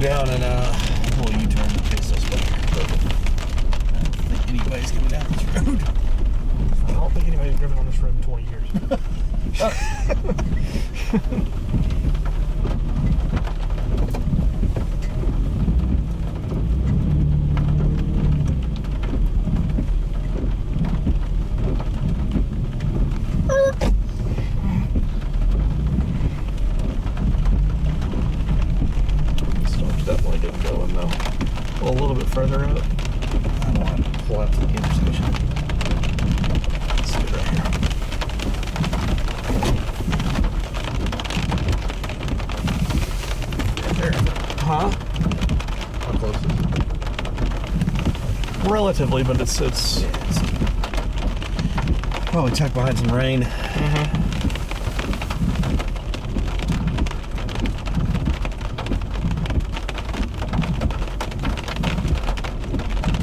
Down and well, you turn and face us back. I don't think anybody's coming down this road. I don't think anybody's driven on this road in 20 years. Further up. I want to pull out to the intersection. Let's see right here. Right there. Huh? How close is it? Relatively, but it's probably tucked behind some rain.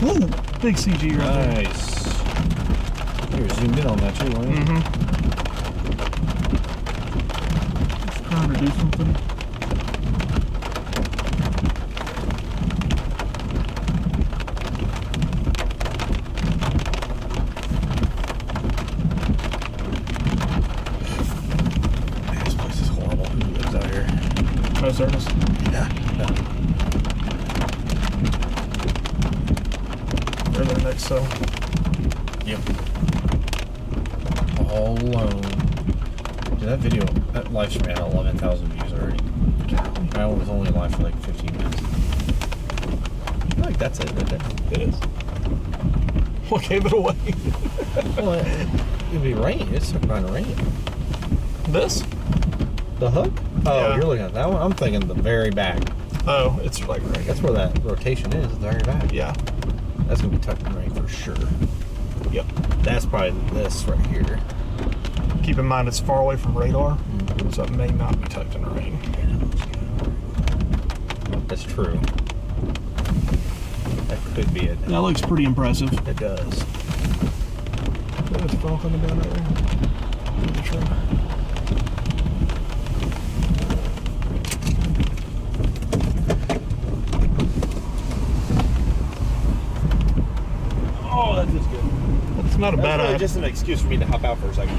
Ooh, big CG right there. Nice. You were zoomed in on that too, weren't you? Just trying to do something. Man, this place is horrible. Who lives out here? No service. Yeah. They're there next, so. Yep. All alone. Dude, that video, that lifespan, 11,000 views already. That one was only live for like 15 minutes. I feel like that's it right there. It is. What gave it away? Well, it'd be rain. It's trying to rain. This? The hook? Oh, Yeah. you're looking at that one? I'm thinking the very back. Oh, it's like right here. That's where that rotation is, the very back. Yeah. That's going to be tucked in rain for sure. Yep. That's probably this right here. Keep in mind it's far away from radar, so it may not be tucked in the rain. That's true. That could be it. That looks pretty impressive. It does. There's a phone coming down right there. Pretty sure. Oh, that feels good. That's not a bad That's really idea. just an excuse for me to hop out for a second.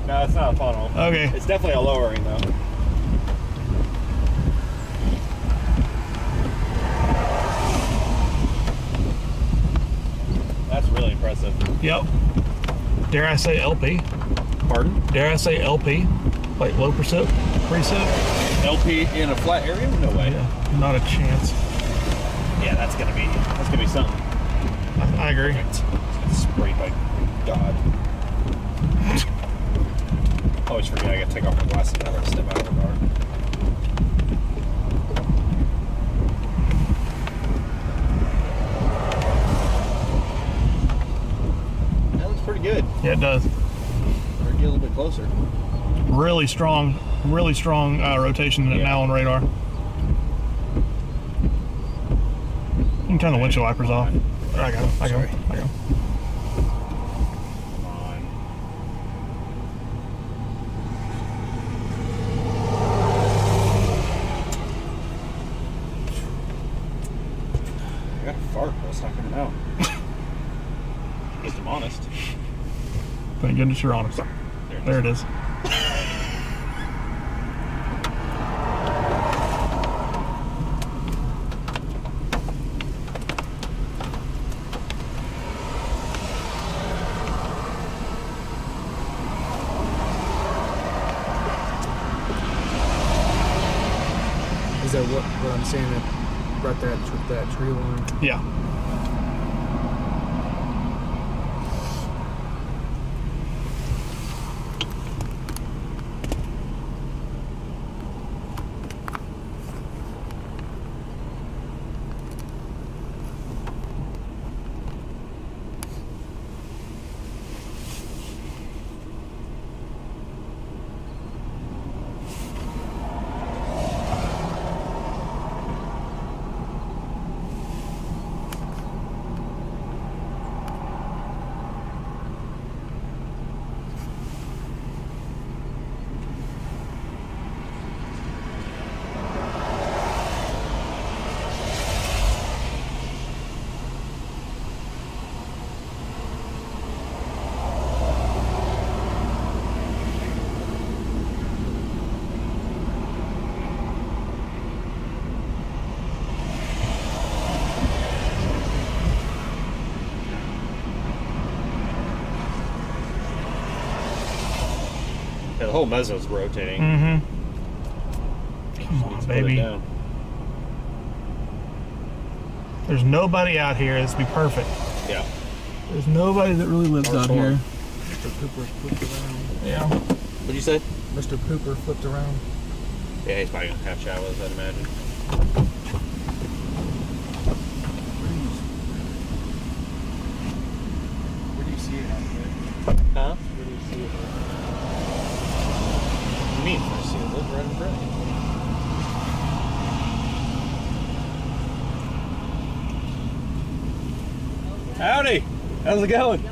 No, it's not a funnel. Okay. It's definitely a lowering though. Yep. Dare I say LP? Pardon? Dare I say LP? Like low precip? LP in a flat area? No way. Yeah, not a chance. Yeah, that's gonna be something. I agree. Sprayed by God. Always forget I gotta take off my glasses now or step out of the car. That looks pretty good. Yeah, it does. Better get a little bit closer. Really strong rotation now on radar. You can turn the windshield wipers off. I got him. Come on. I got a fart, but it's not coming out. At least I'm honest. Thank goodness you're honest. There it is. Is that what I'm saying? Right that tree line. Yeah. Yeah, the whole mezzo's rotating. Mm-hmm. Come on, baby. There's nobody out here. This would be perfect. Yeah. There's nobody that really lives out here. Mr. Cooper flipped around. Yeah. What'd you say? Mr. Cooper flipped around. Yeah, he's probably gonna have showers, I'd imagine. Where do you see it at? Huh? Where do you see it at? What do you mean? I see it. Look right in front of you. Howdy! How's it going?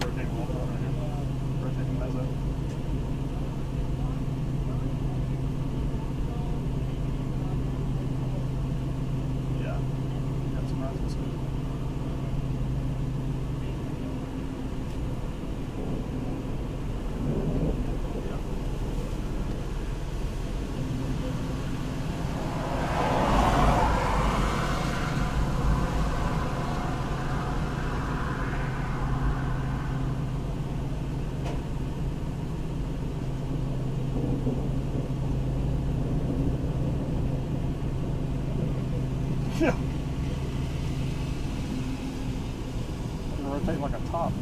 Rotating wall right here. Rotating mezzo. Yeah. Got some rising speed. Yeah. Rotate like a top.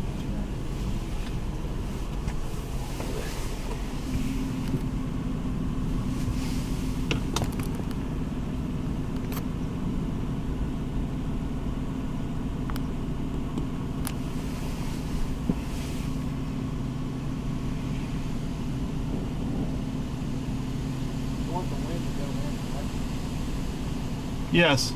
Yes.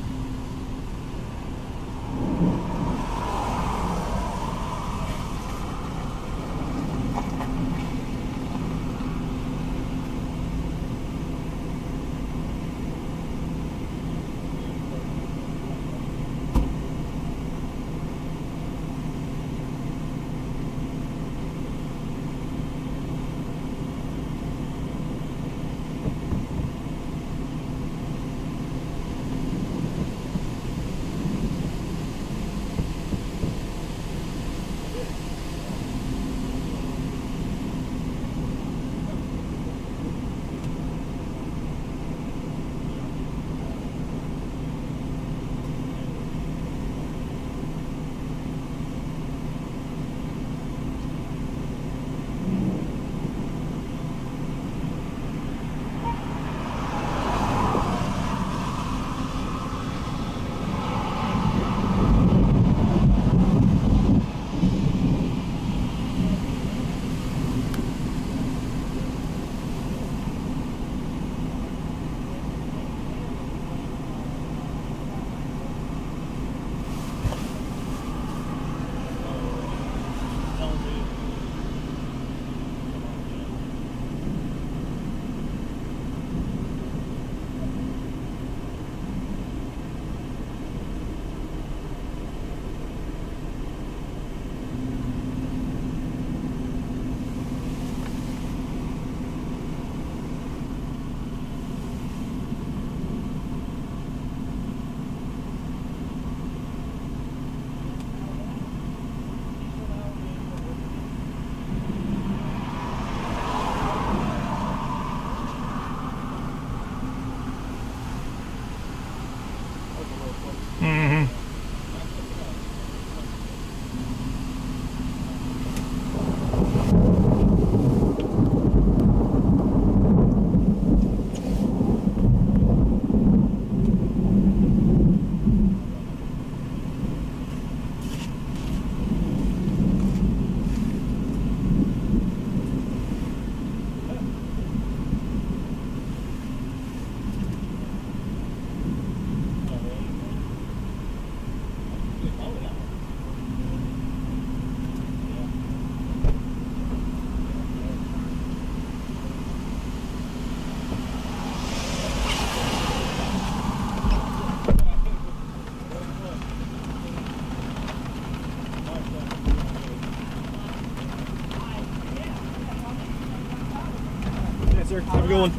Sir, have a good one.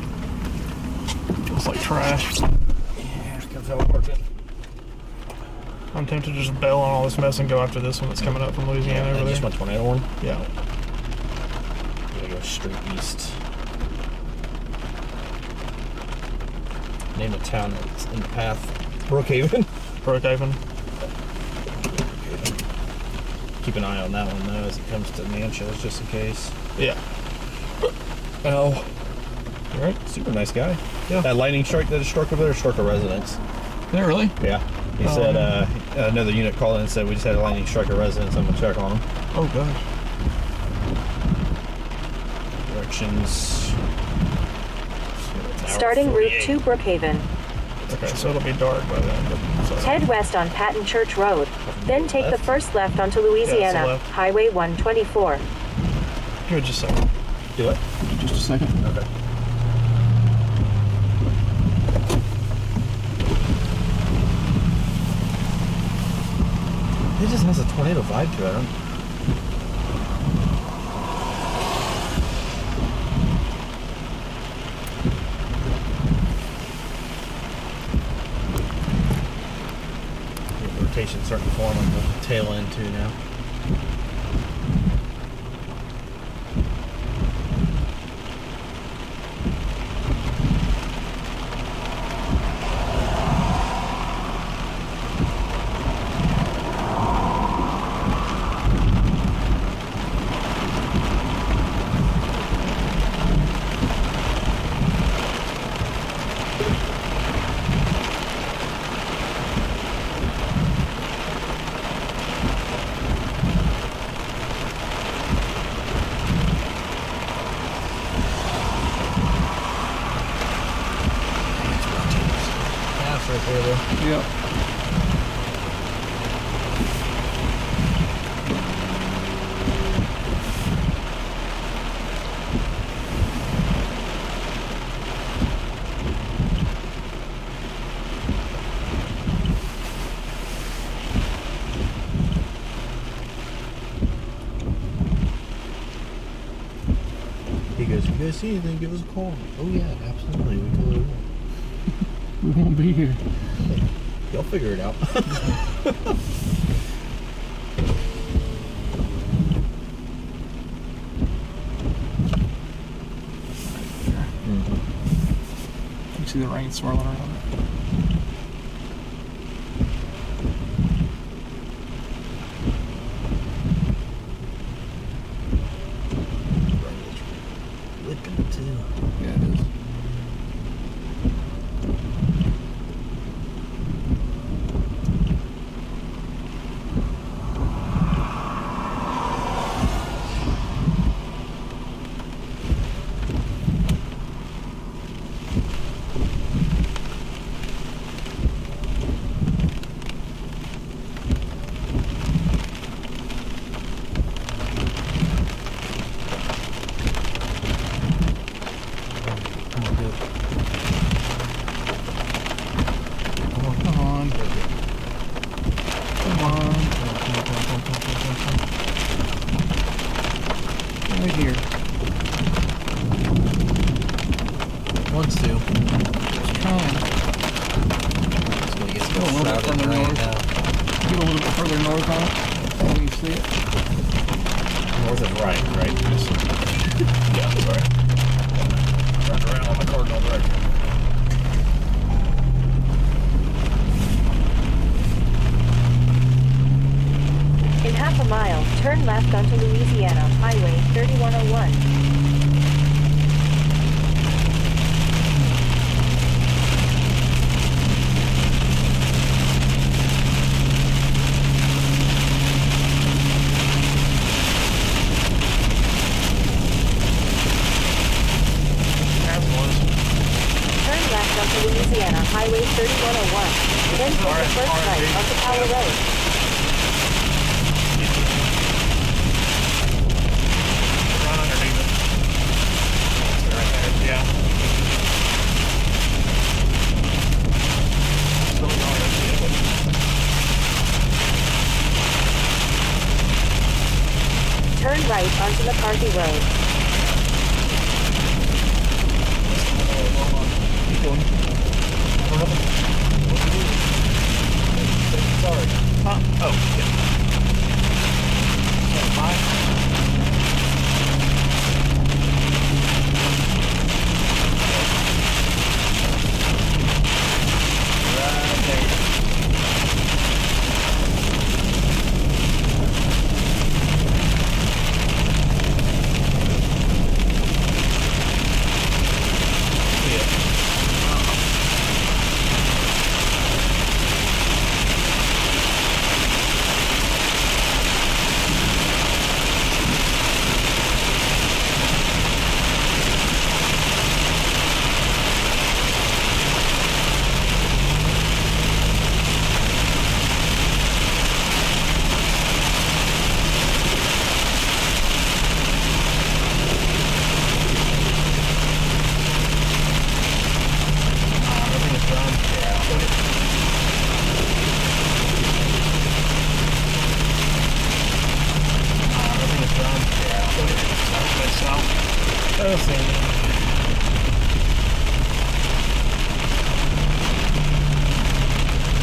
It's like trash. Yeah, comes out working. I'm tempted to just bail on all this mess and go after this one that's coming up from Louisiana over there. Just went tornado one? Yeah. Gotta go straight east. Name a town that's in the path. Brookhaven. Brookhaven. Keep an eye on that one though as it comes to Natchez, just in case. Yeah. Oh. You right? Super nice guy. Yeah. That lightning strike that just struck over there struck a residence. Yeah, really? Yeah. He said another unit called in and said we just had a lightning strike a residence. I'm gonna check on him. Oh gosh. Directions. Starting route to Brookhaven. Okay, so it'll be dark by then. But Head west on Patton Church Road. Then take the first left onto Yeah, Louisiana, it's left. Highway 124. Give it just a second. Do it. Just a second. Okay. It just has a tornado vibe to it. The rotation's starting to form on the tail end too now. you guys see anything, give us a call. Oh yeah, absolutely. We totally will. We won't be here. Y'all figure it out. You see the rain swirling around it. Whipping too. Yeah, it is. Right here. Wants to. Just trying. It's gonna get Go a little bit shrouded further right north. now. Get a little bit further north on it. Can you see it? North is right? Yeah, sorry. Run around on the cardinal direction. In half a mile, turn left onto Louisiana Highway 3101. Turn left onto Louisiana Highway 3101. Then take the first right onto Powell Road. Run underneath it. Right there. Yeah. Still going to see it. Turn right onto McCarthy Road. Keep going. Sorry. Huh? Oh, yeah. So, mine. Right there.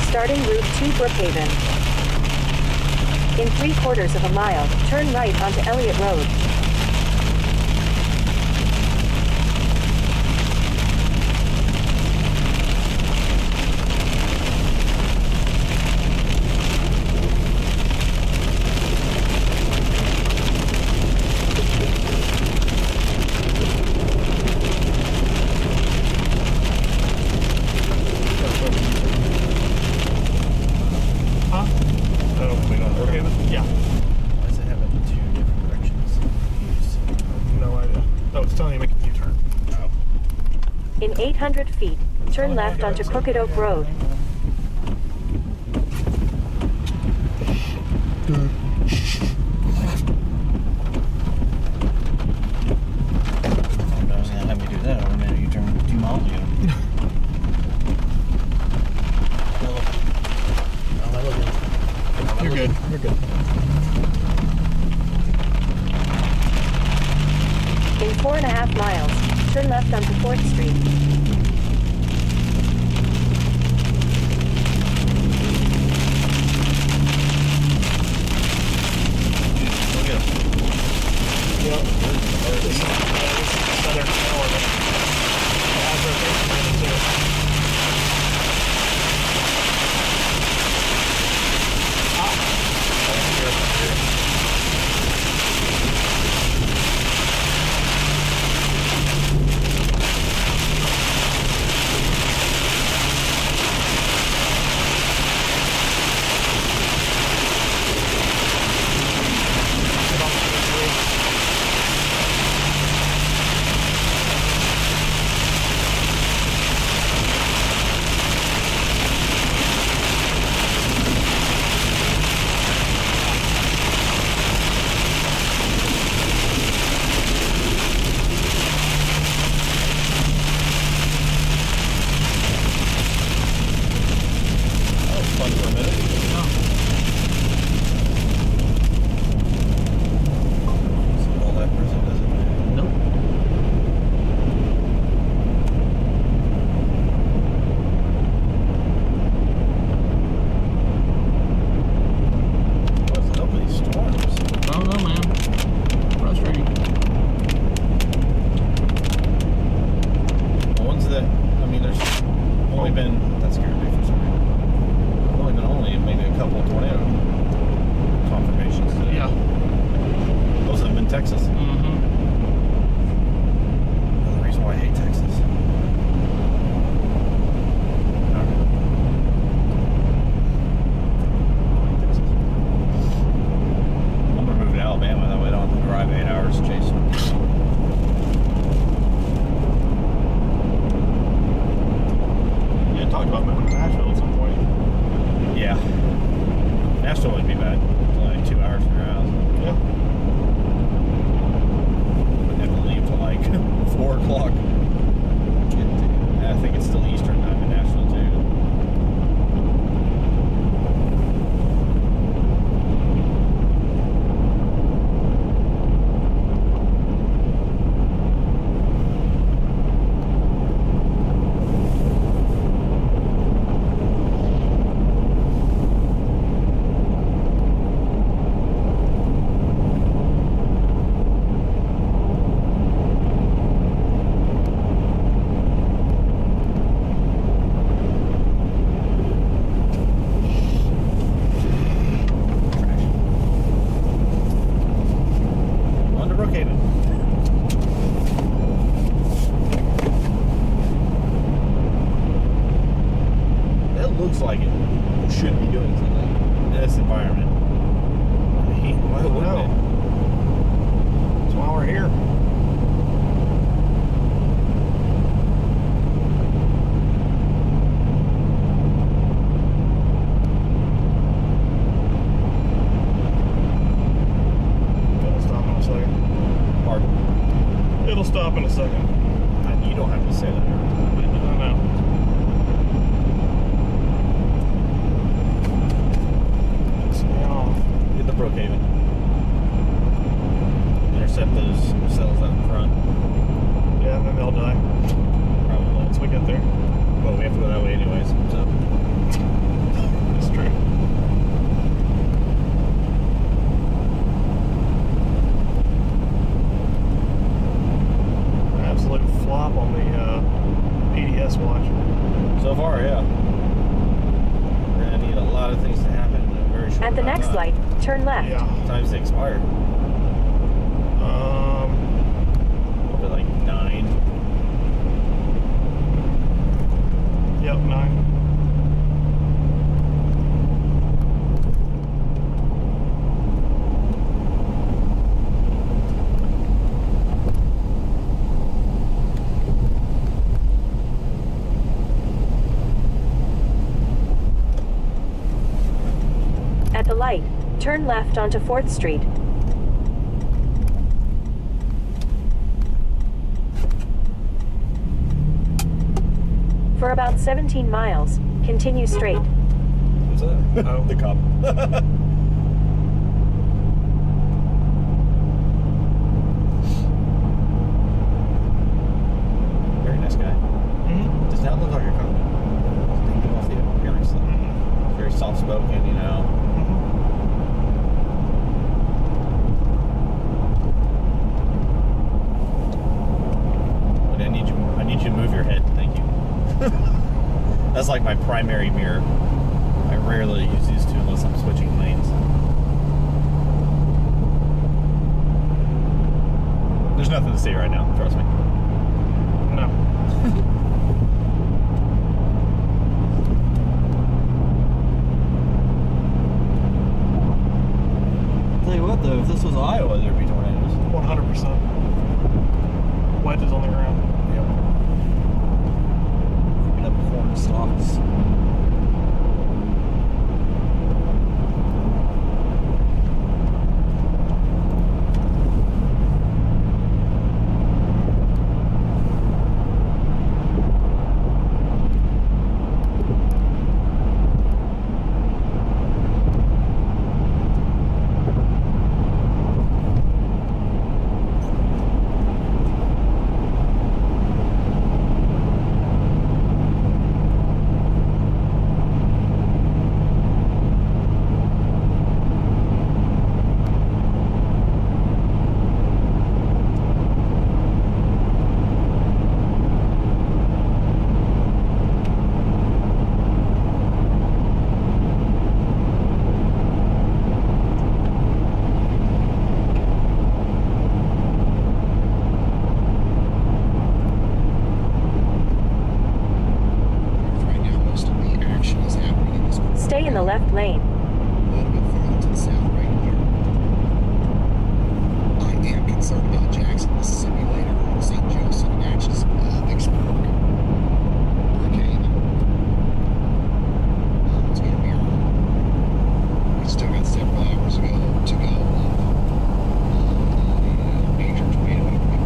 Starting route to Brookhaven. In 3/4 of a mile, turn right onto Elliott Road. Yeah. Why does it have it in two different directions? No idea. Oh, it's telling you to make a U-turn. In 800 feet, turn left onto Crooked Oak Road. I was gonna have me do that. I made a U-turn 2 miles ago. How am I looking? You're good. You're good. In 4.5 miles, turn left onto 4th Street. This is southern Florida. It has rotation in it, too. Stop in a second. You don't have to say that. I know. Piss me off. Get the Brookhaven. Intercept those cells out in front. Yeah, and then they'll die. Probably. Once we get there. Well, we have to go that way anyways, so. That's true. Absolute flop on the PDS watch. So far, yeah. We're gonna need a lot of things to happen in a very short At the amount of next time. light, turn left. Yeah. Times they expire. Probably like 9. Yep, 9. At the light, turn left onto 4th Street. For about 17 miles, continue straight. What's that? Oh. The cop. That's like my primary mirror. I rarely use these two unless I'm switching lanes. There's nothing to see right now, trust me. No. Tell you what though, if this was Iowa, there'd be tornadoes. 100%. Wedges on the ground. Yep. Picking up corn stalks. Right now, most of the action is happening in this corner. Stay in the left lane. A little bit further to the south right here. I am concerned about Jackson, Mississippi later, St. Joseph, Natchez, Vicksburg, Brookhaven. It's going to be we still got several hours to go of major tornado outbreak.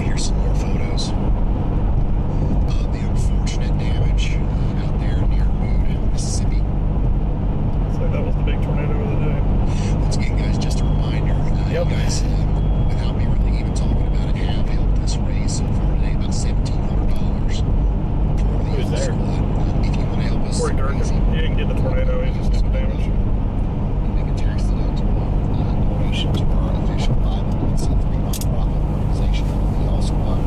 Here's some more photos of the unfortunate damage out there near Mood, Mississippi. So that was the big tornado of the day. Once again, guys, just a reminder, you guys, without me really even talking about it, have helped us raise so far today about $1,700 for the Who's Youth there? Squad. If you want to help us, Corey Durkin. easy. He didn't get the tornado, he just did the damage. You make a tax-deductible donation to our official 501c3 nonprofit organization, the Youth Squad.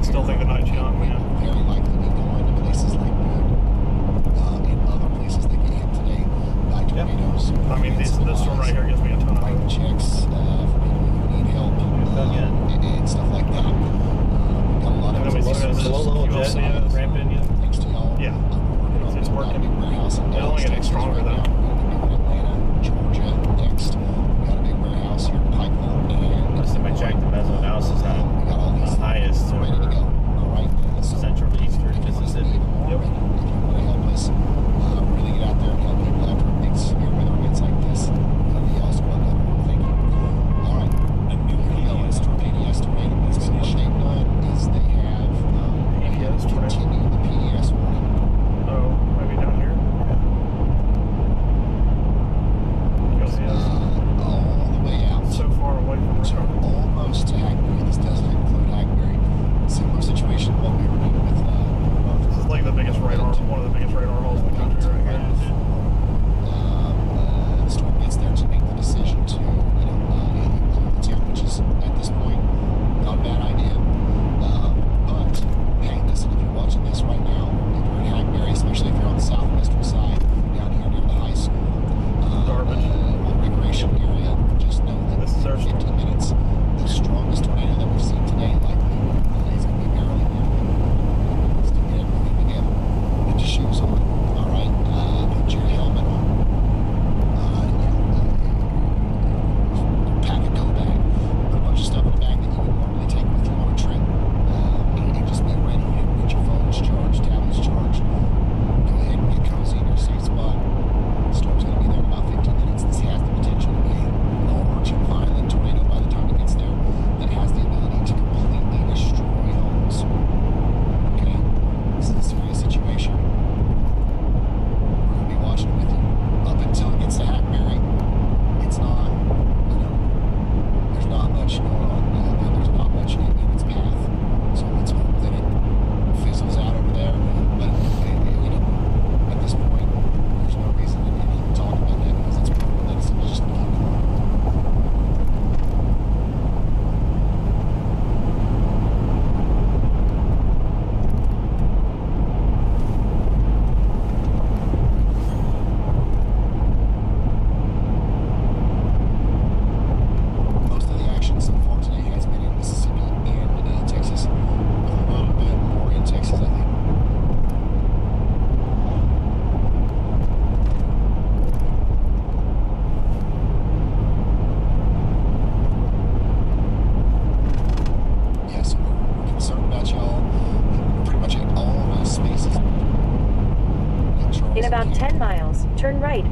Still think the night's young, man. Very likely be going to places like Mood and other places that get hit today by tornadoes. I mean, this storm right here gives me a ton of Writing hope. checks for people who need help and stuff like that. We've got a lot of And then we see resources. this little jet ULCS. ramping you. Thanks to y'all. Yeah. We're working on It's a working. big warehouse in It's only Dallas, getting Texas stronger, right now. though. We're going to be in Atlanta, Georgia next. We've got a big warehouse here in Pikeville. And Last time I checked, the Meso House is we got all the these highest ready to go. All right. So central to eastern Mississippi. If you want to help us really get out there and help people after big severe weather events like this, the Y'all Squad Governor, thank you. All right. Here we go. It's PDS tornado. What they've done is they have PDS tornado. continued the PDS warning. Oh, maybe down here?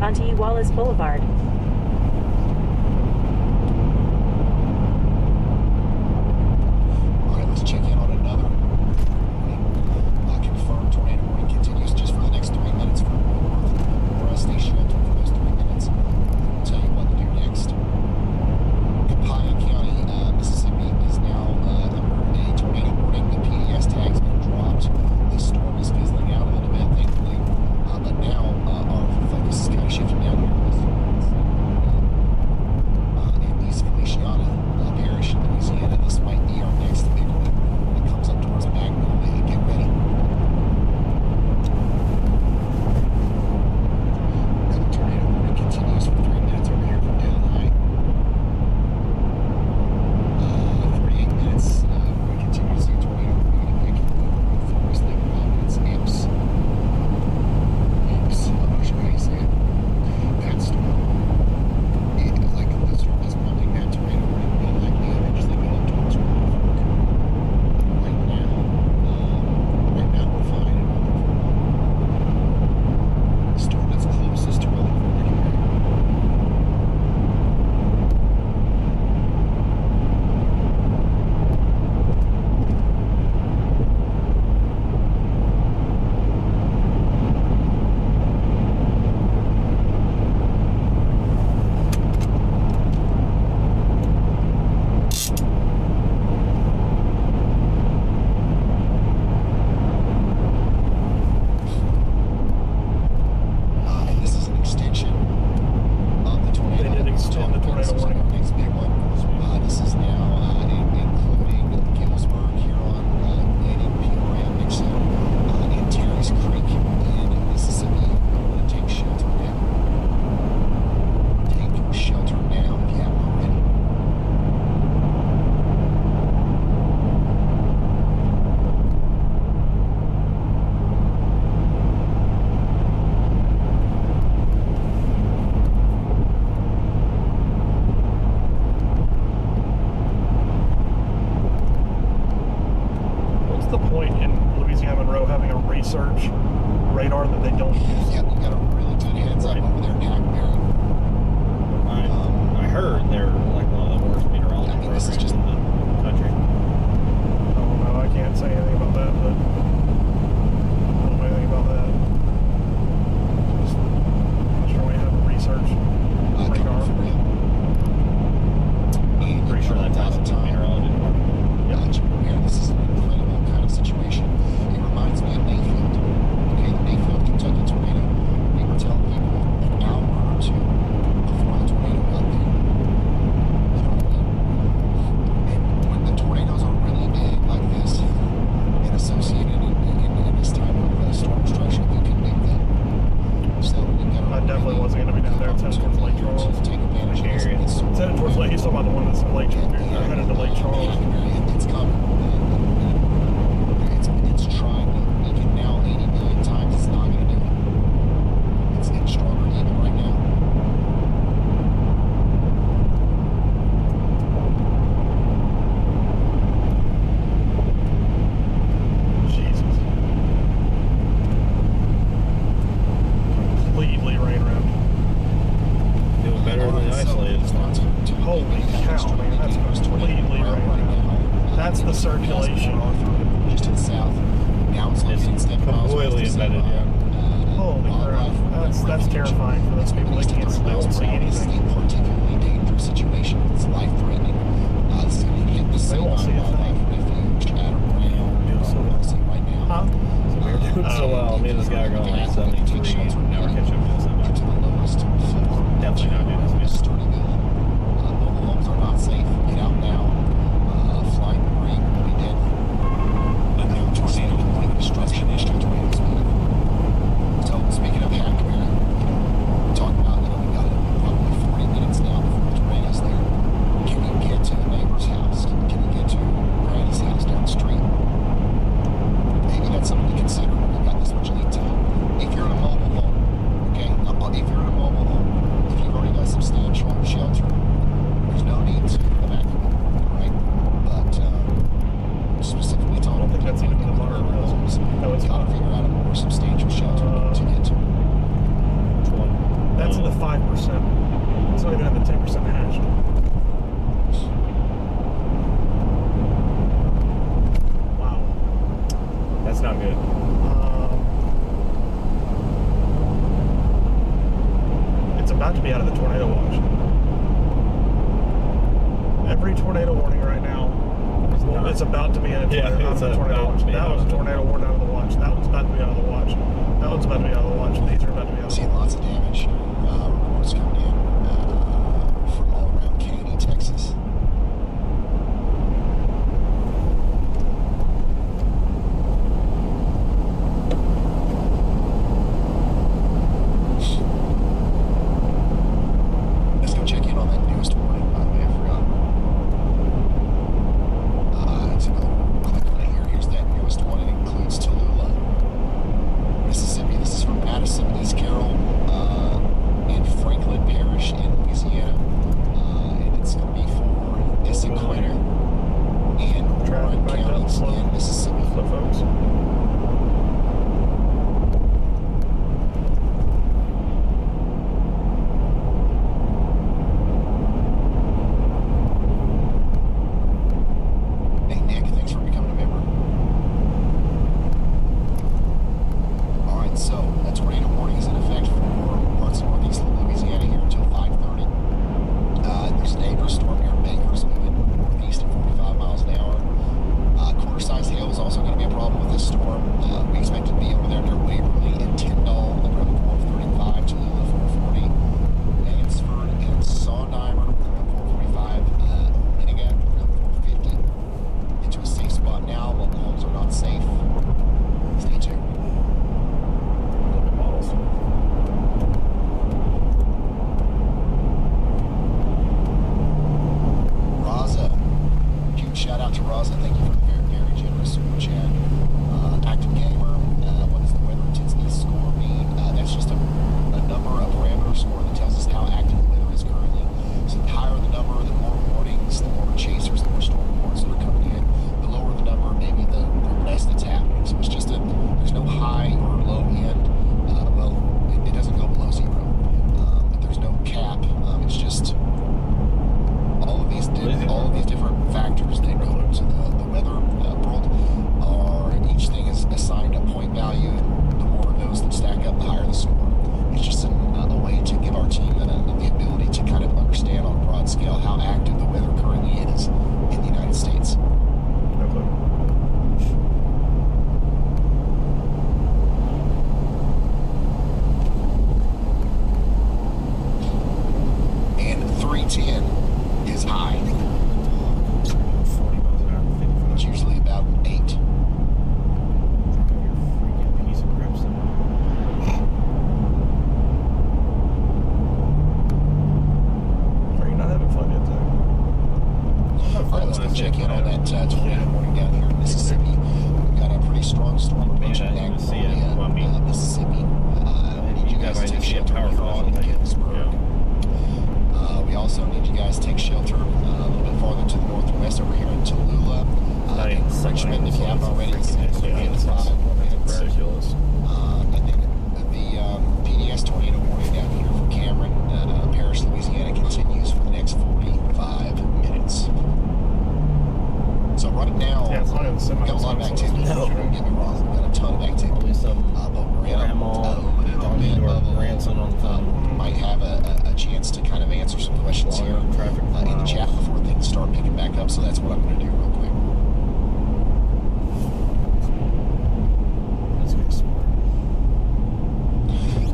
onto Wallace Boulevard. All right, let's check in on another confirmed tornado warning. Continues just for the next 3 minutes for north. Stay sheltered for those 3 minutes. We'll tell you what to do next. Copiah County, Mississippi is now under a tornado warning. The PDS tag's been dropped. The storm is fizzling out a little bit, thankfully. But now our focus is kind of shifting down here. In East Feliciana Parish in Louisiana. This might be our next big one. It comes up towards Magnolia. Get ready. Another tornado warning continues for 3 minutes over here from Delhi. 48 minutes. We continue to see a tornado warning. It can move with Forest Lake Providence, Amps. I'm not sure how you say it. That storm, like the storm that's prompting that tornado warning, will likely eventually go up towards Norfolk. Right now we're fine in Rutherford. The storm that's closest to Rutherford here. And this is an extension of the tornado. They did extend the tornado warning. Next big one. This is now including Gillsburg, Huron, Landing, Peoria, Nixon, and Terry's Creek in Mississippi. Everyone take shelter now. Take shelter now if you haven't already. What's the point in Louisiana Monroe having a research radar that they don't use? Yep, you got a really good heads up over there in Hackberry. I heard they're like one of the worst meteorology I mean, this is programs just- in the country. I don't know. I can't say anything about that, but I don't know anything about that. Just, I'm not sure we have a research radar. Pretty sure that ties into the meteorology department. This is an incredible kind of situation. It reminds me of Mayfield. Okay, the Mayfield, Kentucky tornado. They were telling people an hour or two before the tornado got there. You know what I mean? And when the tornadoes are really big like this and associated in this time of storm structure, they can make them. So we got I definitely wasn't going to be down there. It's headed towards Lake Charles. Take advantage of this. It's headed towards Lake. He's talking about the one that's in Lake Charles. They're headed to Lake Charles. It's coming. It's trying to make it now 80 million times. It's not going to do it. It's getting stronger even right now. Jesus. Completely rain wrapped. Doing better than isolated. Holy cow, man. That's completely rain wrapped. That's the circulation. Just to the south. Now it's looking It's completely embedded, yeah. Holy crap. That's terrifying for those people. They can't see, they won't see anything. It's a particularly dangerous situation. It's life-threatening. This is going to hit the They same won't see a wildlife thing. refuge at around right now. Huh? So we were doing so well. Me and this guy are going like 73. Now we're catching up to Get to 70. the lowest floor. Definitely not doing this, man. Sturdyville. Mobile homes are not safe. Get out now. Flying debris will be dead. A new tornado warning destruction issue tornadoes. So speaking of Hackberry, talking about the 5%. It's not even at the 10% hash. Wow. That's not good. It's about to be out of the tornado watch. Every tornado warning right now is about to be out of the tornado watch. That was a tornado warning out of the watch. That one's about to be out of the watch. That one's about to be out of the watch. These are about to be out of the Seeing watch. lots of damage. Reports coming in from all around Katy, Texas. Let's go check in on that newest warning, by the way, I forgot. Let's go click on it here. Here's that newest one. It includes Tallulah, Mississippi. This is from Madison, East Carroll, and Franklin Parish in Louisiana. And it's going to be for Issaquah and Warren counties in Mississippi. So, folks. Hey Nick, thanks for becoming a member. Alright, so a tornado warning is in effect for parts of northeast Louisiana here until 5:30. There's a dangerous storm near Baker's moving northeast at 45 miles an hour. Quarter-sized hail is also going to be a problem with this storm. We expect it to be over there near Waverly and Tyndall, around 435, Tallulah 440, Lansford and Sondimer around 445, Minnegat around 450. Into a safe spot now, but the homes are not safe. Stay tuned. Models. Raza, huge shout out to Raza. Thank you for the very, very generous super chat. Active gamer, what does the weather intensity score mean? That's just a number, a parameter score that tells us how active the weather is currently. So the higher the number, the more warnings, the more chasers, the more storm reports that are coming in. The lower the number, maybe the less that's happening. So it's just there's no high or low end. Well, it doesn't go below zero, but there's no cap. It's just all of these different factors that go into the weather world are, each thing is assigned a point value, and the more of those that stack up, the higher the score. It's just a way to give our team the ability to kind of understand on a broad scale how active the weather currently is in the United States. And 310 is high. 40 miles an hour. 55. It's usually about 8. Your freaking piece of crap stuff. Are you not having fun yet, Zach? All right, let's go check in on that tornado warning down here in Mississippi. We've got a pretty strong storm approaching Man, I didn't see it. Magnolia, Well, I mean, Mississippi. I need you guys to take shelter power before fall. in Gettysburg. Yeah. We also need you guys to take shelter a little bit farther to the northwest over here in Tallulah. Not even And Richmond, if you haven't already, it's going to be Yeah, in it's 5 more minutes. ridiculous. And then the PDS tornado warning down here from Cameron, Parish, Louisiana, continues for the next 45 minutes. So right now, Yeah, it's not even we've got a lot of activity. No. Don't get me wrong, we've got a ton of activity. Probably some But we're gonna, grandma talking to her grandson on the phone. might have a chance to kind of answer some questions here Traffic in the miles. chat before things start picking back up. So that's what I'm going to do real quick. That's good smart.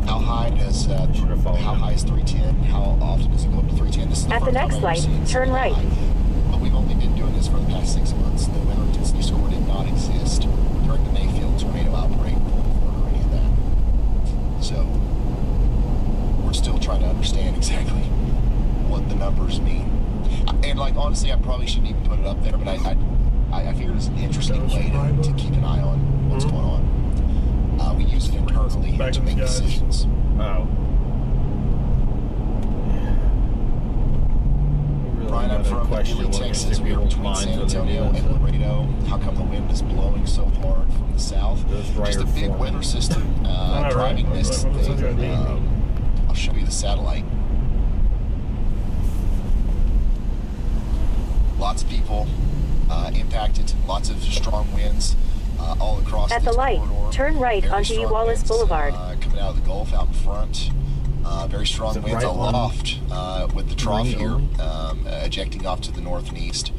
How high does Should've followed how him. high is 310? How often does it go up to 310? This is the At the first next time I've ever light, seen turn something right. high. But we've only been doing this for the past 6 months. The weather intensity score did not exist during the Mayfield tornado outbreak or any of that. So we're still trying to understand exactly what the numbers mean. And like honestly, I probably shouldn't even put it up there, but I figured it's an interesting way to keep an eye on what's going on. We use it internally Back to in the make skies. decisions. Oh. Brian, I'm from Ely, Texas. We are between San Antonio and Laredo. How come the wind is blowing so hard from the south? Those Just a big forming. weather system All right. driving this What's it gonna thing. be? I'll show you the satellite. Lots of people impacted, lots of strong winds all across At the this light, corridor. turn right Very onto strong Wallace winds, Boulevard. coming out of the Gulf out in front. Very strong winds right aloft with the trough Green here, only? ejecting off to the north and east.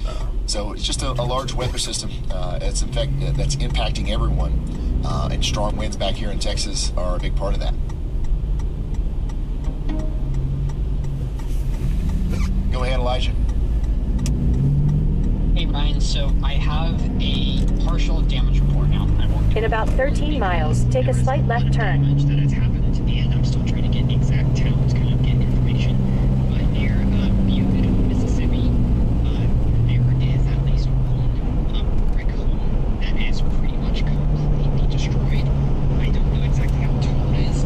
So it's just a large weather system that's impacting everyone. And strong winds back here in Texas are a big part of that. Go ahead, Elijah. Hey Ryan, so I have a partial damage report now. In about 13 miles, take a slight left turn. Damage that has happened to the end. I'm still trying to get exact towns, kind of get information. But near Butte, Mississippi, there is at least one brick home that is pretty much completely destroyed. I don't know exactly how tall it is,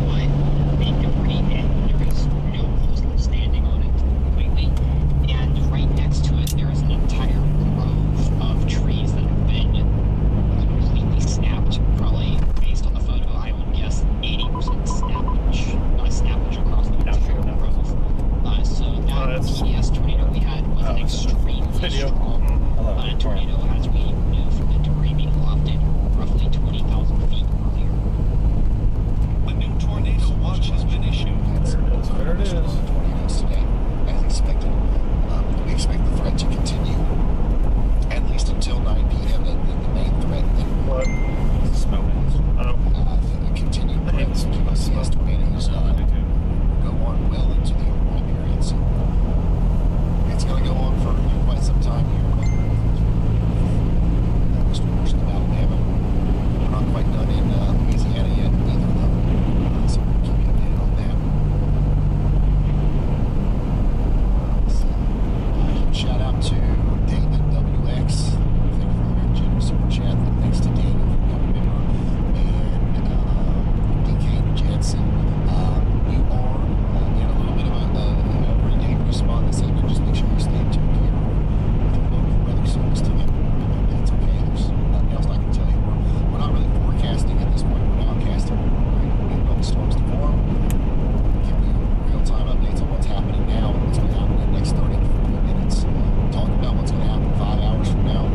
but the debris and there is no house standing on it completely. And right next to it, there is an entire grove of trees that have been completely snapped. Probably based on the photo, I would guess 80% snappage across the entire grove. So that TDS tornado we had was an extremely strong tornado, as we knew from the debris being lofted roughly 20,000 feet earlier. A new tornado watch has been issued. There it is. Tornadoes today, as expected. We expect the threat to continue at least until 9 p.m. The main threat. What? The continued threat to QCS tornadoes go on well into the overnight period. So it's going to go on for quite some time here. Western portion of Alabama. We're not quite done in Louisiana yet either, though. So we'll keep you updated on that. Shout out to David WX. Thank you for your generous super chat. Thanks to Daniel for becoming a member. And DK Jensen. You are in a little bit of a pretty dangerous spot this evening. Just make sure you stay tuned here with your local weather service team. That's okay. There's nothing else I can tell you. We're not really forecasting at this point. We're nowcasting. We're waiting on the storms to form. Giving you real-time updates on what's happening now and what's going to happen in the next 30 to 40 minutes. Talking about what's going to happen 5 hours from now.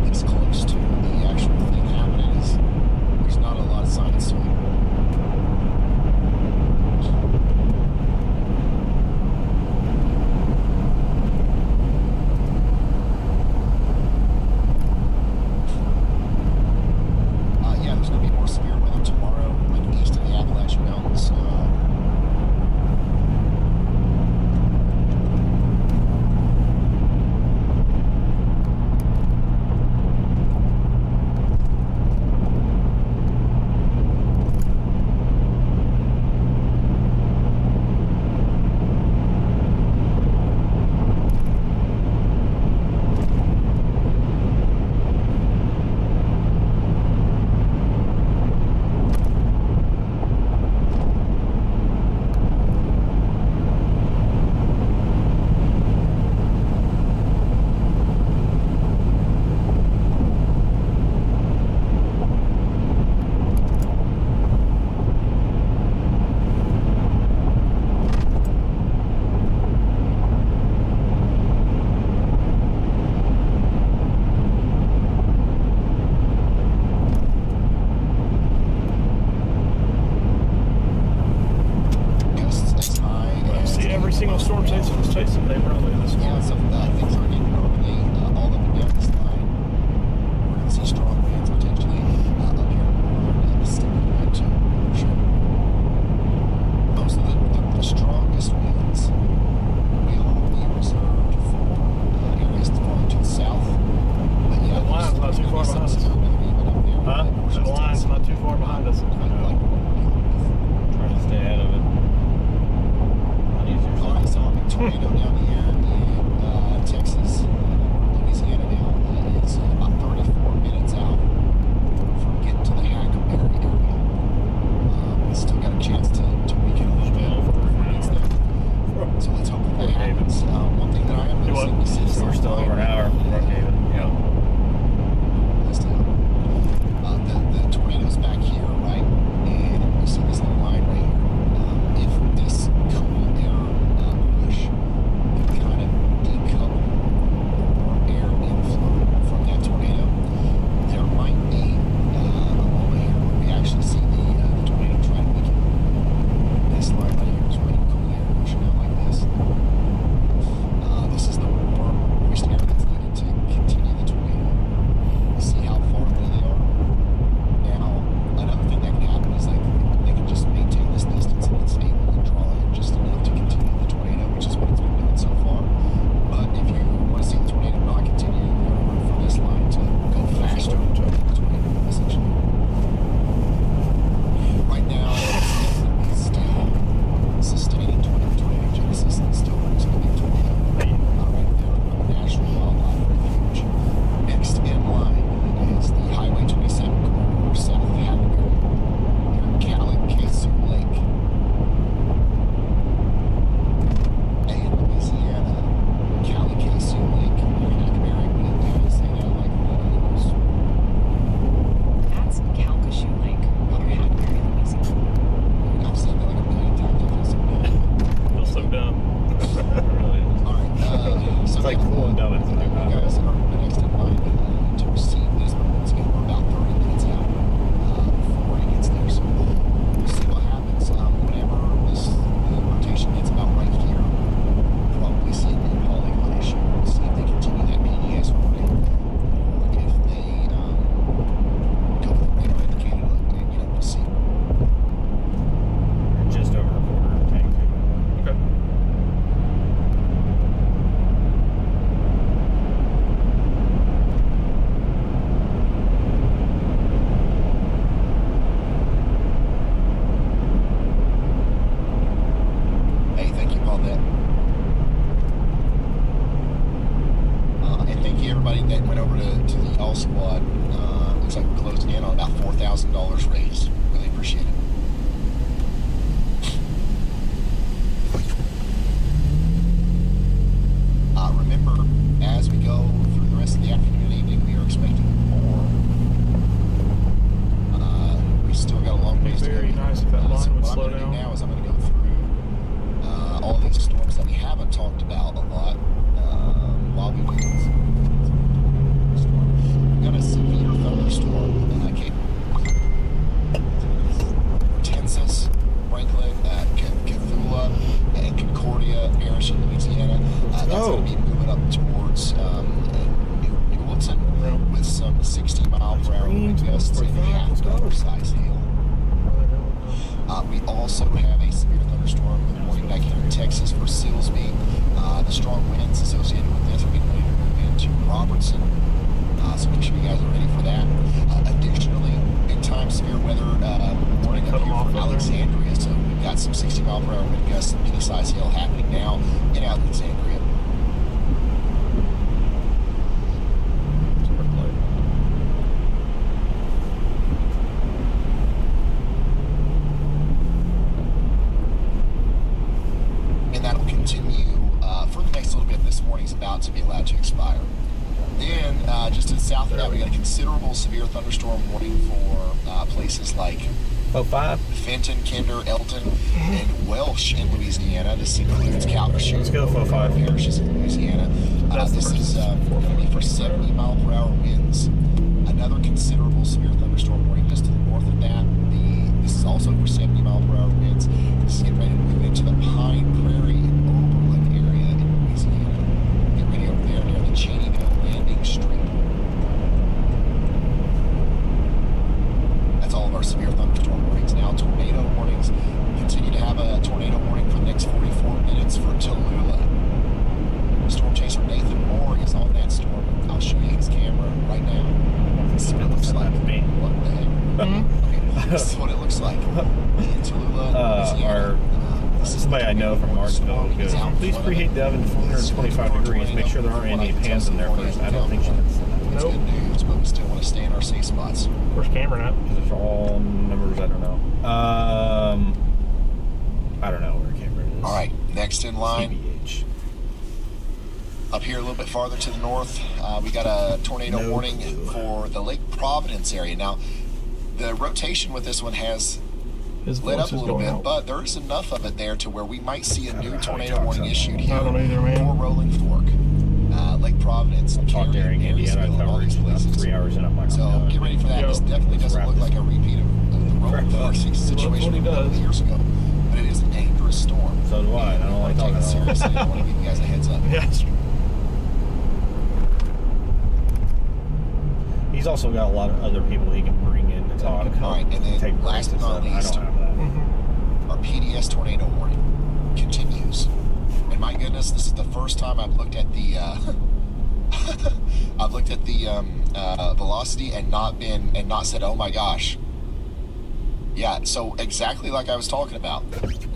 It's close to the actual thing happening. There's not a lot of science to it. Yeah, there's going to be more severe weather tomorrow, like east of the Appalachian Mountains. single storm chasing they probably this Yeah, so things are getting normally all up and down this line. We're going to see strong winds potentially up here in Mississippi tonight too, for sure. Most of the strongest winds will be reserved for areas falling to the south. But yeah, the line's not too far behind us. Huh? The line's not too far behind us. Trying to stay ahead of it. I saw a big tornado down here in Texas, Louisiana now. It's about 34 minutes out from getting to the Hackleberry area. We still got a chance to weaken a little bit before it gets there. So let's hope that happens. One thing that I am noticing is we're still over an hour from Brookhaven. Yeah. The tornado's back here, right? And you see this little line right here. Detail Squad. Looks like we're closing in on about $4,000 raised. Really appreciate it. Remember, as we go through the rest of the afternoon and evening, we are expecting more. We still got a long ways to go. Very nice if that line would what slow I'm going to do down. now is I'm going to go through all these storms that we haven't talked about a lot while we wait. We've got a severe thunderstorm in Cape Hortensis, Franklin, Cthulhu, and Concordia Parish in Louisiana. That's going to be moving up towards New Wilton with some 60-mile-per-hour wind gusts and half-dollar-size hail. We also have a severe thunderstorm in the morning back here in Texas for Silsbee. The strong winds associated with this are getting ready to move into Robertson. So make sure you guys are ready for that. Additionally, big-time severe weather warning up here for Alexandria. So we've got some 60-mile-per-hour wind gusts and mini-size hail happening now in Alexandria. And that'll continue for the next little bit. This morning's about to be allowed to expire. Then, just to the south of that, we got a considerable severe thunderstorm warning for places like Fenton, Kinder, Elton, and Welsh in Louisiana. This includes Calcasieu. Let's go for 5 parishes in Louisiana. This is going to be for 70-mile-per-hour winds. Another considerable severe thunderstorm warning just to the north of that. This is also for 70-mile-per-hour winds. This is getting ready to move into the Pine Prairie and Oberlin area in Louisiana. Get ready over there near the Cheneyville Landing Street. That's all of our severe thunderstorm warnings. Now, tornado warnings. Continue to have a tornado warning for the next 44 minutes for Tallulah. Storm chaser Nathan Moore is on that storm. I'll show you his camera right now. This is what it looks like. What the heck? Okay, this is what it looks like. In Tallulah, Louisiana. Somebody I know from Martinsville goes, please preheat the oven to 425 degrees. Make sure there aren't any pans in there first. I don't think so. It's good news, but we still want to stay in our safe spots. Where's Cameron at? Because there's all numbers I don't know. I don't know where Cameron is. All right, next in line. TBH. Up here a little bit farther to the north, we got a tornado warning for the Lake Providence area. Now, the rotation with this one has lit up a little bit, but there is enough of it there to where we might see a new tornado warning issued here for Rolling Fork, Lake Providence, Marion, Marysville, all these places. 3 hours in, I'm like, so get ready for that. This definitely doesn't look like a repeat of the Rolling Fork situation from a couple years ago, but it is a dangerous storm. So do I. I don't like talking about it. Seriously, I want to give you guys a heads up. Yes. He's also got a lot of other people he can bring in to talk. All right, and then take last but not least, I don't have that. our PDS tornado warning continues. And my goodness, this is the first time I've looked at the velocity and not said, oh my gosh. Yeah, so exactly like I was talking about,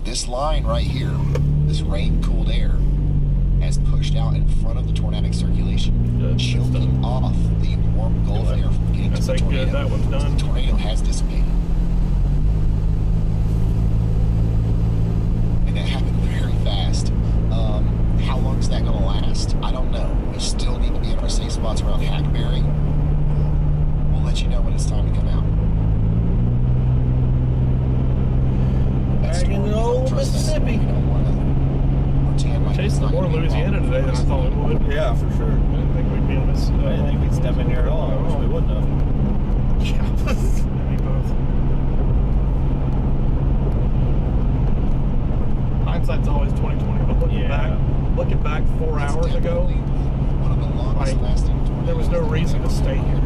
this line right here, this rain-cooled air, has pushed out in front of the tornadic circulation, choking off the warm Gulf air from getting to the tornado. Good. That one's done. The tornado has dissipated. And that happened very fast. How long is that going to last? I don't know. We still need to be in our safe spots around Hackberry. We'll let you know when it's time to come out. Back in the old Mississippi. Chasing the more Louisiana today than I thought we would. Yeah, for sure. I didn't think we'd be on this. I didn't think we'd step in here at all. I wish we wouldn't have. Yeah. Maybe both. Hindsight's always 20/20, but looking back 4 hours ago, like, there was no reason to stay here.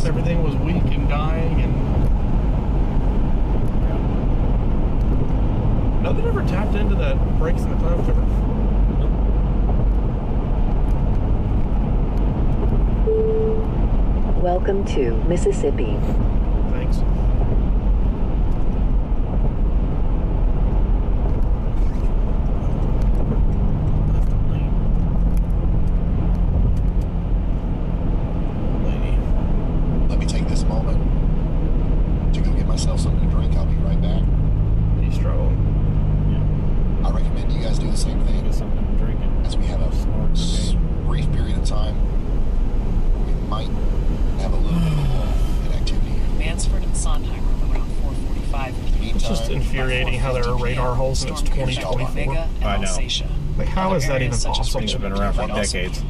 Everything was weak and dying, and nothing ever tapped into that brakes in the time cover. Welcome to Mississippi. Thanks. the same thing. Get something to drink and As we have a brief period of time where we might have a little bit of a lull in activity. Mansford and Sondheim are around 4:45 p.m. It's just infuriating how there are radar holes and it's 2024. I know. Like, how is that even possible? Things have been around for decades.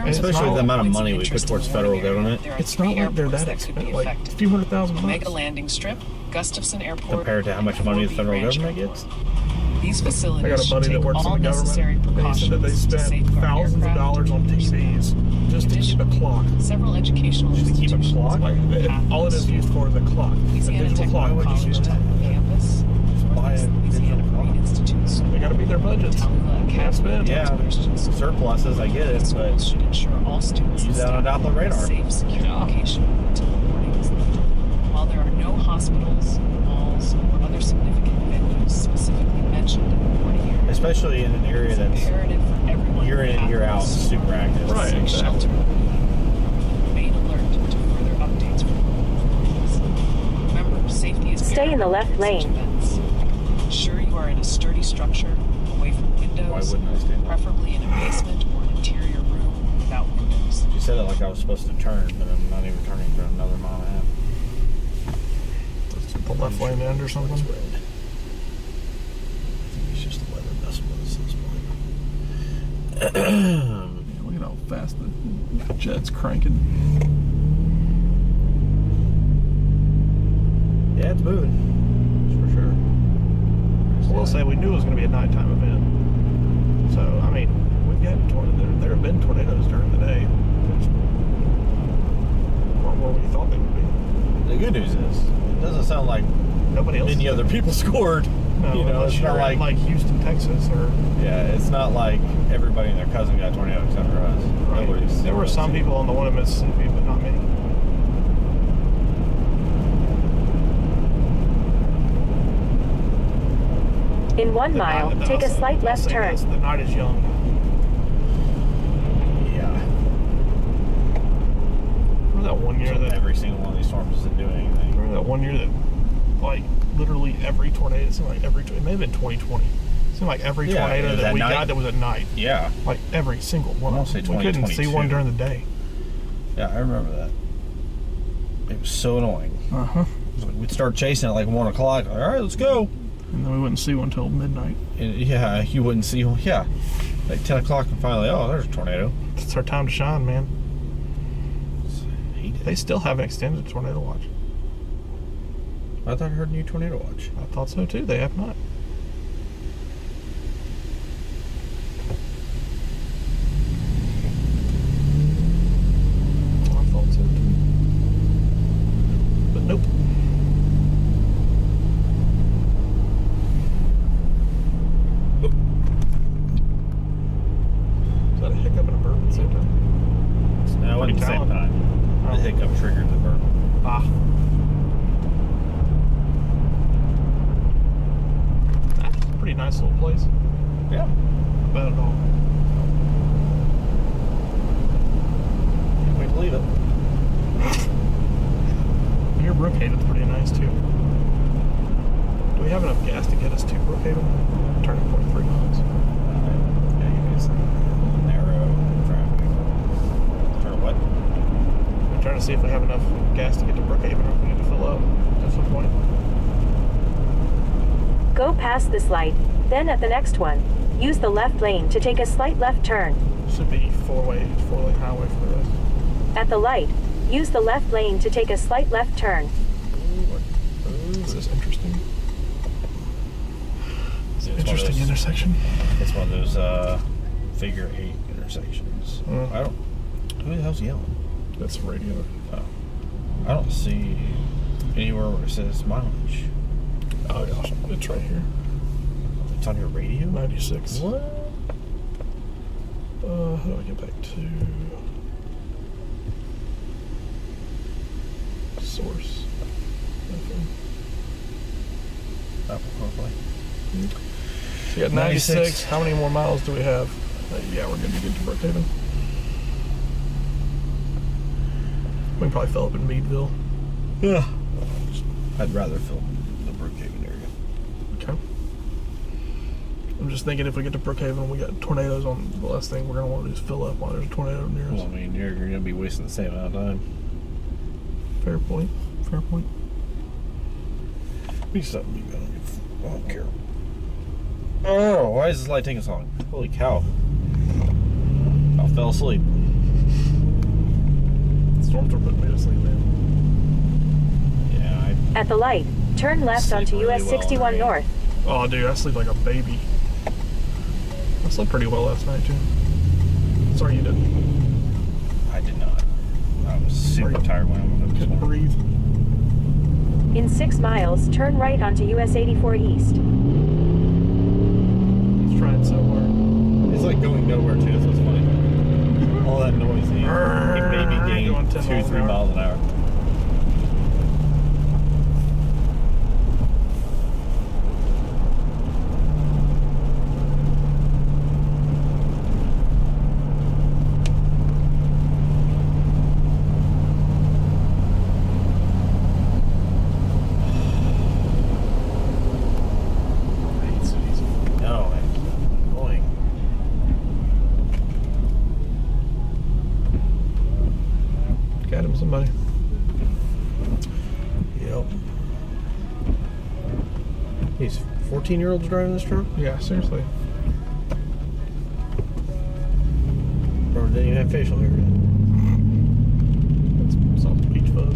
Especially with the amount of money we put towards federal government. It's not like they're that expensive, like a few $100,000 Omega Landing Strip, Gustafson Airport. Compared to how much money the federal government gets. These facilities I got a buddy should that take works all in the necessary government. They said that they precautions to spent safeguard thousands of aircraft. dollars on TVs just to keep a clock. Several educational Just to keep a institutions clock? Like, all it is used for is a clock. A Louisiana digital clock. Technical Would you College use that? campus, Buy a Louisiana Marine Institutes, They gotta meet their budgets. Can't spend. Yeah, surpluses, I get it, but should ensure all students use that on top of the radar. safe, secure location until the warning is lifted. While there are no hospitals, malls, or other significant venues specifically mentioned in the warning area, Especially in an area that's imperative for everyone year in and year out super active. Right, to exactly. shelter. Remain alert to further updates from warnings. Remember, safety is Stay in the left paramount in such lane. events. Ensure you are in a sturdy structure, away from windows, Why wouldn't I stand up? preferably in a basement or an interior room without windows. You said it like I was supposed to turn, but I'm not even turning for another mile and a half. The left lane end or something. It's red. I think it's just 11 decibels at this point. Look at how fast the jet's cranking. Yeah, it's moving. For sure. I will say we knew it was going to be a nighttime event. So, I mean, we've got there have been tornadoes during the day. There's more where we thought they would be. The good news is, it doesn't sound like Nobody else. many other people scored. No, You know, unless it's you're not in, like, Houston, Texas, or yeah, it's not like everybody and their cousin got a tornado except for us. Nobody's- there were some people on the one in Mississippi, but not many. In 1 mile, take a slight left turn. The night is young. Yeah. Remember that one year that Every single one of these storms isn't doing anything. Remember that one year that, like, literally every tornado, it seemed like it may have been 2020. It seemed like every Yeah, tornado it was that at we night. got that was at night. Yeah. Like, every single one. I wanna say We couldn't see 2022. one during the day. Yeah, I remember that. It was so annoying. Uh-huh. We'd start chasing at like 1 o'clock. All right, let's go. And then we wouldn't see one until midnight. And yeah, you wouldn't see one. Yeah. Like 10 o'clock and finally, oh, there's a tornado. It's our time to shine, man. Hate it. They still haven't extended tornado watch. I thought I heard a new tornado watch. I thought so too. They have not. I thought so too. But nope. Is that a hiccup and a burp at the same time? No, at Pretty the same talented. time. The hiccup triggered the burp. Ah. That's a pretty nice little place. Yeah. Not bad at all. Can't wait to leave it. Near Brookhaven's pretty nice too. Do we have enough gas to get us to Brookhaven? Turning point 3 miles. Yeah, you get some narrow traffic. Turn what? I'm trying to see if we have enough gas to get to Brookhaven or if we need to fill up at some point. Go past this light, then at the next one, use the left lane to take a slight left turn. Should be 4-lane highway for the rest. At the light, use the left lane to take a slight left turn. This is interesting. It's Interesting intersection. It's one of those figure 8 intersections. I don't. Who the hell's yelling? That's radio. Oh. I don't see anywhere where it says mileage. Oh gosh, it's right here. It's on your radio? 96. What? How do I get back to source? Okay. Apple CarPlay. So we got 96. How many more miles do we have? Yeah, we're good to get to Brookhaven. We can probably fill up in Meadville. Yeah. I'd rather fill the Brookhaven area. Okay. I'm just thinking if we get to Brookhaven, we got tornadoes on. The last thing we're gonna want to do is fill up while there's a tornado near us. Well, I mean, you're going to be wasting the same amount of time. Fair point. Fair point. Be something you I don't care. Oh, why is this light taking so long? Holy cow. I fell asleep. Storms are putting me to sleep, man. Yeah, At the light, turn left Sleep onto really US well 61 in the rain. North. Oh, dude, I sleep like a baby. I slept pretty well last night, too. Sorry you didn't. I did not. I was super tired when I woke up this Couldn't morning. breathe. In 6 miles, turn right onto US 84 East. He's trying so hard. It's like going nowhere too. That's what's funny. All that noise, and you maybe Going gain 10 2-3 miles an hour. No, it's annoying. Got him, somebody. Yep. These 14-year-olds driving this truck? Yeah, seriously. Bro, didn't even have facial hair. That's some beach photo.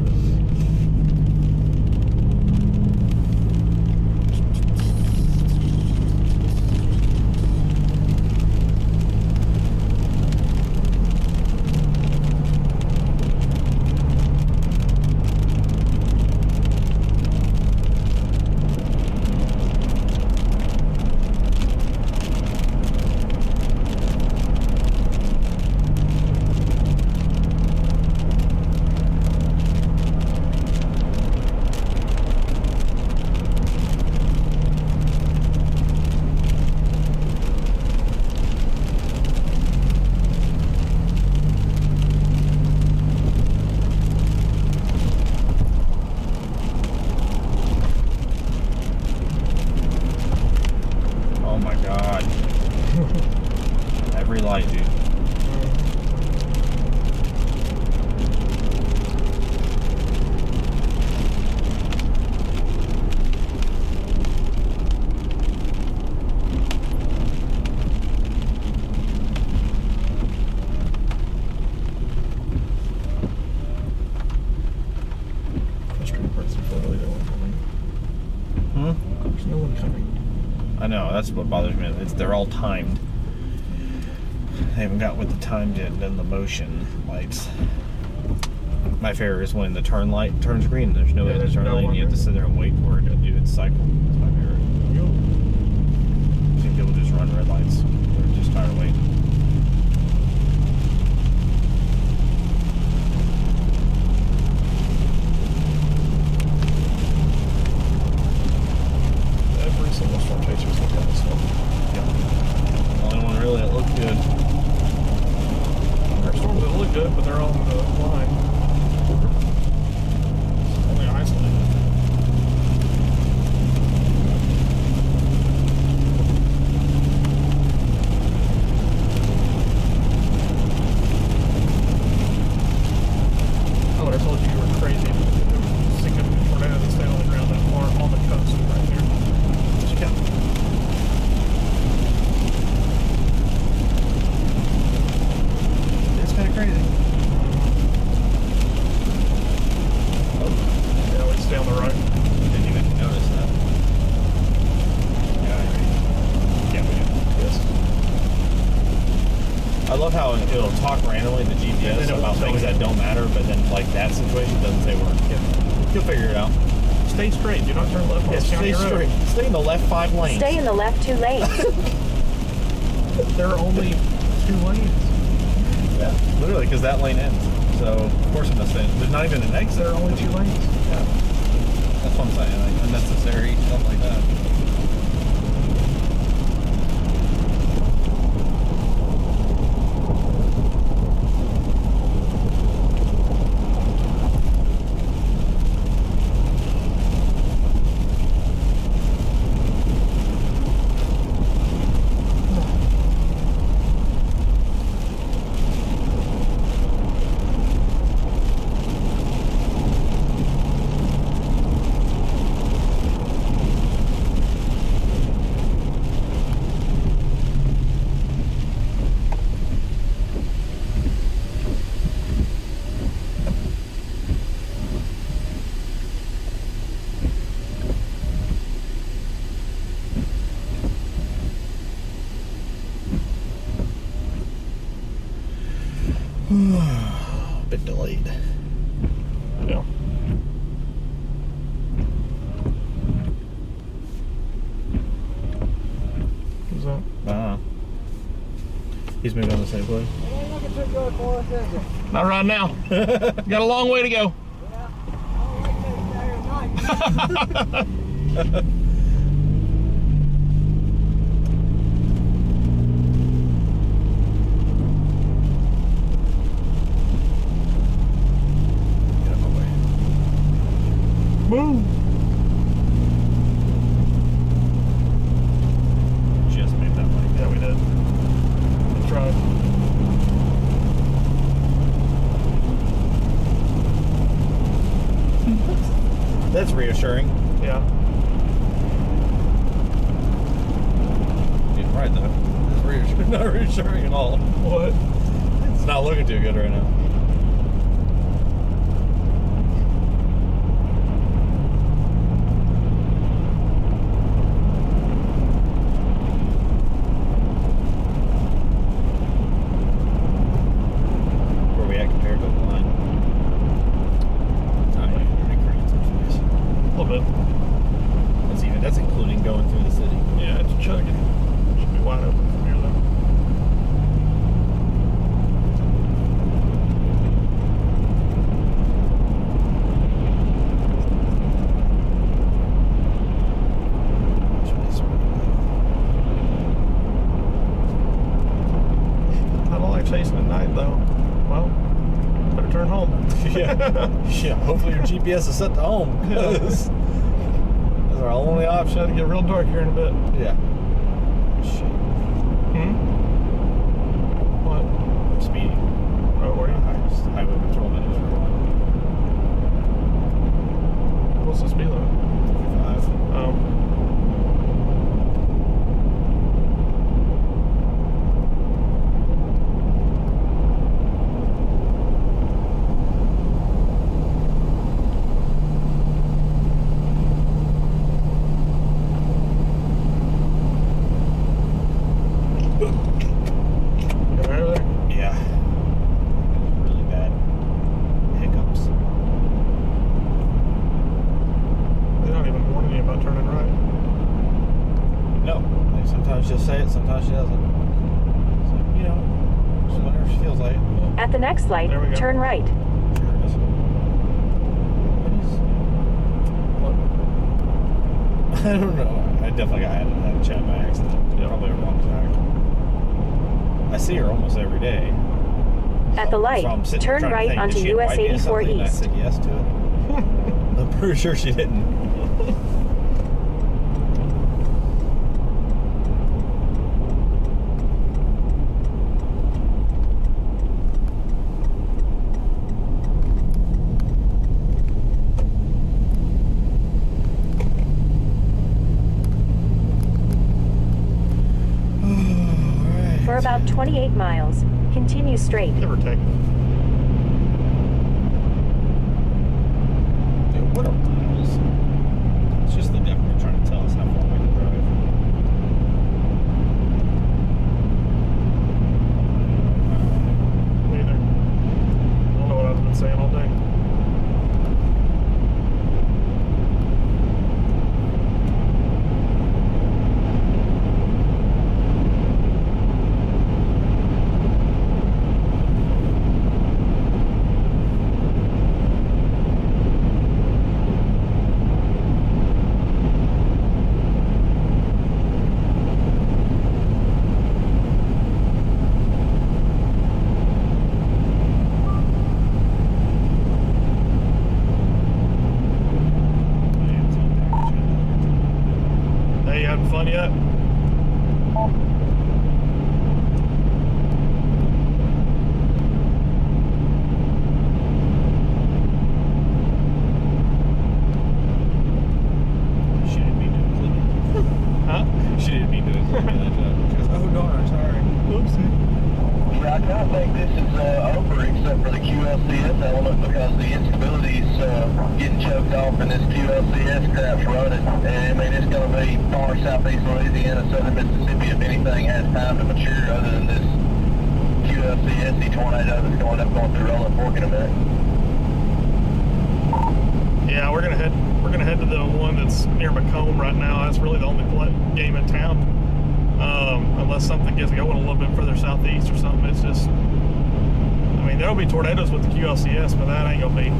Oh my god. Every light, dude. Frustrating parts of Florida, no one coming. There's no one coming. I know, that's what bothers me. They're all timed. They haven't got with the timed yet, done the motion lights. My favorite is when the turn light turns green. There's no way to there's turn no lane. one You have to there. sit there and wait for it to do its cycle. That's my favorite. Some people just run red lights. They're just tired of waiting. Every single storm chaser is looking at this stuff. The only one really that looked good. There's storms that look good, but they're on the line. Only isolated. I would have told you were crazy. There was a significant tornado that stayed on the ground that far on the coast right there. But you can't. It's kind of crazy. Yeah, we stay on the right. Didn't even notice that. Yeah, we do. Yes. I love how it'll talk randomly to And then GPS it will about tell things you. that don't matter, but then like that situation doesn't say where. You'll figure it out. Stay straight. Do not turn left on Yeah, this stay county road. straight. Stay in the left 5 lanes. Stay in the left 2 lanes. There are only 2 lanes. Yeah, literally, because that lane ends. So of course it must end. There's not even an exit. There are only 2 lanes. Yeah. That's what I'm saying. Like unnecessary stuff like that. A bit delayed. Yeah. What's that? He's moving on the same place. Not right now. Got a long way to go. Boom. Just made that light. Yeah, we did. That's right. That's reassuring. Yeah. You're right though. It's reassuring. Not reassuring at all. What? It's not looking too good right now. Where we at compared to the line? A little bit. That's including going through the city. Yeah, it's chugging. Should be wide open from here though. I don't like chasing at night though. Well, better turn home. Yeah, hopefully your GPS is set to home. That's our only option. Try to get real dark here in a bit. Yeah. Shit. What? Speeding. Oh, where are you? Highway patrolman is for What's the speed limit? 5. Oh. Yeah. Really bad hiccups. They're not even warning you about turning right. No. Like sometimes she'll say it, sometimes she doesn't. So, you know, just whenever she feels like it. At the next light, There we go. turn right. I don't know. I definitely got added to that chat by accident. Probably a wrong track. I see her almost every day. At the light, So I'm sitting turn trying to right think, onto did she US invite me to 84 something? And I East. said yes to it. I'm pretty sure she didn't. For about 28 miles, continue straight. Give or take. Dude, what are miles? It's just the government trying to tell us how far we can drive. Me either. I don't know what I've been saying all day. Hey, you having fun yet? She didn't mean to include me. Huh? She didn't mean to include me in that job. She goes, oh darn, sorry. Oopsie. Yeah, I kind of think this is over except for the QLCS element because the instability's getting choked off and this QLCS crap's running. And I mean, it's going to be far southeast Louisiana, southern Mississippi if anything has time to mature other than this QLCSC tornado that's going through Rolling Fork in a minute. Yeah, we're gonna head to the one that's near Macomb right now. That's really the only game in town, unless something gets going a little bit further southeast or something. It's just, I mean, there'll be tornadoes with the QLCS, but that ain't gonna be.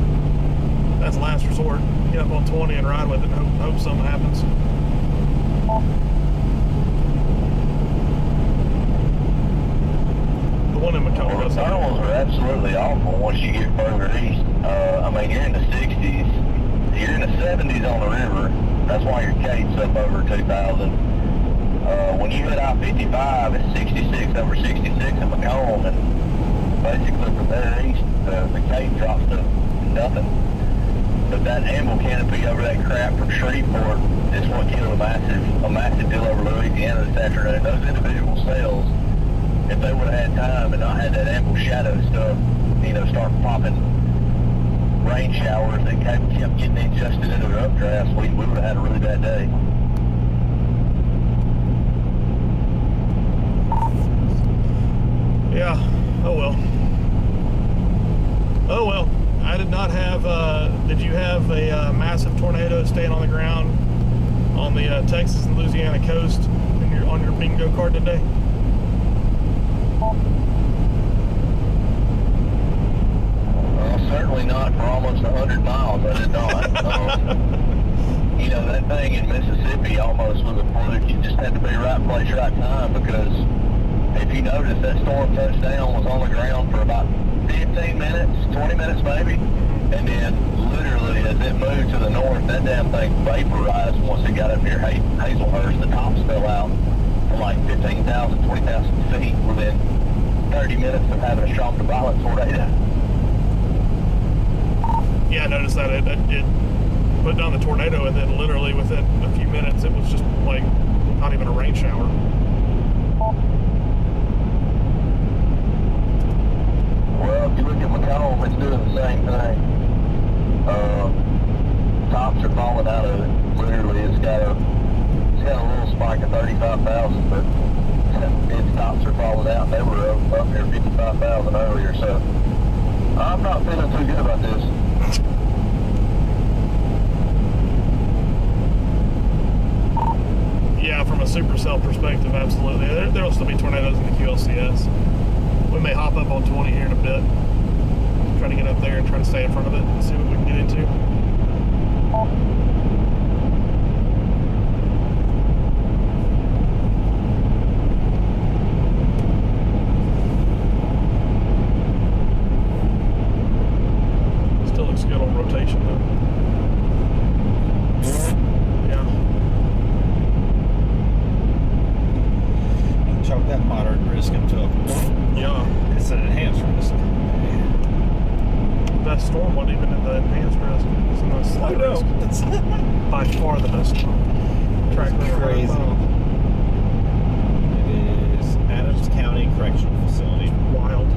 That's last resort. Get up on 20 and ride with it and hope something happens. The one in Macomb. Well, the thermals are absolutely awful once you get further east. I mean, you're in the 60s. You're in the 70s on the river. That's why your Cape's up over 2,000. When you hit I-55, it's 66 over 66 in Macomb, and basically from there east, the Cape drops to nothing. But that amble canopy over that crap from Shreveport is what killed a massive deal over Louisiana this afternoon. Those individual cells, if they would have had time and not had that amble shadow stuff, start popping rain showers that kept getting ingested into the updrafts, we would have had a really bad day. Yeah, oh well. I did not have, did you have a massive tornado staying on the ground on the Texas and Louisiana coast on your bingo card today? Certainly not for almost 100 miles, I did not. That thing in Mississippi almost was a fluke. You just had to be right place, right time, because if you notice, that storm touchdown was on the ground for about 15 minutes, 20 minutes maybe, and then literally as it moved to the north, that damn thing vaporized once it got up near Hazelhurst. The tops fell out to like 15,000, 20,000 feet within 30 minutes of having a strong to violent tornado. Yeah, I noticed that it put down the tornado, and then literally within a few minutes it was just like not even a rain shower. Well, if you look at Macomb, it's doing the same thing. Tops are falling out of it. Literally, it's got a little spike of 35,000, but its tops are falling out. They were up near 55,000 earlier, so I'm not feeling too good about this. Yeah, from a supercell perspective, absolutely. There'll still be tornadoes in the QLCS. We may hop up on 20 here in a bit. Try to get up there and try to stay in front of it and see what we can get into. Still looks good on rotation though. Yeah. Chalk that moderate risk into a it's an enhanced risk. The best storm wasn't even in the enhanced risk. It's in the slight risk. It's by far the best storm. Track crazy. It is Adams County Correctional Facility. Wild.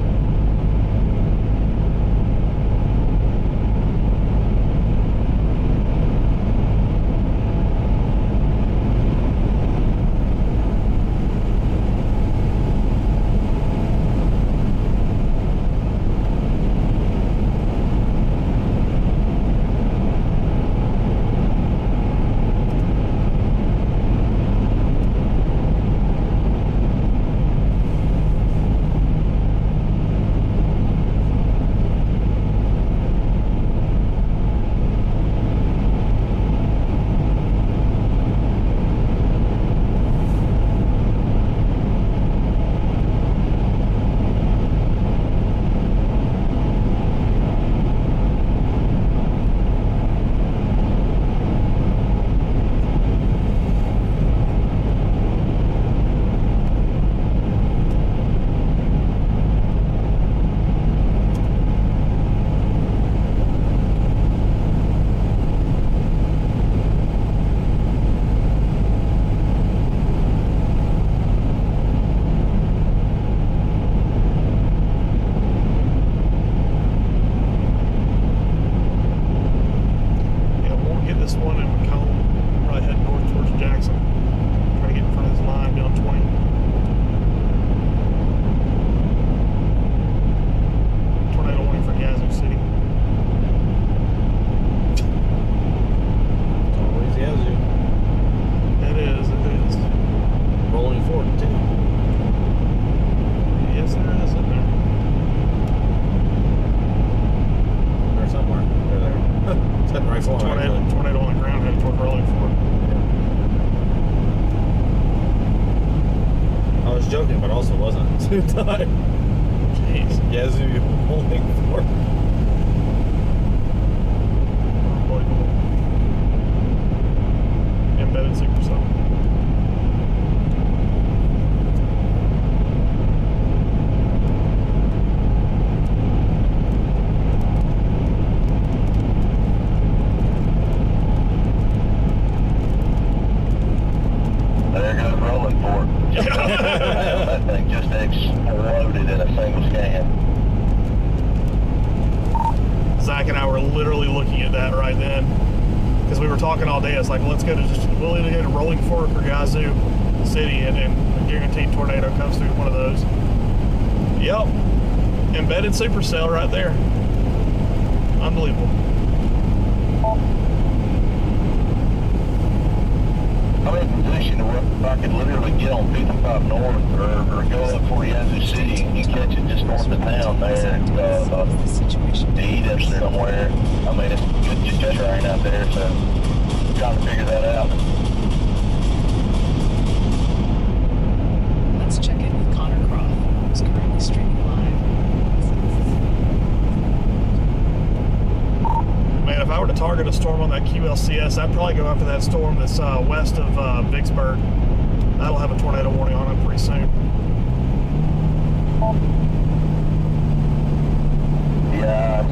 joking, but also wasn't at the same time. Jeez. Yazoo holding for. Unbelievable. Embedded supercell. There goes rolling for it. That thing just exploded in a single scan. Zach and I were literally looking at that right then because we were talking all day. It's like, we'll either go to Rolling Fork or Yazoo City, and a guaranteed tornado comes through one of those. Yep, embedded supercell right there. Unbelievable. I'm in a position where I could literally get on 55 North or go up for Yazoo City and catch it just north of town there and to eat up somewhere. I mean, it's just rain out there, so I'm trying to figure that out. Let's check in with Connor Croft, who's currently streaming live. Man, if I were to target a storm on that QLCS, I'd probably go after that storm that's west of Vicksburg. That'll have a tornado warning on it pretty soon. Yeah, I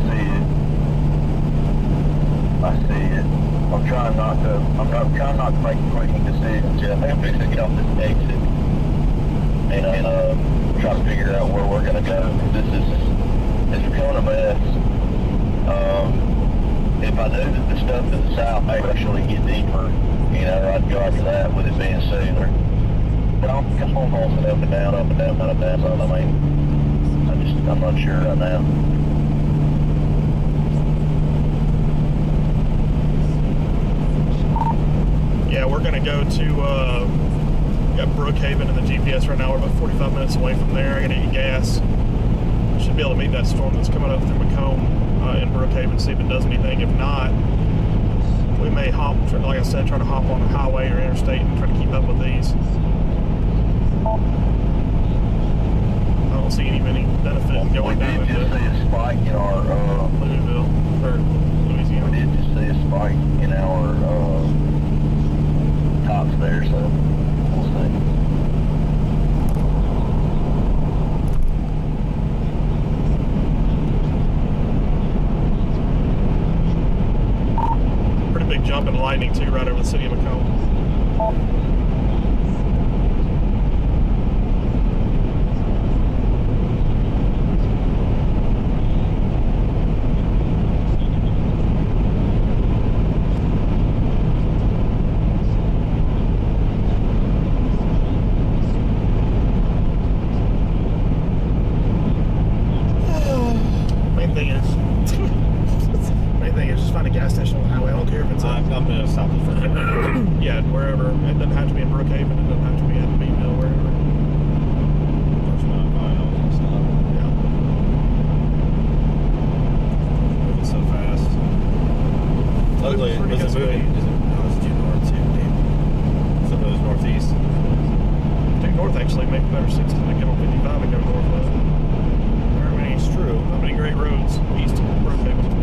see it. I'm trying not to make quick decisions yet. I think I'm fixing to get off this exit and try to figure out where we're gonna go. It's becoming a mess. If I knew that the stuff to the south may actually get deeper, I'd go after that with it being sooner. But I'm bouncing up and down, up and down, up and down. So, I mean, I'm not sure right now. Yeah, we're going to go to got Brookhaven in the GPS right now. We're about 45 minutes away from there. I got to eat gas. Should be able to meet that storm that's coming up through Macomb in Brookhaven, see if it does anything. If not, we may hop, like I said, try to hop on a highway or interstate and try to keep up with these. I don't see any benefit in going down into We did just see a spike in our Louisville or Louisiana. We did just see a spike in our tops there, so we'll see. Big jump in lightning too right over the city of Macomb. Main thing is just find a gas station on the highway. I don't care if it's I'm going to stop it for yeah, wherever. It doesn't have to be in Brookhaven. It doesn't have to be in Beanville, wherever. Yeah. Moving so fast. Luckily, it wasn't moving. No, it's due north too. Damn. So it goes northeast. Take north actually, make better sense to get on 55 and go northwest. There are many, it's true. Not many great roads east of Brookhaven.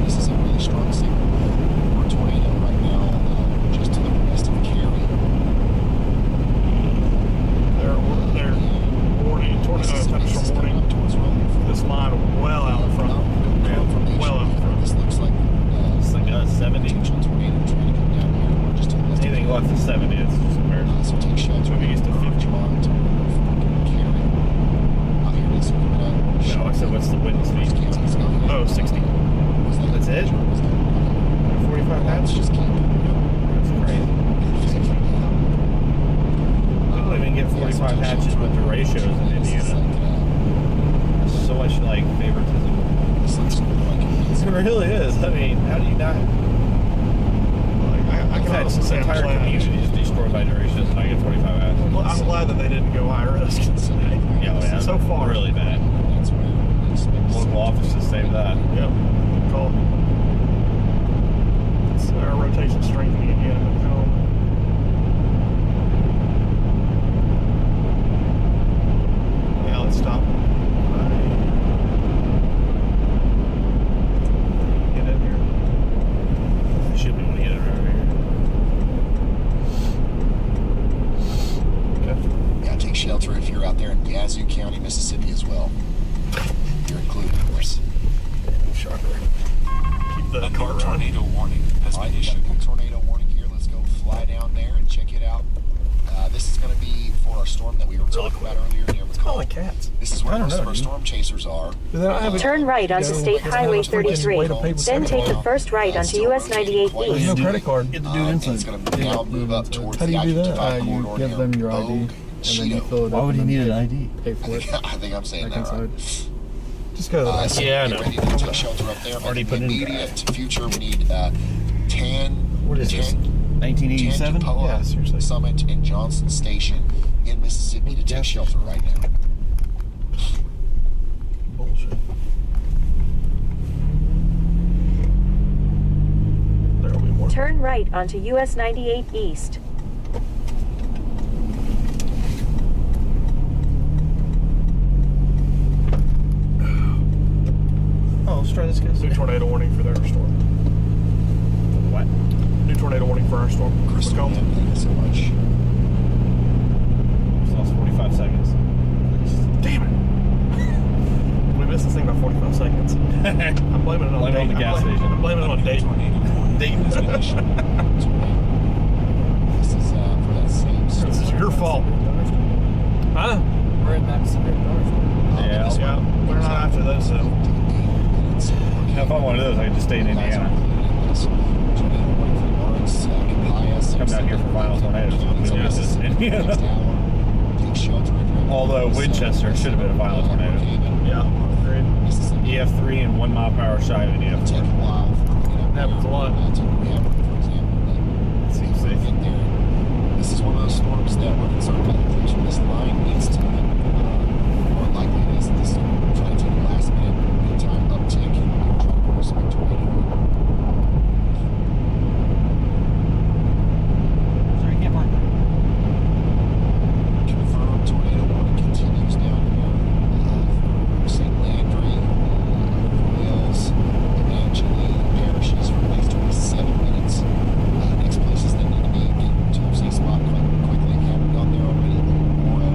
This is a really strong signal. We're how do you not? I can honestly say I'm entire glad. community is destroyed by durations, and I get 25 hours. I'm glad that they didn't go high risk. Yeah, So far. really bad. Local offices saved that. Yep. Good call. It's our rotation strengthening again. Yeah, let's stop. Get in here. Should be able to get it right here. Okay. Yeah, take shelter if you're out there in Yazoo County, Mississippi as well. You're included, of course. Shocker. Keep the A car new running. tornado warning has All right, been we got a issued. new tornado warning here. Let's go fly down there and check it out. This is going to be for our storm that we were talking about earlier near Call McCall. the cats. This is where most of our storm chasers are. Do they not have a Turn right onto No, State it's Highway not a freaking 33. way to pay with Then credit take the card. first right onto US 98 There's East. no credit card. You have to do it And inside. it's going to now move up towards How do the you do that? I-55 You corridor give near them your ID, Bogue, and then you Cheeto. fill it up. Why would he and need then an ID? Pay for it. I think I'm saying Back that right. inside. Just go to the So Yeah, I get know. ready to take shelter up there. Already In put the in the immediate future, we need 10. What is this? 1987? Tangipahoa Yeah, seriously. Summit and Johnson Station in Mississippi to take shelter right now. bullshit. There'll be more. Turn right onto US 98 East. Oh, let's try this, guys. New tornado warning for their storm. What? New tornado warning for our storm. Crystal, Macomb. thank you so much. Just lost 45 seconds. Damn it. We missed this thing by 45 seconds. I'm blaming it on Blame it on the gas station. I'm blaming it on Dayton. This is for that same storm. This is your fault. Huh? We're in that severe Yeah. Yeah. We're not after those, though. If I wanted those, I could just stay in Indiana. Come down here for final tornadoes. We lose this in Indiana. Although Winchester should have been a violent tornado. Yeah. Agreed. EF3 and 1 mile per hour shy of an EF4. Happens a lot. Seems safe. This is one of those storms that we're concerned about. This line needs to more likely it is that this storm will try to take a last minute time uptick and try to put us back to tornado. Confirmed tornado warning continues down here. St. Landry, Wills, eventually parishes for the next 27 minutes. Next places that need to be getting to a safe spot quickly. Haven't gone there already. Moro,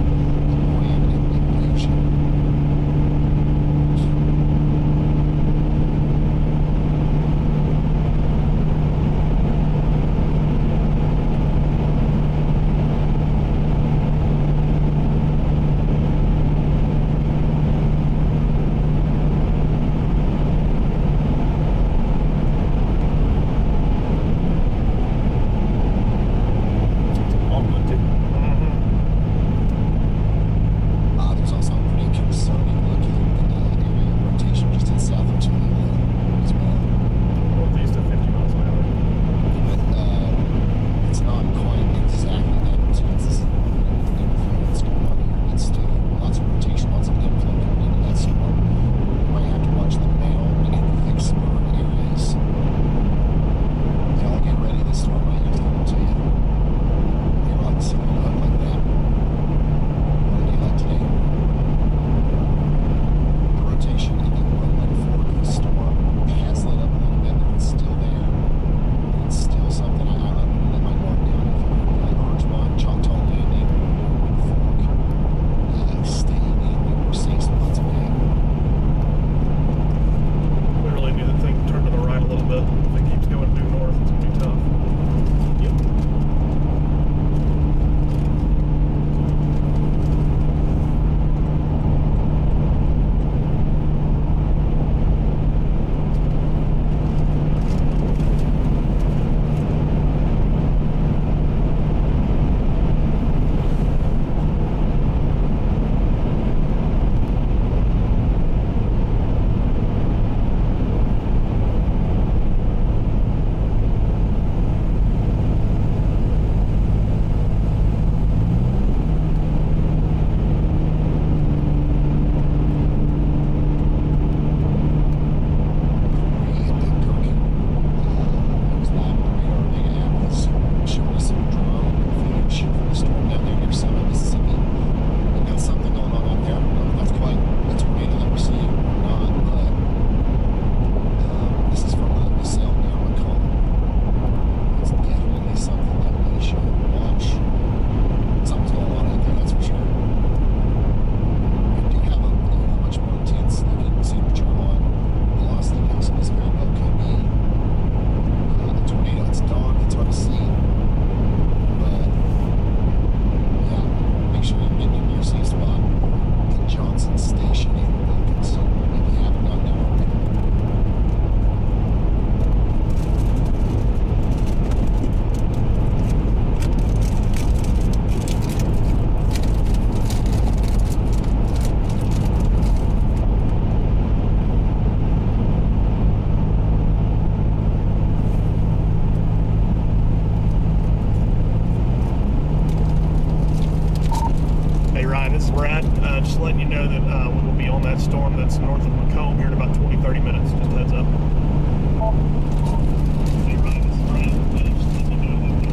Brad. Just letting you know that we will be on that storm that's north of Macomb here in about 20-30 minutes. Just a heads up.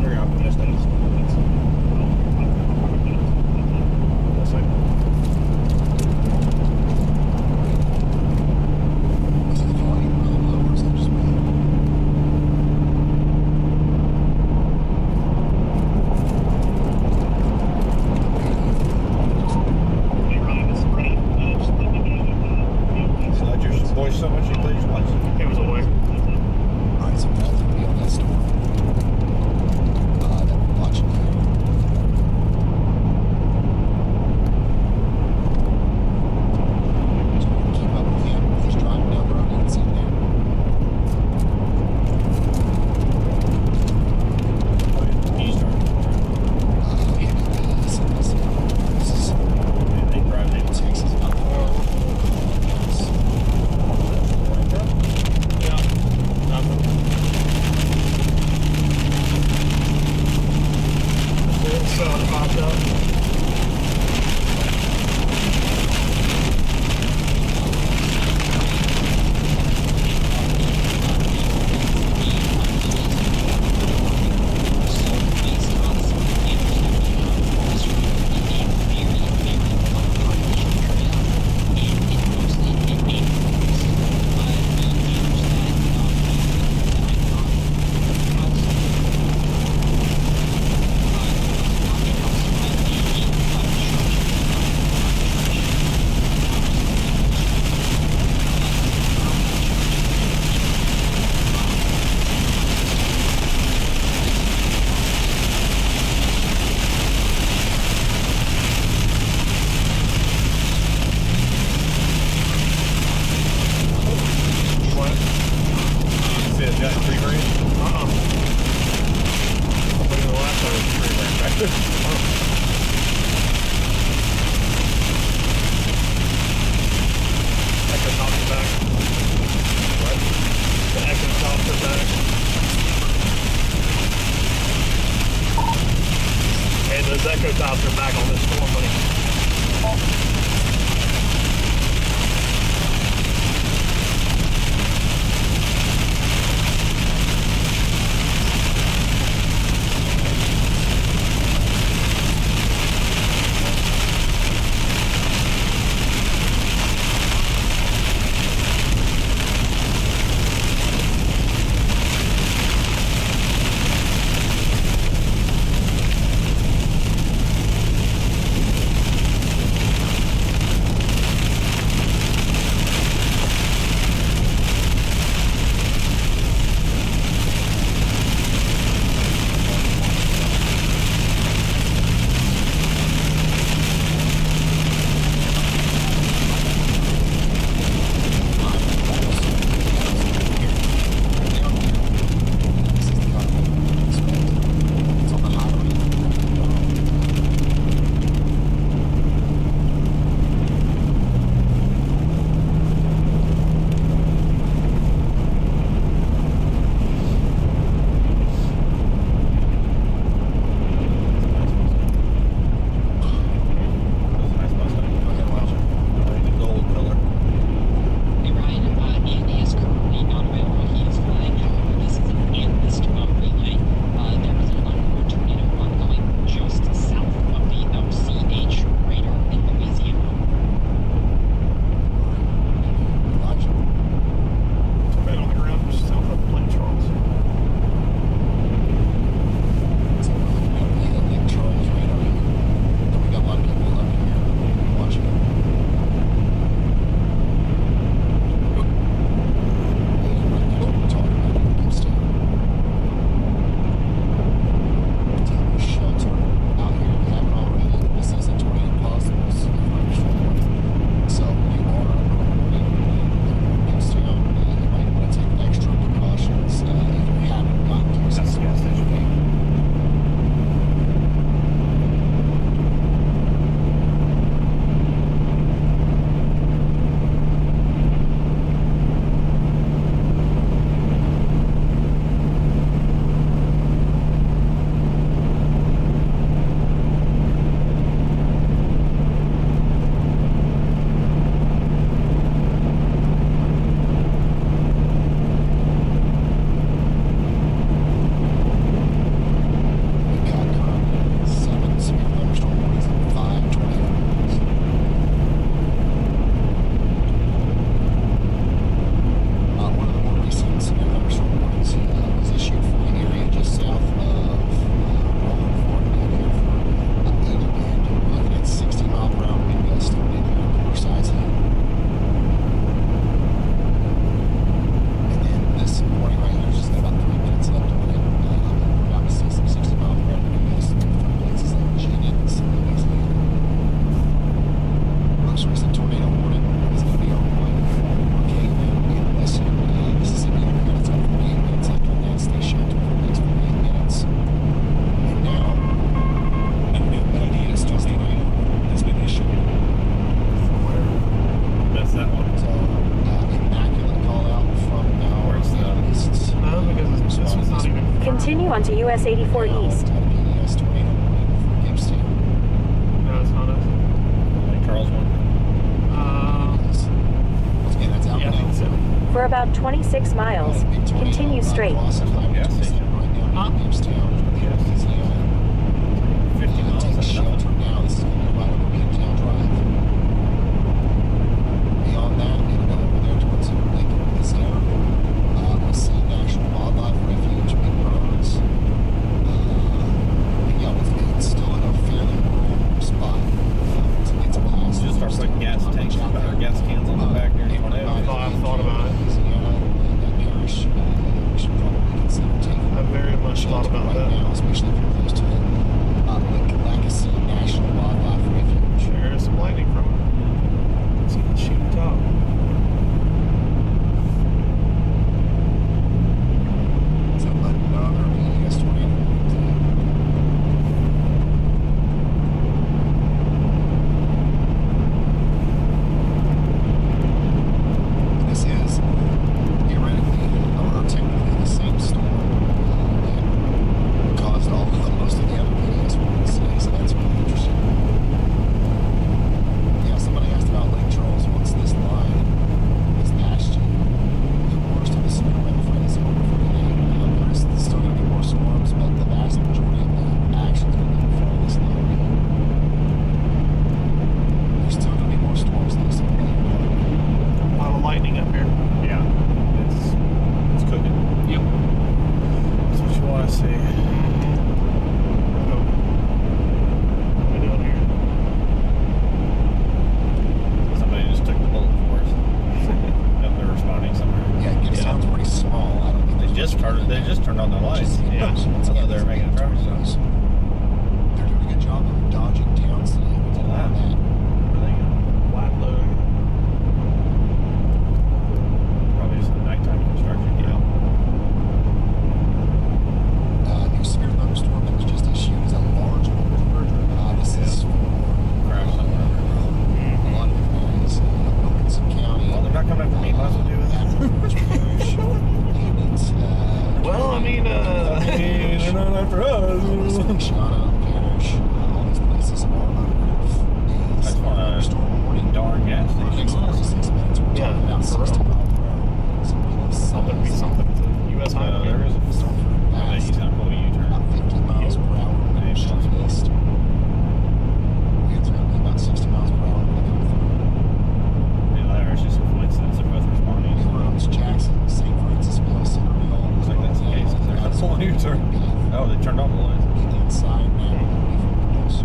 Very optimistic. Yes, sir. Is the volume really low, or is that just me? Slide your voice so much you lose license. It was away. Immaculate call out from our analysts. No, because this one's not even. Continue onto US 84 East. PDS tornado warning for Gibbstown. No, it's not us. Like Charles one. Once again, that's out Yeah, I think so. For about 26 miles, continue straight. Crossing Highway Gas 27 right down Huh? to Gibbstown, Louisiana. 50 miles. Take That's shelter nothing. now. This is going to be right over Midtown Drive. Beyond that, you go over there towards Lake Louisiana. We'll see National Wildlife Refuge, Big Burns. It's still in a fairly rural spot. It's past. Just start putting gas tanks or gas cans on the back there. I've thought about it. Louisiana, that parish, we should probably consider taking. I've very much thought shelter about right that. now, especially if you're close to it. Lake Lacasse National Wildlife Refuge. There is some lightning from it. It's gonna shoot top. So another PDS tornado. This is theoretically or technically the same storm that caused most of the other PDS warnings today, so that's really interesting. Yeah, somebody asked about Lake Charles. Once this line is past you, the worst of the severe weather front is over for today. There's still going to be more storms, but the vast majority of the action is going to be in front of this line. There's still going to be more storms than this. A lot of lightning up here. Yeah. It's cooking. Yep. That's what you want to see. What are we doing here? Somebody just took the bullet for us. Yep, they're responding somewhere. Yeah, it sounds pretty small. I don't think They just turned on the lights. Yeah. I thought they were making a traffic stop. They're doing a good job of dodging towns today. What's all that? Where are they going? Flat loading. Probably just the nighttime construction. Yeah. New severe thunderstorm that was just issued is a large one. This is for Crash somewhere. a lot of different areas. Wilkinson County. Well, they're not coming after me. Might as well do it. Parish. Well, I mean, They're not after us. Louisiana Parish. All these places are under That's a one thunderstorm warning. darn gas For the next station. 46 minutes, we're Yeah, talking about for 60 real. mile per hour. Some close there'd be something to U.S. No, highway. there is a Storm for I bet fast. he's gonna pull a U-turn. About 50 miles per hour when Maybe it's possible. east. Winds are going to be about 60 miles per hour when they come through. Yeah, that is just a coincidence. They're both responding. New Roads, Jackson, St. Francisville, Centerville. Looks like that's the case. They're gonna pull a U-turn. Oh, they turned off the lights. Get inside now. Away from windows.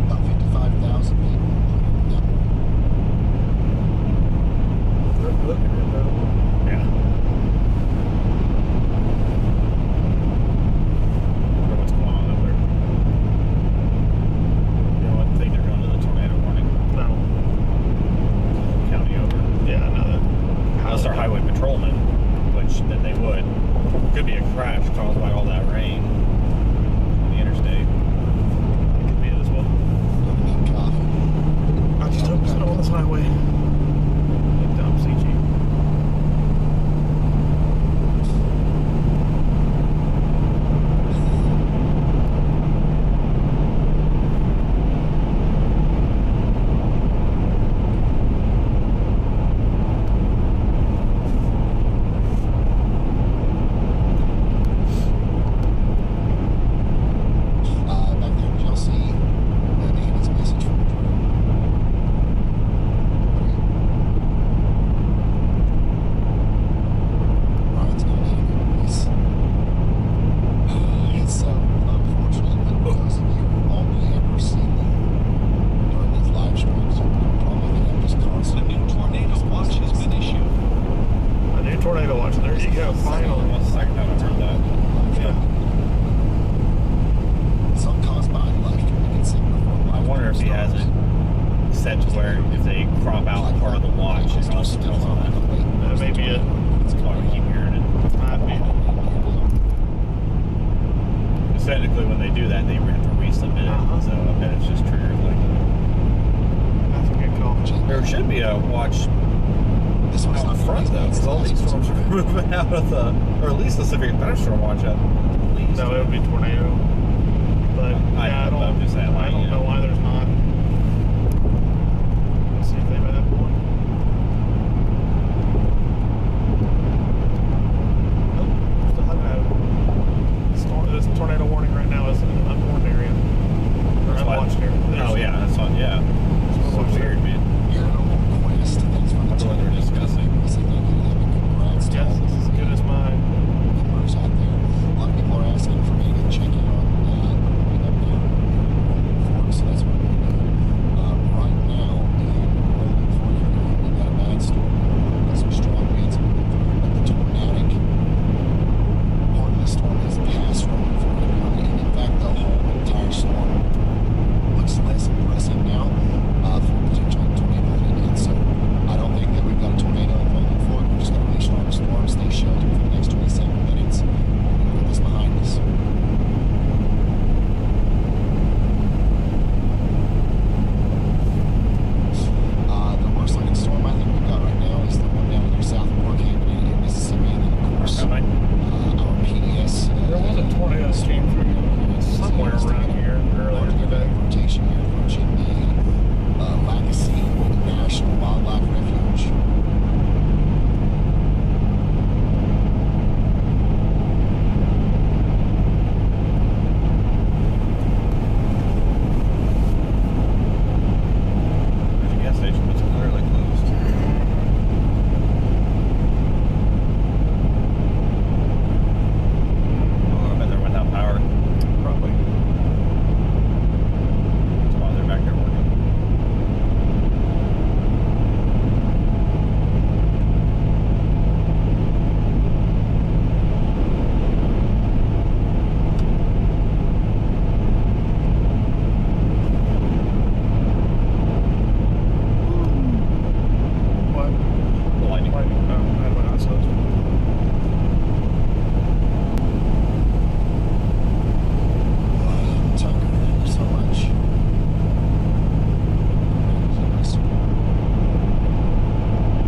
About 55,000 people included that morning. Yeah. set to where if they crop out part of the watch, it also tells them that. That may be it. That's why we keep hearing it. Might be. Because technically, when they do that, they have to resubmit it. So I bet it's just triggered like that. That's a good call. There should be a watch out front though, because all these storms are moving out of the, or at least the Pacific thunderstorm watch out. No, it would be tornado. But yeah, I'm just saying, I don't know why there's not. Let's see if they have one. Nope, still haven't had it. This tornado warning right now is in an unwarned area. Or unwatched area. Oh yeah, that's fine. Yeah, it's so weird, man. I wonder what they're discussing. Yes, it's as good as mine. Numbers out there. A lot of people are asking for me to check in on that. Up there in Rolling Fork, so that's what we're doing. Right now in Rolling Fork, we've got a bad storm. We've got some strong winds moving through, but the tornadic part of the storm is past Rolling Fork now. And in fact, the whole entire storm looks less impressive now for potential tornado than it did. So I don't think that we've got a tornado in Rolling Fork. We're just going to reach storm to storm, stay sheltered for the next 27 minutes. We'll put this behind us. The worst looking storm I think we've got right now is the one down near South Brookhaven in Mississippi. And then, of course, our PDS. There was a tornado that came through somewhere around here earlier today. Rotation here approaching the Lacassine National Wildlife Refuge. The gas station was clearly closed. Oh, I bet they're without power. Probably. That's why they're back there working. What? The lightning. Lightning. Oh, I went outside. Tucker, thank you so much.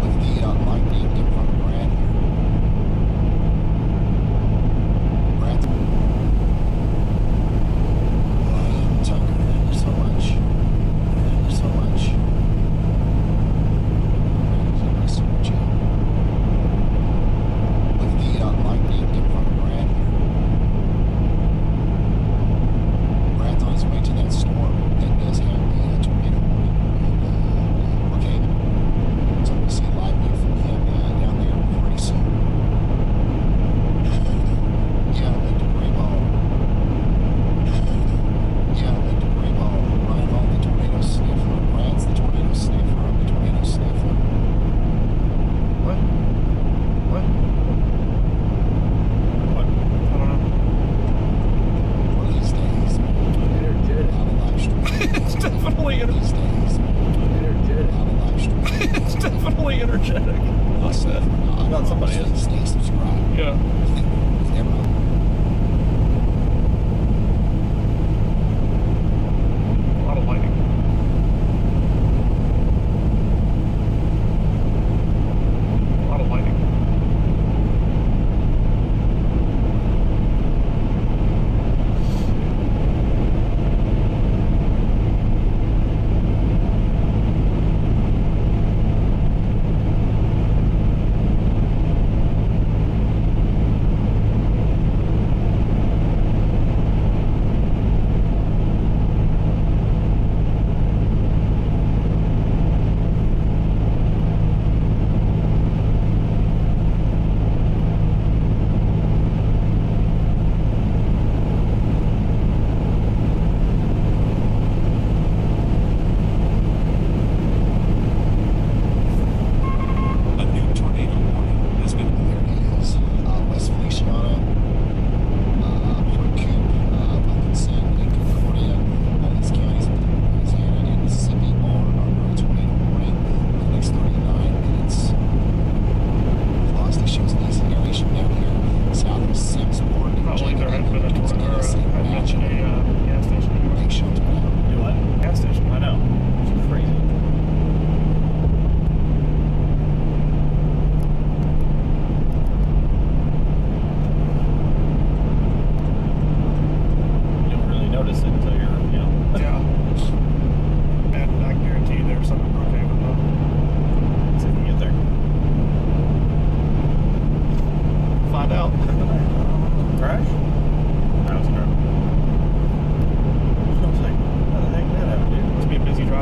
Look at the lightning in front of Brad here. Brad. Tucker, thank you so much. Thank you so much. Look at the lightning in front of Brad here. Brad's on his way to that storm that does have the tornado warning in Brookhaven. So we'll see a live view from him down there pretty soon. Yeah, the debris ball. Yeah, the debris ball. Ryan Hall, the tornado sniffer. Brad's the tornado sniffer. I'm the tornado sniffer. What? What? What? I don't know. One of these days, I'll have a live stream. It's definitely One of these days, I'll have a live stream. It's definitely energetic. I said, I thought somebody is. Stay subscribed. Yeah. Never mind. A lot of lightning. A lot of lightning.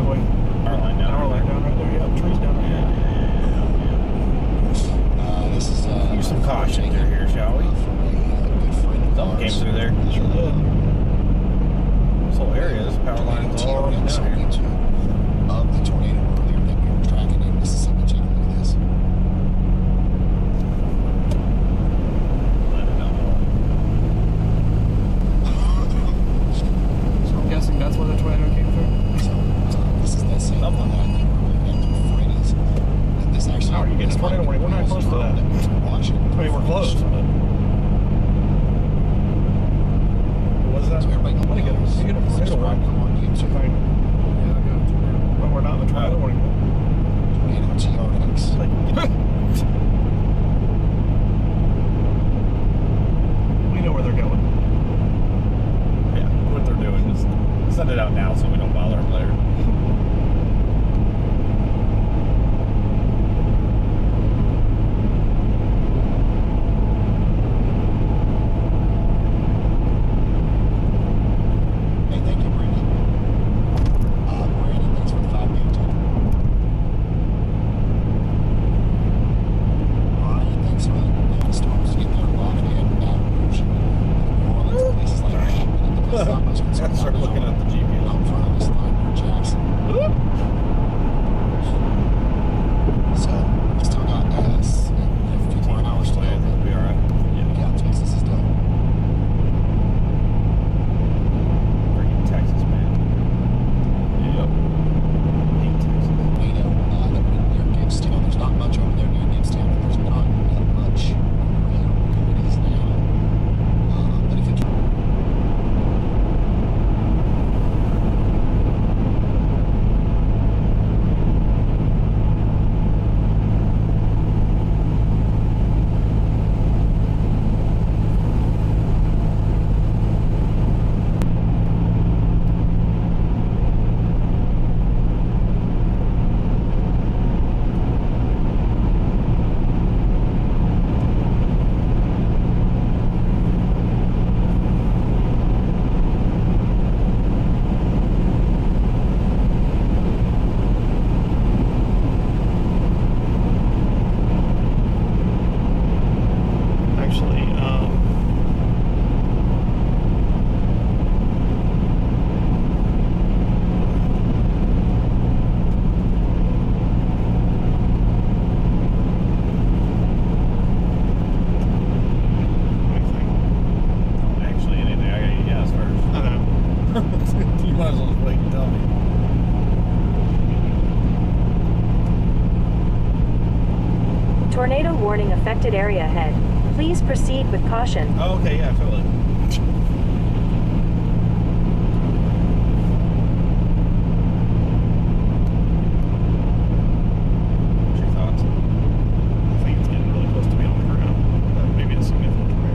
driveway. Power line down. Power line down right there. Yeah, trees down there. This is Use some caution through here, shall we? Something came through there. Sure did. This whole area, this power line's all down here. Of the tornado earlier that we were tracking in Mississippi. Take a look at this. So I'm guessing that's where the tornado came through. So this is that same one that I think we're really back to afraid is that this actually. How are you getting a tornado warning? We're not close to that. Watching. I mean, we're close, but What was that? So everybody I'm gonna get a tornado warning. on YouTube. Fine. Yeah, I got a tornado. But we're not in the tornado warning. Tornado TRX. We know where they're going. Yeah, what they're doing is send it out now so we don't bother them later. Hey, thank you, Brandon. Brandon, thanks for the 5 game time. Ryan, thanks for the storms getting there live and Baton Rouge. New Orleans, places like that. That's not much concern. Start looking at the GPS. Out front of this line near Jackson. So, we still got a few more hours to go. It'll be alright. Yeah, Texas is done. Freaking Texas, man. Yep. Hate Texas. You know, that we're near Gibbstown. There's not much over there near Gibbstown, and there's not much over here where it is now. But if it Actually, Actually, anything. I gotta guess first. I know. You might as well just wait and tell me. Tornado warning affected area ahead. Please proceed with caution. Oh, okay, yeah, totally. What's your thoughts? I think it's getting really close to being on the ground. That may be a significant tornado.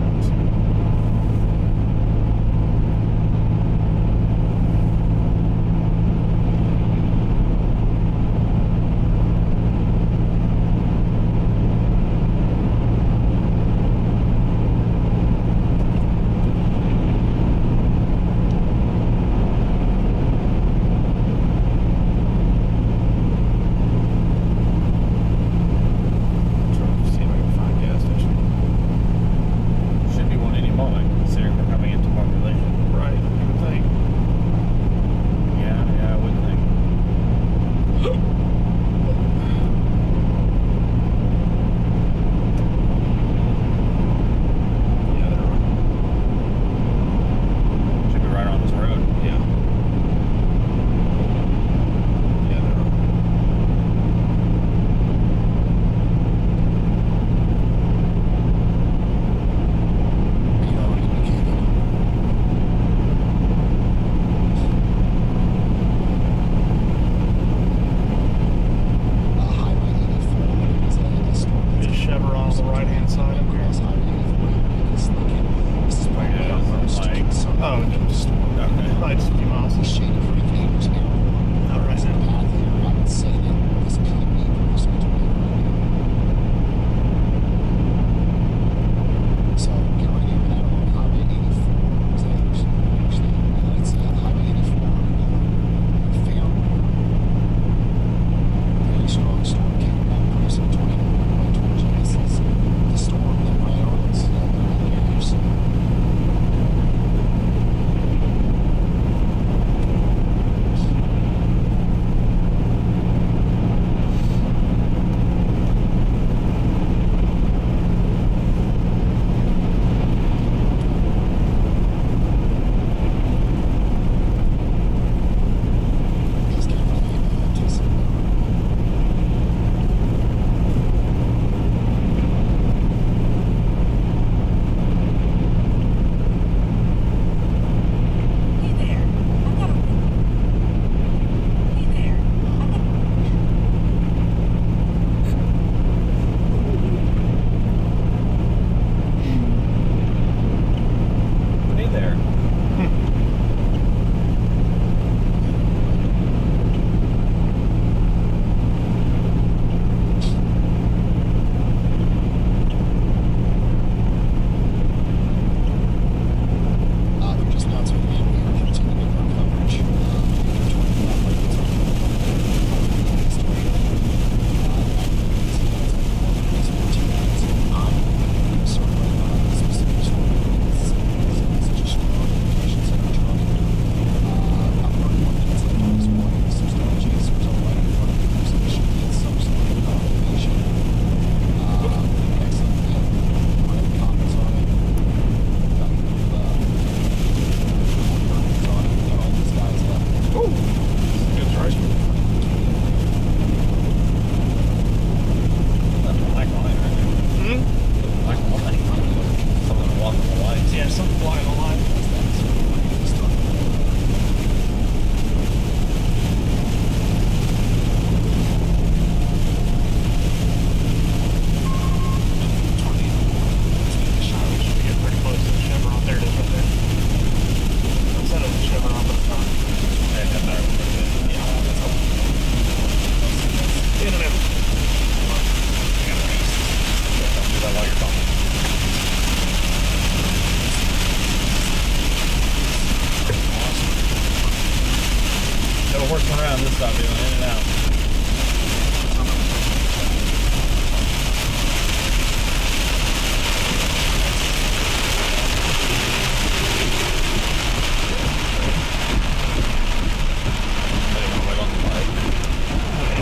just stop doing in and out.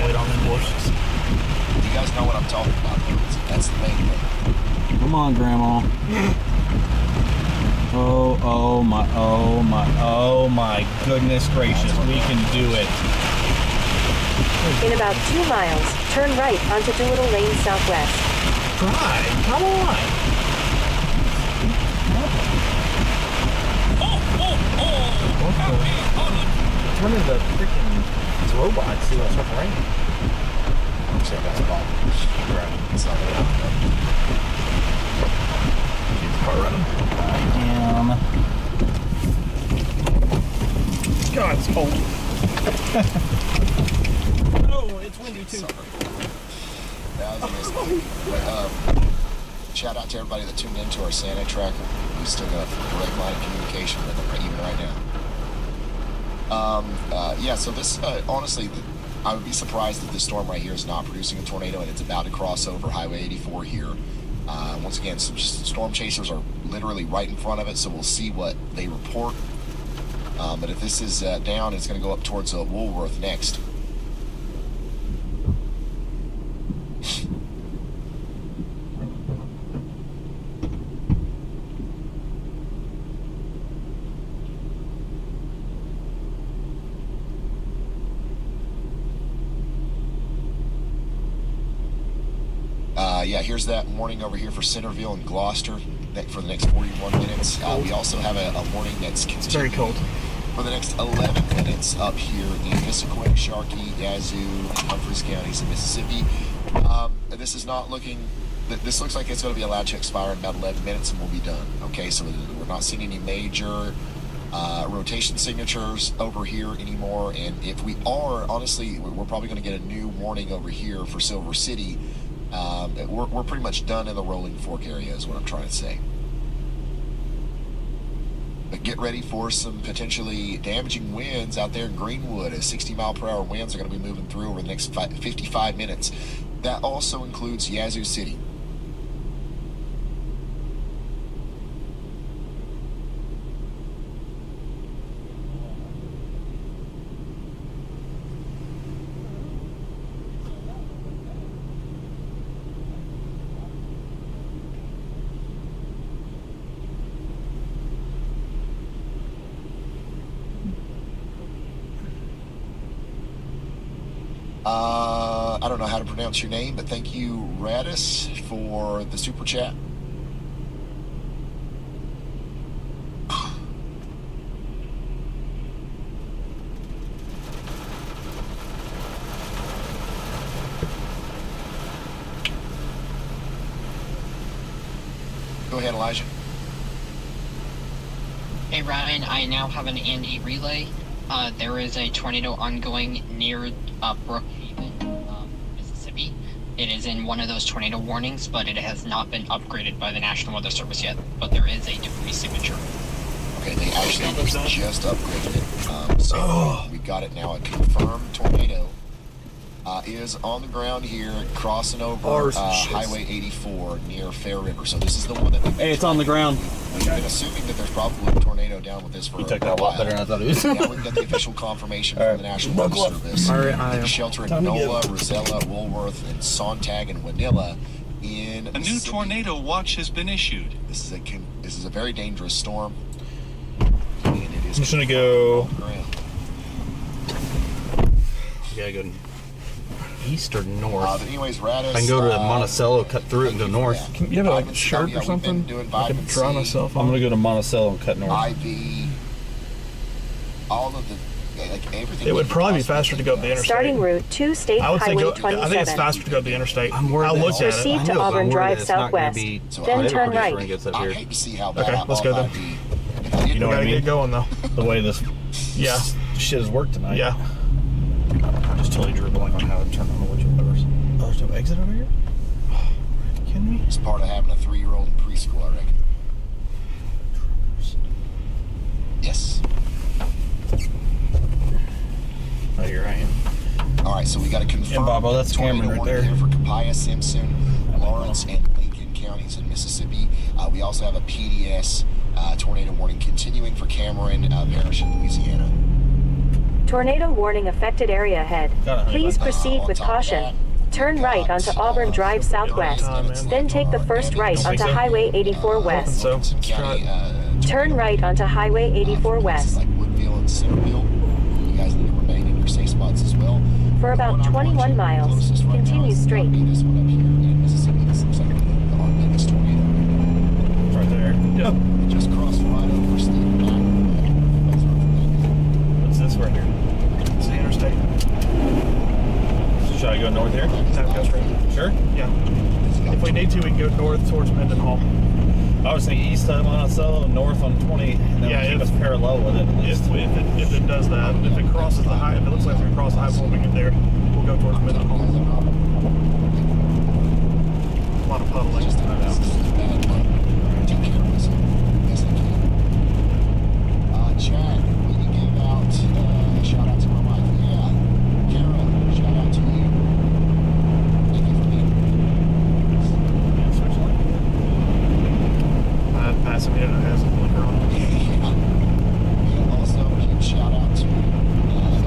Wait on them horses. You guys know what I'm talking about, though. That's the main thing. Come on, Grandma. Oh my goodness gracious, we can do it. In about 2 miles, turn right onto Doolittle Lane Southwest. Drive, come on. Turn into freaking robots. See what's raining. I'm saying that's a problem. Keep driving. It's not really out there. Keep the car running. God, it's cold. Oh, it's windy too. That was amazing. But, shout out to everybody that tuned into our Santa tracker. We still got a great line of communication with them even right now. Yeah, so this, honestly, I would be surprised if this storm right here is not producing a tornado and it's about to cross over Highway 84 here. Once again, some storm chasers are literally right in front of it, so we'll see what they report. But if this is down, it's going to go up towards Woolworth next. Yeah, here's that warning over here for Centerville and Gloucester for the next 41 minutes. We also have a warning that's It's very cold. for the next 11 minutes up here in Issaquah, Sharkey, Yazoo, Humphreys counties in Mississippi. This is not looking. This looks like it's going to be allowed to expire in about 11 minutes and we'll be done. Okay, so we're not seeing any major rotation signatures over here anymore. And if we are, honestly, we're probably going to get a new warning over here for Silver City. We're pretty much done in the rolling fork area is what I'm trying to say. But get ready for some potentially damaging winds out there in Greenwood as 60-mile-per-hour winds are going to be moving through over the next 55 minutes. That also includes Yazoo City. I don't know how to pronounce your name, but thank you, Radis, for the super chat. Go ahead, Elijah. Hey Ryan, I now have an Andy relay. There is a tornado ongoing near Brookhaven, Mississippi. It is in one of those tornado warnings, but it has not been upgraded by the National Weather Service yet. But there is a debris signature. Okay, they actually just upgraded it. So we got it now. A confirmed tornado is on the ground here, crossing over Highway 84 near Fair River. So this is the one that Hey, it's on the ground. We've been assuming that there's probably a tornado down with this for You took a that a while. lot better than I thought it was. Now we've got the official confirmation from the National Weather Service. Alright, Shelter in Nola, Rosella, Woolworth, and Sontag and Wanilla in A new tornado watch has been issued. This is a very dangerous storm. And it is I'm just gonna go. on the ground. You gotta go east or north. But anyways, Radis, I can go to Monticello, cut through it, and go north. Can you have like a shirt or something? I can draw myself on. I'm gonna go to Monticello and cut north. IV, all of the, like everything. It would probably be faster to go up the interstate. Starting route 2 State I would say Highway go. 27. I think it's faster to go up the interstate. I'm worried I'll that look at it. Proceed to Auburn Drive Southwest. Then turn right. When it gets up I here. hate to see how Okay, bad let's go then. IV. You know We what I gotta mean? get going though. The way this Yeah. shit has worked tonight. Yeah. Just totally drew a blank on how to turn on the windshield wipers. Oh, there's no exit over here? Are you kidding me? It's part of having a 3-year-old in preschool, I reckon. Yes. Oh, here I am. All right, so we got to confirm. Yeah, Bobo, that's Cameron right there. Here for Copiah, Simpson, Lawrence, and Lincoln counties in Mississippi. We also have a PDS tornado warning continuing for Cameron Parish in Louisiana. Tornado warning affected area ahead. Please proceed with caution. Turn right onto Auburn Drive Southwest. Then take the first right onto Highway 84 West. Turn right onto Highway 84 West. Like Woodville and Centerville. You guys need to remain in your safe spots as well. For about 21 miles, continue straight. This one up here in Mississippi, this looks like our biggest tornado. It's right there. Yep. It just crossed right over Steve back. What's this right here? It's the interstate. Should I go north here? No, go straight. Sure. Yeah. If we need to, we can go north towards Mendenhall. I was thinking east of Monticello, north on 20, and then Yeah, keep us parallel with it at least. If it does that, if it crosses the high, if it looks like it's going to cross the high before we get there, we'll go towards Mendenhall. A lot of puddling. Just take care of us. Yes, I can. Chad, will you give out a shout out to my wife? Yeah. Kara, shout out to you. Thank you for being Passive unit has a blinker on it. And also, a huge shout out to I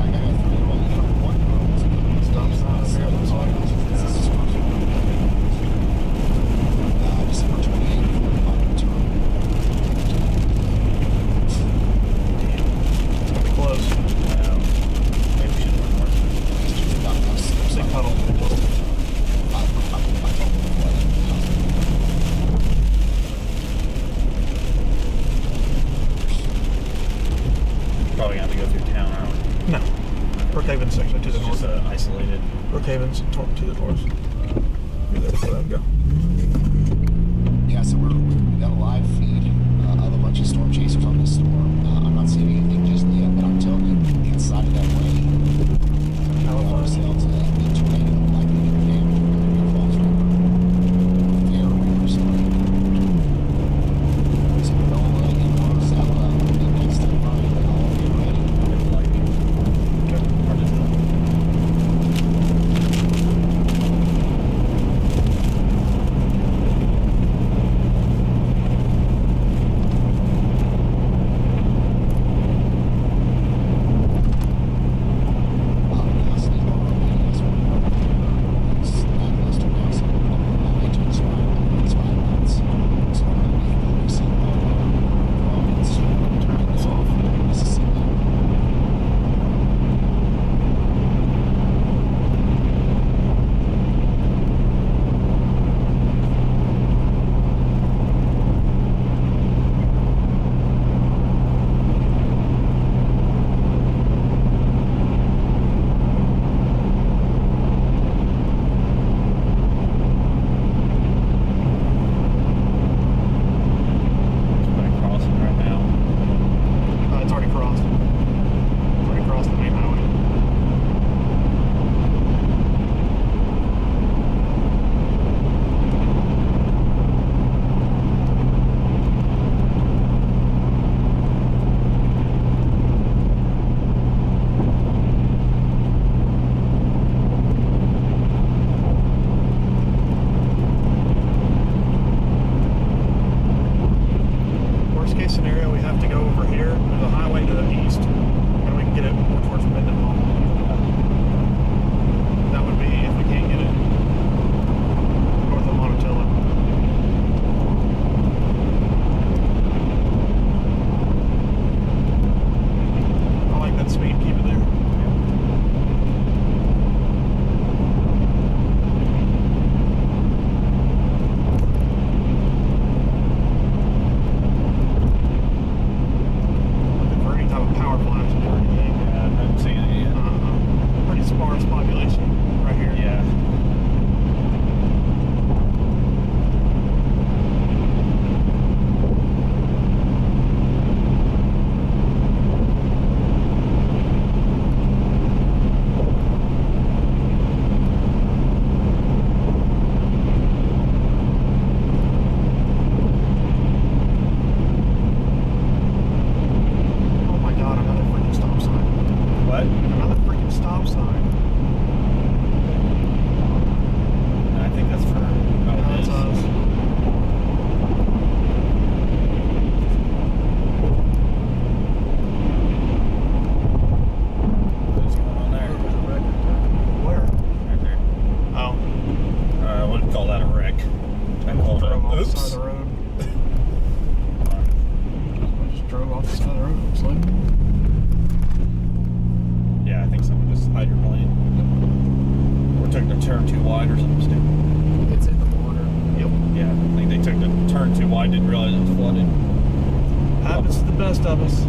got a 3-year-old, 1-year-old. Stop sign up here. That's all I got. December 28th for the final term. It's going to be close. Maybe we should run north. Big puddle. Probably gonna have to go through town, aren't we? No. Brookhaven's actually to the north. Just isolated. Brookhaven's to the north. You're there before them go. Yeah, so we've got a live feed of a bunch of storm chasers on this storm. I'm not seeing anything just yet, but I'm telling you, inside of that rain, we got ourselves a big tornado likely to damage the Great Falls River. Fair River, sorry. So don't let it get close. I'll be next to Ryan. I'll get ready. Another freaking stop sign. a turn too wide or something stupid. It's in the water. Yep. Yeah, I think they took the turn too wide, didn't realize it was flooded. Happens to the best of us.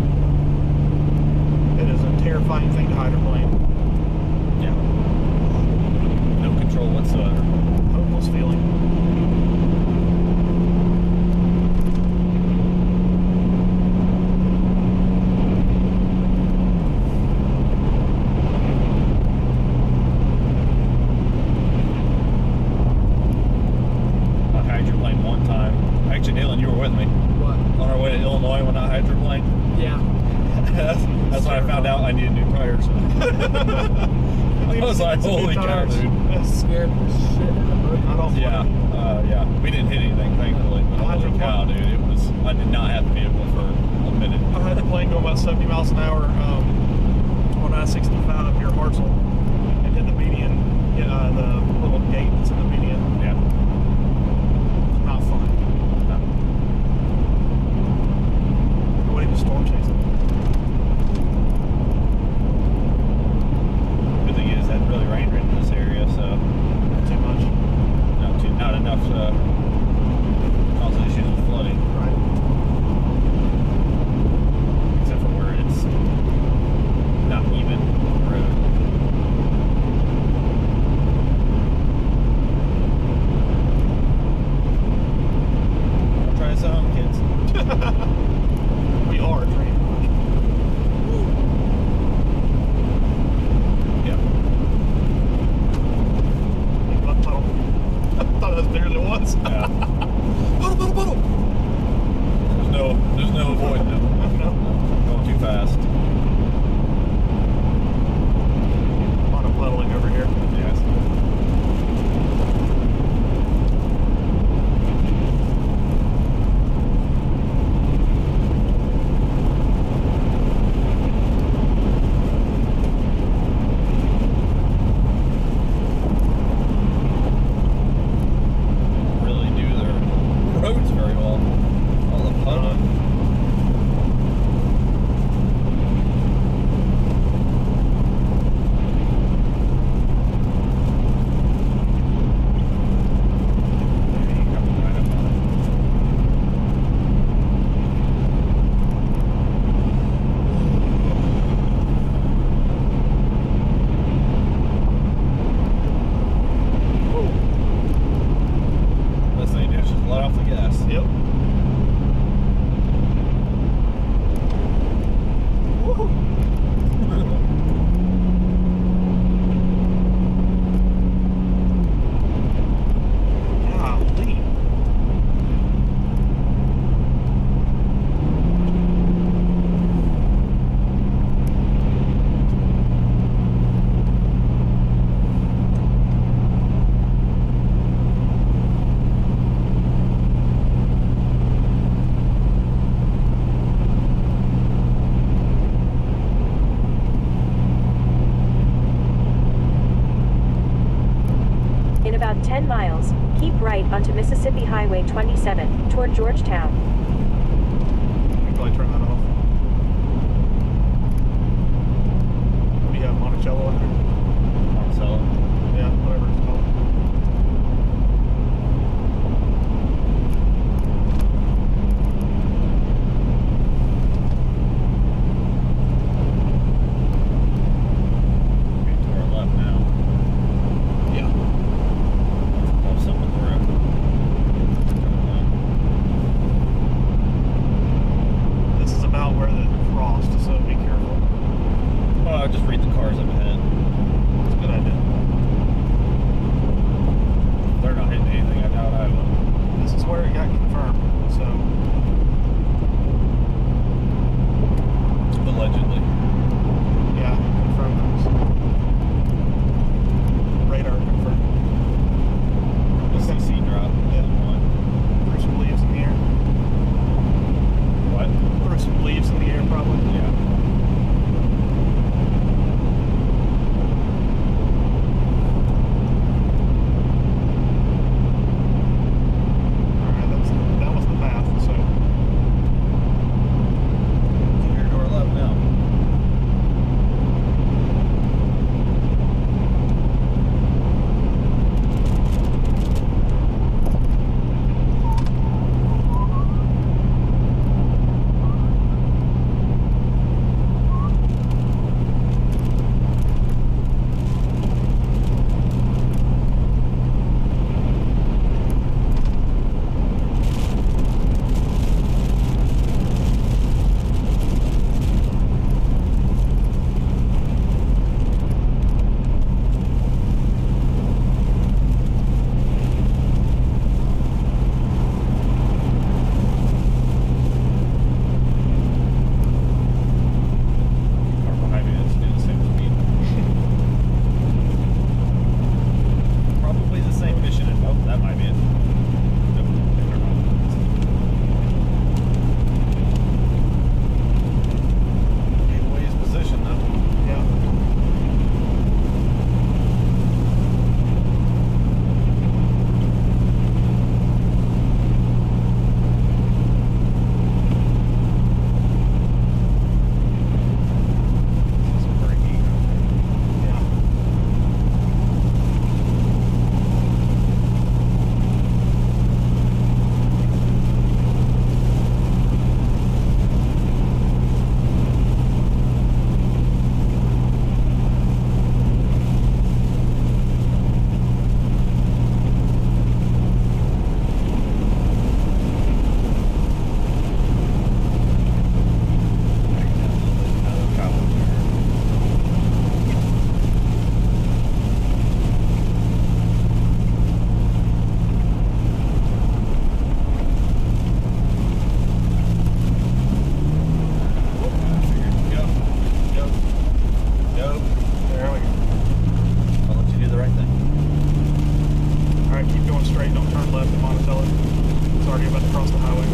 It is a terrifying thing to hydroplane. Yeah. No control whatsoever. Hopeless feeling. I hydroplaned one time. Actually, Dylan, you were with me. What? On our way to Illinois when I hydroplaned. Yeah. That's when I found out I needed new tires. I was like, holy cow, dude. That scared the shit out of me. Yeah, we didn't hit anything, thankfully. But holy cow, dude, it was. I did not have the vehicle for a minute. I had the plane go about 70 miles an hour on I-65 near Hartselle and hit the median, the little gate that's in the median. Yeah. Not fun. No. Nobody was storm chasing. Good thing is that really rained in this area, so Not too much. not enough to cause issues with flooding. Right. Except for where it's not even road. Try this at home, kids. We are trained. Yeah. Big puddle. I thought that was bigger than it was. Yeah. Puddle. There's no avoiding them. No. Going too fast. A lot of puddling over here. Yes. Really do their roads very well. All the puddling. Best thing to do is just let off the gas. Yep. Golly. In about 10 miles, keep right onto Mississippi Highway 27 toward Georgetown. You can probably turn that off. What do you have, Monticello in there? Monticello. Yeah, whatever it's called. To our left now. Yeah. Oh, something on the road. This is about where the frost, so be careful. Just read the cars up ahead. Monticello. It's already about to cross the highway.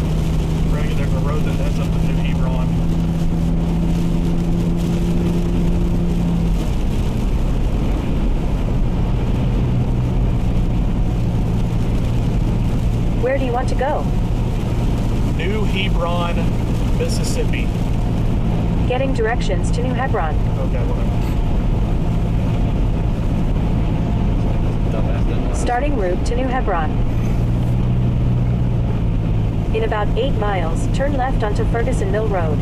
We're gonna get there from the road that heads up to New Hebron. Where do you want to go? New Hebron, Mississippi. Getting directions to New Hebron. Okay, whatever. Starting route to New Hebron. In about 8 miles, turn left onto Ferguson Mill Road.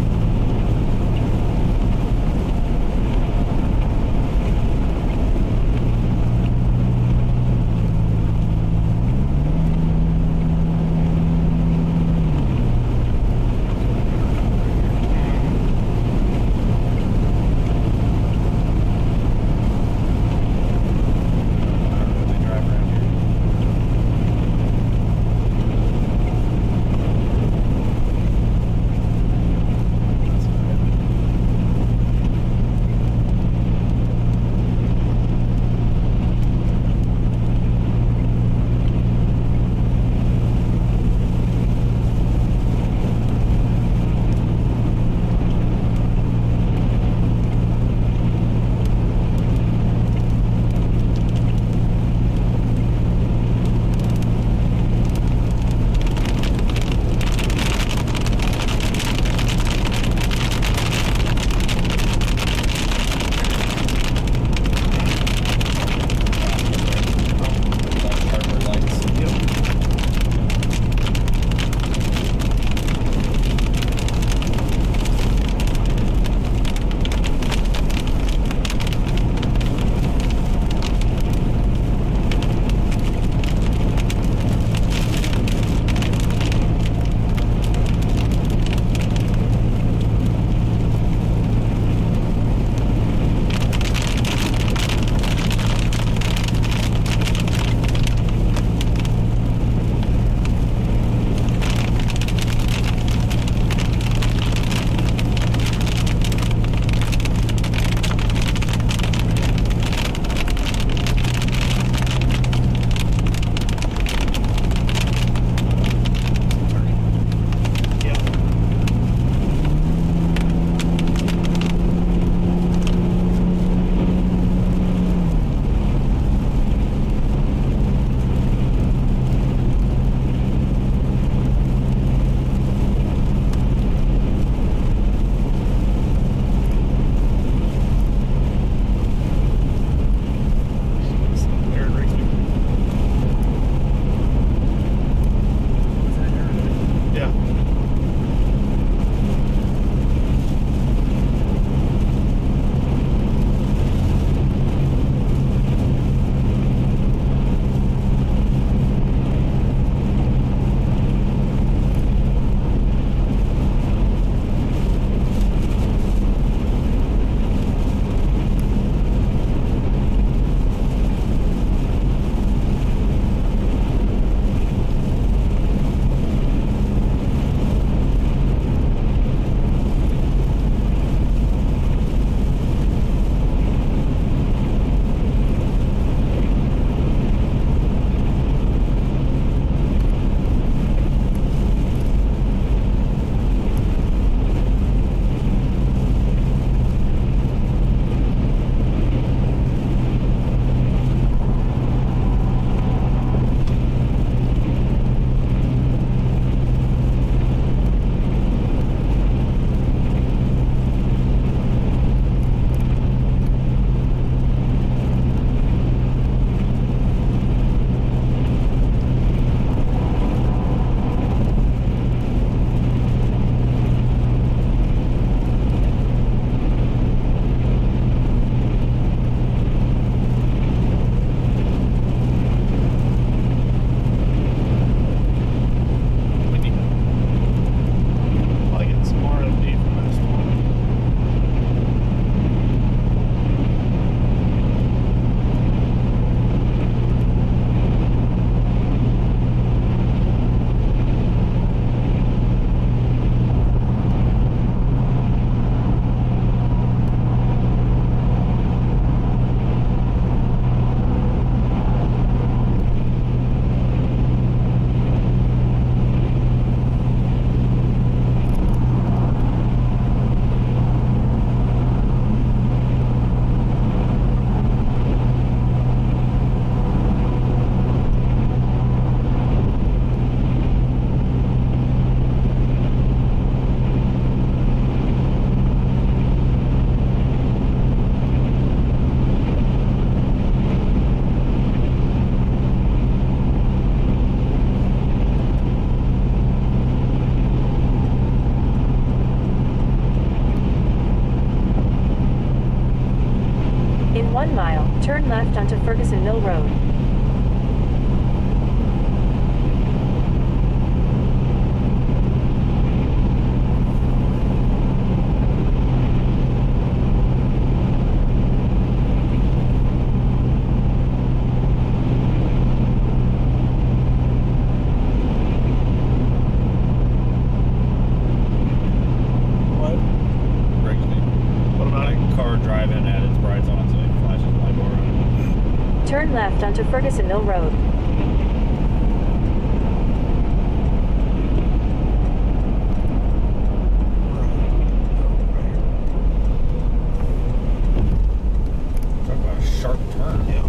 onto Ferguson Mill Road. Turn left onto Ferguson Mill Road. Talk about a sharp turn. Yeah.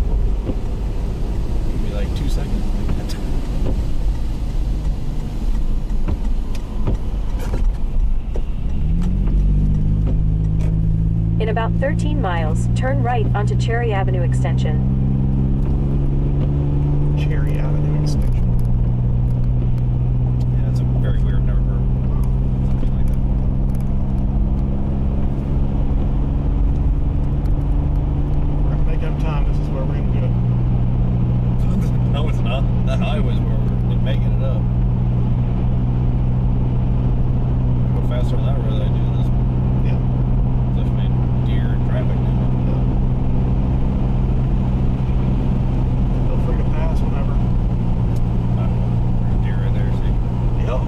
It'll be like 2 seconds. In about 13 miles, turn right onto Cherry Avenue Extension. Cherry Avenue Extension. Yeah, that's a very weird. Never heard something like that. We're gonna make up time. This is where we're gonna do it. No, it's not. That highway's where we're making it up. I go faster on that road than I do this one. Yeah. Definitely deer and traffic now. Feel free to pass whenever. There's deer right there, see? Yeah.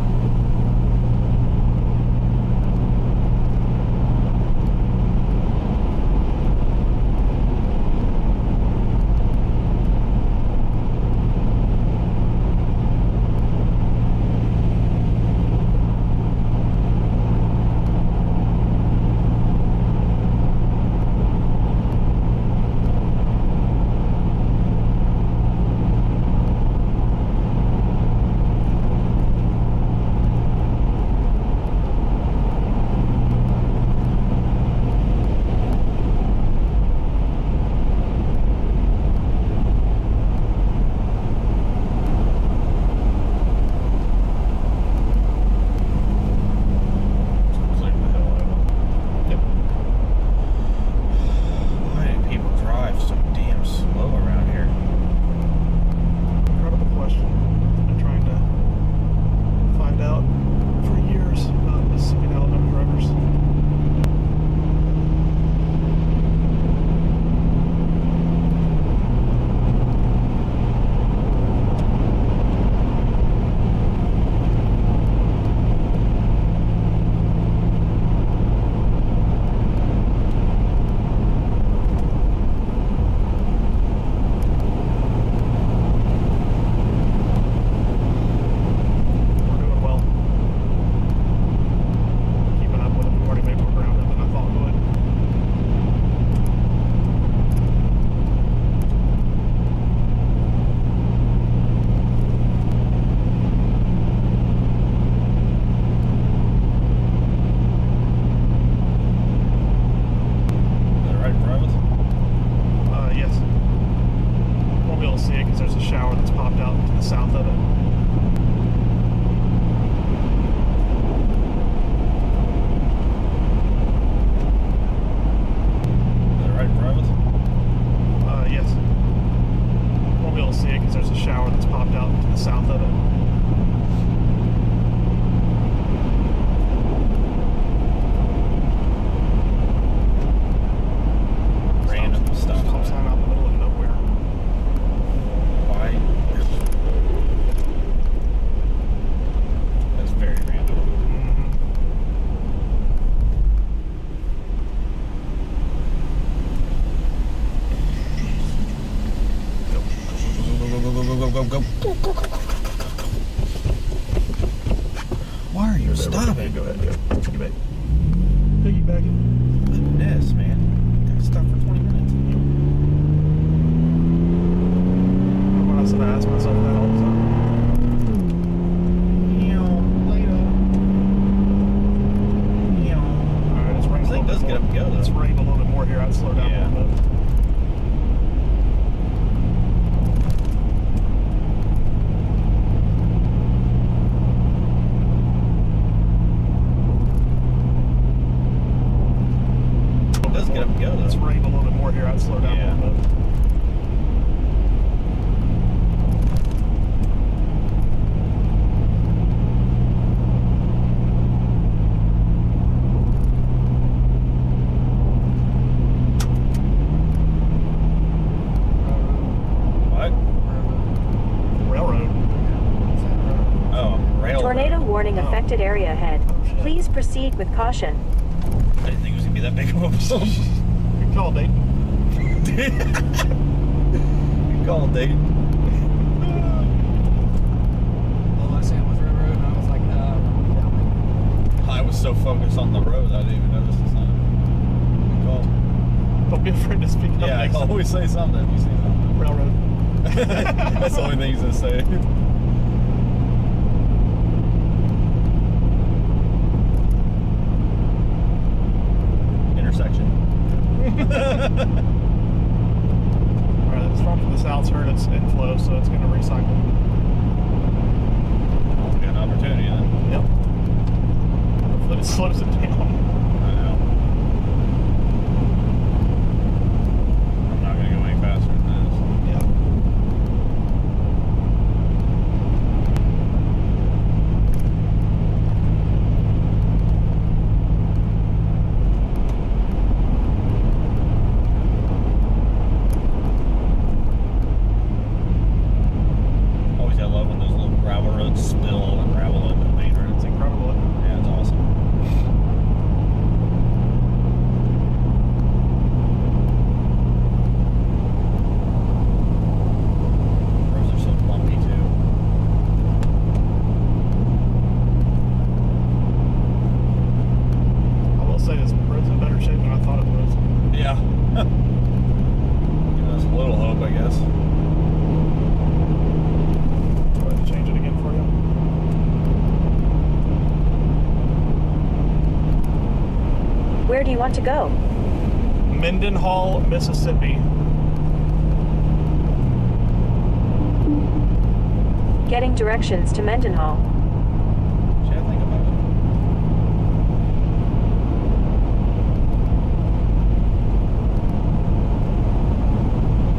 Why are you stopping? Go ahead. Piggyback. Piggyback it. Goodness, man. Gotta stop for 20 minutes. When I said I ask myself that all the time. Alright, it's raining. This thing does get up and go, though. It's raining a little bit more here. I'd slow down a little bit. It does get up and go, though. It's raining a little bit more here. I'd slow down a little bit. affected area ahead. Please proceed with caution. I didn't think it was gonna be that big of a storm. Good call, Dayton. Good call, Dayton. Well, I said with River Road, and I was like, I was so focused on the road, I didn't even notice the sign. Good call. Don't be afraid to speak up. Yeah, I next time. always say something if you see something. Railroad. That's the only thing he's gonna say. Intersection. Alright, the storm from the south's heard its inflow, so it's going to recycle. Got an opportunity then. Yep. Hopefully it slows it down. I know. I'm not gonna go any faster than this. Yeah. Always I love when those little gravel roads spill all the gravel into the main road. It's incredible. Yeah, it's awesome. Roads are so bumpy too. I will say this road's in better shape than I thought it was. Yeah. Give us a little hope, I guess. Go ahead and change it again for you. Where do you want to go? Mendenhall, Mississippi. Getting directions to Mendenhall. Should I think about it?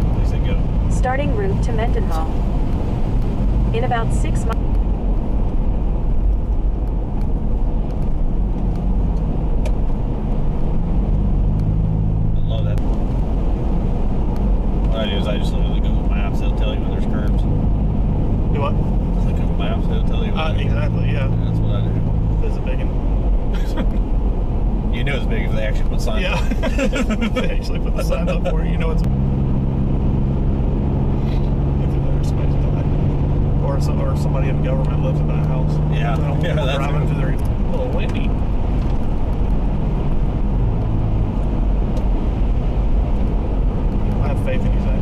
At least they go. Starting route to Mendenhall. In about 6 miles. I love that. What I do is I just look at the Google Maps. It'll tell you when there's curbs. Do what? The Google Maps, it'll tell you. Exactly, yeah. That's what I do. There's a big one. You know it's big if they actually put signs Yeah. up. They actually put the signs up for you. You know it's. If there's somebody's died. Or somebody in government lives in that house. Yeah. They don't Yeah, want that's driving it. through there. A little windy. I have faith in you, Zach.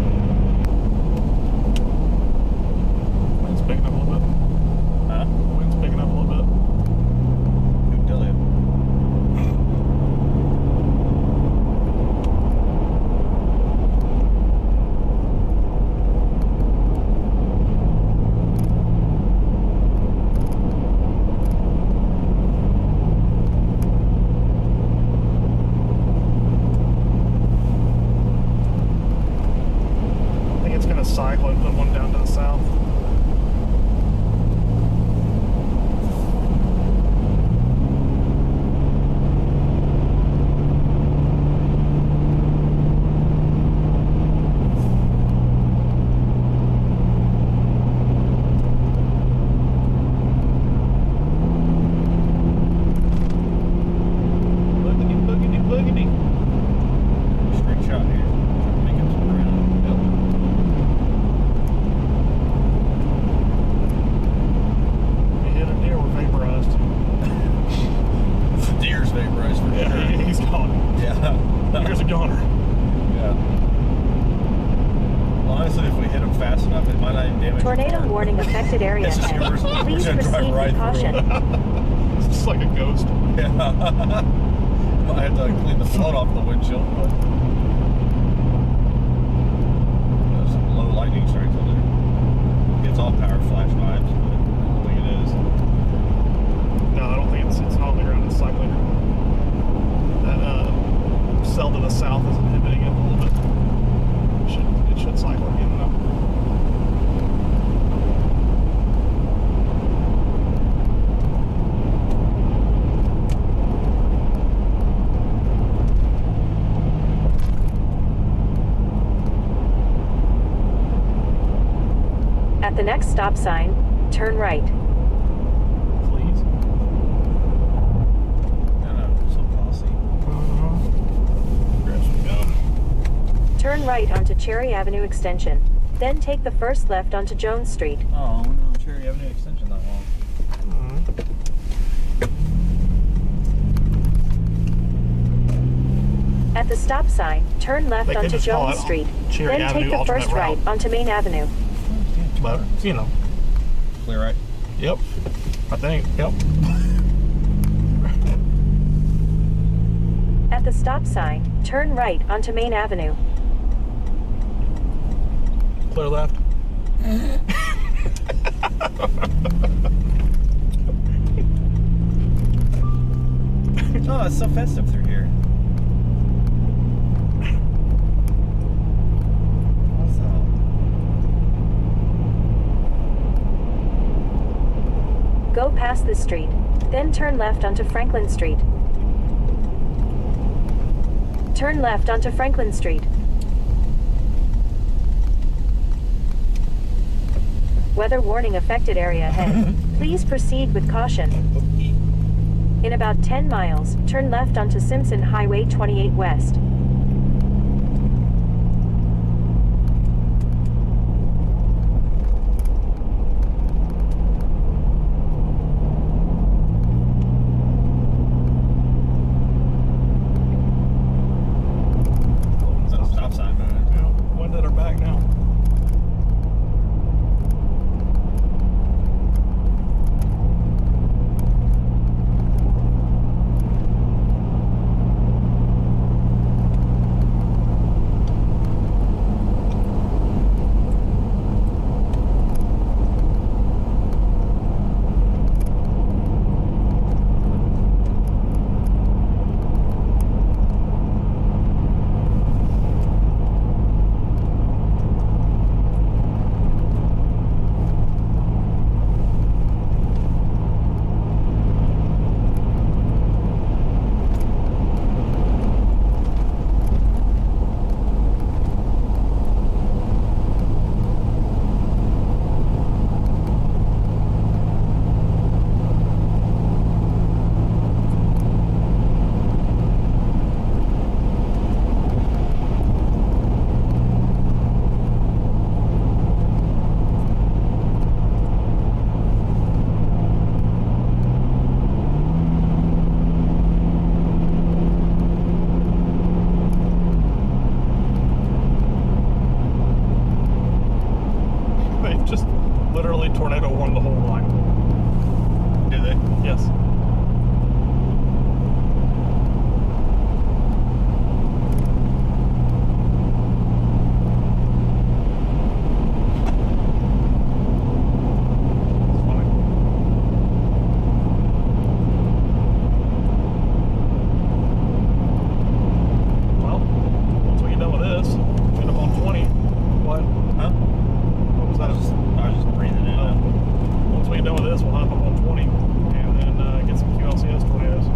Wind's picking up a little bit. Huh? Wind's picking up a little bit. Who can tell you? I think it's going to cycle and put one down to the south. Boogity, boogity, boogity. Straight shot here. Make it some ground. You hit a deer, we're vaporized. The deer's vaporized for Yeah, sure. he's gone. Yeah. Here's a goner. Yeah. Honestly, if we hit them fast enough, it might not even damage the Tornado car. warning affected area It's just ahead. yours. We're Please gonna drive proceed right with caution. It's just like a ghost. Yeah. Might have to clean the float off the windshield, but there's some low lightning strikes on there. Gets all power flash vibes, but I don't think it is. No, I don't think it's not on the ground, it's cycling. That cell to the south is inhibiting it a little bit. It should cycle again though. At the next stop sign, turn right. Please. turn right onto Cherry Avenue Extension. Then take the first left onto Jones Street. Oh no, Cherry Avenue Extension that long. At the stop sign, turn left They could onto just call Jones it Street. Cherry Then Avenue take the alternate first right route. onto Main Avenue. But, you know. Clear right? Yep. I think. Yep. At the stop sign, turn right onto Main Avenue. Clear left. Oh, it's so festive through here. What's up? Go past this street. Then turn left onto Franklin Street. Turn left onto Franklin Street. Weather warning affected area ahead. Please proceed with caution. In about 10 miles, turn left onto Simpson Highway 28 West. Stop sign, man. Yeah, one that are back now. They've just literally tornado warned the whole line. Do they? Yes. It's funny. Well, once we get done with this, we end up on 20. What? Huh? What was that? I was just breathing it out. Once we get done with this, we'll hop up on 20 and then get some QLCS tornadoes.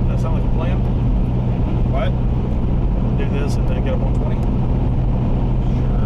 Does that sound like a plan? What? Do this and then get up on 20? Sure.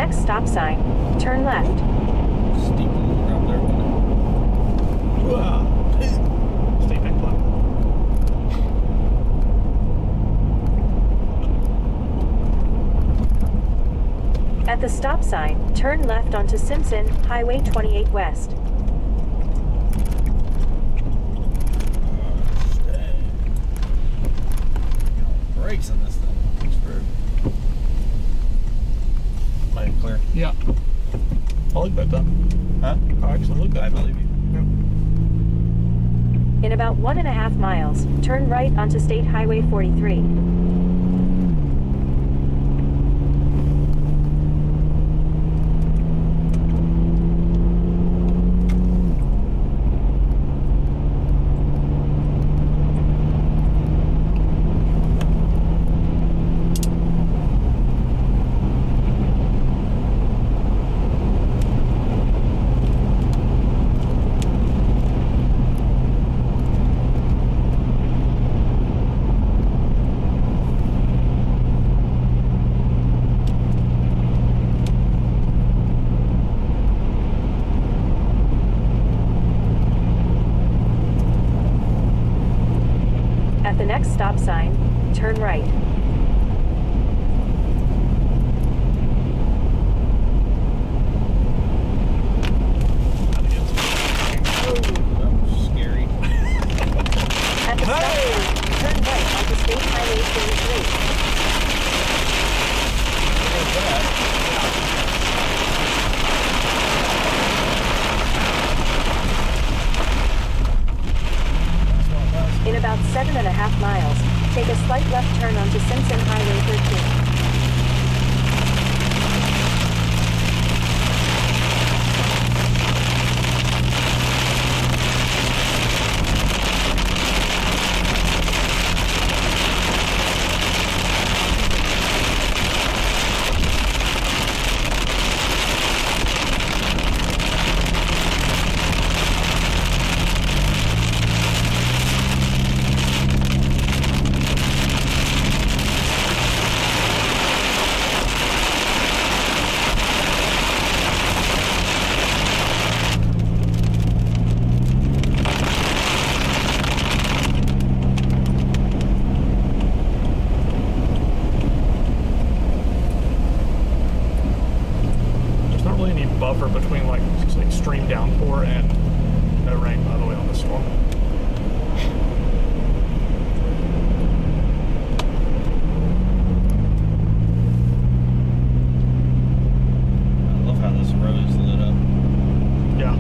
next stop sign, turn left. Steep around there, wasn't Steep incline. At the stop sign, turn left onto Simpson, Highway 28 West. brakes on this thing. It's screwed. Might be clear. Yeah. I like that done. Huh? I actually like that. I believe you. In about 1.5 miles, turn right onto State Highway 43. At the next stop sign, turn right. Scary. At the stop sign, turn right onto State Highway 43. In about 7.5 miles, take a slight left turn onto Simpson Highway 13. Buffer between like extreme downpour and no rain, by the way, on the storm. I love how this road is lit up. Yeah.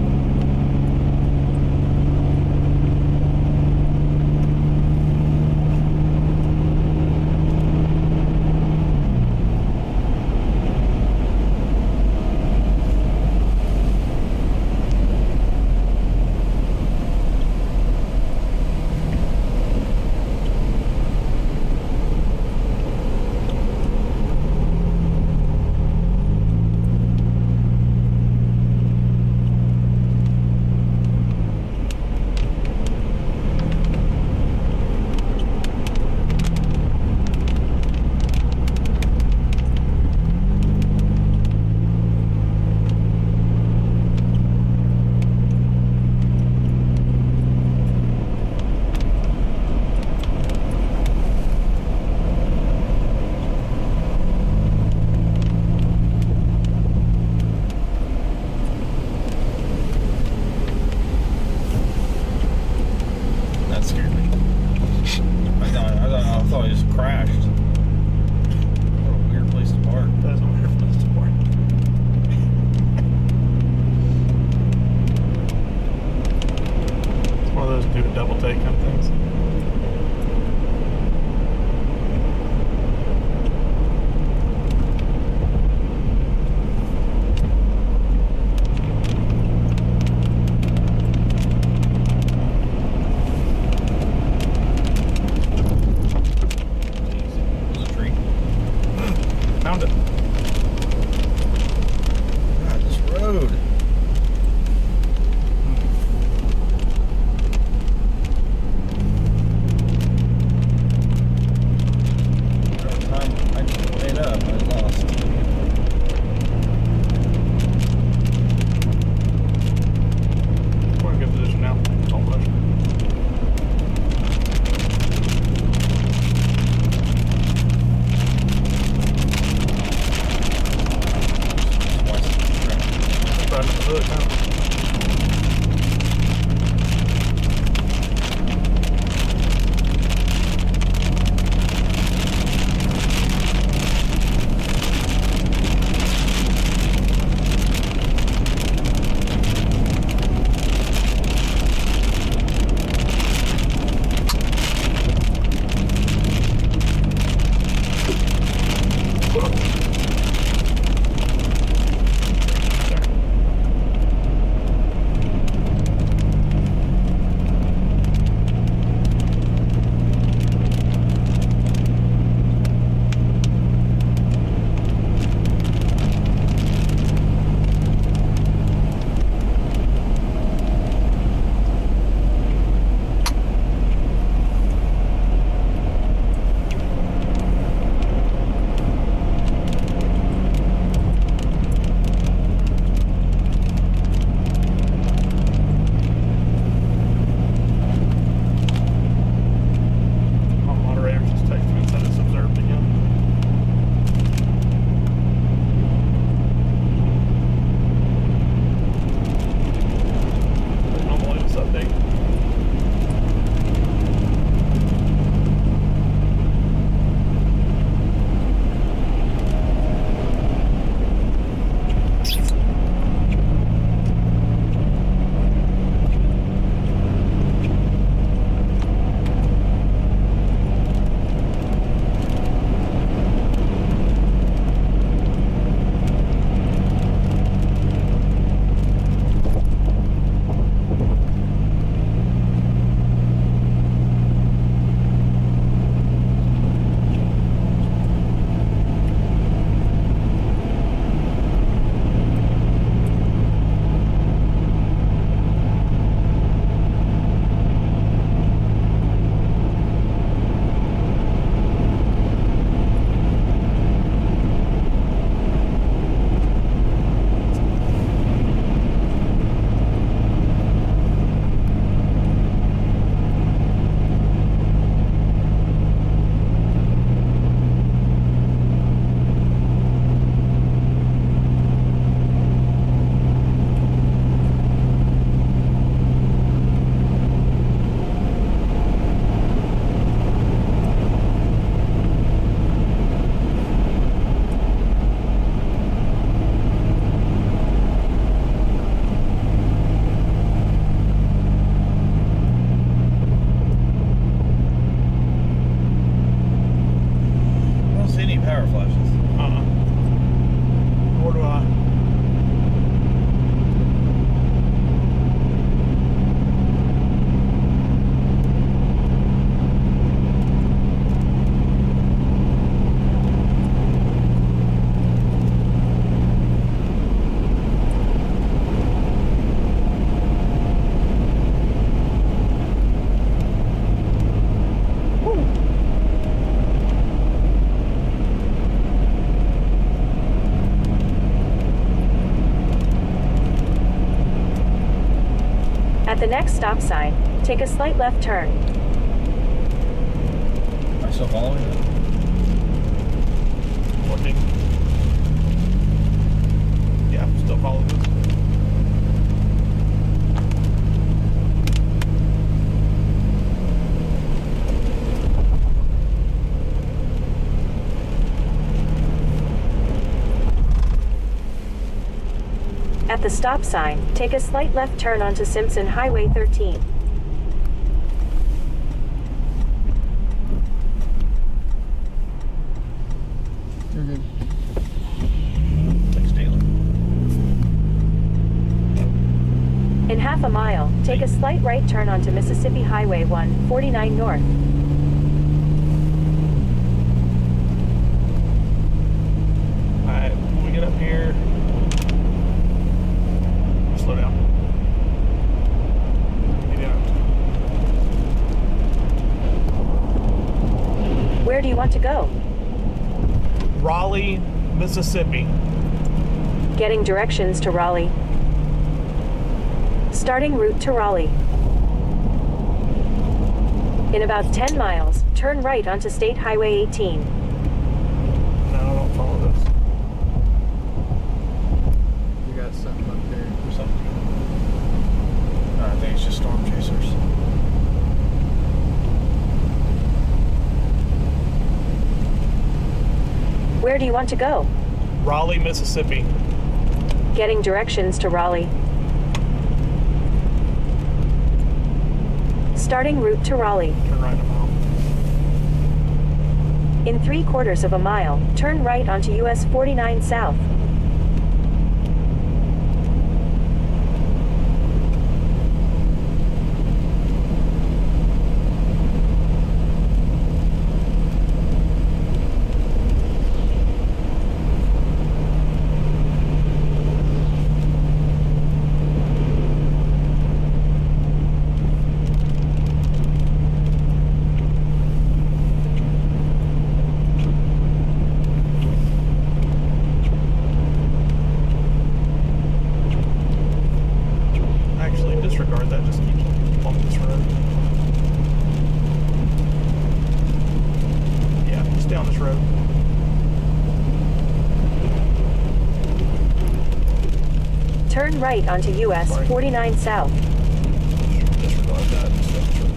That scared me. I thought I just crashed. What a weird place to park. That's a weird place to park. It's one of those do a double take kind of things. There's a tree. Found it. God, this road. At the next stop sign, take a slight left turn. Am I still following it? Looking. Yeah, still following this. At the stop sign, take a slight left turn onto Simpson Highway 13. You're good. Thanks, Taylor. In half a mile, take a slight right turn onto Mississippi Highway 149 North. Alright, when we get up here, slow down. Get out. Where do you want to go? Raleigh, Mississippi. Getting directions to Raleigh. Starting route to Raleigh. In about 10 miles, turn right onto State Highway 18. No, don't follow this. You got something up there. Or something. I think it's just storm chasers. Where do you want to go? Raleigh, Mississippi. Getting directions to Raleigh. Starting route to Raleigh. Turn right a mile. In 3/4 of a mile, turn right onto US 49 South. Actually, disregard that. Just keep on this road. Yeah, stay on this road. Turn right onto US 49 South. Disregard that. Just stay on this road.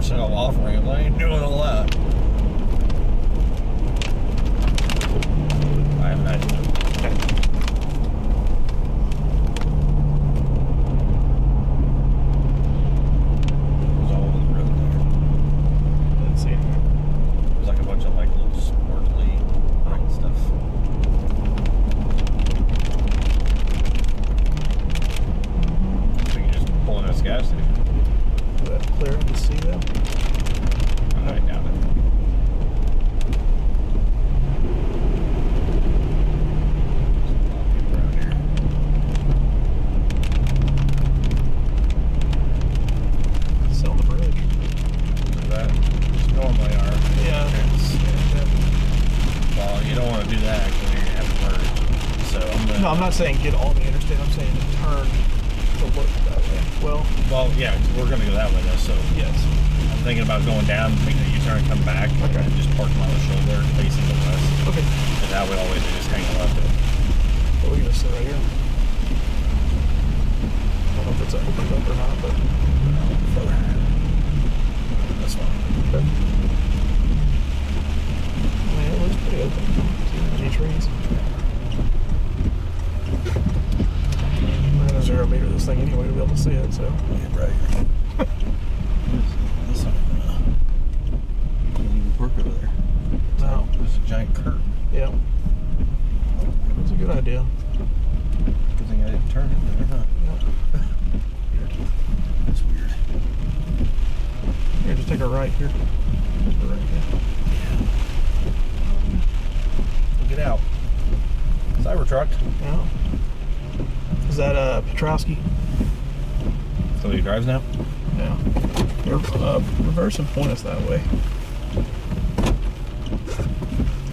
forcing them off ramp. I ain't doing all that. I haven't had to. No, I'm not saying get on the interstate. I'm saying turn to look that way. Well, yeah, we're going to go that way though. So yes, I'm thinking about going down, making a U-turn, come back, okay, and just parking on the shoulder, facing the west. Okay. And that way, always just hang left it. Well, we can just sit right here. I don't know if it's opened up or not, but that's fine. Okay. I mean, it looks pretty open. See trees. We're gonna 0 meter this thing anyway to be able to see it, so. Yeah, right. That's not can't even park over there. No. There's a giant curb. Yeah. That's a good idea. Good thing I didn't turn it there, huh? Yep. That's weird. Here, just take a right here. Just a right here. We'll get out. Cybertruck. Yeah. Is that Petrowski? So he drives now? Yeah. Reverse and point us that way.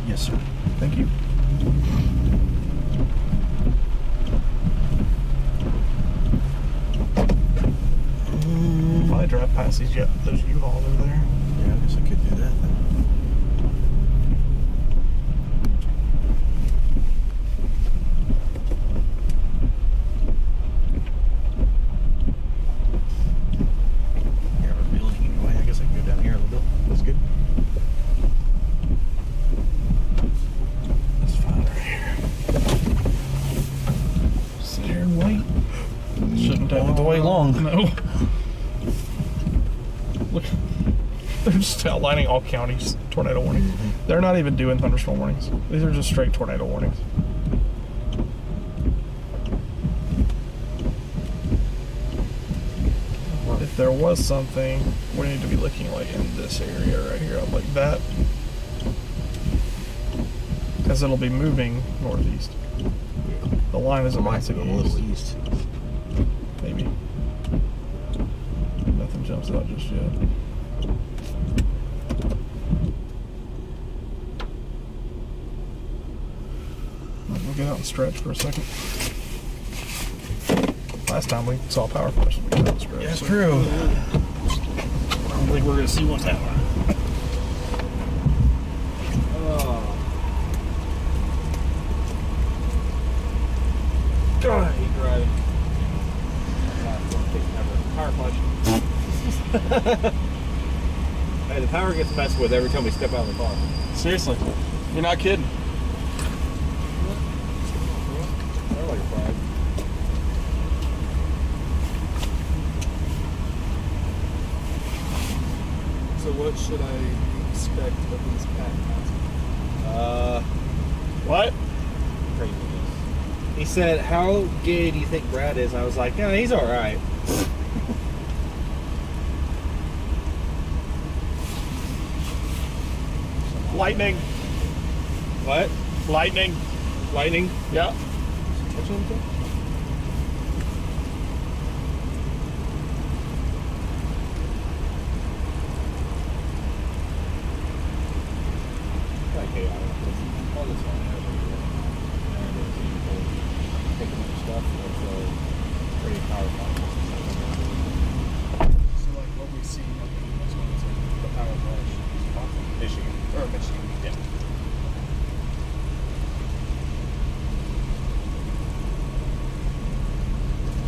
Yes, sir. Thank you. Probably drive past those U-Hauls over there. Yeah, I guess I could do that then. No. Look, they're just outlining all counties tornado warnings. They're not even doing thunderstorm warnings. These are just straight tornado warnings. If there was something, we need to be looking like in this area right here, like that, because it'll be moving northeast. The line is advancing a little east. Maybe. Nothing jumps out just yet. We'll get out and stretch for a second. Last time we saw a power flash, we got out and stretch. That's true. I don't think we're going to see one that way. God, he's driving. Power flash. Hey, the power gets messed with every time we step out of the car. Seriously, you're not kidding. They're like fried. So what should I expect of these patents? What? Craziness. He said, "How gay do you think Brad is?" I was like, "Yeah, he's all right." Lightning. What? Lightning. Lightning? Yeah. What's on that? Like chaotic. All this one has and it's people picking up stuff that's pretty powerful. So like what we see up in this one is like the power flash off of Michigan. Or Michigan, yeah.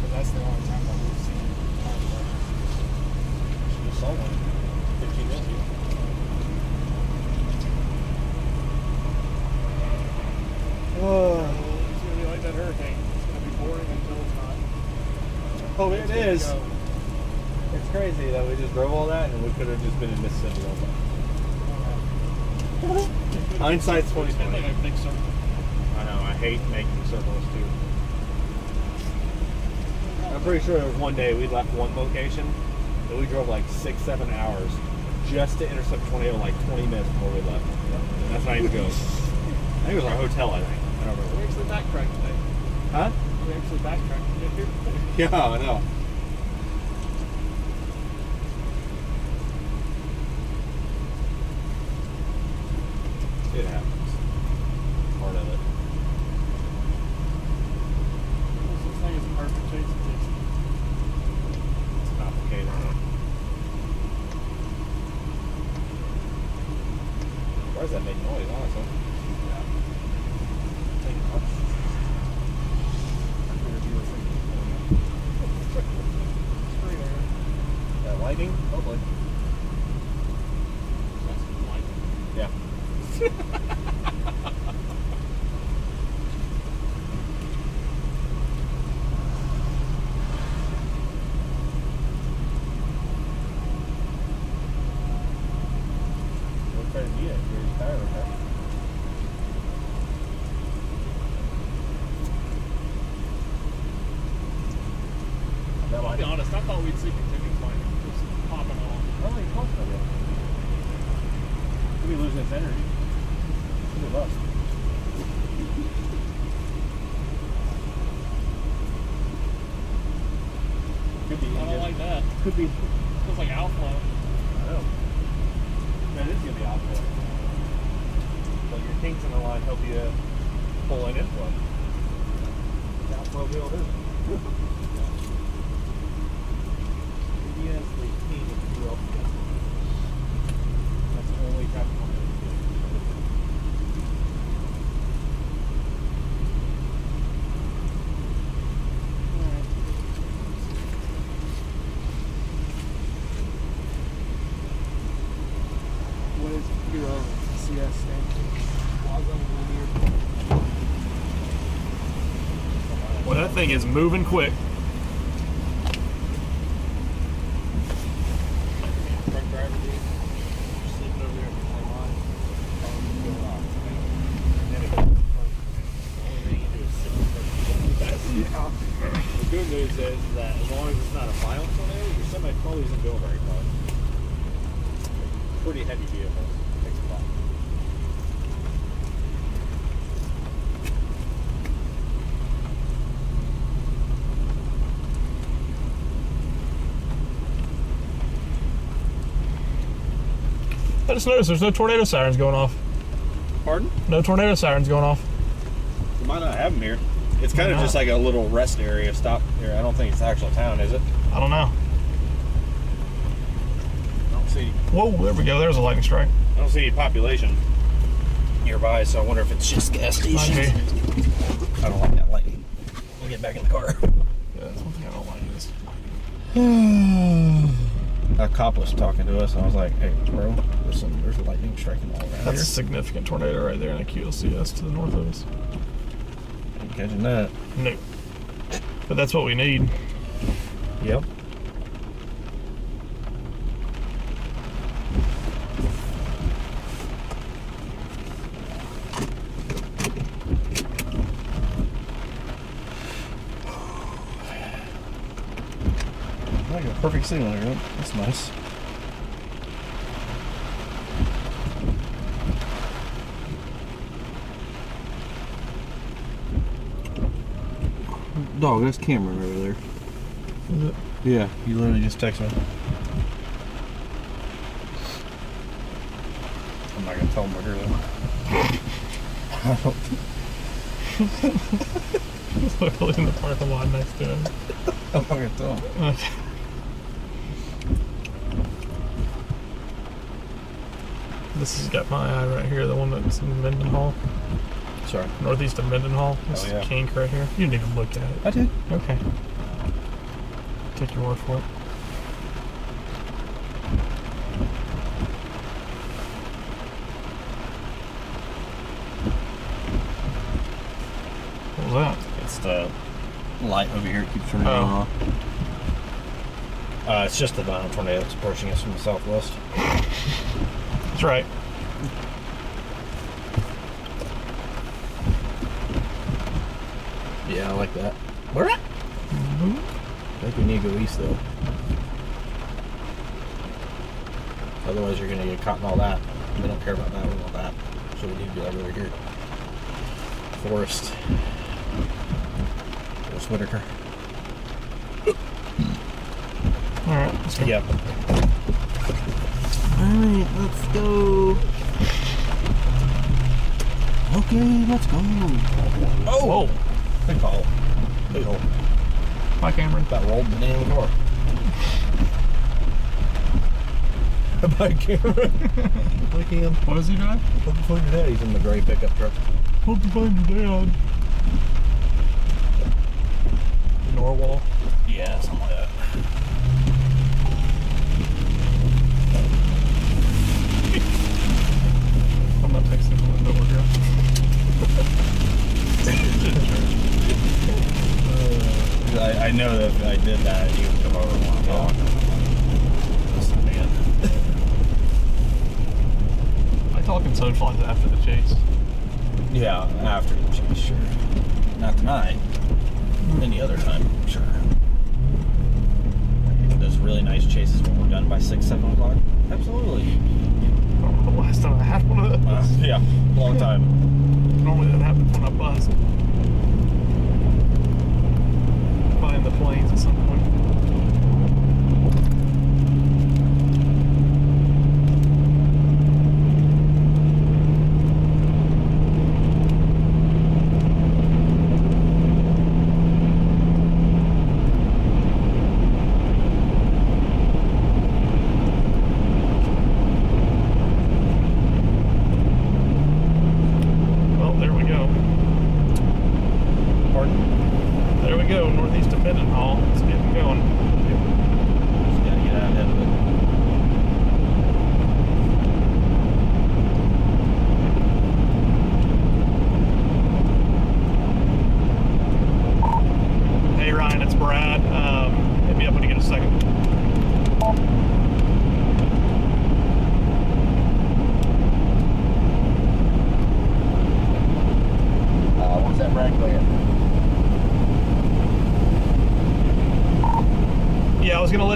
So that's the only time that we've seen power flashes. You saw one. Well, it is. It's crazy that we just drove all that and we could have just been in Mississippi all day. Hindsight's 2020. Like a big circle. I know, I hate making circles too. I'm pretty sure there was one day we left one location and we drove like 6-7 hours just to intercept a tornado like 20 minutes before we left. And that's not even good. I think it was our hotel, I think. I don't remember. We actually backtracked today. Huh? We actually backtracked to get here. Yeah, I know. It happens. Part of it. This thing is a perfect chase. It's complicated. Why does that make noise, honestly? That lightning? Hopefully. Yeah. We'll try to beat it. You're tired, okay? I'll be honest, I thought we'd see continuous lightning just popping off. I don't think it's close enough yet. Could be losing its energy. Could be lost. Could be. I don't like that. Could be. Feels like outflow. I know. Man, it is going to be outflow. But your kinks in the line help you pull in inflow. The outflow wheel is. Yes, the king of the wheel. That's the only type of one that we do. What is Hero CS stand for? Well, that thing is moving quick. Truck driver dude, sleeping over there in the same line. Probably going off. And then it goes. The only thing you do is sit in the The good news is that as long as it's not a violent tornado, your semi probably isn't going very far. Pretty heavy vehicle. Takes a lot. I just noticed there's no tornado sirens going off. Pardon? No tornado sirens going off. We might not have them here. It's kind of just like a little rest area, stop here. I don't think it's the actual town, is it? I don't know. I don't see. Whoa, there we go. There's a lightning strike. I don't see any population nearby, so I wonder if it's just gas stations. Okay. I don't like that lightning. We'll get back in the car. Yeah, that's one thing I don't like is. A cop was talking to us, and I was like, "Hey, bro, there's lightning striking all around That's here." a significant tornado right there in a QLCS to the north of us. Ain't catching that. No. But that's what we need. Yep. I got a perfect signal here. That's nice. Dog, that's Cameron over there. Is it? Yeah, he literally just texted me. I'm not gonna tell him what you're doing. It's literally in the parking lot next to him. I'm not gonna tell him. Okay. This has got my eye right here, the one that's in Mendenhall. Sorry. Northeast of Mendenhall. This Oh, yeah. is kink right here. You didn't even look at it. I did. Okay. Take your word for it. What was that? It's the light over here. It keeps turning on. It's just the violent tornado that's approaching us from the southwest. That's right. Yeah, I like that. Where at? I think we need to go east though. Otherwise you're gonna get caught in all that. We don't care about that, we want that. So we need to be like over here. Forest. Forest Whitaker. Alright, let's go. Yep. Alright, let's go. Okay, let's go. Oh! Whoa. Big hole. Big hole. Hi, Cameron. That rolled the name of the car. Bye, Cameron. Hi, Cam. What does he drive? Hope to find your dad. He's in the gray pickup truck. Hope to find your dad. Norwal? Yeah, something like that. I'm not texting him over here. I know that if I did that, he would come over and want to talk. Listen, man. I talk and socialize after the chase. Yeah, after the chase, sure. Not tonight. Any other time, sure. Those really nice chases when we're done by 6, 7 o'clock? Absolutely. The last time I had one of those. Yeah, long time. Normally that happens when I bust. Flying the planes at some point.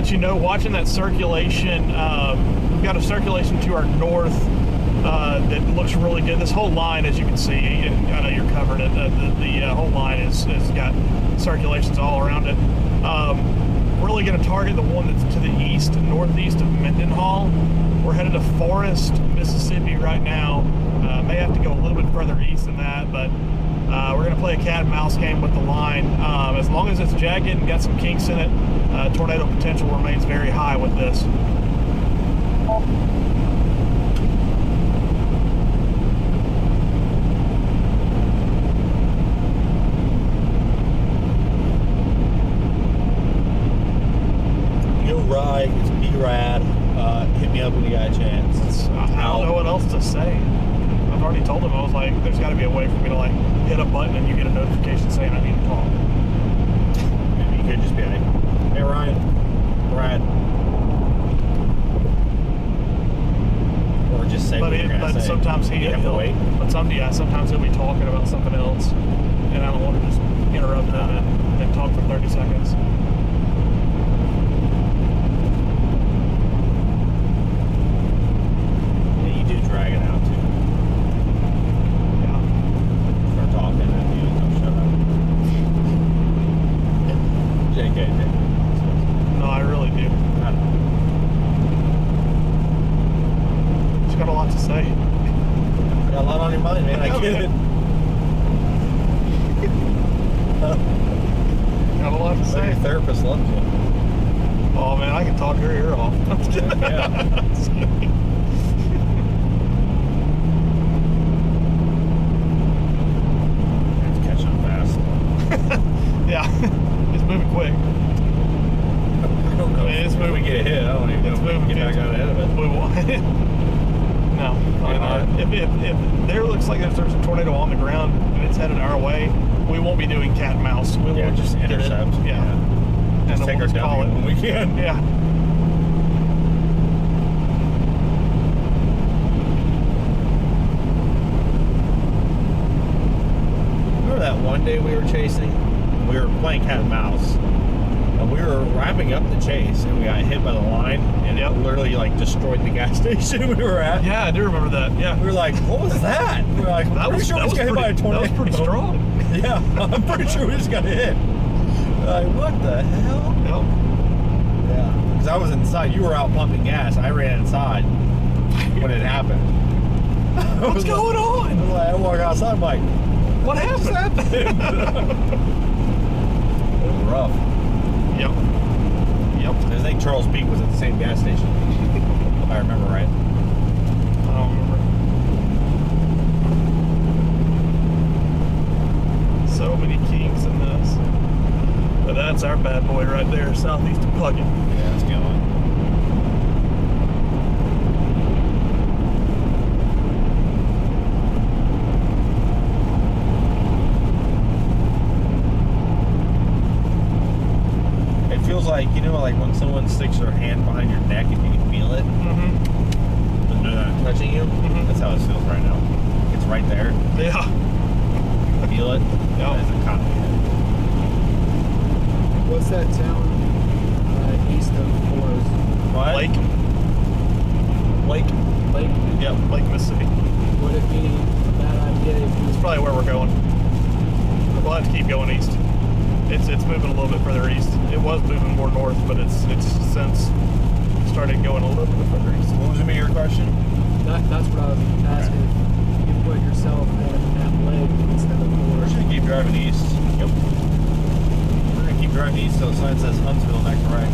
You know, watching that circulation, we've got a circulation to our north that looks really good. This whole line, as you can see, and I know you're covering it, the whole line has got circulations all around it. Really going to target the one that's to the east, northeast of Mendenhall. We're headed to Forest, Mississippi right now. May have to go a little bit further east than that, but we're going to play a cat and mouse game with the line. As long as it's jagged and got some kinks in it, tornado potential remains very high with this. You're right. It's B-Rad. Hit me up when you got a chance. I don't know what else to say. I've already told him, I was like, there's got to be a way for me to like hit a button and you get a notification saying I need to talk. Maybe you could just be like, hey Ryan, Brad. Or just say what you're gonna say. Sometimes he'll wait. But sometimes he'll be talking about something else, and I don't want to just interrupt him and talk for 30 seconds. Yeah, you do drag it out too. Yeah. Start talking and you don't shut up. JK. No, I really do. I don't know. Just got a lot to say. Got a lot on your mind, man. I get it. Got a lot to say. Your therapist loves you. Oh man, I can talk her ear off. Yeah. It's catching up fast. Yeah, it's moving quick. I don't know. It's moving. We get hit. I don't even know if we can get back out ahead of it. We won't. No. If there looks like there's a tornado on the ground and it's headed our way, we won't be doing cat and mouse. We will just get it. intercept. Yeah. Just take our W when we can. Yeah. Remember that one day we were chasing? We were playing cat and mouse. And we were wrapping up the chase, and we got hit by the line, and it literally like destroyed the gas station we were at. Yeah, I do remember that. Yeah. We were like, what was that? We were like, that was sure we just got hit by a tornado. That was pretty strong. Yeah, I'm pretty sure we just got hit. Like, what the hell? Yep. Yeah. Because I was inside. You were out pumping gas. I ran inside when it happened. What's going on? I walk outside, I'm like, what happened? It was rough. Yep. Yep. I think Charles Peak was at the same gas station. If I remember right. I don't remember. So many kings in this. But that's our bad boy right there, southeast of Puckett. Yeah, it's going. Feels like, you know, like when someone sticks their hand behind your neck and you can feel it, but they're not touching you. That's how it feels right now. It's right there. Yeah. Feel it. Yeah. It's a cotton. What's that town east of Forest? What? Lake. Yep, Lake Mississippi. Would it be a bad idea if It's probably where we're going. We'll have to keep going east. It's moving a little bit further east. It was moving more north, but it's since started going a little bit further east. What was gonna be your question? That's what I was asking. If you put yourself in that lake instead of We're Forest. just gonna keep driving east. Yep. We're gonna keep driving east till the sign says Huntsville next to right.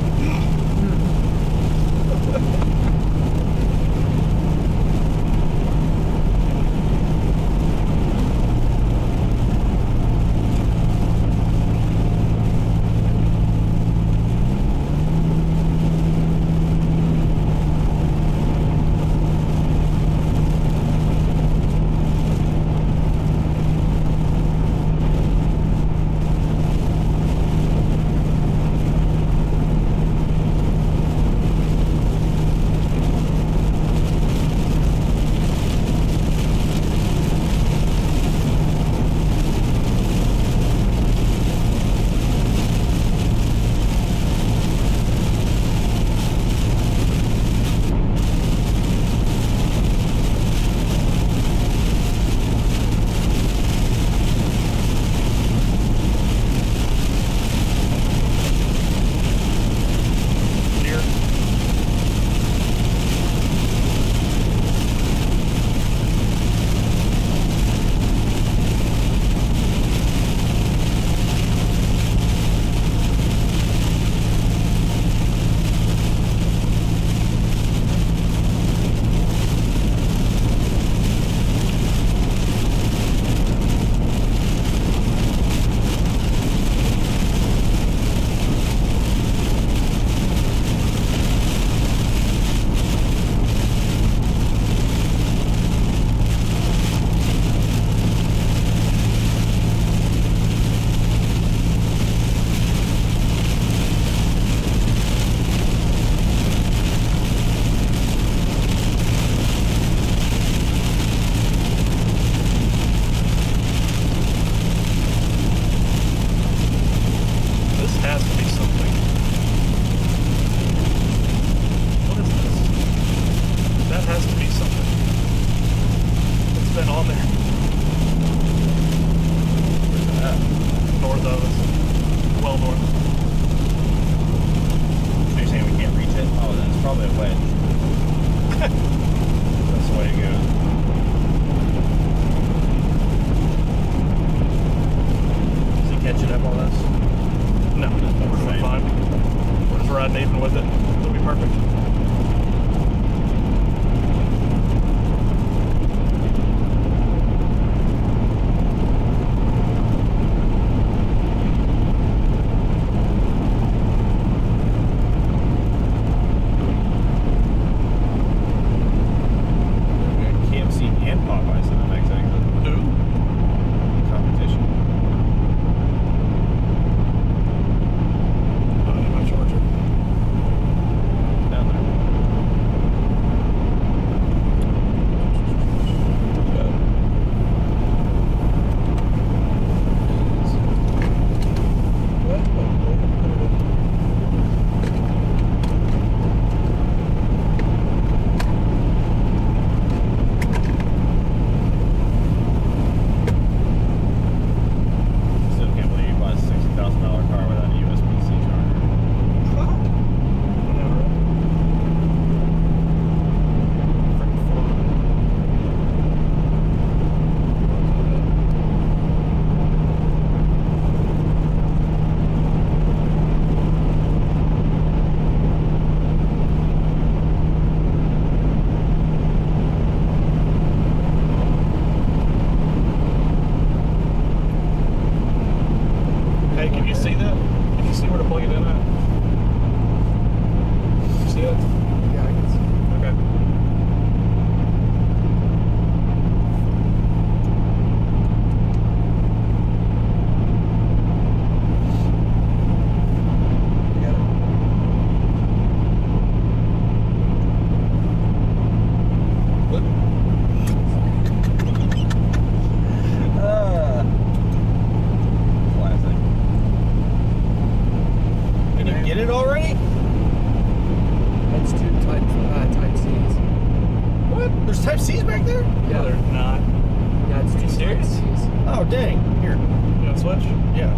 Oh, dang. Here. You got a switch? Yeah.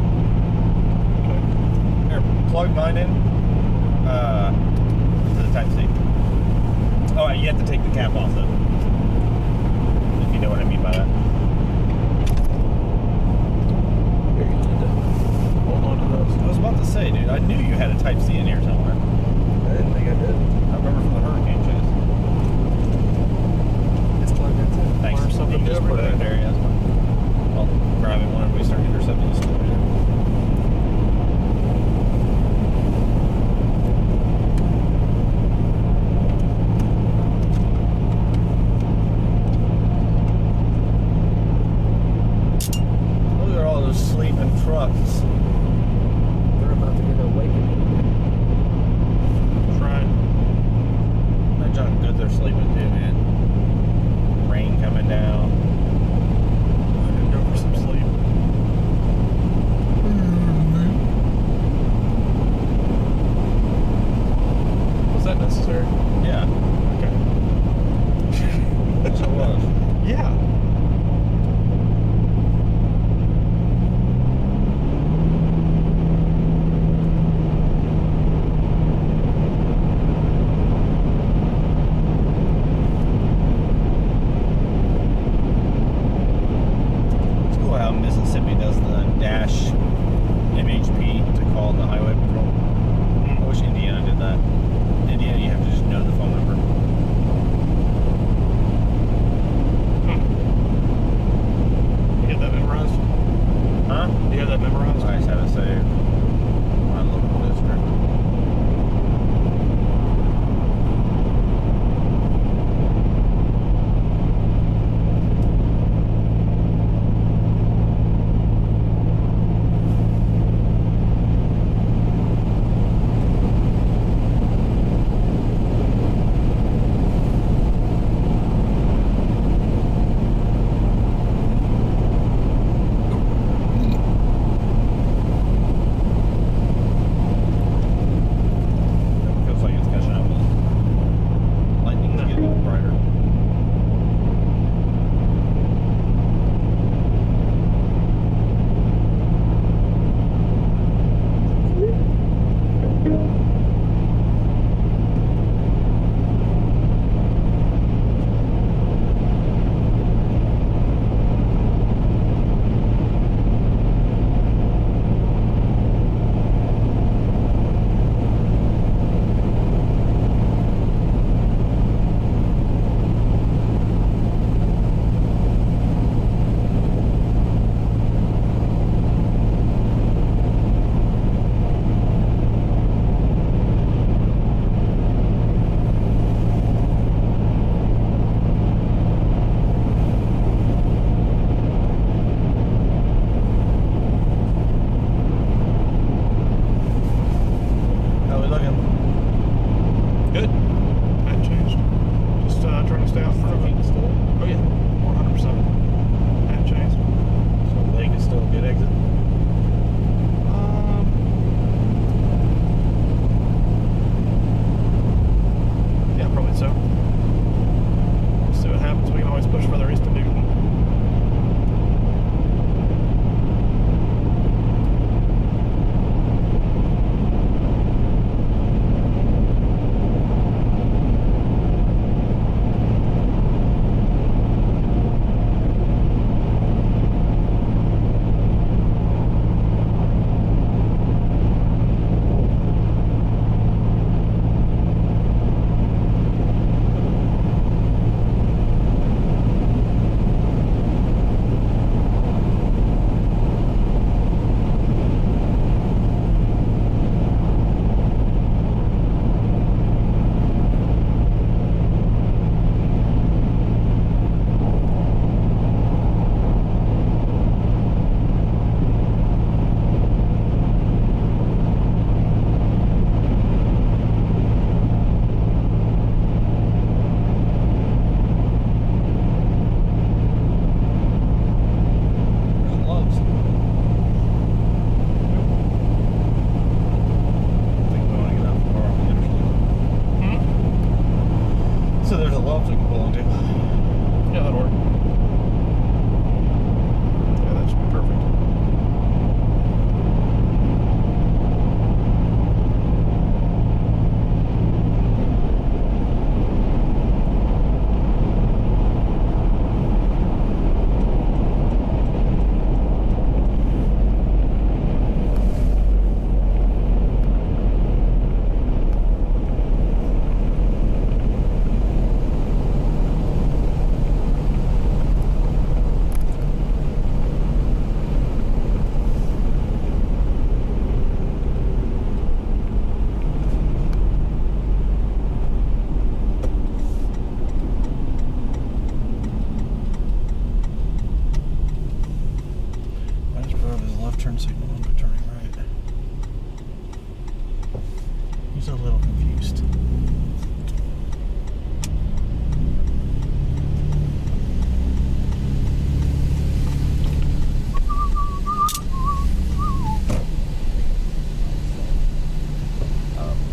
Okay. Here, plug mine in to the Type-C. Oh, you have to take the cap off, though. If you know what I mean by that. Here, you need to hold on to those. I was about to say, dude, I knew you had a Type-C in here somewhere. I didn't think I did. I remember from the hurricane chase. It's plugged in too. Thanks. Learn something You new just every put it day. right there, yeah, that's fine. I'll grab it whenever we start intercepting the storm. Look at all those sleeping trucks. They're about to get awakened. Trying. Imagine how good they're sleeping too, man. Rain coming down. I'm gonna go for some sleep. Was that necessary? Yeah. Okay. Yes, it was. Yeah. It's cool how Mississippi does the dash MHP to call the highway patrol. I wish Indiana did that. Indiana, you have to just know the phone number. You get that memorized? Huh? You have that memorized? I just had to say my local district. turn signal on by turning right. He's a little confused.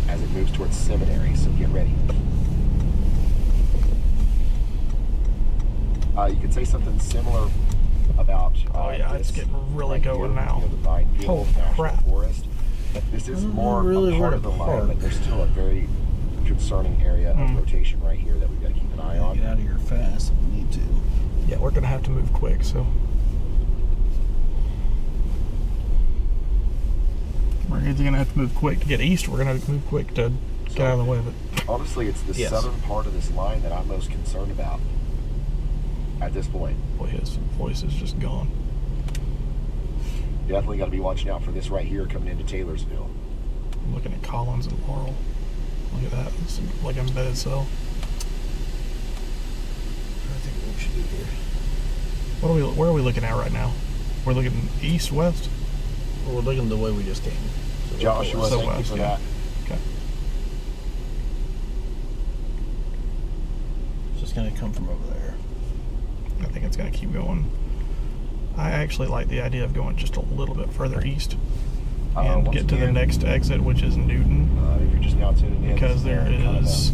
As it moves towards seminary, so get ready. You could say something similar about. Oh yeah, it's getting really right going here, now. You know, the Vinefield Holy National crap. Forest. This is more really a part where of to the line, park. but there's still a very concerning area of rotation right here that we've got to keep an eye on. Get out of here fast if we need to. Yeah, we're gonna have to move quick, so. We're either gonna have to move quick to get east, or we're gonna have to move quick to get out of the way of it. Honestly, it's the southern part of this line that I'm most concerned about at this point. Boy, his voice is just gone. Definitely got to be watching out for this right here coming into Taylorsville. I'm looking at Collins and Laurel. Look at that. It's like an embedded cell. I think what we should do here. Where are we looking at right now? We're looking east, west? Well, we're looking the way we just came. So Joshua, thank you for that. Okay. It's just going to come from over there. I think it's going to keep going. I actually like the idea of going just a little bit further east and get to the next exit, which is Newton. If you're just now tuning in, because there is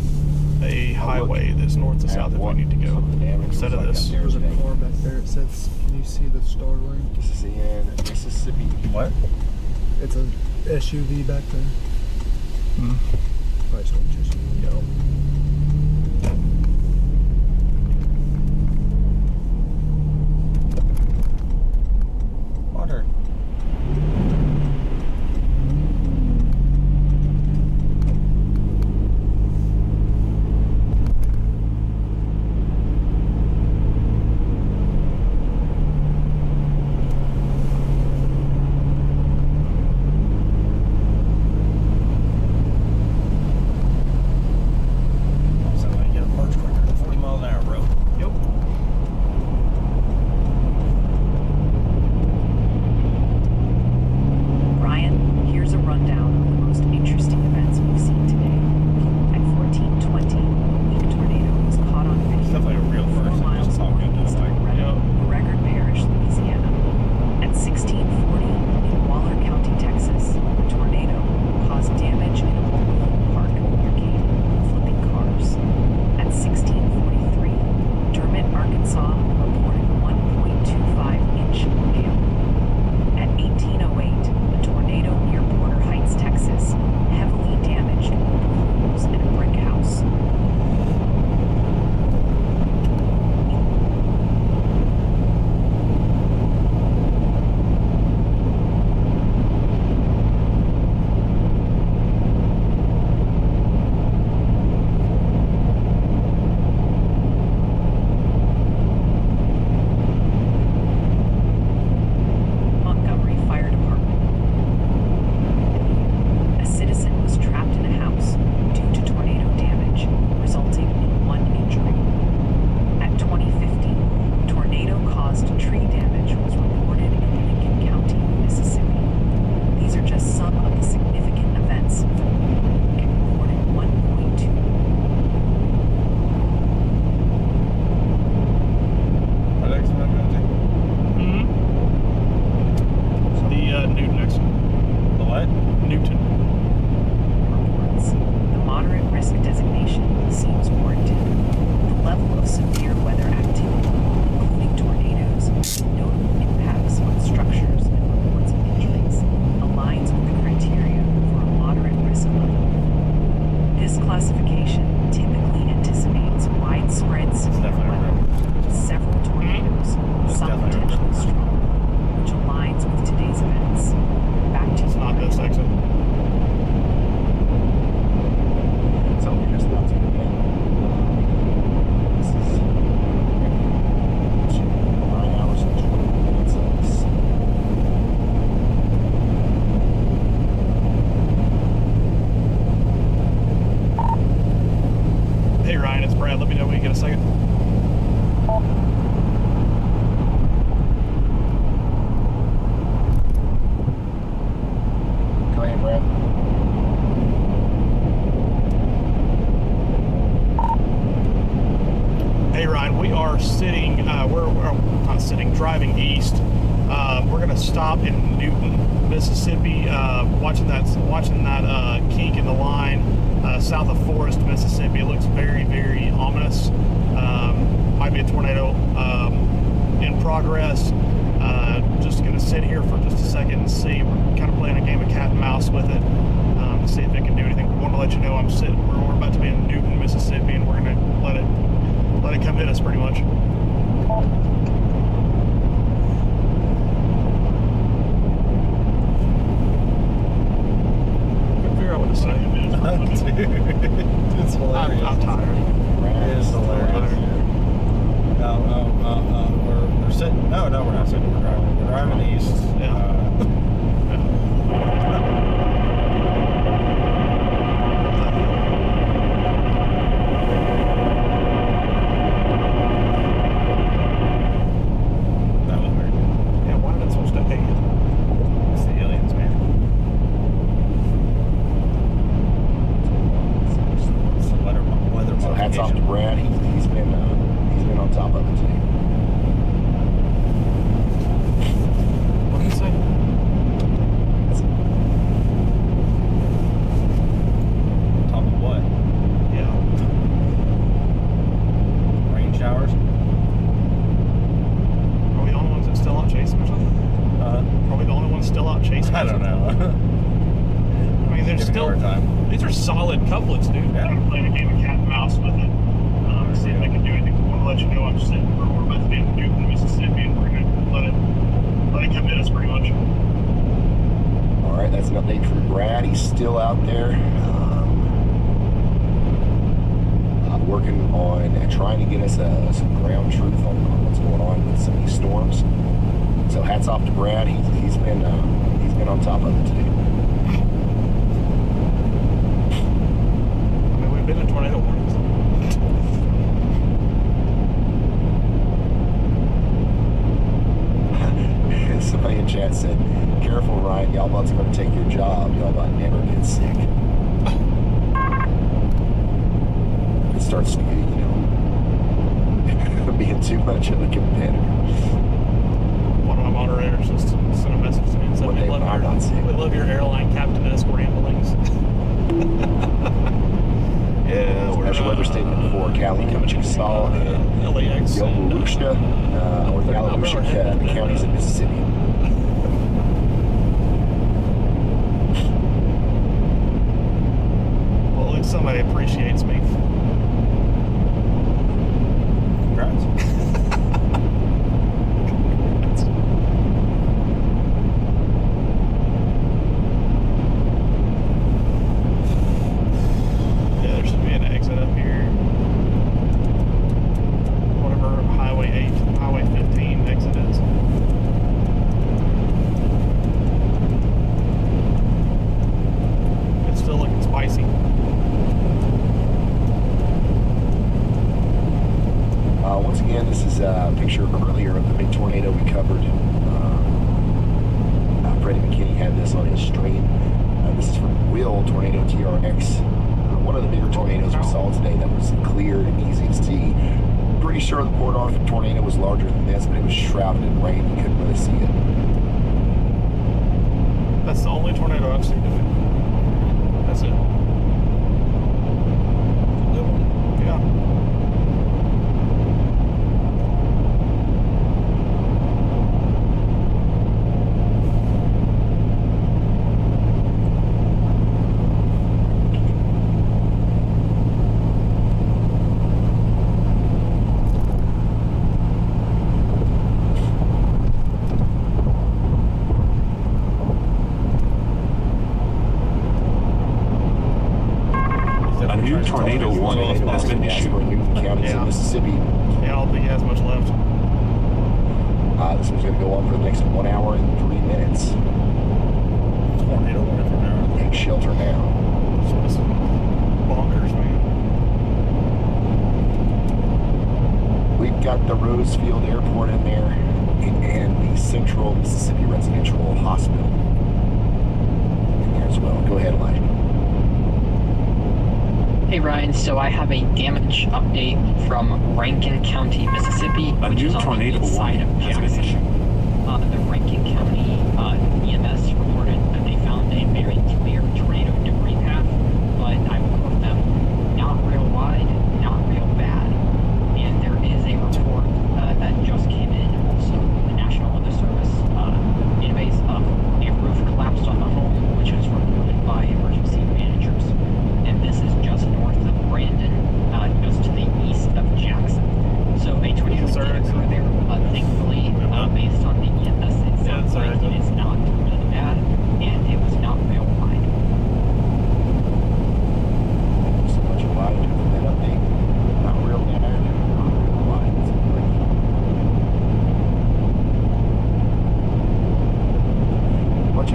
a highway that's north to south that we need to go instead of this. There's a car back there. It says, can you see the star line? This is in Mississippi. What? It's a SUV back there. Probably still just Yo. Water. stop in Newton, Mississippi. Watching that kink in the line south of Forest, Mississippi. It looks very, very ominous. Might be a tornado in progress. Just going to sit here for just a second and see. We're kind of playing a game of cat and mouse with it to see if it can do anything. We want to let you know we're about to be in Newton, Mississippi, and we're going to let it come hit us pretty much. It's hilarious. I'm tired. It is hilarious. We're sitting. No, we're not sitting. We're driving. We're driving east. That was weird. Yeah, why are they supposed to hate it? It's the aliens, man. So hats off to Brad. He's been on top of it today. What did he say? Top of what? Yeah. Rain showers? Are we the only ones that still out chasing or something? Are we the only ones still out chasing? I don't know. I mean, there's still. These are solid couplets, dude. Yeah. I'm playing a game of cat and mouse with it. See if I can do anything. I want to let you know I'm sitting. We're about to be in Newton, Mississippi, and we're going to let it come hit us pretty much. All right, that's an update for Brad. He's still out there working on trying to get us some ground truth on what's going on with some of these storms. So hats off to Brad. He's been on top of it today. I mean, we've been in tornado warnings. Somebody in chat said, "Careful, Ryan. Y'all about to go take your job. Y'all about to never get sick." It starts, being too much of a competitor. One of my moderators just sent a message to me and said, we love your airline captain escort ambulance. Yeah, Special weather statement for Cali, Wichita, and LAX, Yoalushka, or Yalusha, the counties of Mississippi. Well, at least somebody appreciates me. Congrats. Yeah, there should be an exit up here. Whatever Highway 8, Highway 15 exit is. It's still looking spicy. Once again, this is a picture earlier of the big tornado we covered. Freddie McKinney had this on his stream. This is from Will Tornado TRX. One of the bigger tornadoes we saw today that was clear and easy to see. Pretty sure the Port Arthur tornado was larger than this, but it was shrouded in rain. You couldn't really see it. That's the only tornado I've seen today. That's it. Yeah. A new tornado warning has been issued in Newton counties in Mississippi. Yeah, I don't think he has much left. This one's going to go on for the next 1 hour and 3 minutes. Tornado warning for now. Take shelter now. This is bonkers, man. We've got the Rosefield Airport in there and the Central Mississippi Residential Hospital in there as well. Go ahead, Elijah. Hey Ryan, so I have a damage update from Rankin County, Mississippi, which is on the east side of Jackson. The Rankin County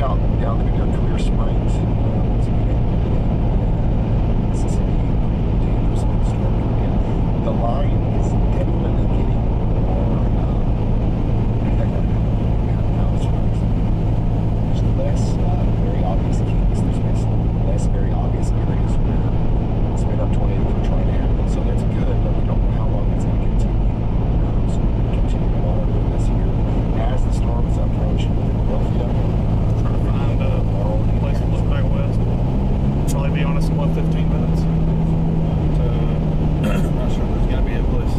out down there near Clear Springs. Mississippi, dangerous with the storm coming in. The line is definitely getting more. There's less very obvious kinks. There's less very obvious areas where spin up tornadoes are trying to happen. So that's good, but we don't know how long it's going to continue. So we continue to monitor this here as the storm is approaching Philadelphia. Trying to find a place to look back west. Probably be on us in 15 minutes. I'm not sure there's gonna be a place.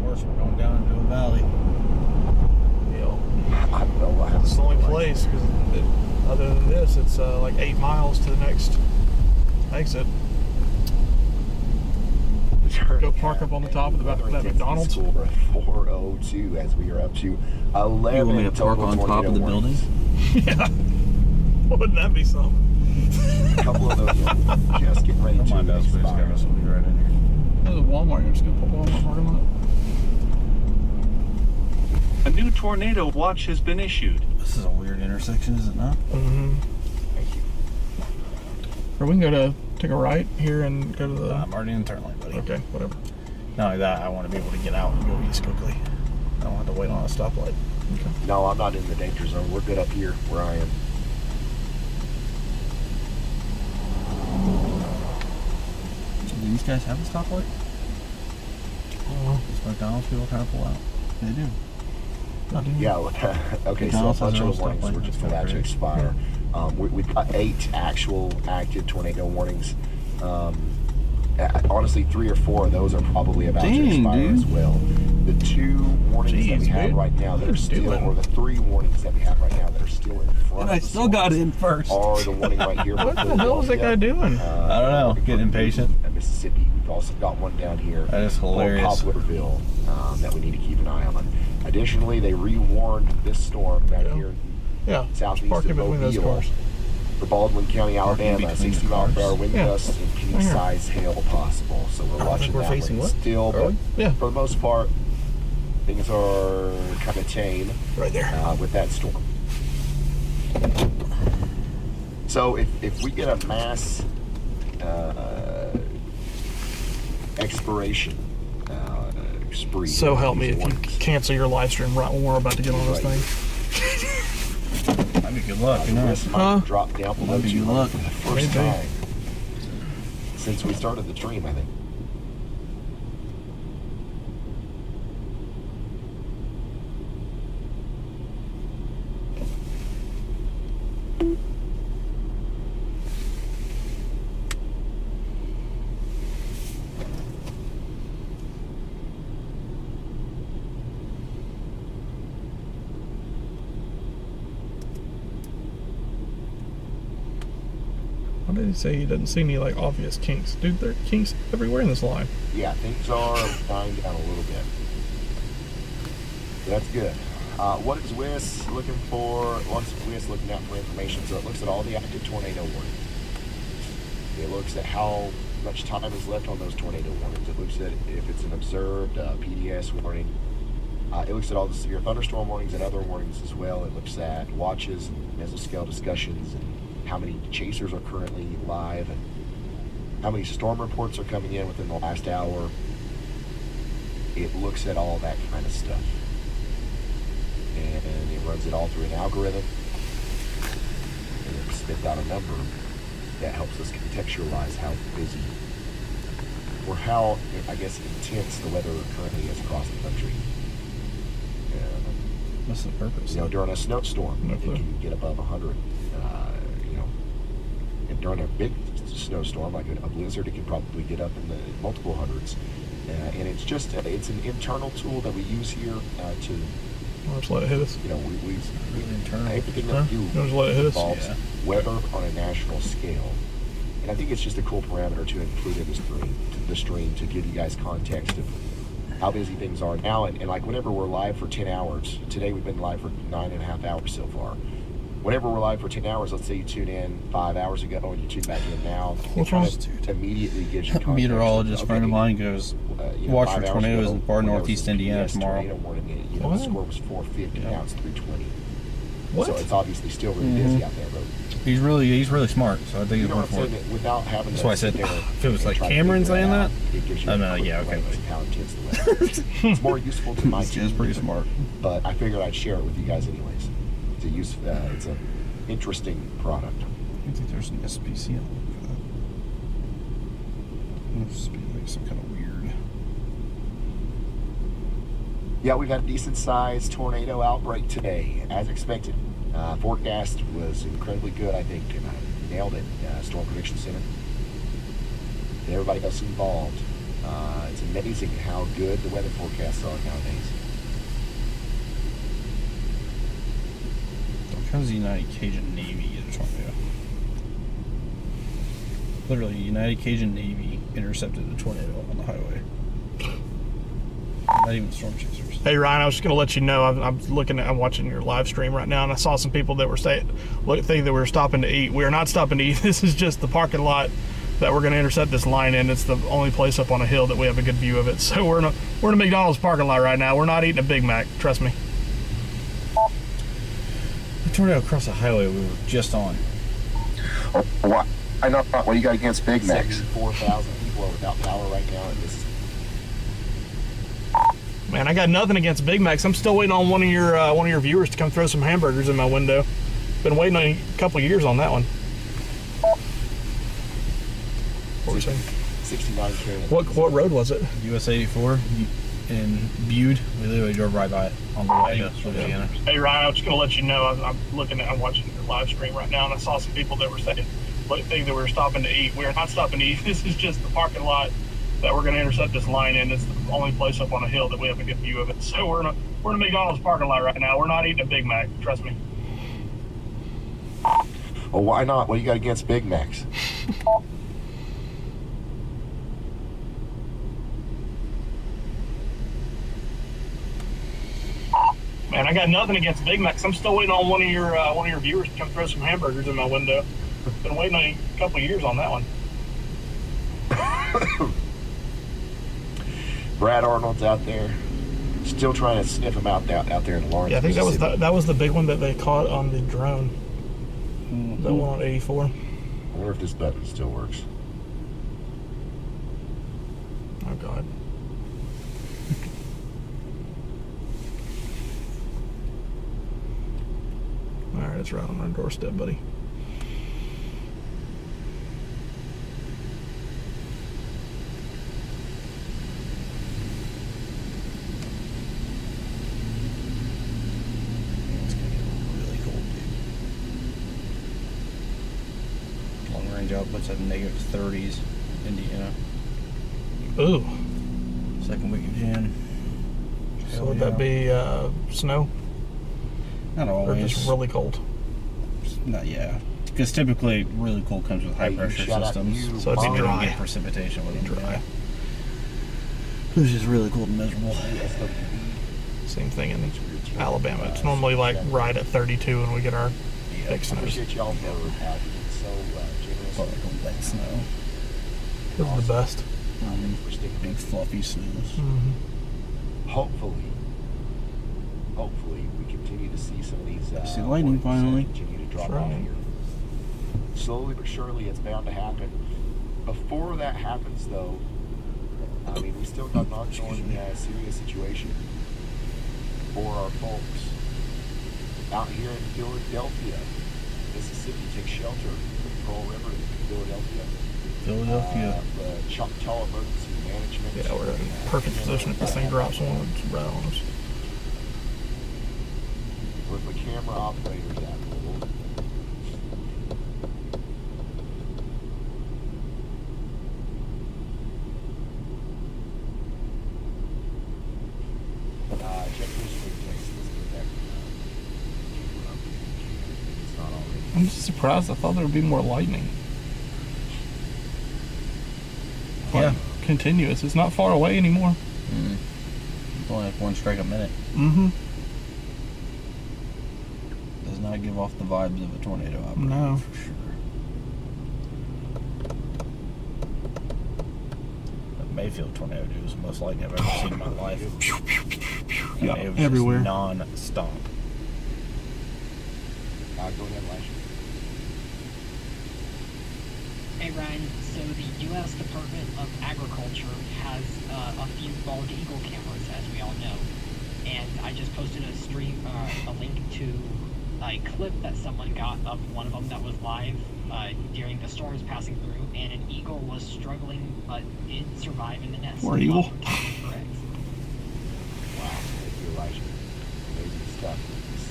Worse, we're going down into a valley. I don't know what It's the only place, because other than this, it's like 8 miles to the next exit. Go park up on the top of that McDonald's. Score at 4:02 as we are up to 11. You want me to park total on top tornado of the warnings. building? Yeah. Wouldn't that be something? A couple of those are just getting ready Don't mind to us, but it's expire. got us will be right in here. There's a Walmart. I'm just gonna put Walmart parking lot. A new tornado watch has been issued. This is a weird intersection, is it not? Mm-hmm. Thank you. Or we can take a right here and go to the... I'm already in turn lane, buddy. Okay, whatever. Not only that, I want to be able to get out and go east quickly. I don't have to wait on a stoplight. Okay. No, I'm not in the danger zone. We're good up here where I am. So do these guys have a stoplight? Does McDonald's people trying to pull out? They do. Yeah, okay, so a McDonald's bunch has of their own the warnings stoplight. were just That's about to great. expire. We've got 8 actual active tornado warnings. Honestly, 3 or 4 of those are probably about to expire dude. as well. The 2 warnings that we have dude. right now that are What are you still, doing? or the 3 warnings that we have right now that are still in front And of I the still got storms in first. are the warning right here. What the hell is that guy doing? I don't know. Getting impatient. Mississippi. We've also got one down here. That is hilarious. Poplarville, that we need to keep an eye on. Additionally, they re-warned this storm right Yeah. here Yeah, southeast park of in between those Mobile cars. for Baldwin County, Alabama. between 60 the mile per hour cars. wind Yeah. gusts and Right here. pea-sized hail possible. So we're watching we're that facing one what? still, Are but we? Yeah. for the most part, things are kind of tame Right there. with that storm. So if we get a mass expiration spree. So help me these if you warnings, cancel your live stream right when we're about to get on this Right. thing. That'd be good luck, you the know. risk might Huh? drop down below That'd be good 200 luck. for the first Maybe. time since we started the stream, I think. Why did he say he doesn't see any like obvious kinks? Dude, there are kinks everywhere in this line. Yeah, things are dying down a little bit. So that's good. What is WIS looking for? What's WIS looking out for information? So it looks at all the active tornado warnings. It looks at how much time is left on those tornado warnings. It looks at if it's an observed PDS warning. It looks at all the severe thunderstorm warnings and other warnings as well. It looks at watches and mesoscale discussions and how many chasers are currently live and how many storm reports are coming in within the last hour. It looks at all that kind of stuff. And it runs it all through an algorithm. And it spits out a number that helps us contextualize how busy or how, I guess, intense the weather currently is across the country. What's the purpose? You know, during a snowstorm, No it clue. can get above 100. You know, and during a big snowstorm like a blizzard, it can probably get up in the multiple hundreds. And it's just it's an internal tool that we use here to, I'll just let it hit us. you know, we Internal. everything that Huh? we do You'll just let it hit us? involves Yeah. weather on a national scale. And I think it's just a cool parameter to include in the stream to give you guys context of how busy things are now. And like whenever we're live for 10 hours, today we've been live for 9.5 hours so far. Whenever we're live for 10 hours, let's say you tune in 5 hours ago and you tune back in now, it kind of immediately gives you context. Meteorologist friend of mine goes, watch for tornadoes in far northeast Indiana tomorrow. The score was 450, now it's 320. What? So it's obviously still really busy out there, but He's really smart, so I think he's worth for it. without having That's why I said, if it was like Cameron saying that, I know, yeah, okay. It's more useful to my team. It's pretty smart. But I figured I'd share it with you guys anyways. It's an interesting product. I think there's an SPC on it for that. It's like some kind of weird. Yeah, we've had a decent sized tornado outbreak today, as expected. Forecast was incredibly good, I think, and I nailed it. Storm Prediction Center. And everybody else involved. It's amazing how good the weather forecasts are nowadays. How does the United Cajun Navy get a tornado? Literally, United Cajun Navy intercepted a tornado on the highway. Not even storm chasers. Hey Ryan, I was just gonna let you know I'm watching your live stream right now, and I saw some people that were thinking that we were stopping to eat. We are not stopping to eat. This is just the parking lot that we're gonna intercept this line in. It's the only place up on a hill that we have a good view of it. So we're in a McDonald's parking lot right now. We're not eating a Big Mac. Trust me. The tornado across the highway we were just on. What? I know. What do you got against Big Macs? 4,000 people are without power right now, and this is. Man, I got nothing against Big Macs. I'm still waiting on one of your viewers to come throw some hamburgers in my window. Been waiting a couple years on that one. What were you saying? 69 K. What road was it? US 84 in Bude. We literally drove right by it on the way to Louisiana. Hey Ryan, I was just gonna let you know I'm watching your live stream right now, and I saw some people that were saying that we were stopping to eat. We are not stopping to eat. This is just the parking lot that we're going to intercept this line in. It's the only place up on a hill that we have a good view of it. So we're in a McDonald's parking lot right now. We're not eating a Big Mac. Trust me. Well, why not? What do you got against Big Macs? Man, I got nothing against Big Macs. I'm still waiting on one of your viewers to come throw some hamburgers in my window. Been waiting a couple of years on that one. Brad Arnold's out there, still trying to sniff him out there in Lawrence. Yeah, I think that was the big one that they caught on the drone. Mm-hmm. That one on 84. I wonder if this button still works. Oh God. All right, it's right on our doorstep, buddy. Outputs at negative 30s, Indiana. Ooh. Second week of Jan. So would that be snow? Not always. Or just really cold? Not, yeah. Because typically really cold comes with high pressure systems. So it'd be dry. Get precipitation with it dry. It was just really cold and miserable. Same thing in Alabama. It's normally like right at 32 when we get our big snows. Appreciate y'all for so generous. Like a wet snow. This is the best. Big fluffy snows. Mm-hmm. Hopefully we continue to see some of these. See lightning finally. Continue to drop off here. Slowly but surely, it's bound to happen. Before that happens, though, I mean, we still got an ongoing serious situation for our folks out here in Philadelphia, Mississippi. Take shelter from Pearl River to Philadelphia. The Choctaw Emergency Management. Yeah, we're in perfect position if this thing drops one right on us. Where's the camera operators at? I'm just surprised. I thought there would be more lightning. Like, continuous. It's not far away anymore. It's only like one strike a minute. Mm-hmm. Does not give off the vibes of a tornado outbreak. No. For sure. The Mayfield tornado was the most lightning I've ever seen in my life. Yeah, it was everywhere. Just non-stop. Go ahead, Elijah. Hey Ryan, so the U.S. Department of Agriculture has a few bald eagle cameras, as we all know, and I just posted a link to a clip that someone got of one of them that was live during the storms passing through, and an eagle was struggling, but did survive in the nest. Poor eagle. Wow, thank you, Elijah. Amazing stuff.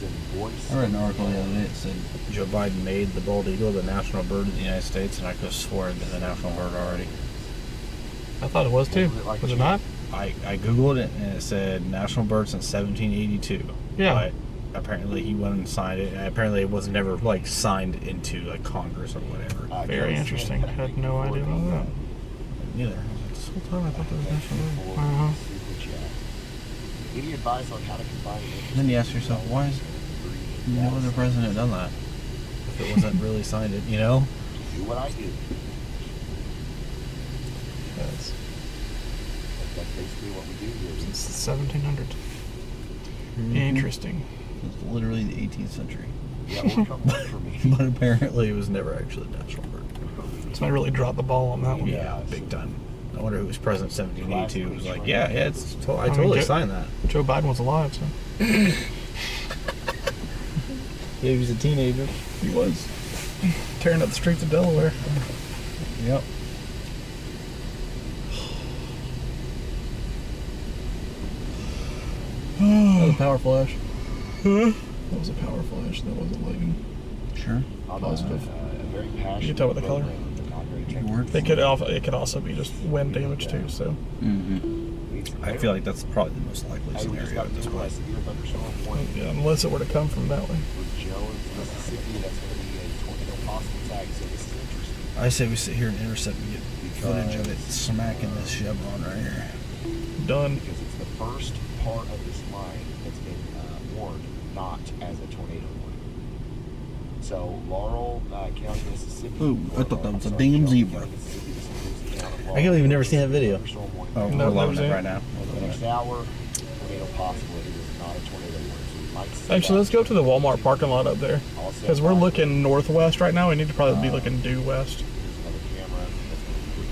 I read an article the other day that said Joe Biden made the bald eagle the national bird of the United States, and I could have sworn it was the national bird already. I thought it was too. Was it not? I googled it and it said national bird since 1782. Yeah. But apparently he went and signed it, and apparently it was never like signed into like Congress or whatever. Very interesting. I had no idea about that. Neither. This whole time I thought that was national bird. Any advice on how to combine interest? Then you ask yourself, why is no other president done that? If it wasn't really signed, it, you know? Do what I do. Yes. That's basically what we do here. Since the 1700s. Interesting. It's literally the 18th century. Yeah, well, come work for me. But apparently it was never actually a national bird. Somebody really dropped the ball on that one. Yeah, big time. I wonder who was president in 1782. It was like, yeah, it's I totally signed that. Joe Biden was alive, so. Yeah, he was a teenager. He was. Tearing up the streets of Delaware. Yep. That was a power flash. That was a power flash. That wasn't lightning. Sure. Positive. Very passionate. You can tell by the color. It could also be just wind damage too. So. I feel like that's probably the most likely scenario at this point. Yeah, unless it were to come from that way. I say we sit here and intercept and get footage of it smacking this chevron right here. Done. Because it's the first part of this line that's been warned not as a tornado warning. So Laurel County, Mississippi. Ooh, I thought that was a damn zebra. I can't even never seen that video. Oh, No, we're loving it right now. Next hour, tornado possible. It is not a tornado warning. So you might see Actually, let's go to the Walmart parking lot up there. Also, Because we're looking northwest right now. We need to probably be looking due west. another camera. That's going to be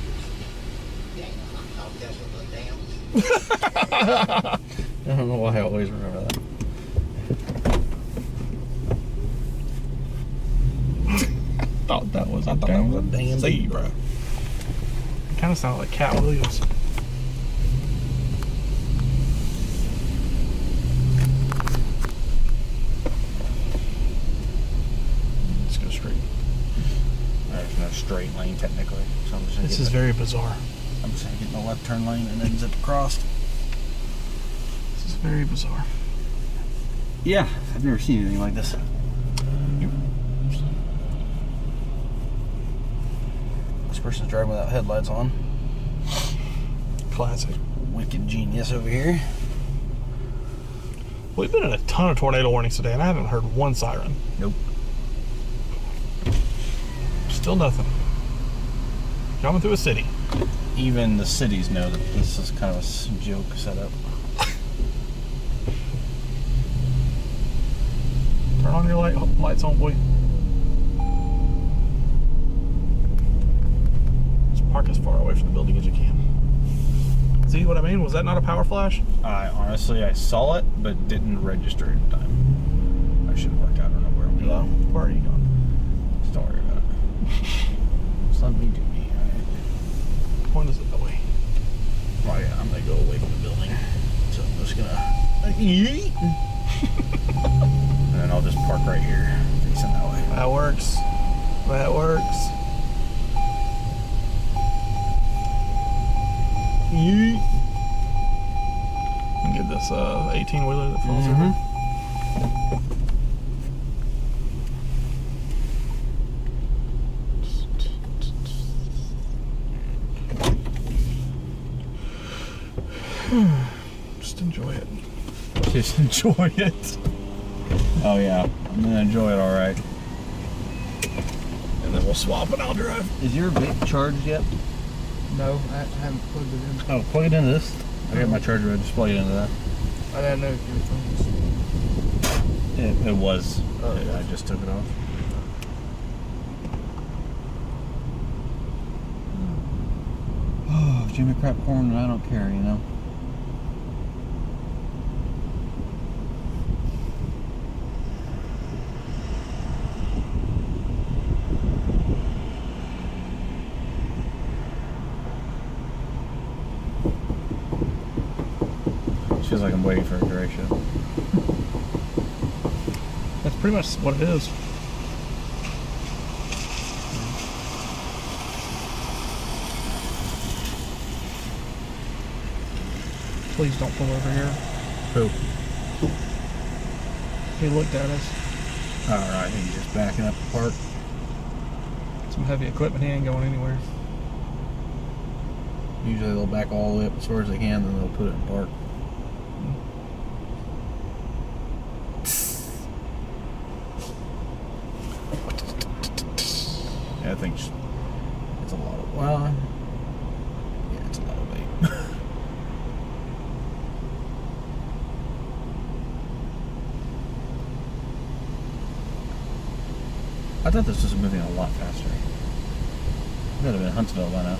I don't know why I always remember that. Thought that was I thought that was a damn zebra. Kind of sounded like Cat Williams. Let's go straight. There's no straight lane technically. So I'm just gonna This is very bizarre. I'm just gonna get in the left turn lane and then zip across. This is very bizarre. Yeah, I've never seen anything like this. This person's driving without headlights on. Classic. Wicked genius over here. We've been in a ton of tornado warnings today, and I haven't heard one siren. Nope. Still nothing. Coming through a city. Even the cities know that this is kind of a joke setup. Turn on your lights on, boy. Just park as far away from the building as you can. See what I mean? Was that not a power flash? Honestly, I saw it, but didn't register in time. I should have worked out. I don't know where we go. Where are you going? Just don't worry about it. Just let me do me. Right? Point is it that way? Oh yeah, I'm gonna go away from the building. So I'm just gonna and then I'll just park right here, facing that way. That works. That works. Yeet. And get this 18-wheeler that falls over. Just enjoy it. Just enjoy it. Oh yeah, I'm gonna enjoy it all right. And then we'll swap and I'll drive. Is your vape charged yet? No, I haven't plugged it in. Oh, plug it into this. I got my charger. I just plug it into that. I didn't know if you were from It was. Oh, Yeah, I just took it off. Oh, Jimmy crap corn, I don't care, you know. Feels like I'm waiting for a direction. That's pretty much what it is. Please don't pull over here. Who? He looked at us. Alright, I think he's just backing up the park. Some heavy equipment, he ain't going anywhere. Usually they'll back all the way up as far as they can, then they'll put it in park. I think it's a lot of, well, yeah, it's a lot of weight. I thought this was moving a lot faster. It would have been Huntsville by now.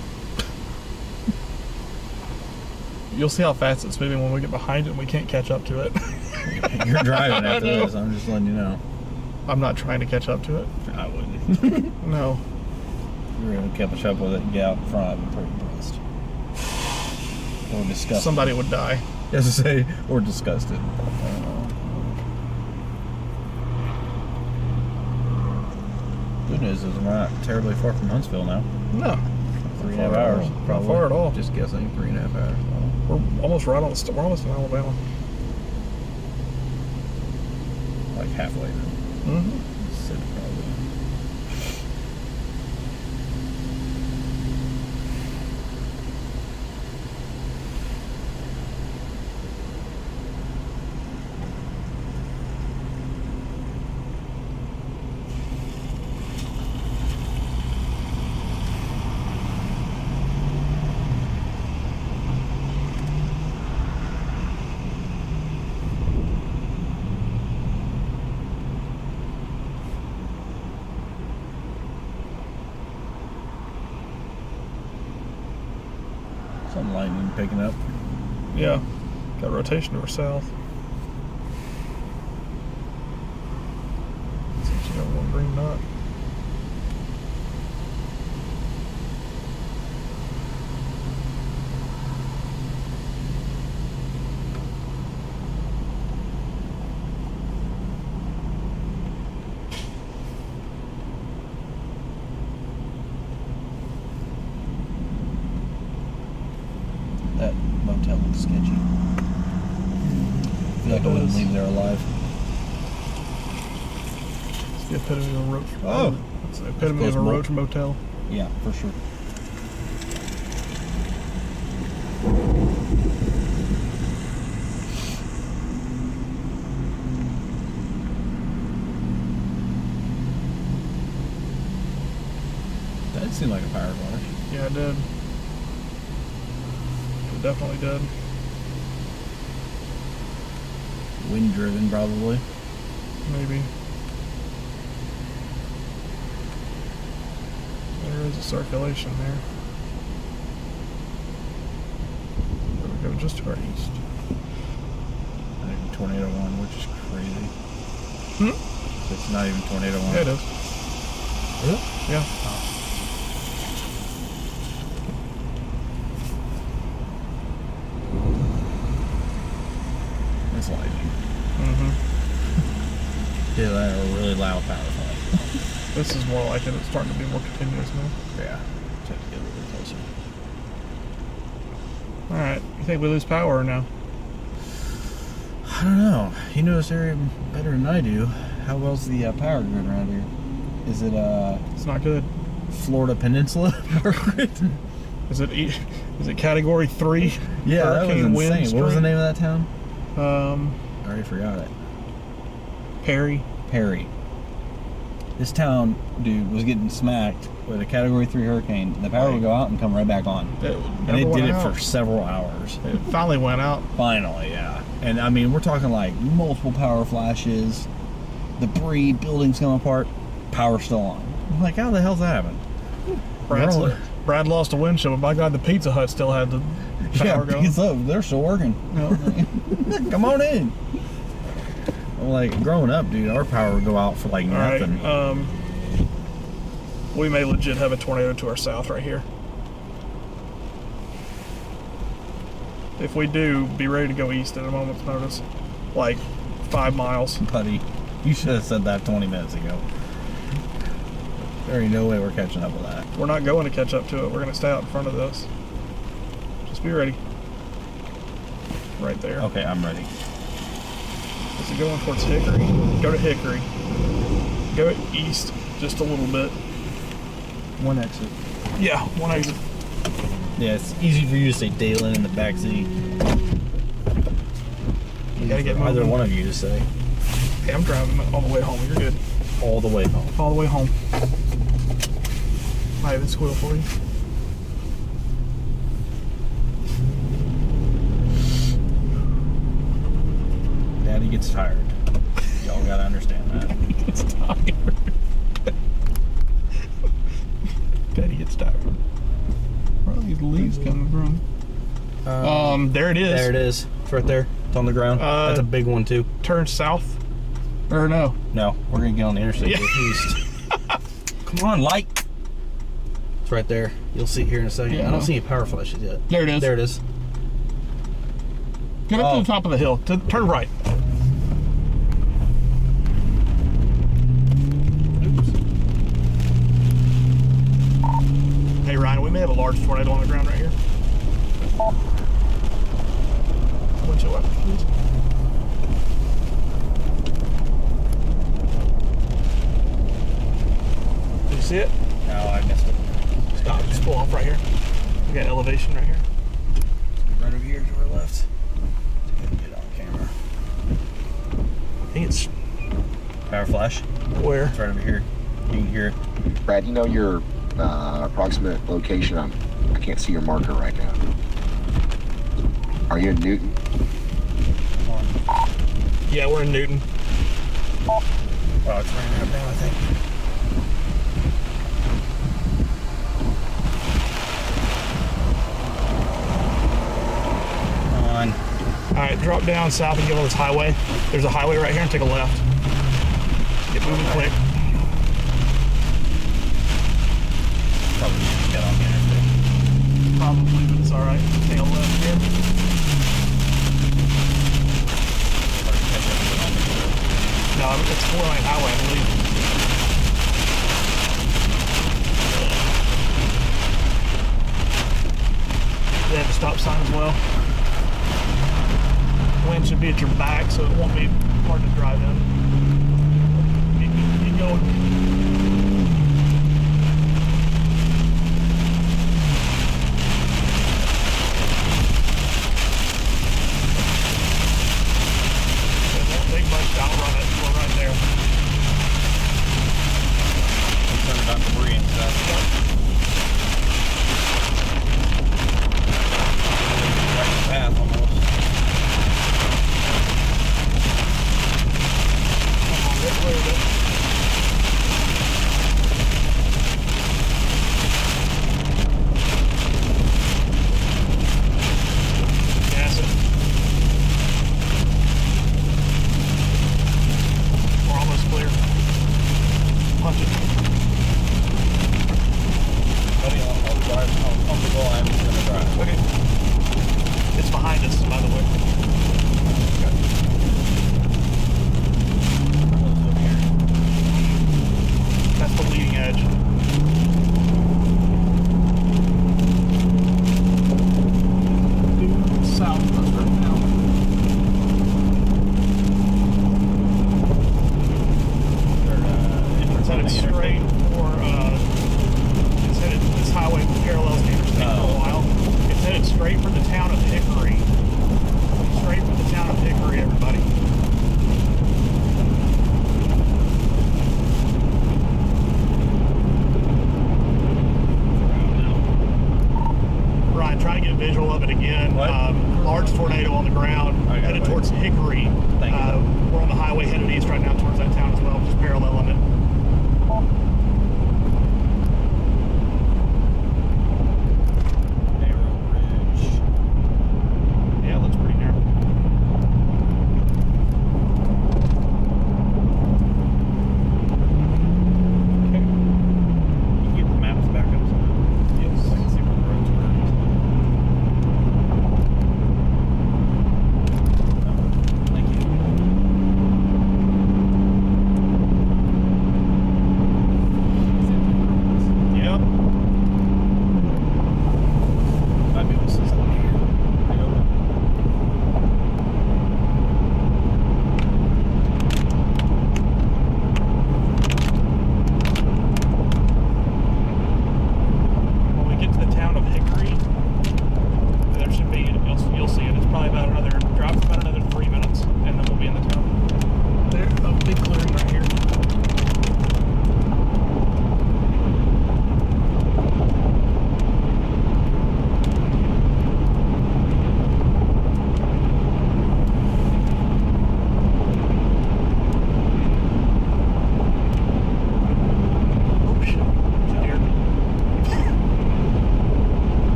You'll see how fast it's moving when we get behind it and we can't catch up to it. You're driving after this, I'm just letting you know. I'm not trying to catch up to it. I wouldn't. No. You're going to catch up with it and get out in front. I'm pretty impressed. Or disgusted. Somebody would die. As I say, or disgusted. Good news is we're not terribly far from Huntsville now. No. 3.5 hours. Not far at all. Just guessing 3.5 hours. We're almost right on. We're almost in Alabama. Like halfway now. Mm-hmm. Mississippi probably. Some lightning picking up. Yeah. Got rotation to our south. Seems you got one green dot. That motel looks sketchy. I feel like I wouldn't leave there alive. It's the epitome of a roach. Oh! It's the epitome of a roach motel. Yeah, for sure. That did seem like a power flash. Yeah, it did. It definitely did. Wind driven, probably. Maybe. There is a circulation there. There we go, just to our east. Not even tornado one, which is crazy. It's not even tornado one. Yeah, it is. Is it? Yeah. It's lightning. Mm-hmm. Yeah, that a really loud power flash. This is more like it. It's starting to be more continuous now. Yeah. Just have to get a little bit closer. Alright. You think we lose power or no? I don't know. You know this area better than I do. How well's the power grid around here? Is it It's not good. Florida Peninsula power grid? Is it Category 3? Yeah, that was hurricane wind insane. What was the strength? name of that town? Um, I already forgot it. Perry. This town, dude, was getting smacked with a Category 3 hurricane. The power would go out and come right back on. And it did it for several hours. It finally went out. Finally, yeah. And I mean, we're talking like multiple power flashes, debris, buildings come apart, power still on. I'm like, how the hell's that happen? Brad lost a windshield, but by God, the Pizza Hut still had the power going. Pizza Hut, they're still working. Come on in. Like, growing up, dude, our power would go out for like nothing. All right, we may legit have a tornado to our south right here. If we do, be ready to go east at a moment's notice. Like 5 miles. Buddy, you should have said that 20 minutes ago. There ain't no way we're catching up with that. We're not going to catch up to it. We're going to stay out in front of this. Just be ready. Right there. Okay, I'm ready. Is it going towards Hickory? Go to Hickory. Go east just a little bit. One exit. Yeah, one exit. Yeah, it's easy for you to say Dalen in the backseat. You gotta get either moving. one of you to say. Hey, I'm driving all the way home. You're good. All the way home. All the way home. I have a squeal for you. Daddy gets tired. Y'all gotta understand that. He gets tired. Daddy gets tired. Where are these leaves coming from? There it is. There it is. It's right there. It's on the ground. That's a big one too. Turn south. Or no? No, we're gonna get on the interstate. Yeah. East. Come on, light. It's right there. You'll see it here in a second. Yeah, I don't see any power flashes yet. There it is. There it is. Get up to the top of the hill. Turn right. Hey Ryan, we may have a large tornado on the ground right here. Windshield weapon, please. Do you see it? No, I missed it. Stop. Just pull off right here. We got elevation right here. Right over here to our left. Get it on camera. I think it's Power flash. where? It's right over here. You can hear it. Brad, you know your approximate location? I can't see your marker right now. Are you in Newton? Yeah, we're in Newton. Oh, it's raining up now, I think. Come on. Alright, drop down south and get on this highway. There's a highway right here and take a left. Get moving quick. Probably just get on the interstate. Probably, but it's alright. Take a left here. No, it's 4-lane highway, I believe. They have a stop sign as well. Wind should be at your back, so it won't be hard to drive in. Keep going. It won't take much to outrun it. We're right there. Concerned about debris and stuff. Right in the path almost. Get clear of it. Gas it. We're almost clear. Punch it. Buddy, I'll drive. I'll comfortable. I'm just gonna drive. Okay. It's behind us, by the way. That's the leading edge. Due south of us right now. It's headed straight for, it's headed, this highway parallels the interstate for a while. visual of it again. Large tornado on the ground headed towards Hickory. We're on the highway headed east right now towards that town as well, just paralleling it.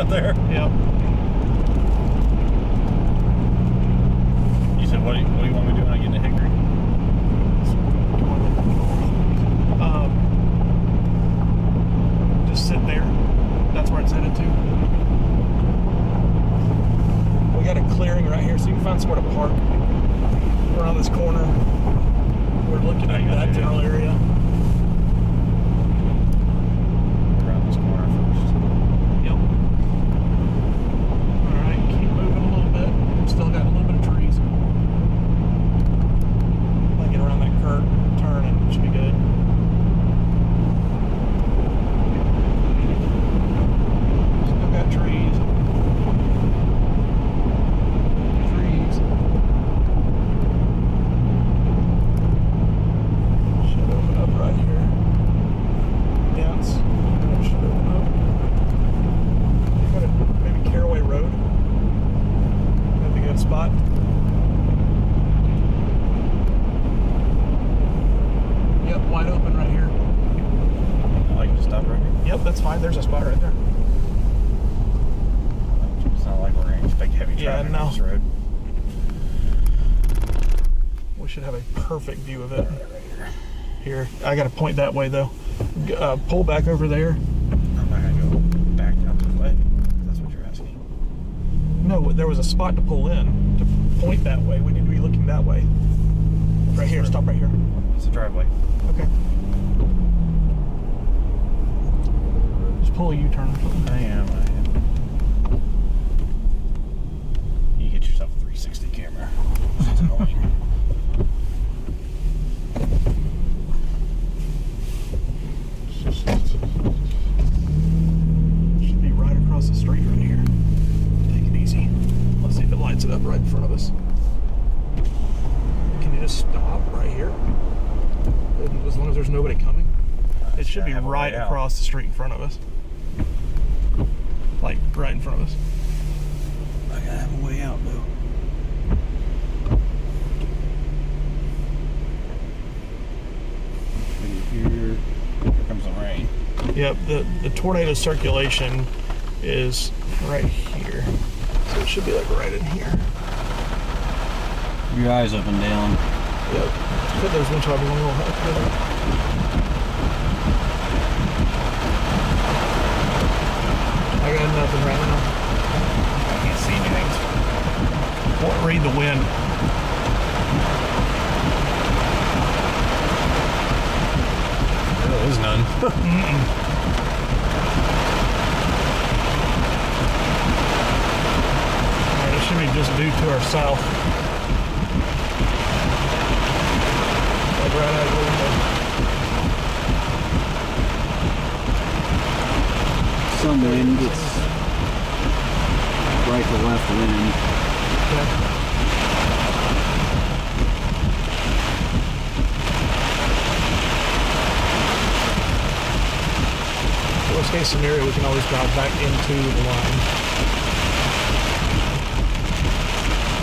There. Yep. You said, what do you want me to do when I get into Hickory? Just sit there. That's where it's headed to. We got a clearing right here, so you can find somewhere to park around this corner. We're looking at that general area. Around this corner first. Yep. Alright, keep moving a little bit. Still got a little bit of trees. If I get around that curve, turn, and it should be good. Still got trees. Trees. Should open up right here. Dense. It should open up. Got a, maybe Caraway Road. That'd be a good spot. Yep, wide open right here. I can just stop right here. Yep, that's fine. There's a spot right there. It's not like we're going to expect heavy traffic on this road. We should have a perfect view of it. Here, I got to point that way though. Pull back over there. I'm not going to go back down to the way. That's what you're asking. No, there was a spot to pull in. To point that way. We need to be looking that way. Right here. Stop right here. It's a driveway. Okay. Just pull a U-turn or something. I am. You get yourself a 360 camera. It's annoying. Should be right across the street right here. Take it easy. Let's see if it lights it up right in front of us. Can you just stop right here? As long as there's nobody coming. It should be right across the street in front of us. Like right in front of us. I gotta have a way out though. Here comes the rain. Yep, the tornado circulation is right here. So it should be like right in here. Your eyes up and down. Yep. Put those windshield wipers on a little high together. I got nothing right now. I can't see anything. Read the wind. There is none. Alright, it should be just due to our south. Like right out of the window. Some wind. It's right to left wind. Worst case scenario, we can always drive back into the line.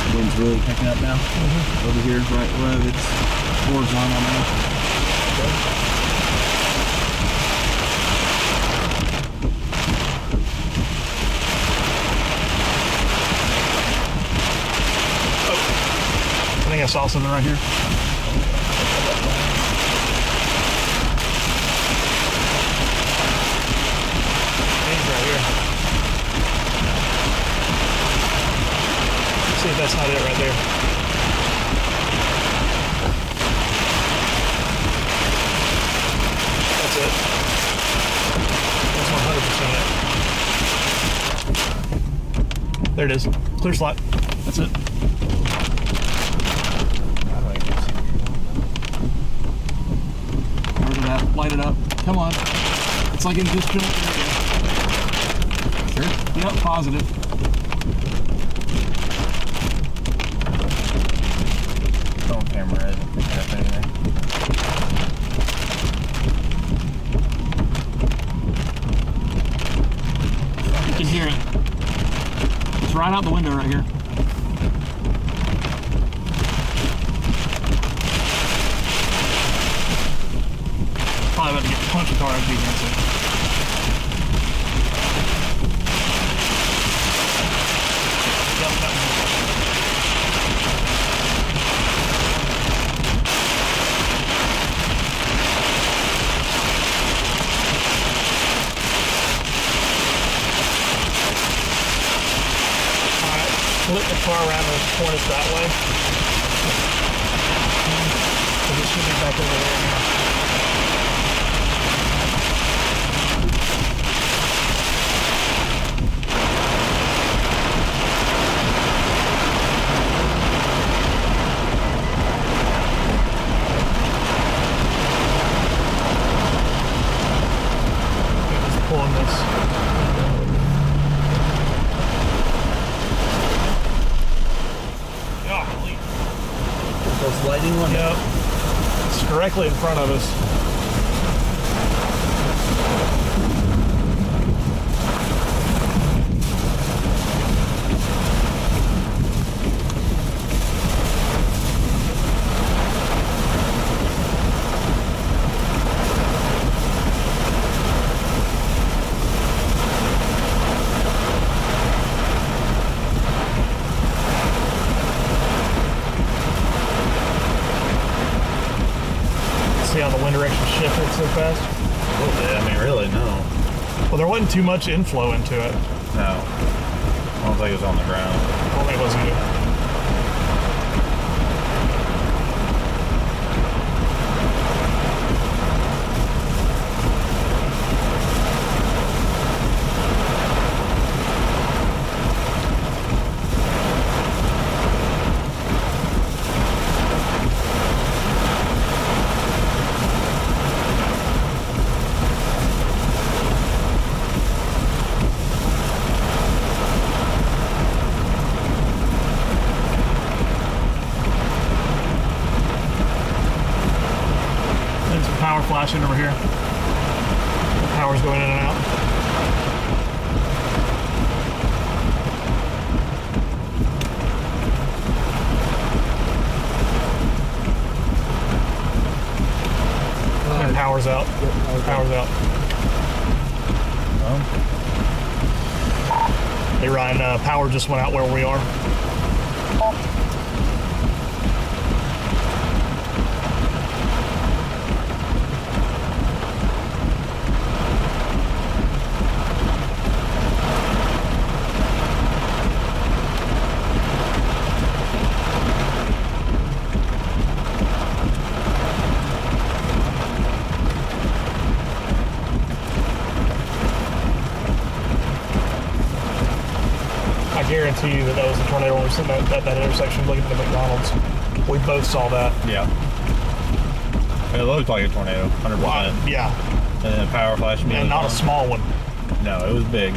The wind's really picking up now. Over here, right where it's horizontal now. I think I saw something right here. Right here. See if that's not it right there. That's it. That's 100% it. There it is. Clear slot. That's it. Where's it at? Light it up. Come on. It's like in this joint. Sure. Yep, positive. Phone camera isn't picking up anything. You can hear it. It's right out the window right here. Probably about to get punched car after you can see. Flip the car around and point us that way. So we should be back over there now. Just pulling this. Those lighting one? Yep. It's directly in front of us. See how the wind direction shifted so fast? A little bit. I mean, really, no. Well, there wasn't too much inflow into it. No. I don't think it was on the ground. I don't think it was either. Power flashing over here. The power's going in and out. And power's out. Power's out. Hey Ryan, power just went out where we are. I guarantee you that was a tornado when we were sitting at that intersection looking at the McDonald's. We both saw that. Yeah. It looked like a tornado, 100%. Wow. Yeah. And then a power flash. And not a small one. No, it was big.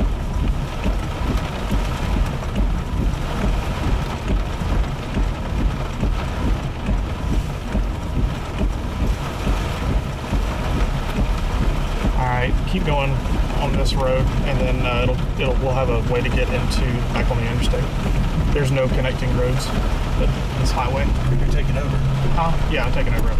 this road, and then we'll have a way to get back on the interstate. There's no connecting roads but this highway. You're taking over. Yeah, I'm taking over.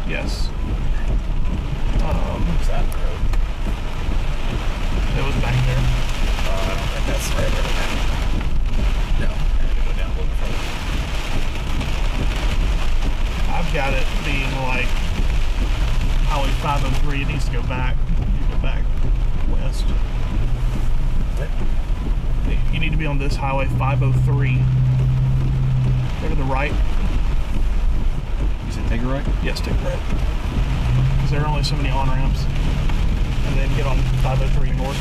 Yes. What's that road? It was back there. I don't think that's right over there. No, I had to go down a little further. I've got it being like Highway 503. It needs to go back. West. What? You need to be on this Highway 503. Go to the right. You said take a right? Yes, take a right. Because there are only so many on-ramps. And then get on 503 north.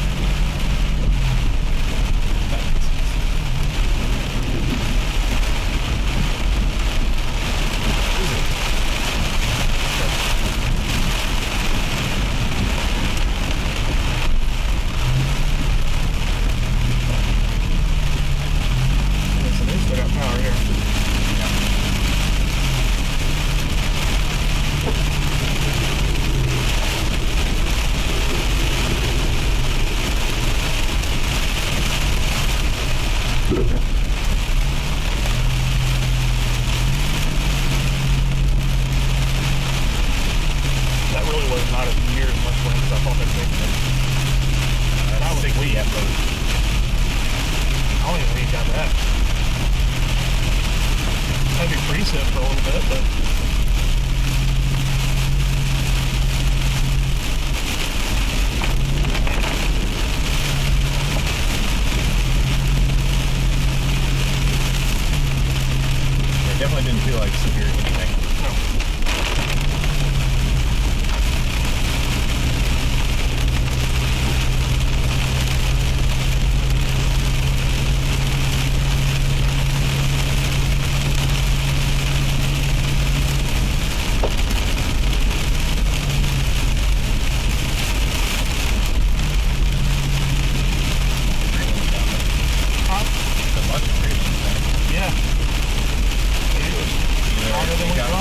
Definitely didn't feel like severe anything. No.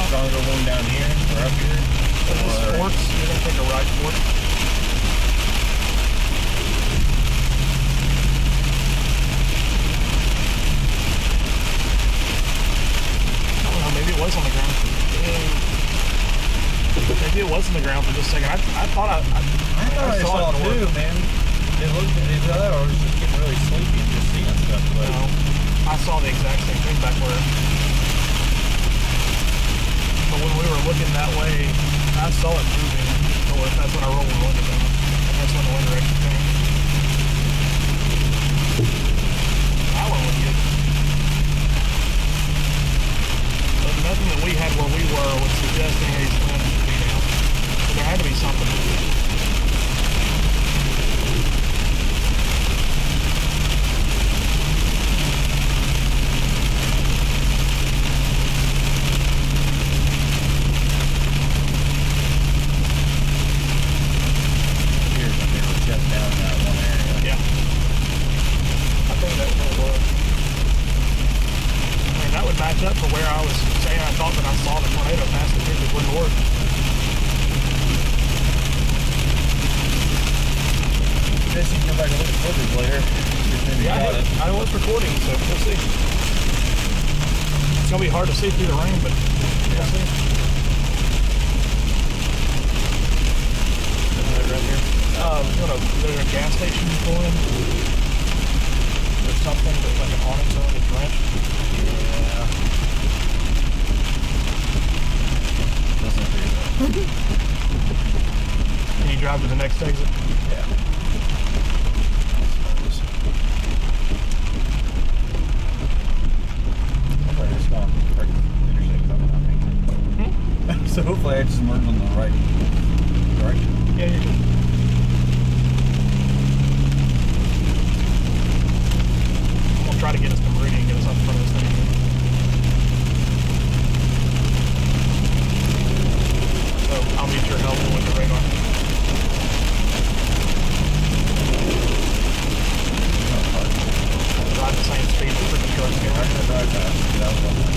Stronger one down here or up here? Sports, you're going to take a right fork. I don't know, maybe it was on the ground. Maybe it was on the ground for just a second. I thought I saw it too, man. It looked at each other, I was just getting really sleepy and just seeing stuff. But no, I saw the exact same thing back where. But when we were looking that way, I saw it moving north. That's when I rolled the window down. And that's when the wind direction changed. That one was good. nothing that we had where we were was suggesting any wind should be down. So there had to be something. Match up for where I was saying I thought that I saw the tornado pass the bridge of north. Guess you can go back and look at footage later. Yeah, I was recording, so we'll see. It's gonna be hard to see through the rain, but we'll see. Right here. There's a gas station you pull in. There's something that's like an awning zone that's drenched. Yeah. Doesn't appear though. Can you drive to the next exit? Yeah. So hopefully I just merged on the right direction. Yeah, you're good. I'll try to get us to Meridian and get us up in front of this thing. So I'll need your help with the radar. I'll drive the same speed that freaking trucks get. I'm gonna drive fast. Get out of the way.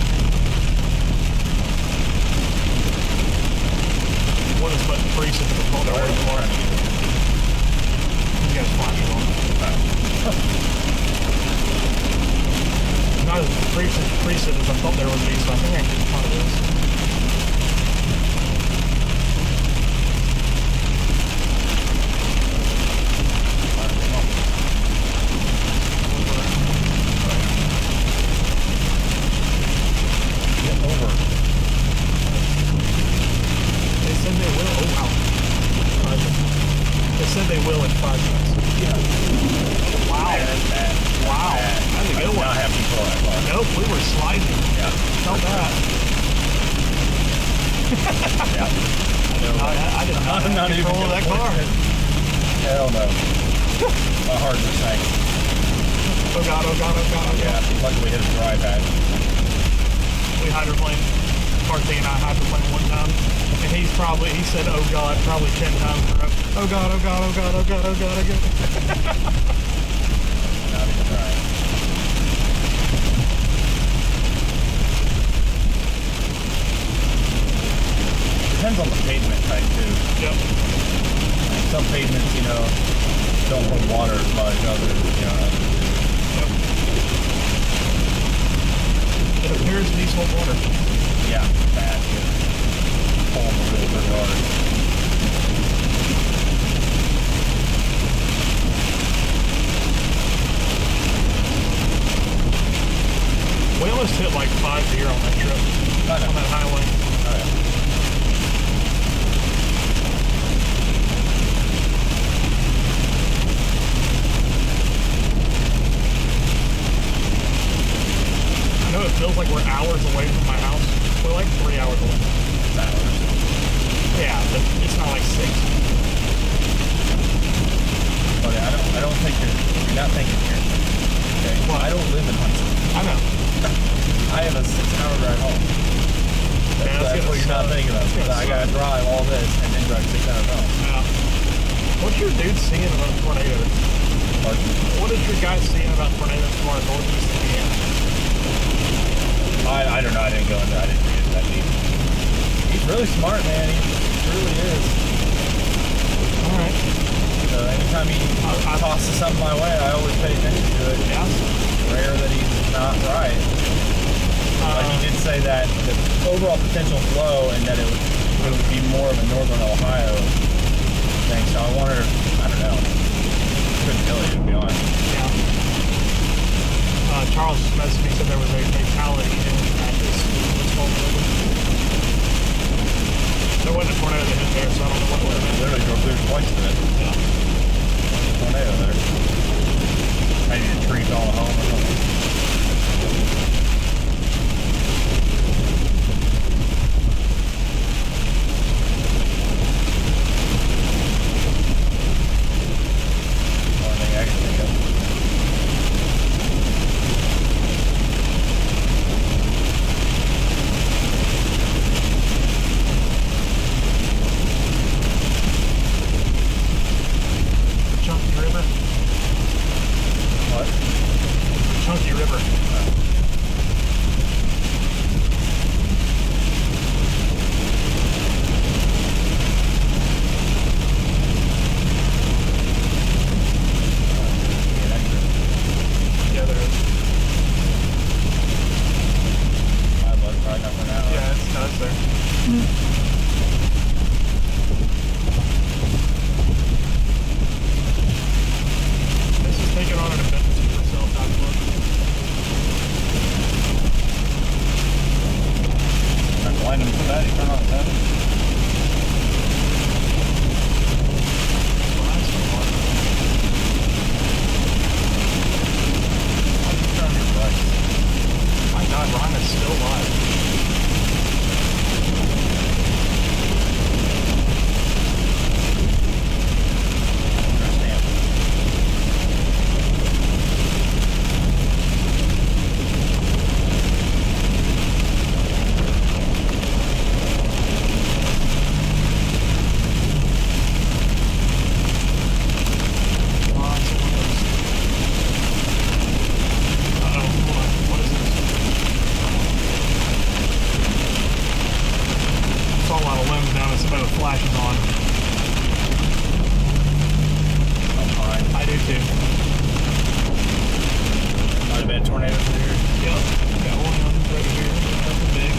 What is but preset to the phone where you are? You guys flash it on. Not as preset as I thought there would be, so I think I can just find this. Get over. They said they will. Oh, wow. They said they will in 5 minutes. Yeah. Wow. That's bad. Wow. Bad. That's a good one. I did not have control of that car. Nope, we were sliding. Yeah. Felt that. Yeah. I did not have control of that car. Hell no. My heart just sank. Oh god, oh god, oh god, oh god. Yeah, luckily we hit a dry patch. We hydroplaned. Carthy and I hydroplaned one time. And he said, oh god, probably 10 times in a row. Oh god, oh god, oh god, oh god, oh god, oh god. Not even trying. Depends on the pavement type too. Yep. Some pavements, don't hold water as much. Others, Yep. It appears these hold water. Yeah, bad. Pulling the wheel pretty hard. We almost hit like 5 deer on that trip. On that highway. Oh, yeah. I know it feels like we're hours away from my house. We're like 3 hours away. It's hours. Yeah, but it's not like 6. But I don't think you're not thinking here. Okay. Well, I don't live in Huntsville. I know. I have a 6-hour ride home. That's what you're not thinking of. I gotta drive all this and then drive 6 hours home. Yeah. What's your dude seeing about tornadoes? Pardon? What is your guy seeing about tornadoes as far as northeast Indiana? I don't know. I didn't read it that deep. He's really smart, man. He really is. All right. So anytime he tosses something my way, I always pay attention to it. Yeah. It's rare that he's not right. But he did say that the overall potential flow and that it would be more of a northern Ohio thing. So I wonder, I don't know. Couldn't tell you, to be honest. Yeah. Charles messaged me, said there was a fatality at this vulnerable. There wasn't a tornado that hit there, so I don't know what would have been. Literally drove through twice today. Yeah. Tornado there. Maybe the tree falling home or something. This is taking on an event supercell.org. I'm blinding for that. You turn on 7. My God, Ron is still live. Flashes on. I'm fine. I do too. Might have been a tornado through here. Yep. Got one right here. Nothing big.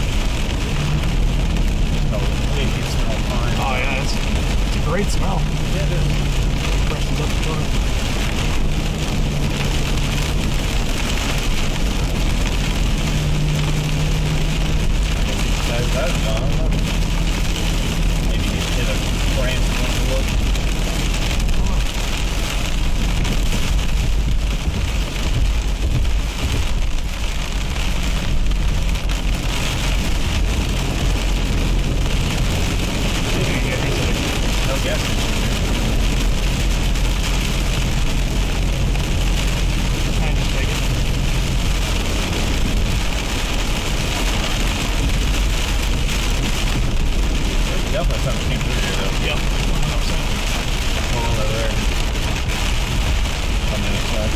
Oh, it keeps smelling fine. Oh yeah, it's a great smell. Yeah, it is. Freshens up the car. That's gone. Maybe you hit a branch and want to look. No gas station here. I just take it. Definitely something came through here though. Yep. 100%. Hold on over there. On the other side.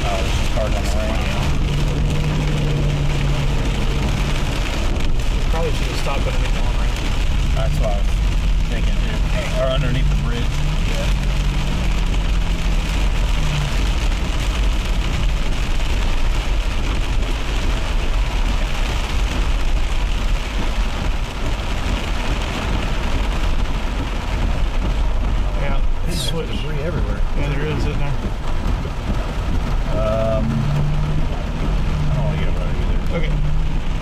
Oh, there's some cars on the right. Probably should have stopped underneath the on-ramp. That's what I was thinking too. Or underneath the bridge. Yeah. Switch. Debris everywhere. Yeah, there is, isn't there? I don't want to get about it either. Okay.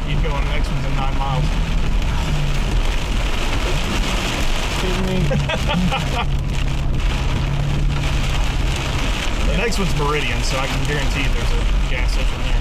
Keep going. The next one's in 9 miles. Kidding me? The next one's Meridian, so I can guarantee there's a gas station there.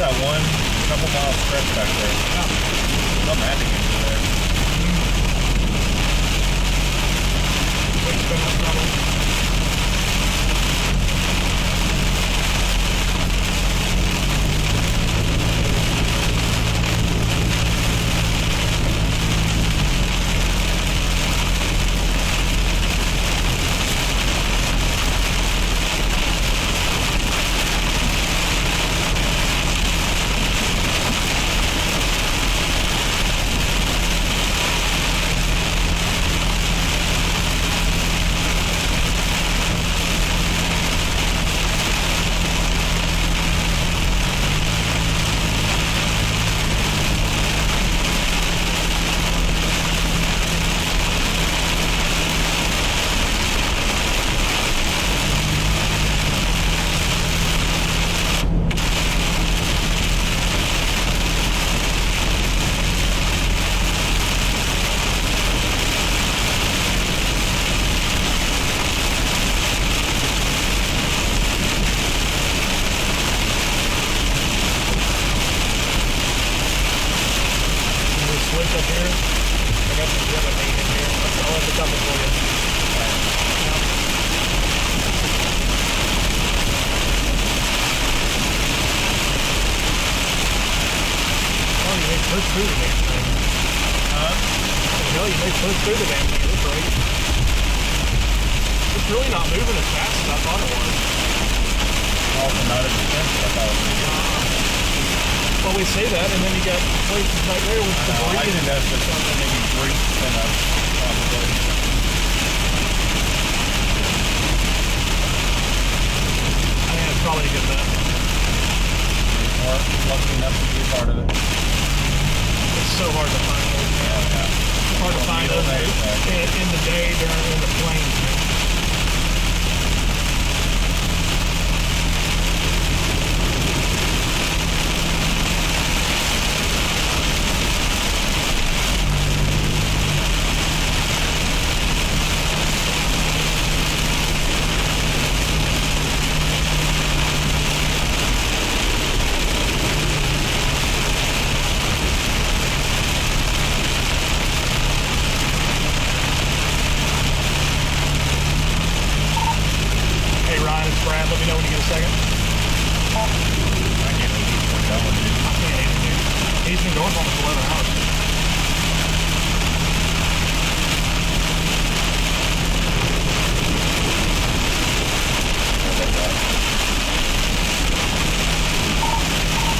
That one couple miles stretch back there. Yeah. I'm happy to get through there. lights up here. I got some Gemma main in here. I'll have a couple for you. Oh, you may push through the damn thing. No, you may push through the damn thing. That's right. It's really not moving as fast as I thought it was. Also not as expensive, I thought it was going to be. Well, we say that, and then you got places back there with debris. I think that's just something maybe brief than a probably. I think that's probably a good bet. Or lucky enough to be a part of it. It's so hard to find those. Yeah. It's hard to find those in the day during in the plains. Brad, let me know when you get a second. I can't believe he's still going, dude. I can't either, dude. He's been going for almost 11 hours.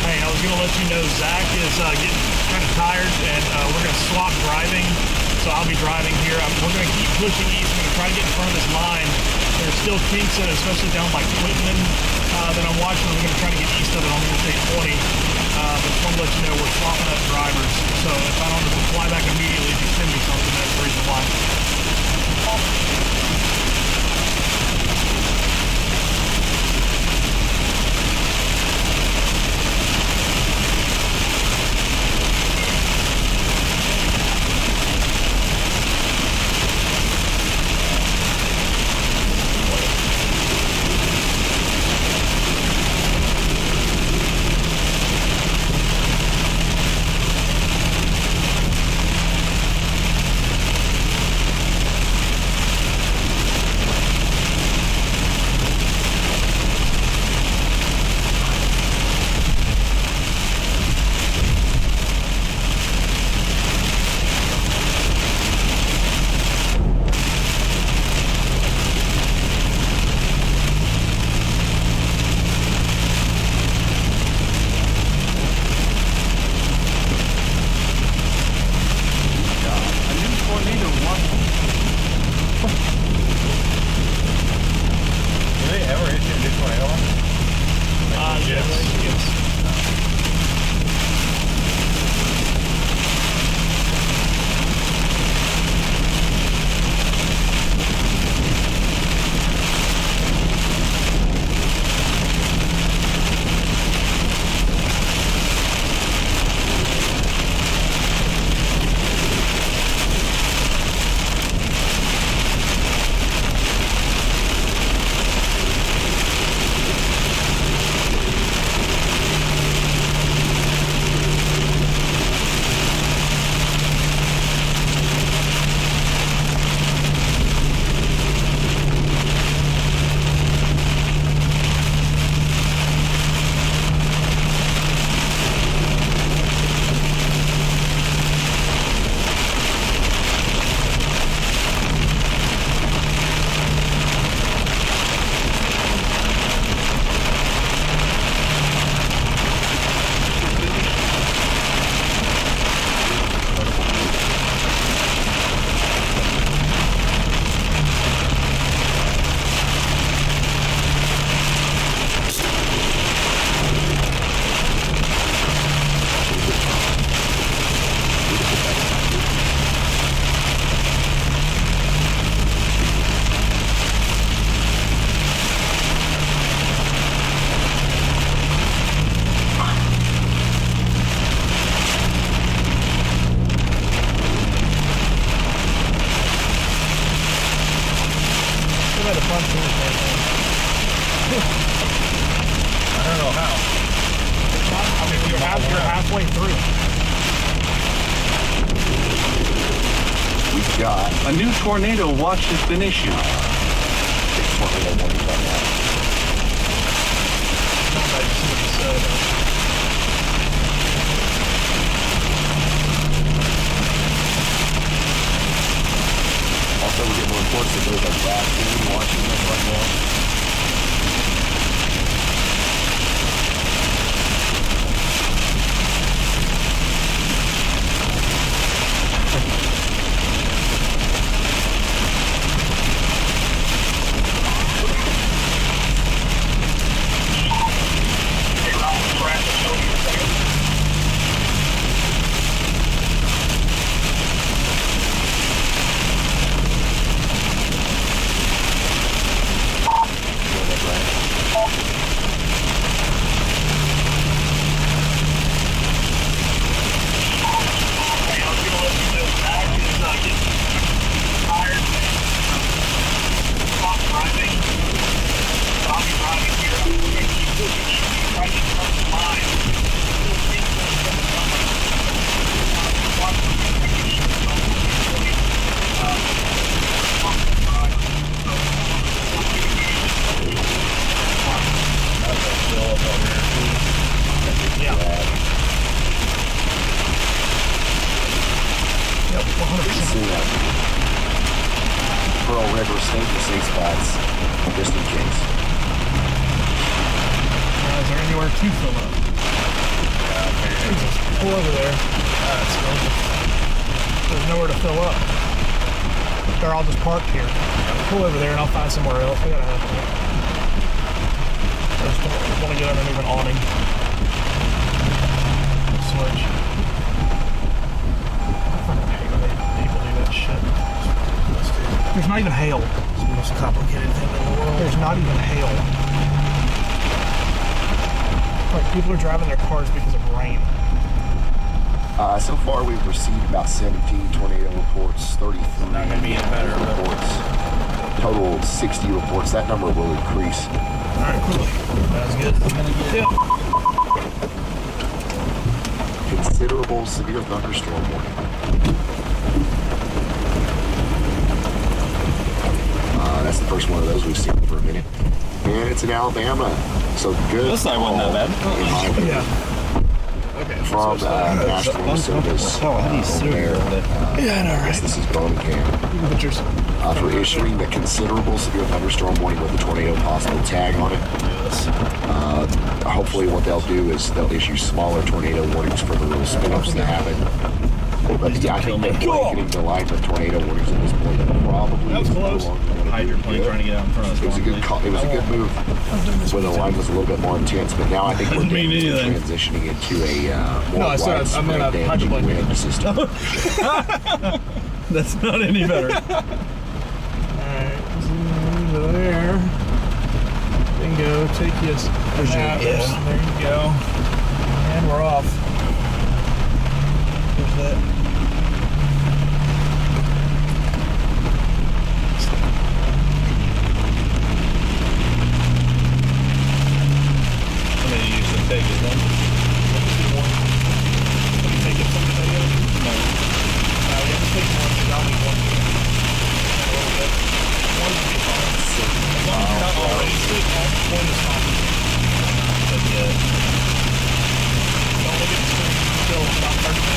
Hey, I was going to let you know Zach is getting kind of tired, and we're going to swap driving. So I'll be driving here. We're going to keep pushing east. We're going to try to get in front of this line. There's still kinks in it, especially down by Quitman that I'm watching. We're going to try to get east of it on Interstate 20. But just want to let you know we're swapping up drivers. So if I don't fly back immediately, if you send me something, that's the reason why. halfway through. got. A new tornado watch has been issued. Tornado warning on that. Also, we're getting reports that there's a raccoon watching us right now. Somewhere else. I gotta have to. I just want to get underneath an awning. Switch. I fucking hate when people do that shit. There's not even hail. It's the most complicated thing in the world. There's not even hail. Like, people are driving their cars because of rain. So far, we've received about 17 tornado reports, 33 not gonna be any better reports. Total 60 reports. That number will increase. All right, cool. That's good. Yeah. Considerable severe thunderstorm warning. That's the first one of those we've seen for a minute. And it's in Alabama. So good. This side wasn't that bad. In my opinion. Yeah. Okay. From Nashville Service. I guess this is Birmingham. Pictures. For issuing the considerable severe thunderstorm warning with a tornado possible tag on it. Hopefully what they'll do is they'll issue smaller tornado warnings for the little spin-offs that happen. But yeah, I think they're blanketing the line with tornado warnings at this point. Probably. That was close. Hydroplane trying to get out in front of us. It was a good call. It was a good move when the line was a little bit more intense, but now I think we're transitioning into a more widespread damaging wind system. That's not any better. Alright, zoom over there. Bingo, take you yes, there you go. And we're off. There's that. Take it then. Take it from the video? No. We have to take one, because I'll need one. A little bit. One would be fine. As long as you're not already sick, one is fine. But yeah. Don't look at the screen until about 30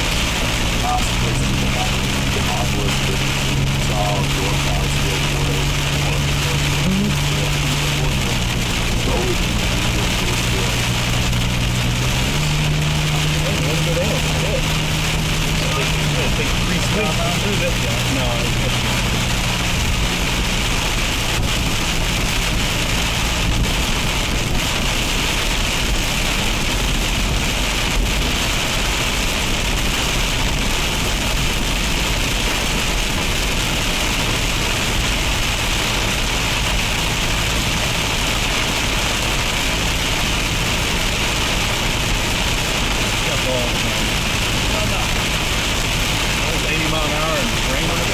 That was 80 mile an hour and rain on it.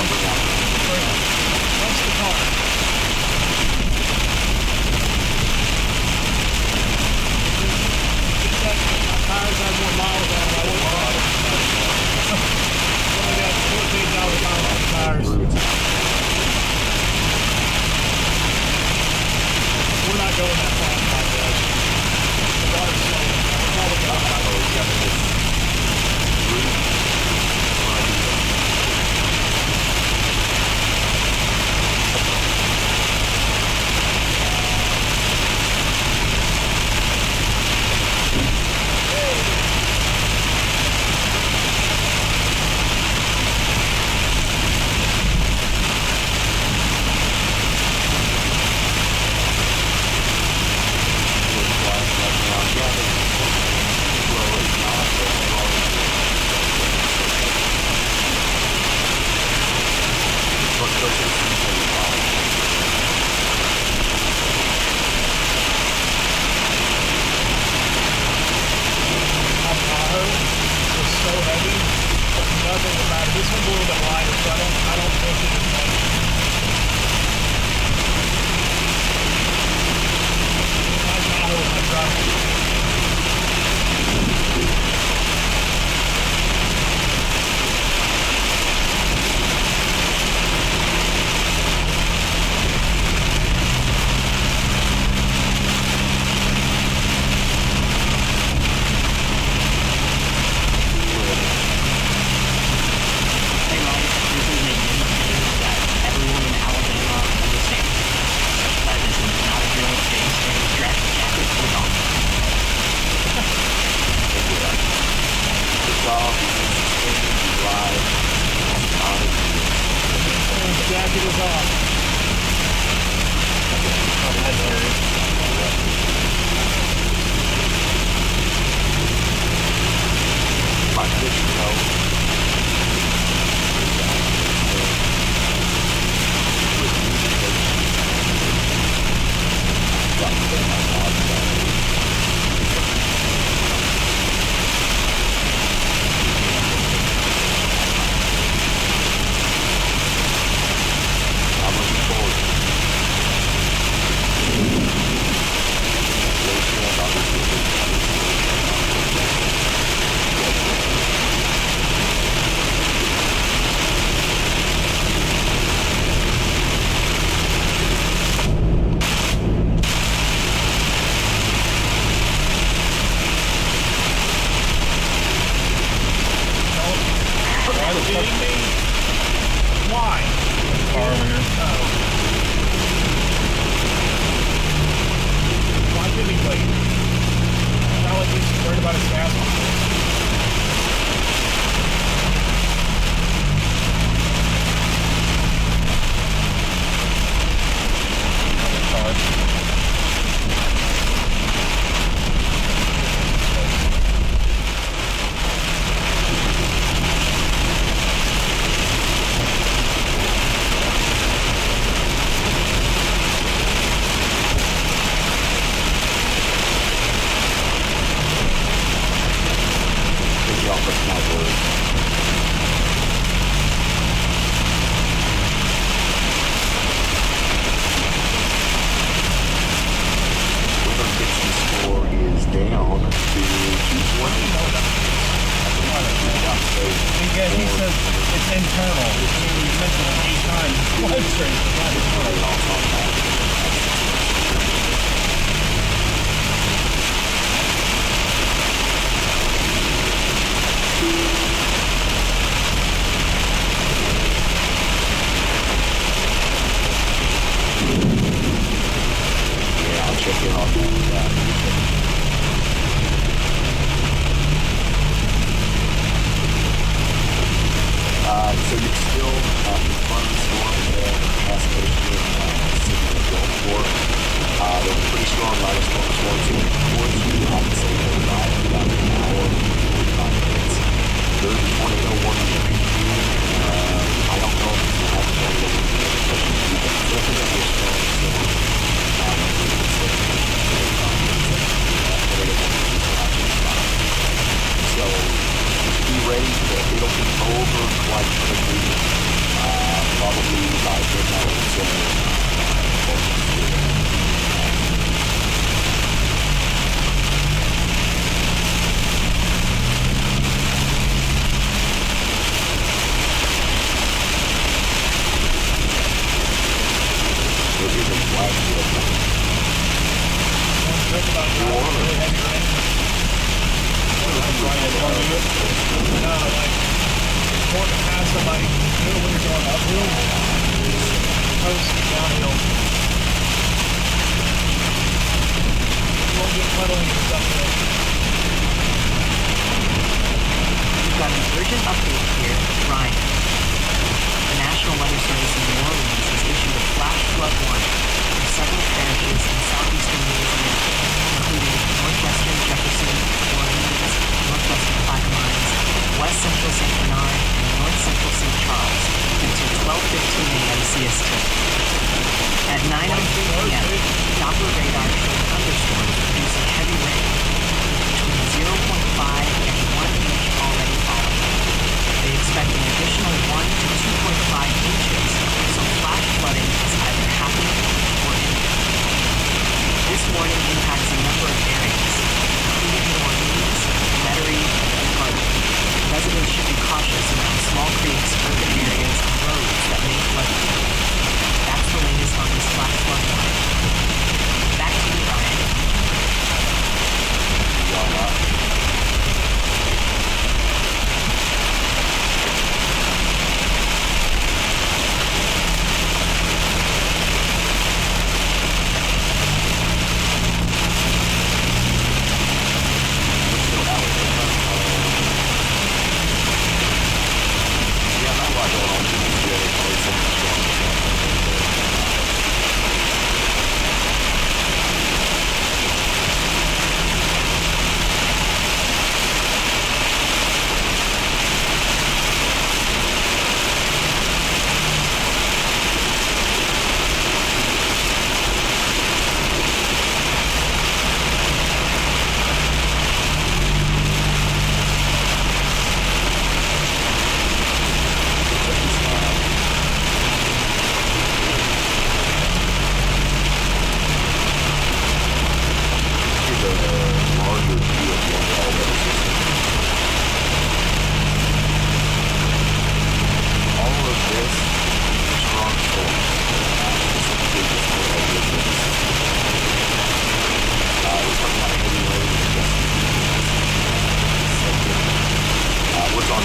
nothing will matter. This one's a little bit lighter, so I don't push it as much. My Tahoe is my driving. Jacket is off. Why? Why did he wait? It's not like he's worried about his gas. He says it's internal. He mentioned it 8 times. Live stream. Yeah, I'll check it out on that. So you're still in front of the storm there, gas station in Gulfport. There's a pretty strong light of storm towards you. I would say they're right about an hour, 45 minutes. There's a tornado warning every day. I don't know if you have a tornado warning, but it's definitely a strong storm. So be ready for it'll be over quite quickly, probably by midnight. So it is a flag No, like, important to have somebody do it when you're going uphill, post downhill. You won't get puddling and stuff there. We've got an urgent update here, Ryan. The National Weather Service in New Orleans has issued a flash flood warning for several parishes in southeastern Louisiana, including northwestern Jefferson, Orleans, northwestern Plaquemines, west central St. Bernard, and north central St. Charles until 12:15 a.m. CST. At 9:03 p.m., Doppler radar showed thunderstorms producing heavy rain, with between 0.5 and 1 inch already falling. They expect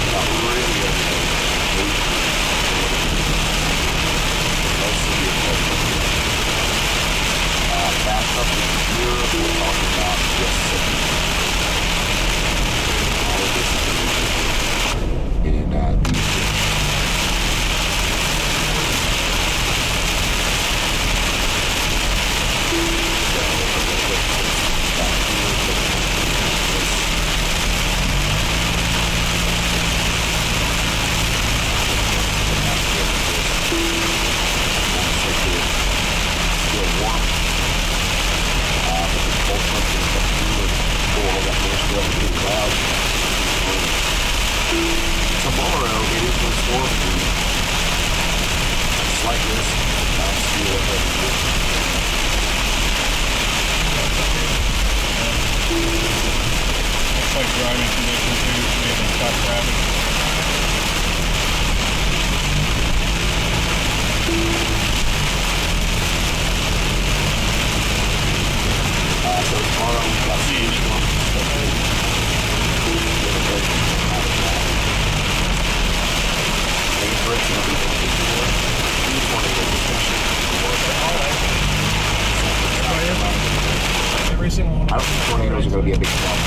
Not really okay. Most severe cases. Back up in Europe, we're talking about just all of this in the tomorrow, it is going to storm through. Slight risk of steel ahead of you. Looks like driving conditions too. Maybe stop traffic. So tomorrow, I'll see you. Every single one. I don't think tornadoes are going to be a big problem.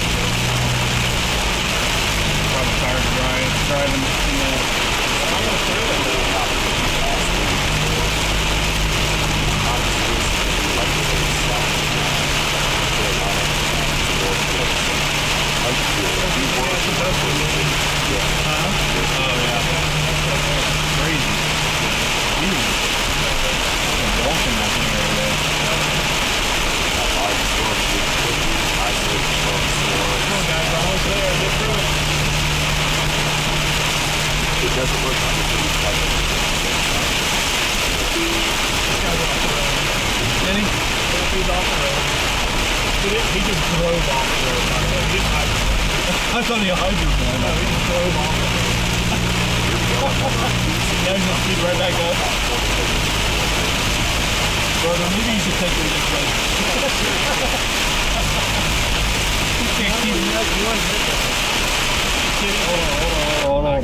Probably tired of driving in the crazy. Walking that thing every day. Come on, guys, we're almost there. Get through it. It doesn't look like it's really tight. Denny? He's off the road. He just drove off the road, by the way. He didn't hide. I thought he hydroplane. No, he just drove off the road. Now he's gonna speed right back up. Brother, maybe you should take it this way. You can't keep it up. You want to hit it. Hold on.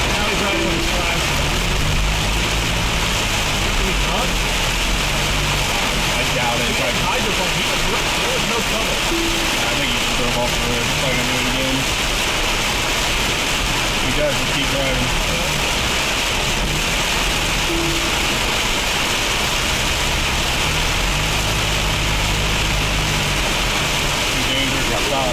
Now he's riding with his flash. I doubt it. Like hydroplane, there was no cover. I think he just drove off the road. It's probably gonna do it again. You guys will keep driving. Too dangerous to stop.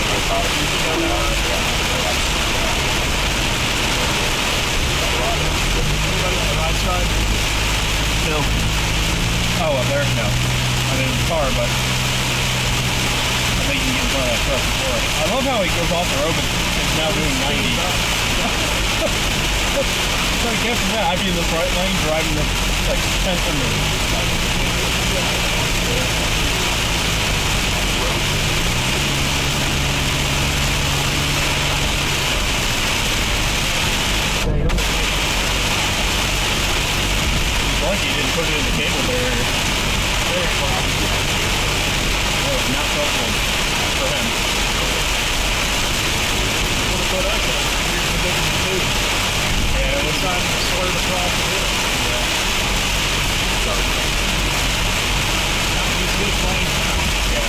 Anybody on the right side? No. Oh, up there? No. I mean, in the car, but I think you can get in front of that truck before it. I love how he goes off the road, but it's now doing 90. So I guess that I'd be in the right lane driving the like 10th in the lucky he didn't put it in the cable barrier. Very fun. Oh, not helpful for him. What about put us in? Here's the big two. Yeah, it was time to swerve across the hill. Yeah. Sorry. He's a good plane. Yeah.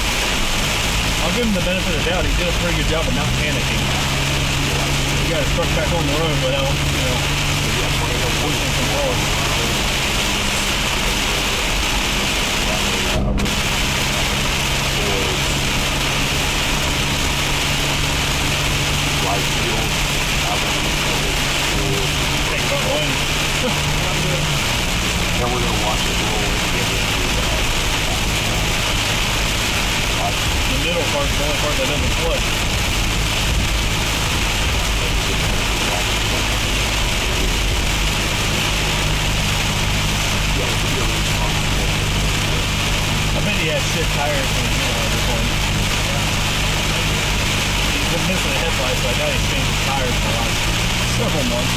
I'll give him the benefit of the doubt. He did a pretty good job of not panicking. He got his truck back on the road without, losing control. Then we're gonna watch it roll and get into the middle part's the only part that doesn't flip. I bet he has shit tires when he's doing hydroplane. He's been missing a headlight, so I doubt he's changed his tires for the last several months.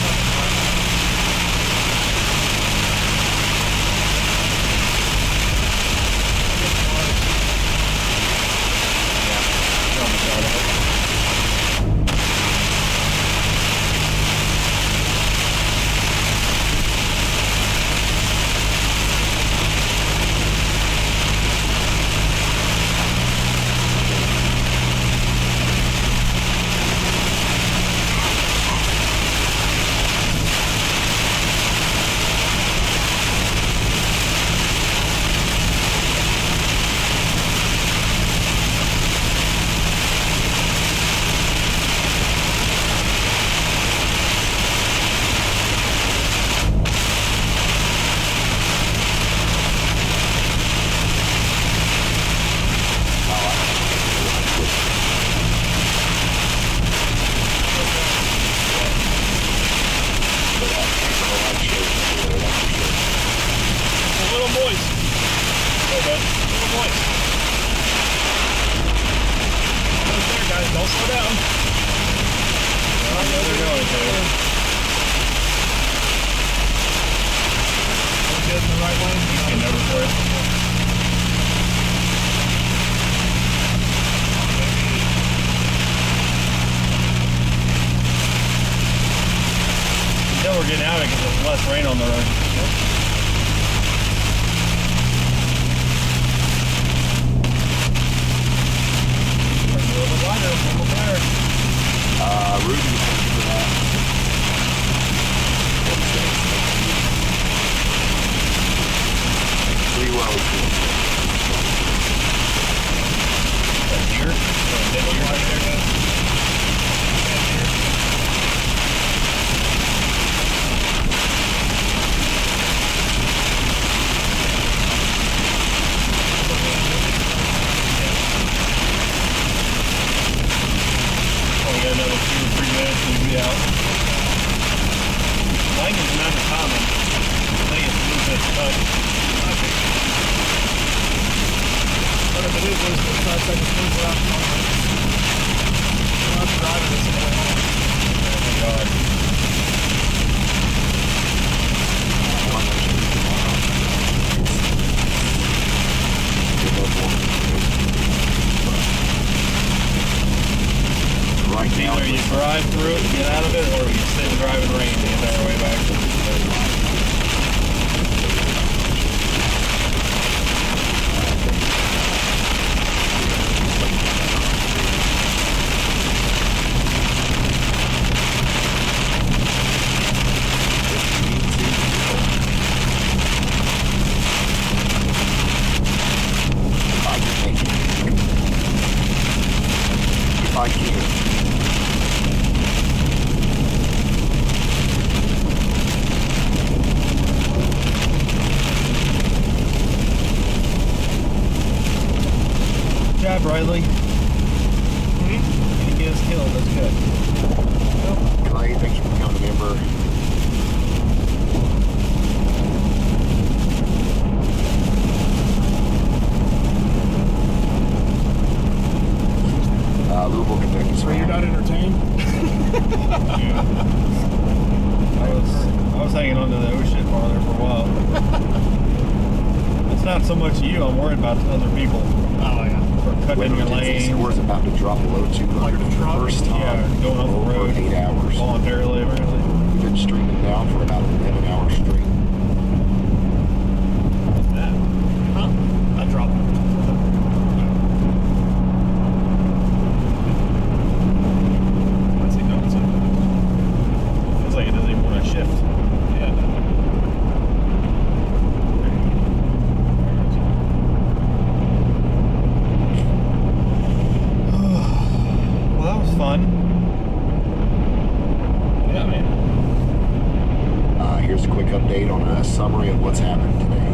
Yeah, down. They're going to. Good in the right lane. Getting over for it. Until we're getting out of it because there's less rain on the road. A little bit wider, a little better. Ruby, thank you for that. Pretty well. Here? Right there. Probably got another 2 or 3 minutes and we'll be out. Mine is not common. I think it's a little bit tough. But if it is, it's 5 seconds we're out. We're not driving this way home. Oh my God. Right now, Either you drive through it and get out of it, or you sit and drive in rain the entire way back. if I can. Good job, Riley. You didn't get us killed. That's good. Clay, thank you for becoming a member. Louisville, Kentucky. So you're not entertained? I was hanging on to the ocean farther for a while. It's not so much you. I'm worried about the other people. Oh, yeah. For cutting your lane. Score is about to drop below 200 for the first time. Yeah, going off the road. 8 hours. Voluntarily, apparently. We've been streaming down for about 11 hours straight. What's that? Huh? I dropped it. What's he doing? Feels like it doesn't even want to shift. Yeah. Well, that was fun. Yeah, man. Here's a quick update on a summary of what's happened today.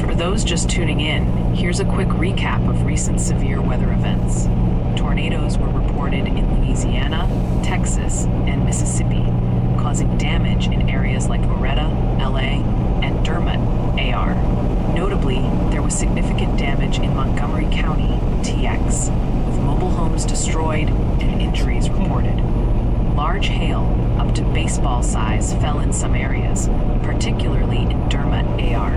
For those just tuning in, here's a quick recap of recent severe weather events. Tornadoes were reported in Louisiana, Texas, and Mississippi, causing damage in areas like Loretta, LA, and Dermot, AR. Notably, there was significant damage in Montgomery County, TX, with mobile homes destroyed and injuries reported. Large hail, up to baseball size, fell in some areas, particularly in Dermot, AR.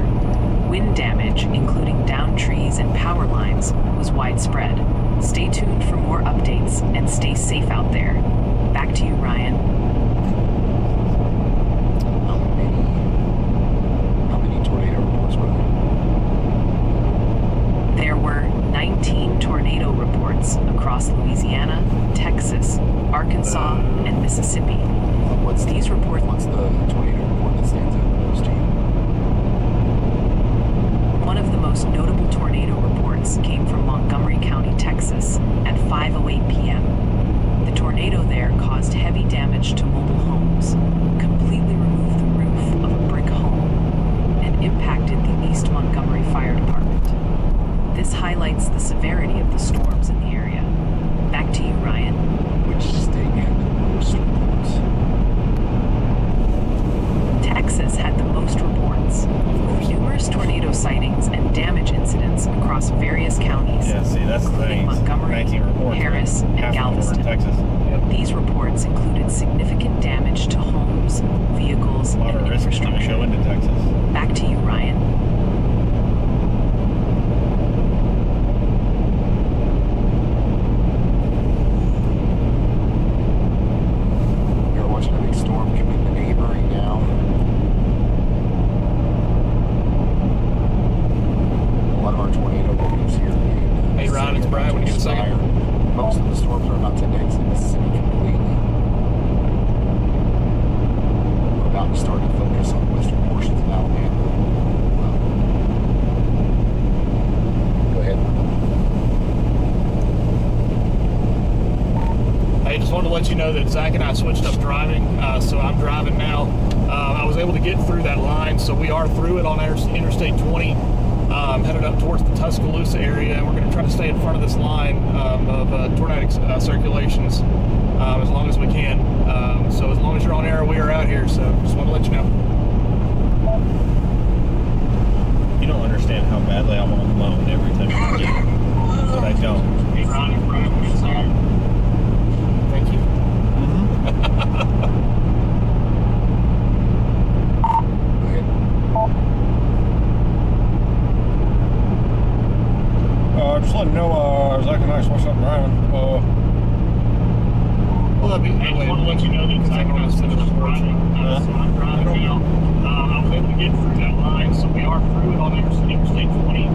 Wind damage, including downed trees and power lines, was widespread. Stay tuned for more updates and stay safe out there. Back to you, Ryan. How many tornado reports were there? There were 19 tornado reports across Louisiana, Texas, Arkansas, and Mississippi. What's the tornado report that stands out the most to you? One of the most notable tornado reports came from Montgomery County, Texas, at 5:08 p.m. The tornado there caused heavy damage to mobile homes, completely removed the roof of a brick home, and impacted the East Montgomery Fire Department. This highlights the severity of the storms in the area. Back to you, Ryan. Which state had the most reports? know that Zach and I switched up driving, so I'm driving now. I was able to get through that line, so we are through it on Interstate 20, headed up towards the Tuscaloosa area, and we're going to try to stay in front of this line of tornadic circulations as long as we can. So as long as you're on air, we are out here, so just want to let you know. You don't understand how badly I want to moan every time you get it, but I don't. Thank you. Just letting you know, Zach and I switched up driving. Well, that'd be I want to let you know that Zach and I sent a report. So I'm driving now. I was able to get through that line, so we are through it on Interstate 20.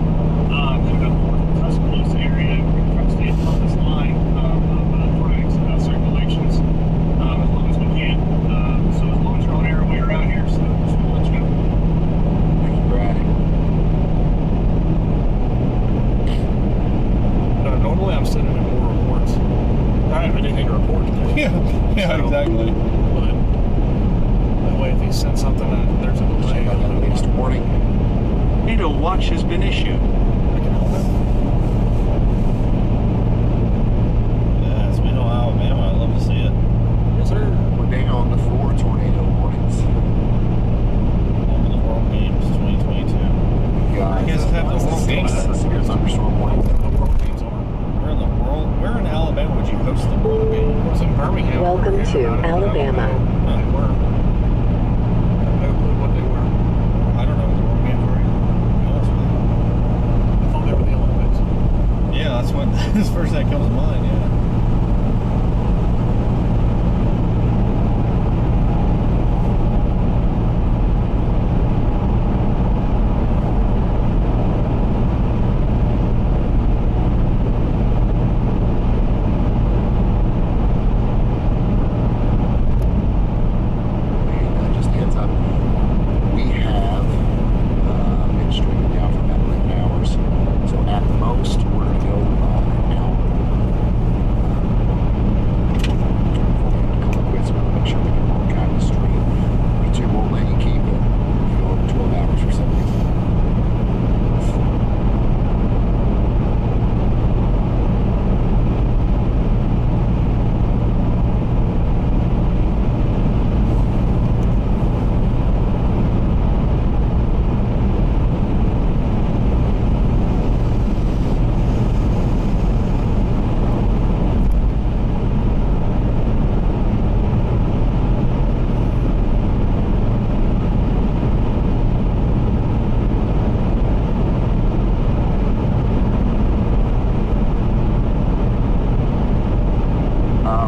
Headed up towards the Tuscaloosa area. We're going to try to stay on this line of tornadic circulations as long as we can. So as long as you're on air, we are out here. So just want to let you know. Thank you, Brad. Normally I'm sending in more reports. I don't have anything to report today. Yeah, So, exactly. But that way, if he sends something and there's a delay, Check out that latest warning. Tornado watch has been issued. I can help him. Yes, we know Alabama. I'd love to see it. Yes, sir. We're down on the 4 tornado warnings. Home of the World Games 2022. Guys, You guys have the World Games? Severe thunderstorm warning. Where in the world? Where in Alabama would you host the World Games? It was in Birmingham. Welcome to Alabama. They were. I have no clue what they were. I don't know what the World Games were either, to be honest with you. I thought they were the Olympics. Yeah, that's what this first thing that comes to mind, yeah. And just a heads up, we have been streaming down for about 11 hours. So at most, we're going to go an hour. Before we have to call it quits, we're going to make sure we can archive the stream. YouTube won't let you keep it if you go over 12 hours for some reason.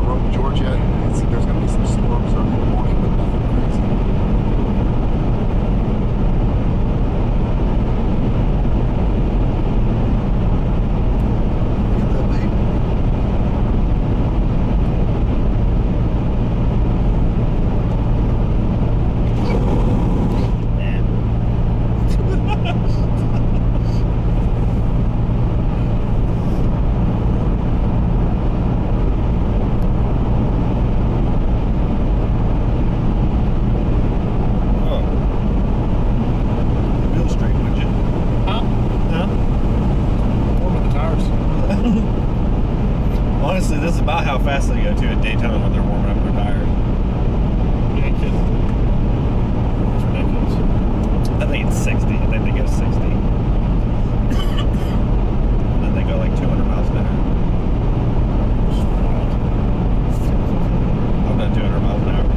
Rome, Georgia, I think there's going to be some storms early in the morning, but nothing crazy. Bill Street, would you? Huh? Huh? Warming the tires. Honestly, this is about how fast they go to at Daytona when they're warming up their tires. You ain't kidding. It's ridiculous. I think it's 60. I think they go 60. And then they go like 200 miles an hour. I've done 200 miles an hour.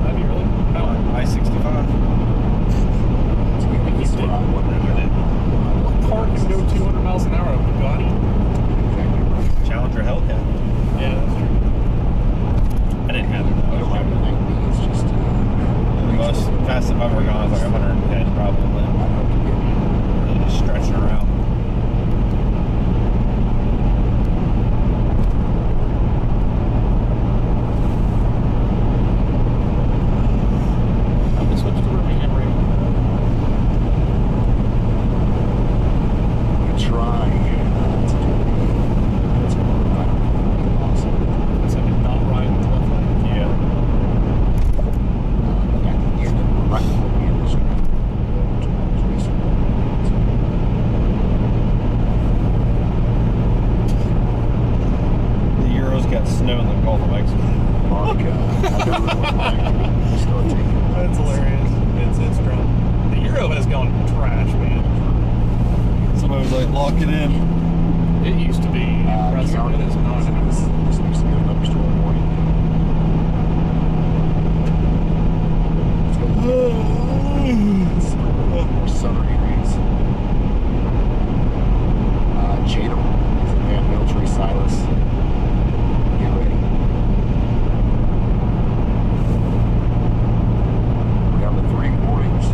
Have you really? How? I-65. So we think he's doing what I did. What car can go 200 miles an hour? A Bugatti? exactly right. Challenger Hellcat. Yeah, that's true. I didn't have it You though. don't have to thank me, it's just The most fastest I've ever gone is like 110 probably. I hope you get me. Really just stretching around. How we switch to Birmingham radio? I'm going to try to do the awesome. It's like a not riding club. lock it in. It used to be impressive. It is not. This used to be a thunderstorm warning. It's more southern areas. Chatham is in Van Military Silas. Get ready. We have the 3 warnings.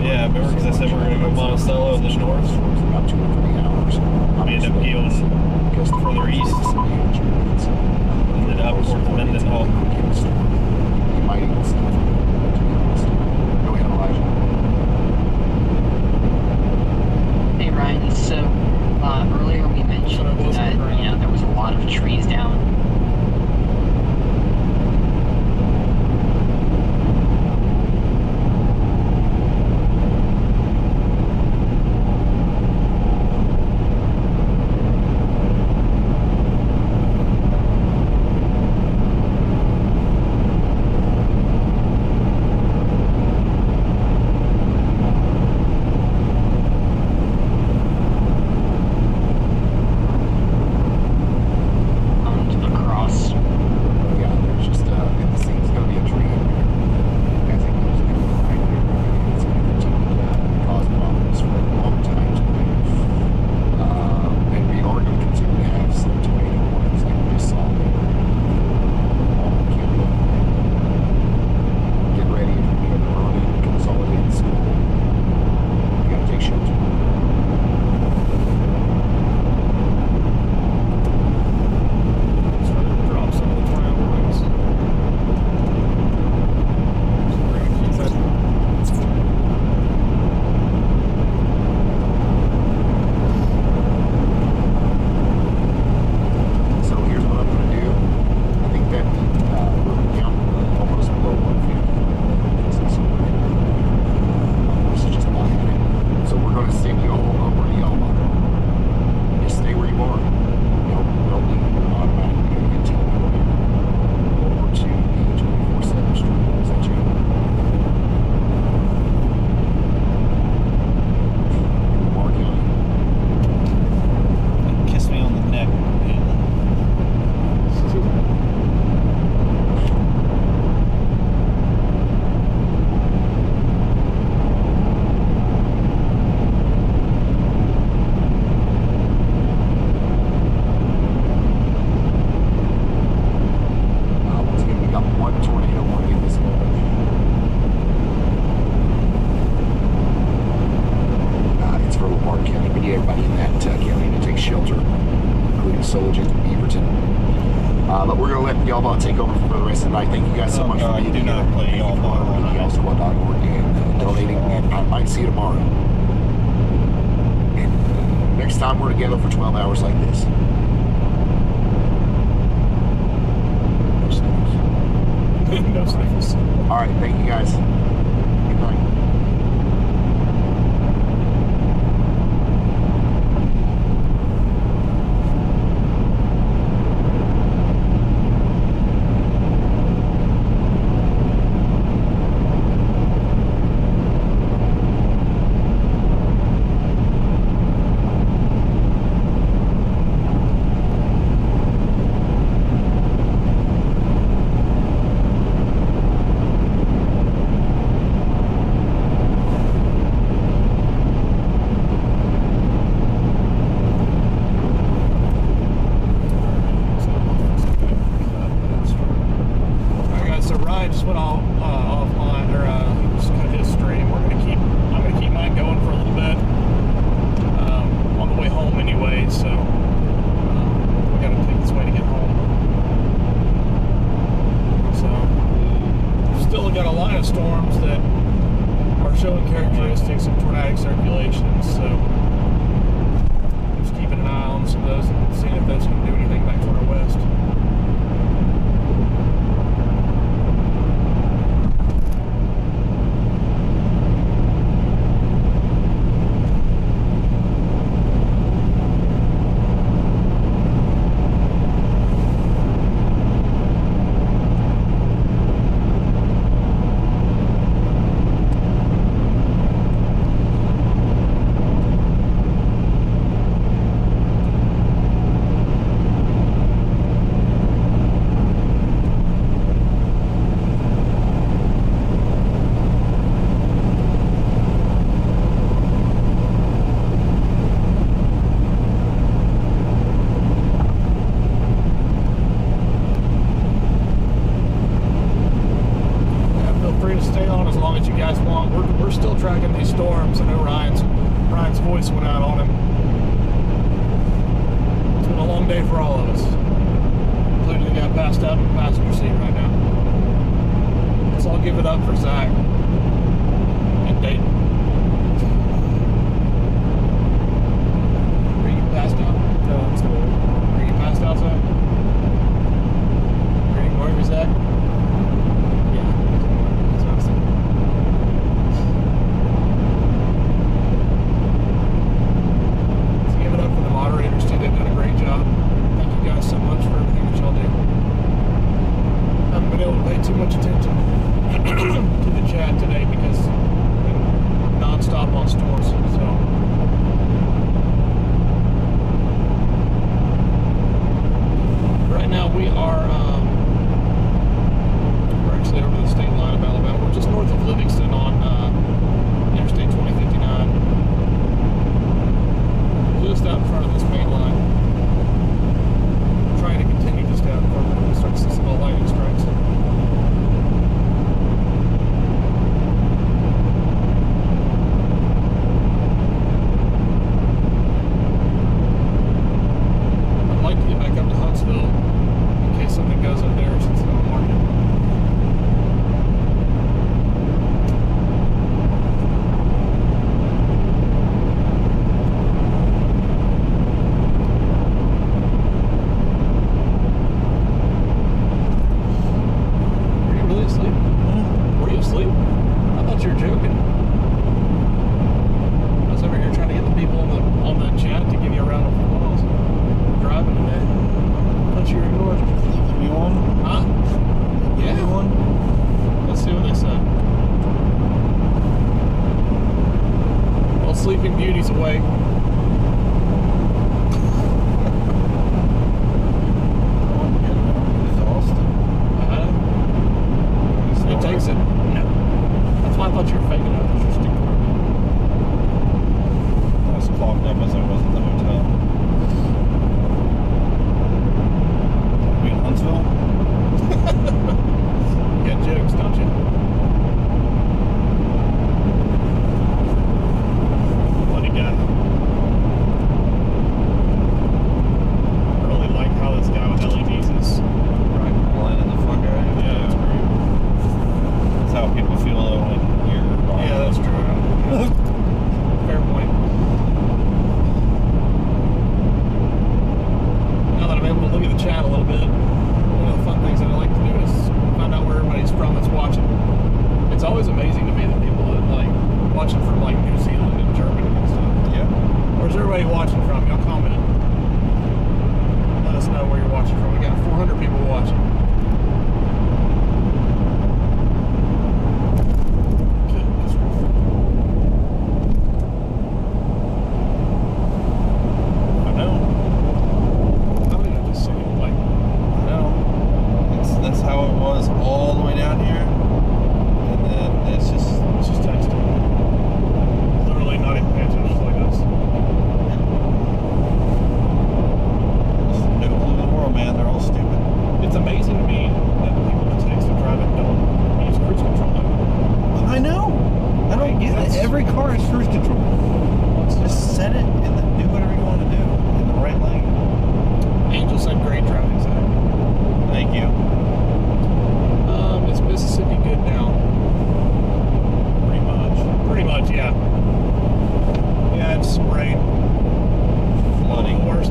Yeah, remember because I said we were going to go Monticello in the north? About 2 or 3 hours. We ended up going further east. Ended up towards Mendenhall. You might even see it, to be honest. Go ahead, Elijah. Hey Ryan, so earlier we mentioned that there was a lot of trees down shelter, including Sologent and Beaverton. But we're going to let y'all take over for the rest of the night. Thank you guys so much for being here. Do not play y'all YallSquad.org and donating. And I might see you tomorrow. And next time we're together for 12 hours like this. No sniffles. No sniffles. All right, thank you guys. Good night. Too much attention to the chat today because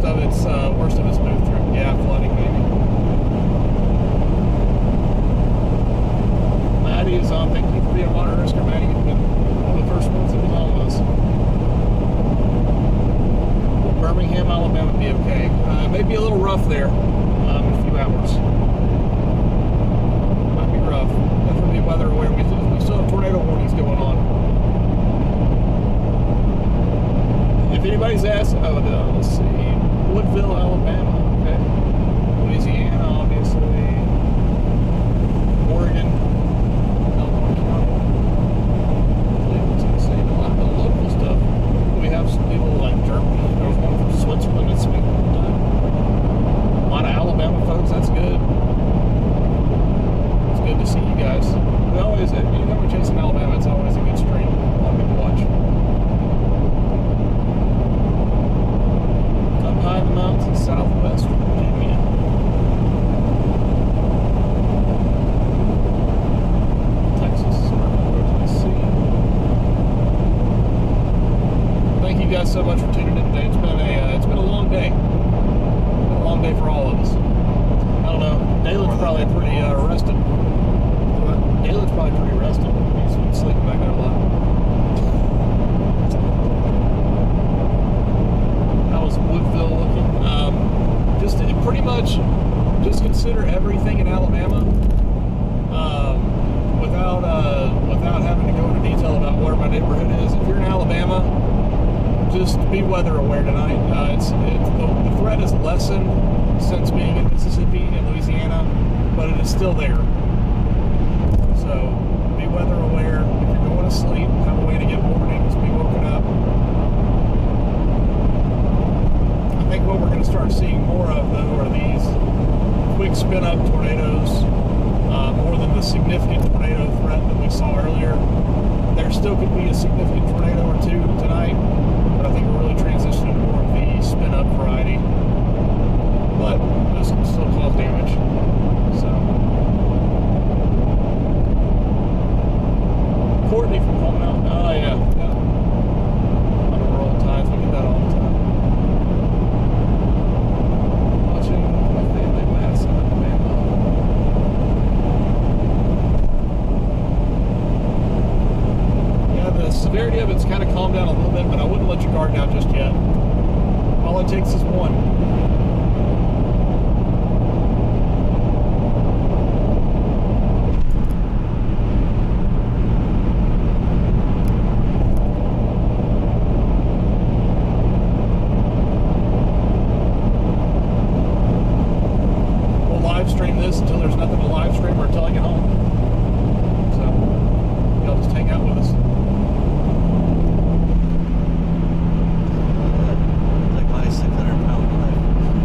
of it's moved through. Yeah, flooding maybe. Maddie is on. Thank you for being a water risker, Maddie. You've been one of the first ones that was on with us. Will Birmingham, Alabama be okay? It may be a little rough there in a few hours. Might be rough. Definitely be weather aware. We still have tornado warnings going on. If anybody's asked, let's see, Woodville, Alabama, okay. Louisiana, obviously. Oregon, Elmore County. It's insane. A lot of the local stuff. We have some people like Germany. There was one from Switzerland that's speaking all the time. A lot of Alabama folks, that's good. It's good to see you guys. We always, anytime we're chasing Alabama, it's always a good stream. A lot of people watch. Up high in the mountains in southwest Virginia. Texas, Tennessee. Thank you guys so much for tuning in today. It's been a long day. A long day for all of us. I don't know. Dalen's probably pretty rested. Dalen's probably pretty rested. He's been sleeping back there a lot. How's Woodville looking? Just pretty much, just consider everything in Alabama. Without having to go into detail about where my neighborhood is. If you're in Alabama, just be weather aware tonight. The threat is lessened since being in Mississippi and Louisiana, but it is still there. So be weather aware. If you're going to sleep, have a way to get warnings, be woken up. I think what we're going to start seeing more of, though, are these quick spin-up tornadoes, more than the significant tornado threat that we saw earlier. There still could be a significant tornado or two tonight, but I think we're really transitioning to more of the spin-up variety. But those can still cause damage. So, Courtney from Home Mountain. Oh yeah. On the roll tides, we get that all the time. Watching my family mass in Alabama. Yeah, the severity of it's kind of calmed down a little bit, but I wouldn't let your guard down just yet. All it takes is one. Stream this until there's nothing to live stream or until I get home. So, y'all just hang out with us. Like my 600-pound life.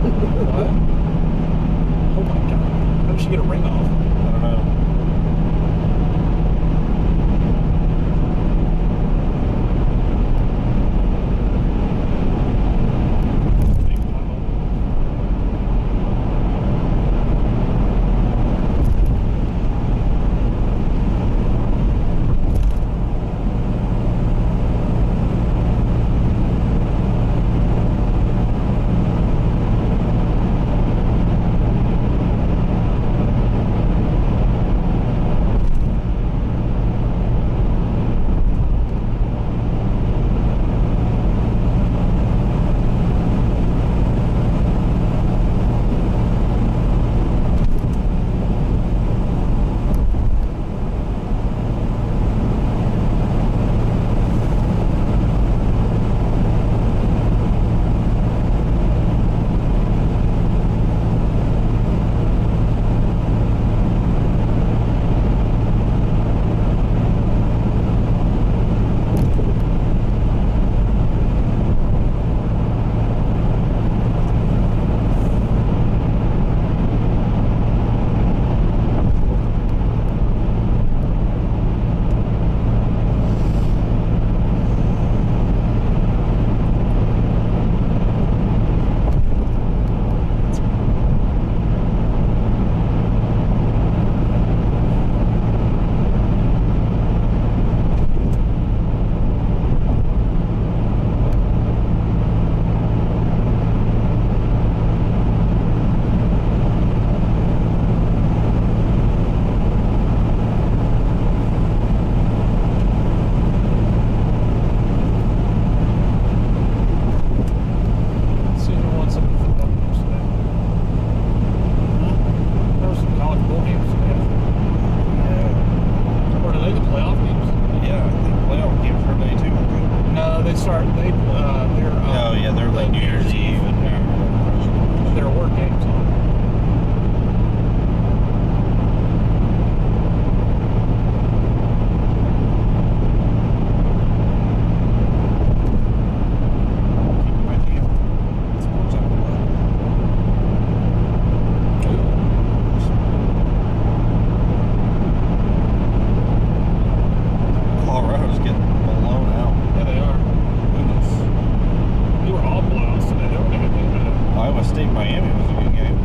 Iowa State Miami was a good game.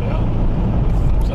Yeah. So,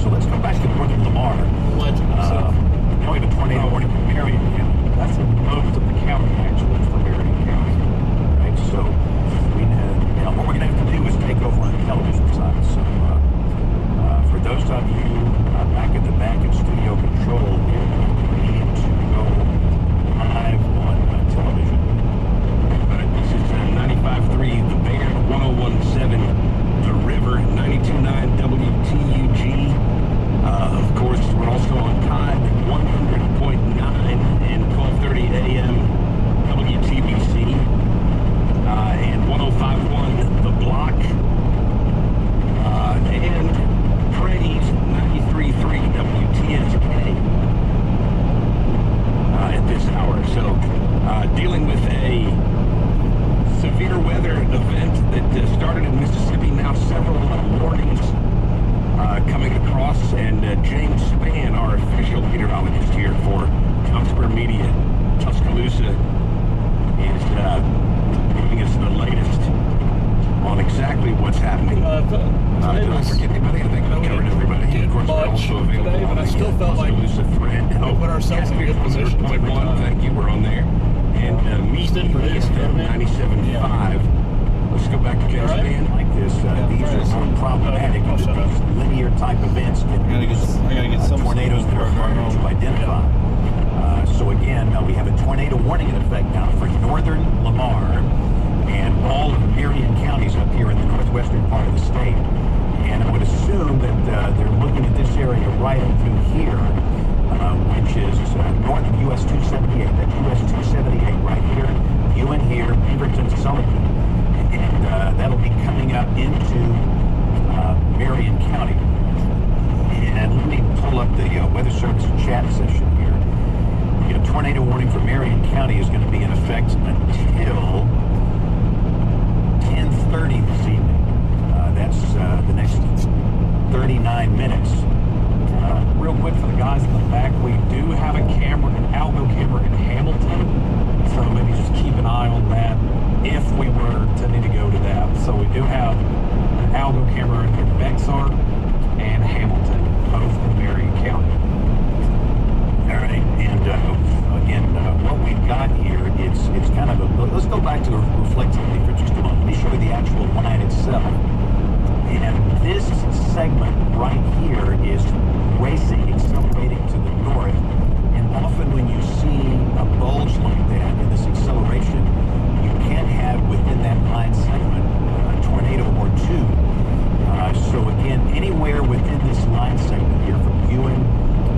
So let's come back to northern Lamar. Now we have a tornado warning for Marion County. That's in most of the county, actually, for Marion County. Right? So what we're going to have to do is take over on the television side. So for those of you back at the back in studio control, we need to go live on television. This is 95.3 The Bear, 101.7 The River, 92.9 WTUG. Of course, we're also on Tide 100.9 and 12:30 a.m. WTBC, and 105.1 The Block, and Praise 93.3 WTSK at this hour. So, dealing with a severe weather event that started in Mississippi. Now several warnings coming across, and James Spann, our official meteorologist here for Tuscaloosa Media, Tuscaloosa, is giving us the latest on exactly what's happening. Did I forget anybody? I think we covered everybody. Of course, we're also available today, but I still felt like thread. We put ourselves in good positions every time. Thank you, we're on there. And Meet ESPN 97.5. Let's go back to James Spann. Like this, these are more problematic. These linear type events can be tornadoes that are harder to identify. So again, we have a tornado warning in effect now for northern Lamar and all of Marion counties up here in the northwestern part of the state. And I would assume that they're looking at this area right up through here, which is north of US 278. That's US 278 right here. Ewan here, Beaverton, Sullivan. And that'll be coming up into Marion County. And let me pull up the Weather Service chat session here. A tornado warning for Marion County is going to be in effect until 10:30 this evening. That's the next 39 minutes. Real quick for the guys in the back, we do have a camera, an algo camera in Hamilton, so maybe just keep an eye on that if we were to need to go to that. So we do have an algo camera in Bexar and Hamilton, both in Marion County. All right, and again, what we've got here, it's kind of a, let's go back to reflectively for just a moment. Let me show you the actual line itself. And this segment right here is racing, accelerating to the north. And often when you see a bulge like that in this acceleration, you can have within that line segment a tornado or two. So again, anywhere within this line segment here from Ewan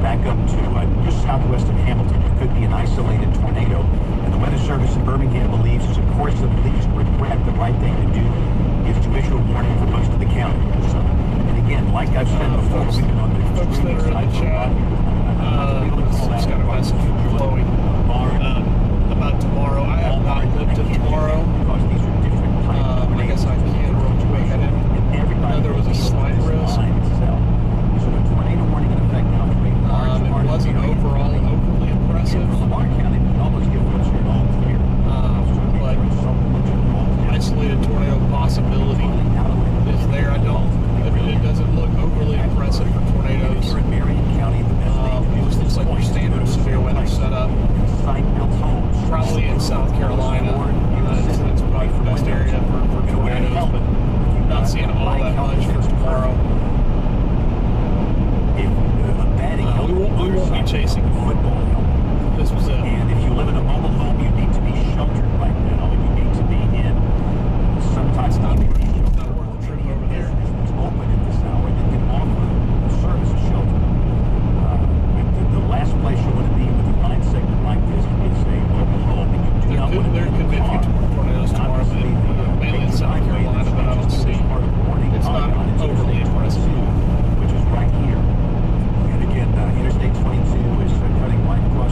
back up to just southwest of Hamilton, it could be an isolated tornado. And the Weather Service in Birmingham believes, as a course of least regret, the right thing to do is to issue a warning for most of the county. So, and again, like I've said before, we've been on the folks that are in the chat, it's got a message from Chloe about tomorrow. I have not lived in tomorrow. I guess I can real quick. I didn't know there was a slight risk. It wasn't overall overly impressive. But isolated tornado possibility is there. It doesn't look overly impressive for tornadoes. This looks like your standard severe weather setup. Probably in South Carolina. It's probably the best area for tornadoes, but not seeing all that much for tomorrow. We won't be chasing football. This was it. And if you live in a mobile home, you need to be sheltered right now. You need to be in some type of not worth the trip over there. It's open at this hour. They can offer a service of shelter. The last place you want to be with a line segment like this is a mobile home. And you do not want to be in a car. There could be a few tornadoes tomorrow, mainly in South Carolina, but I don't see. It's not overly impressive. Which is right here. And again, Interstate 22 is cutting right across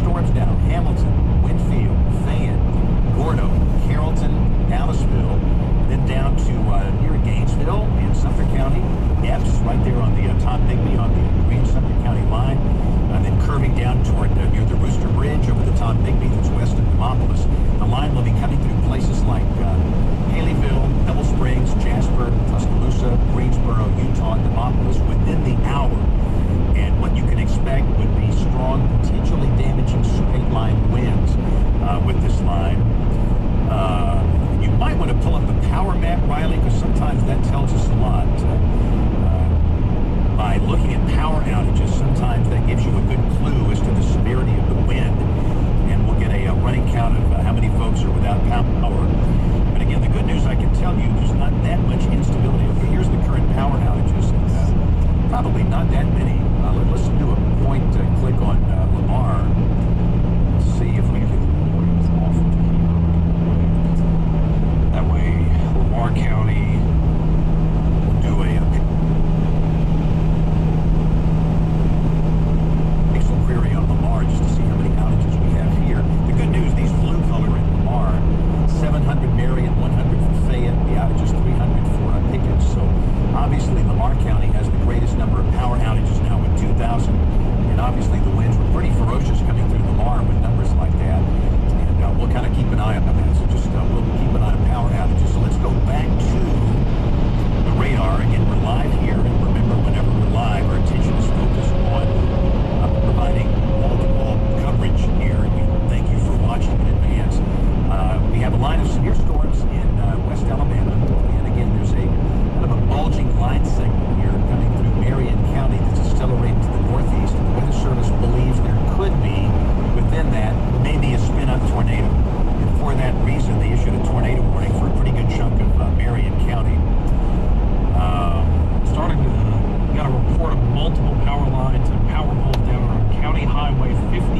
storms now. Hamilton, Winfield, Fayette, Gordo, Carrollton, Dallasville, then down to near Gainesville in Sumter County. Epps, right there on the Tom Bigby on the Green-Sumter County line. Then curving down toward near the Rooster Bridge over the Tom Bigby that's west of Demopolis. The line will be coming through places like Haleyville, Pebble Springs, Jasper, Tuscaloosa, Greensboro, Utah, and Demopolis within the hour. And what you can expect would be strong, potentially damaging straight line winds with this line. You might want to pull up the power map, Riley, because sometimes that tells us a lot. By looking at power outages, sometimes that gives you a good clue as to the severity of the wind. And we'll get a running count of how many folks are without power. But again, the good news I can tell you, there's not that much instability. Okay, here's the current power outages. Probably not that many. Let's do a point click on Lamar. Let's see if we can off of here. That way, Lamar County will do a pixel query on Lamar just to see how many outages we have here. The good news, these blue color in Lamar, 700 Marion, 100 for Fayette, the outage is 300 for Pickett. So obviously Lamar County has the greatest number of power outages now with 2,000. And obviously the winds were pretty ferocious coming through Lamar with numbers like that. And we'll kind of keep an eye on that. So just we'll keep an eye on power outages. So let's go back to the radar. Again, we're live here. And remember, whenever we're live, our attention is focused on providing wall-to-wall coverage here. And we thank you for watching in advance. We have a line of severe storms in West Alabama. And again, there's a kind of a bulging line segment here coming through Marion County that's accelerating to the northeast. The Weather Service believes there could be, within that, maybe a spin-up tornado. And for that reason, they issued a tornado warning for a pretty good chunk of Marion County. Starting to, we got a report of multiple power lines and power poles down on County Highway 58.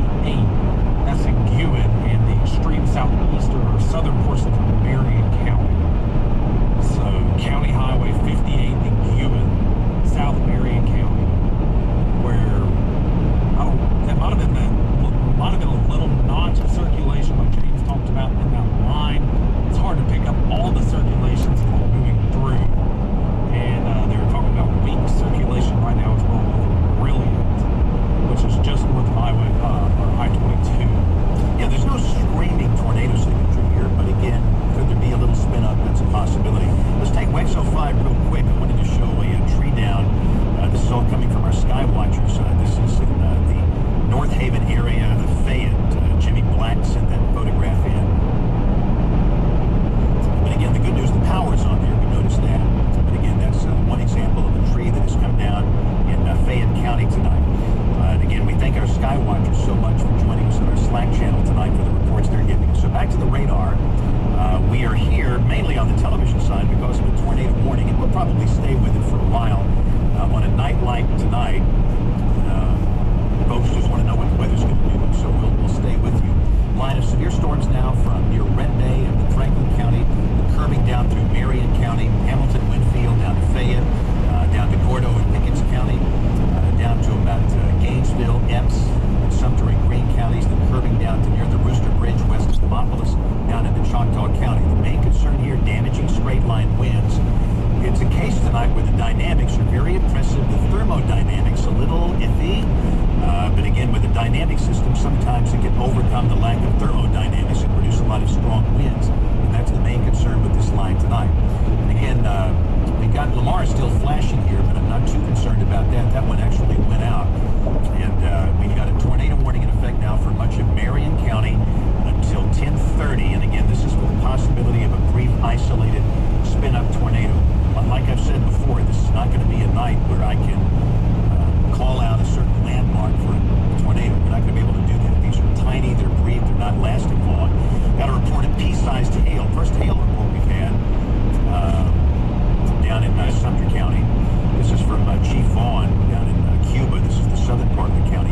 That's in Guin in the extreme southeastern or southern portions of Marion County. So County Highway 58 in Guin, South Marion County, where that might have been a little notch of circulation like James talked about in that line. It's hard to pick up all the circulations that are moving through. And they were talking about weak circulation right now as well with Brilliant, which is just north of Highway or I-22. Yeah, there's no screaming tornado signature here, but again, could there be a little spin up? That's a possibility. Let's take WEXO 5 real quick. I wanted to show a tree down. This is all coming from our Sky Watchers. This is in the North Haven area of Fayette. Jimmy Black sent that photograph in. But again, the good news, the power's on there. We noticed that. But again, that's one example of a tree that has come down in Fayette County tonight. And again, we thank our Sky Watchers so much for joining us on our Slack channel tonight for the reports they're giving us. So back to the radar. We are here mainly on the television side because of a tornado warning, and we'll probably stay with it for a while. On a night like tonight, folks just want to know what the weather's going to do, so we'll stay with you. Line of severe storms now from near Red Bay and Franklin County, curving down through Marion County, Hamilton, Winfield, down to Fayette, down to Gordo and Pickens County, down to about Gainesville, Epps, and Sumter and Greene counties, then curving down to near the Rooster Bridge west of Demopolis, down into Choctaw County. The main concern here, damaging straight line winds. It's a case tonight where the dynamics are very impressive. The thermodynamics a little iffy, but again, with a dynamic system, sometimes it can overcome the lack of thermodynamics and produce a lot of strong winds. And that's the main concern with this line tonight. And again, we got Lamar still flashing here, but I'm not too concerned about that. That one actually went out. And we got a tornado warning in effect now for much of Marion County until 10:30. And again, this is with the possibility of a brief isolated spin-up tornado. Like I've said before, this is not going to be a night where I can call out a certain landmark for a tornado. We're not going to be able to do that. These are tiny, they're brief, they're not lasting long. Got a report of pea-sized hail. First hail report we've had down in Sumter County. This is from Chief Vaughn down in Cuba. This is the southern part of the county.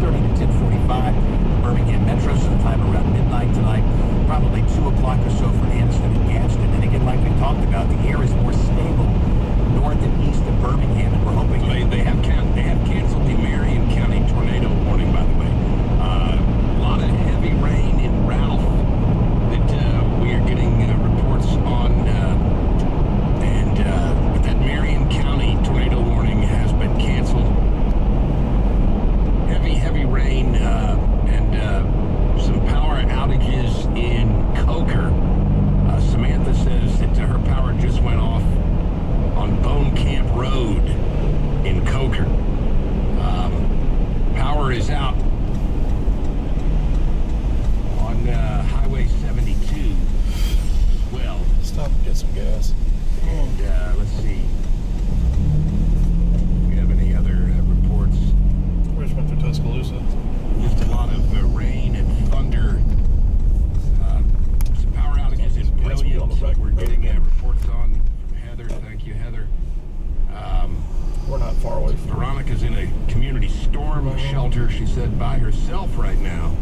10:30 to 10:45. Birmingham Metro sometime around midnight tonight, probably 2 o'clock or so for Anniston and Gadsden. And again, like we talked about, the air is more stable north and east of Birmingham, and we're hoping they have canceled the Marion County tornado warning, by the way. A lot of heavy rain in Ralph that we are getting reports on, but that Marion County tornado warning has been canceled. Heavy rain and some power outages in Coker. Samantha says that her power just went off on Bone Camp Road in Coker. Power is out on Highway 72 as well. Stop and get some gas. And let's see. Do we have any other reports? We just went through Tuscaloosa. Just a lot of rain and thunder. Some power outages in Brilliant. We're getting reports on from Heather. Thank you, Heather. We're not far away from Veronica's in a community storm shelter, she said, by herself right now,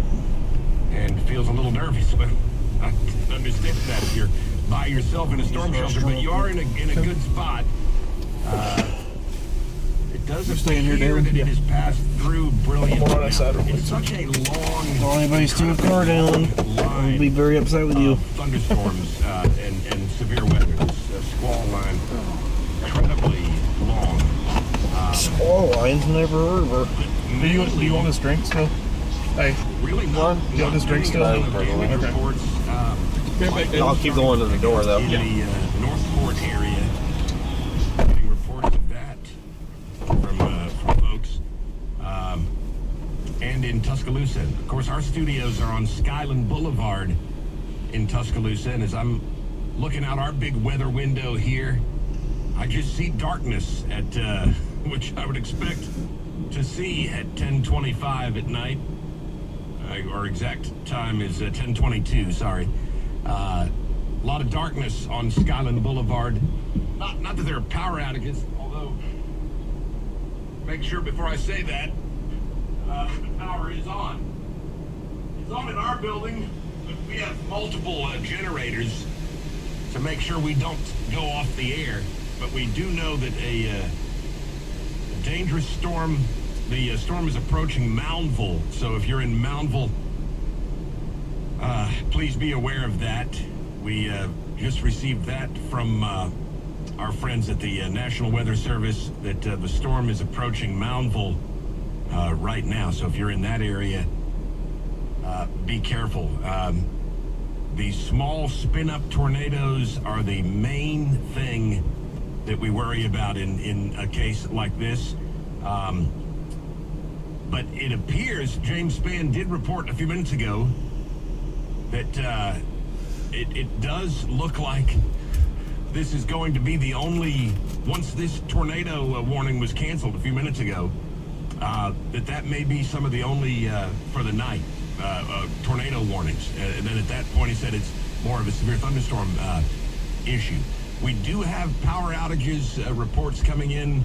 and feels a little nervous. But I can understand that if you're by yourself in a storm shelter, but you are in a good spot. It does appear that it has passed through Brilliant. It's such a long. Don't anybody steal a car down. I'll be very upset with you. Thunderstorms and severe weather. This squall line, incredibly long. Squall lines, never heard of her. Do you want this drink still? Hey, really? Do you want this drink still? Okay. I'll keep the one to the door though. In the Northport area, getting reports of that from folks, and in Tuscaloosa. Of course, our studios are on Skyland Boulevard in Tuscaloosa, and as I'm looking out our big weather window here, I just see darkness at which I would expect to see at 10:25 at night. Our exact time is 10:22. Sorry. A lot of darkness on Skyland Boulevard. Not that there are power outages, although make sure before I say that the power is on. It's on in our building, but we have multiple generators to make sure we don't go off the air. But we do know that a dangerous storm. The storm is approaching Moundville, so if you're in Moundville, please be aware of that. We just received that from our friends at the National Weather Service that the storm is approaching Moundville right now. So if you're in that area, be careful. The small spin-up tornadoes are the main thing that we worry about in a case like this. But it appears, James Spann did report a few minutes ago that it does look like this is going to be the only, once this tornado warning was canceled a few minutes ago, that may be some of the only, for the night, tornado warnings. And then at that point he said it's more of a severe thunderstorm issue. We do have power outages reports coming in,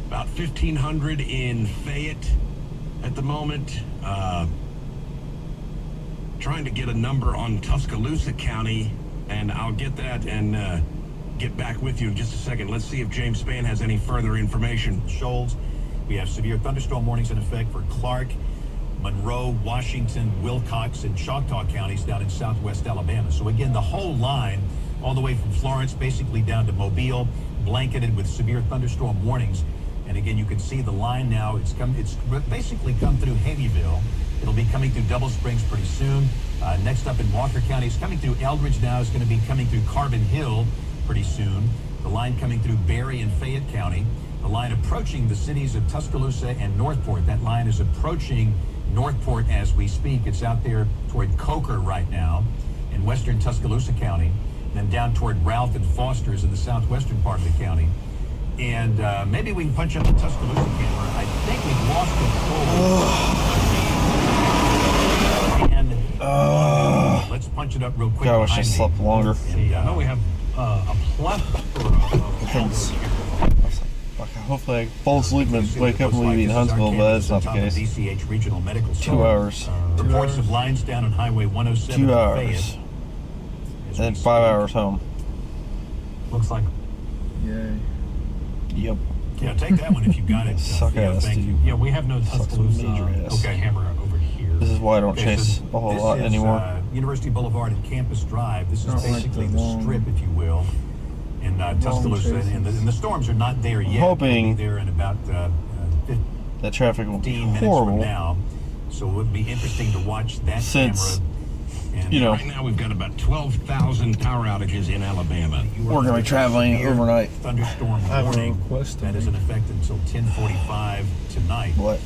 about 1,500 in Fayette at the moment. Trying to get a number on Tuscaloosa County, and I'll get that and get back with you in just a second. Let's see if James Spann has any further information. Shoals. We have severe thunderstorm warnings in effect for Clark, Monroe, Washington, Wilcox, and Choctaw counties down in southwest Alabama. So again, the whole line, all the way from Florence, basically down to Mobile, blanketed with severe thunderstorm warnings. And again, you can see the line now. It's basically come through Havyville. It'll be coming through Double Springs pretty soon. Next up in Walker County, it's coming through Eldridge now. It's going to be coming through Carbon Hill pretty soon. The line coming through Berry and Fayette County. The line approaching the cities of Tuscaloosa and Northport. That line is approaching Northport as we speak. It's out there toward Coker right now in western Tuscaloosa County. Then down toward Ralph and Foster's in the southwestern part of the county. And maybe we can punch up the Tuscaloosa camera. I think we've lost control. And let's punch it up real quick. I wish I slept longer. And, I know we have a plethora of Thanks. Fuck out. Hopefully I fall asleep and wake up and leave in Huntsville, but that's not the case. DCH Regional Medical 2 hours. Reports of lines down on Highway 107. 2 hours. And 5 hours home. Looks like. Yay. Yep. Yeah, take that one if you got it. Suck ass, thank you. Yeah, we have no Tuscaloosa camera over here. This is why I don't chase a whole lot anymore. University Boulevard and Campus Drive. This is Like basically the the long- strip, if you will, in Tuscaloosa. And the storms are not there yet. Hoping They'll be there in about that traffic will be 15 minutes horrible. from now. So it would be interesting to watch that Since, camera. And you know, Right now we've got about 12,000 power outages in Alabama. we're going to be traveling overnight. Thunderstorm I have a warning request. that is in effect until 10:45 tonight. What?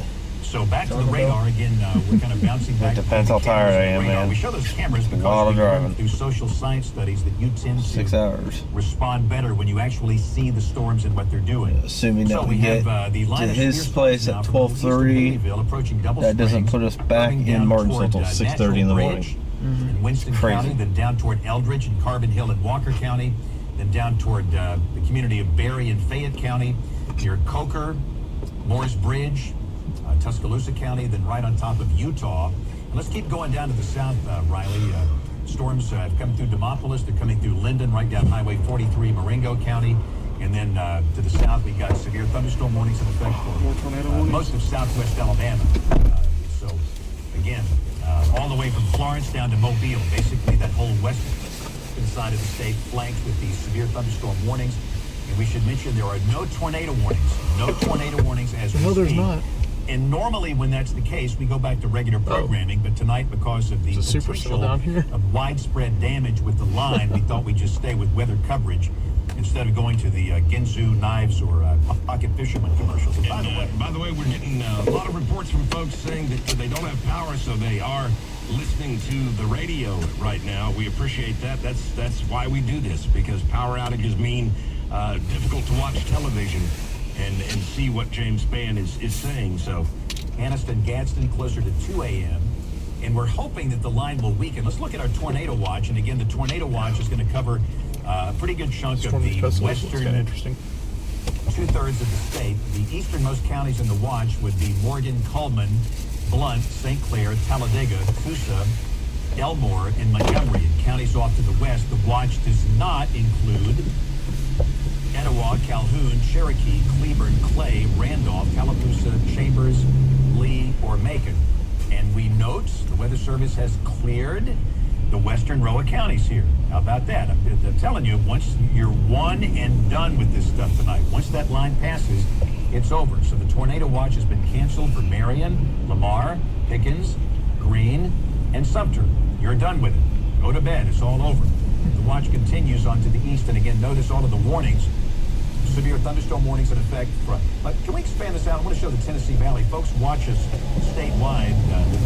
So back to the radar again. We're kind of bouncing back. It depends how tired I am, man. We show those cameras A lot of because we learned driving. through social science studies that you tend to 6 hours. respond better when you actually see the storms and what they're doing. Assuming that So we have, get the line to of his severe place storms at now from Louisville, 12:30. approaching Double That doesn't Springs, put us back coming in down Martinsville toward, until 6:30 in the Natural morning. Bridge in Winston Crazy. County, then down toward Eldridge and Carbon Hill and Walker County, then down toward the community of Berry and Fayette County, near Coker, Morris Bridge, Tuscaloosa County, then right on top of Utah. And let's keep going down to the south, Riley. Storms have come through Demopolis. They're coming through Linden, right down Highway 43, Marengo County. And then to the south, we got severe thunderstorm warnings in effect for most of southwest Alabama. So, again, all the way from Florence down to Mobile, basically that whole western side of the state flanked with these severe thunderstorm warnings. And we should mention there are no tornado warnings. No tornado warnings as we speak. No, there's not. And normally when that's the case, we go back to regular programming. But tonight, because of the It's a super cell down here. of widespread damage with the line, we thought we'd just stay with weather coverage instead of going to the Ginsu knives or pocket fisherman commercials. And By the way, we're getting a lot of reports from folks saying that they don't have power, so they are listening to the radio right now. We appreciate that. That's why we do this, because power outages mean difficult to watch television and see what James Spann is saying. So Anniston, Gadsden, closer to 2 a.m. And we're hoping that the line will weaken. Let's look at our tornado watch. And again, the tornado watch is going to cover a pretty good chunk of the western interesting. two-thirds of the state. The easternmost counties in the watch would be Morgan, Cullman, Blount, St. Clair, Talladega, Coosa, Elmore, and Montgomery. And counties off to the west, the watch does not include Etowah, Calhoun, Cherokee, Cleburne, Clay, Randolph, Tallapoosa, Chambers, Lee, or Macon. And we note the Weather Service has cleared the western row of counties here. How about that? I'm telling you, once you're one and done with this stuff tonight, once that line passes, it's over. So the tornado watch has been canceled for Marion, Lamar, Pickens, Greene, and Sumter. You're done with it. Go to bed. It's all over. The watch continues on to the east, and again, notice all of the warnings. Severe thunderstorm warnings in effect. But can we expand this out? I want to show the Tennessee Valley. Folks watch us statewide. The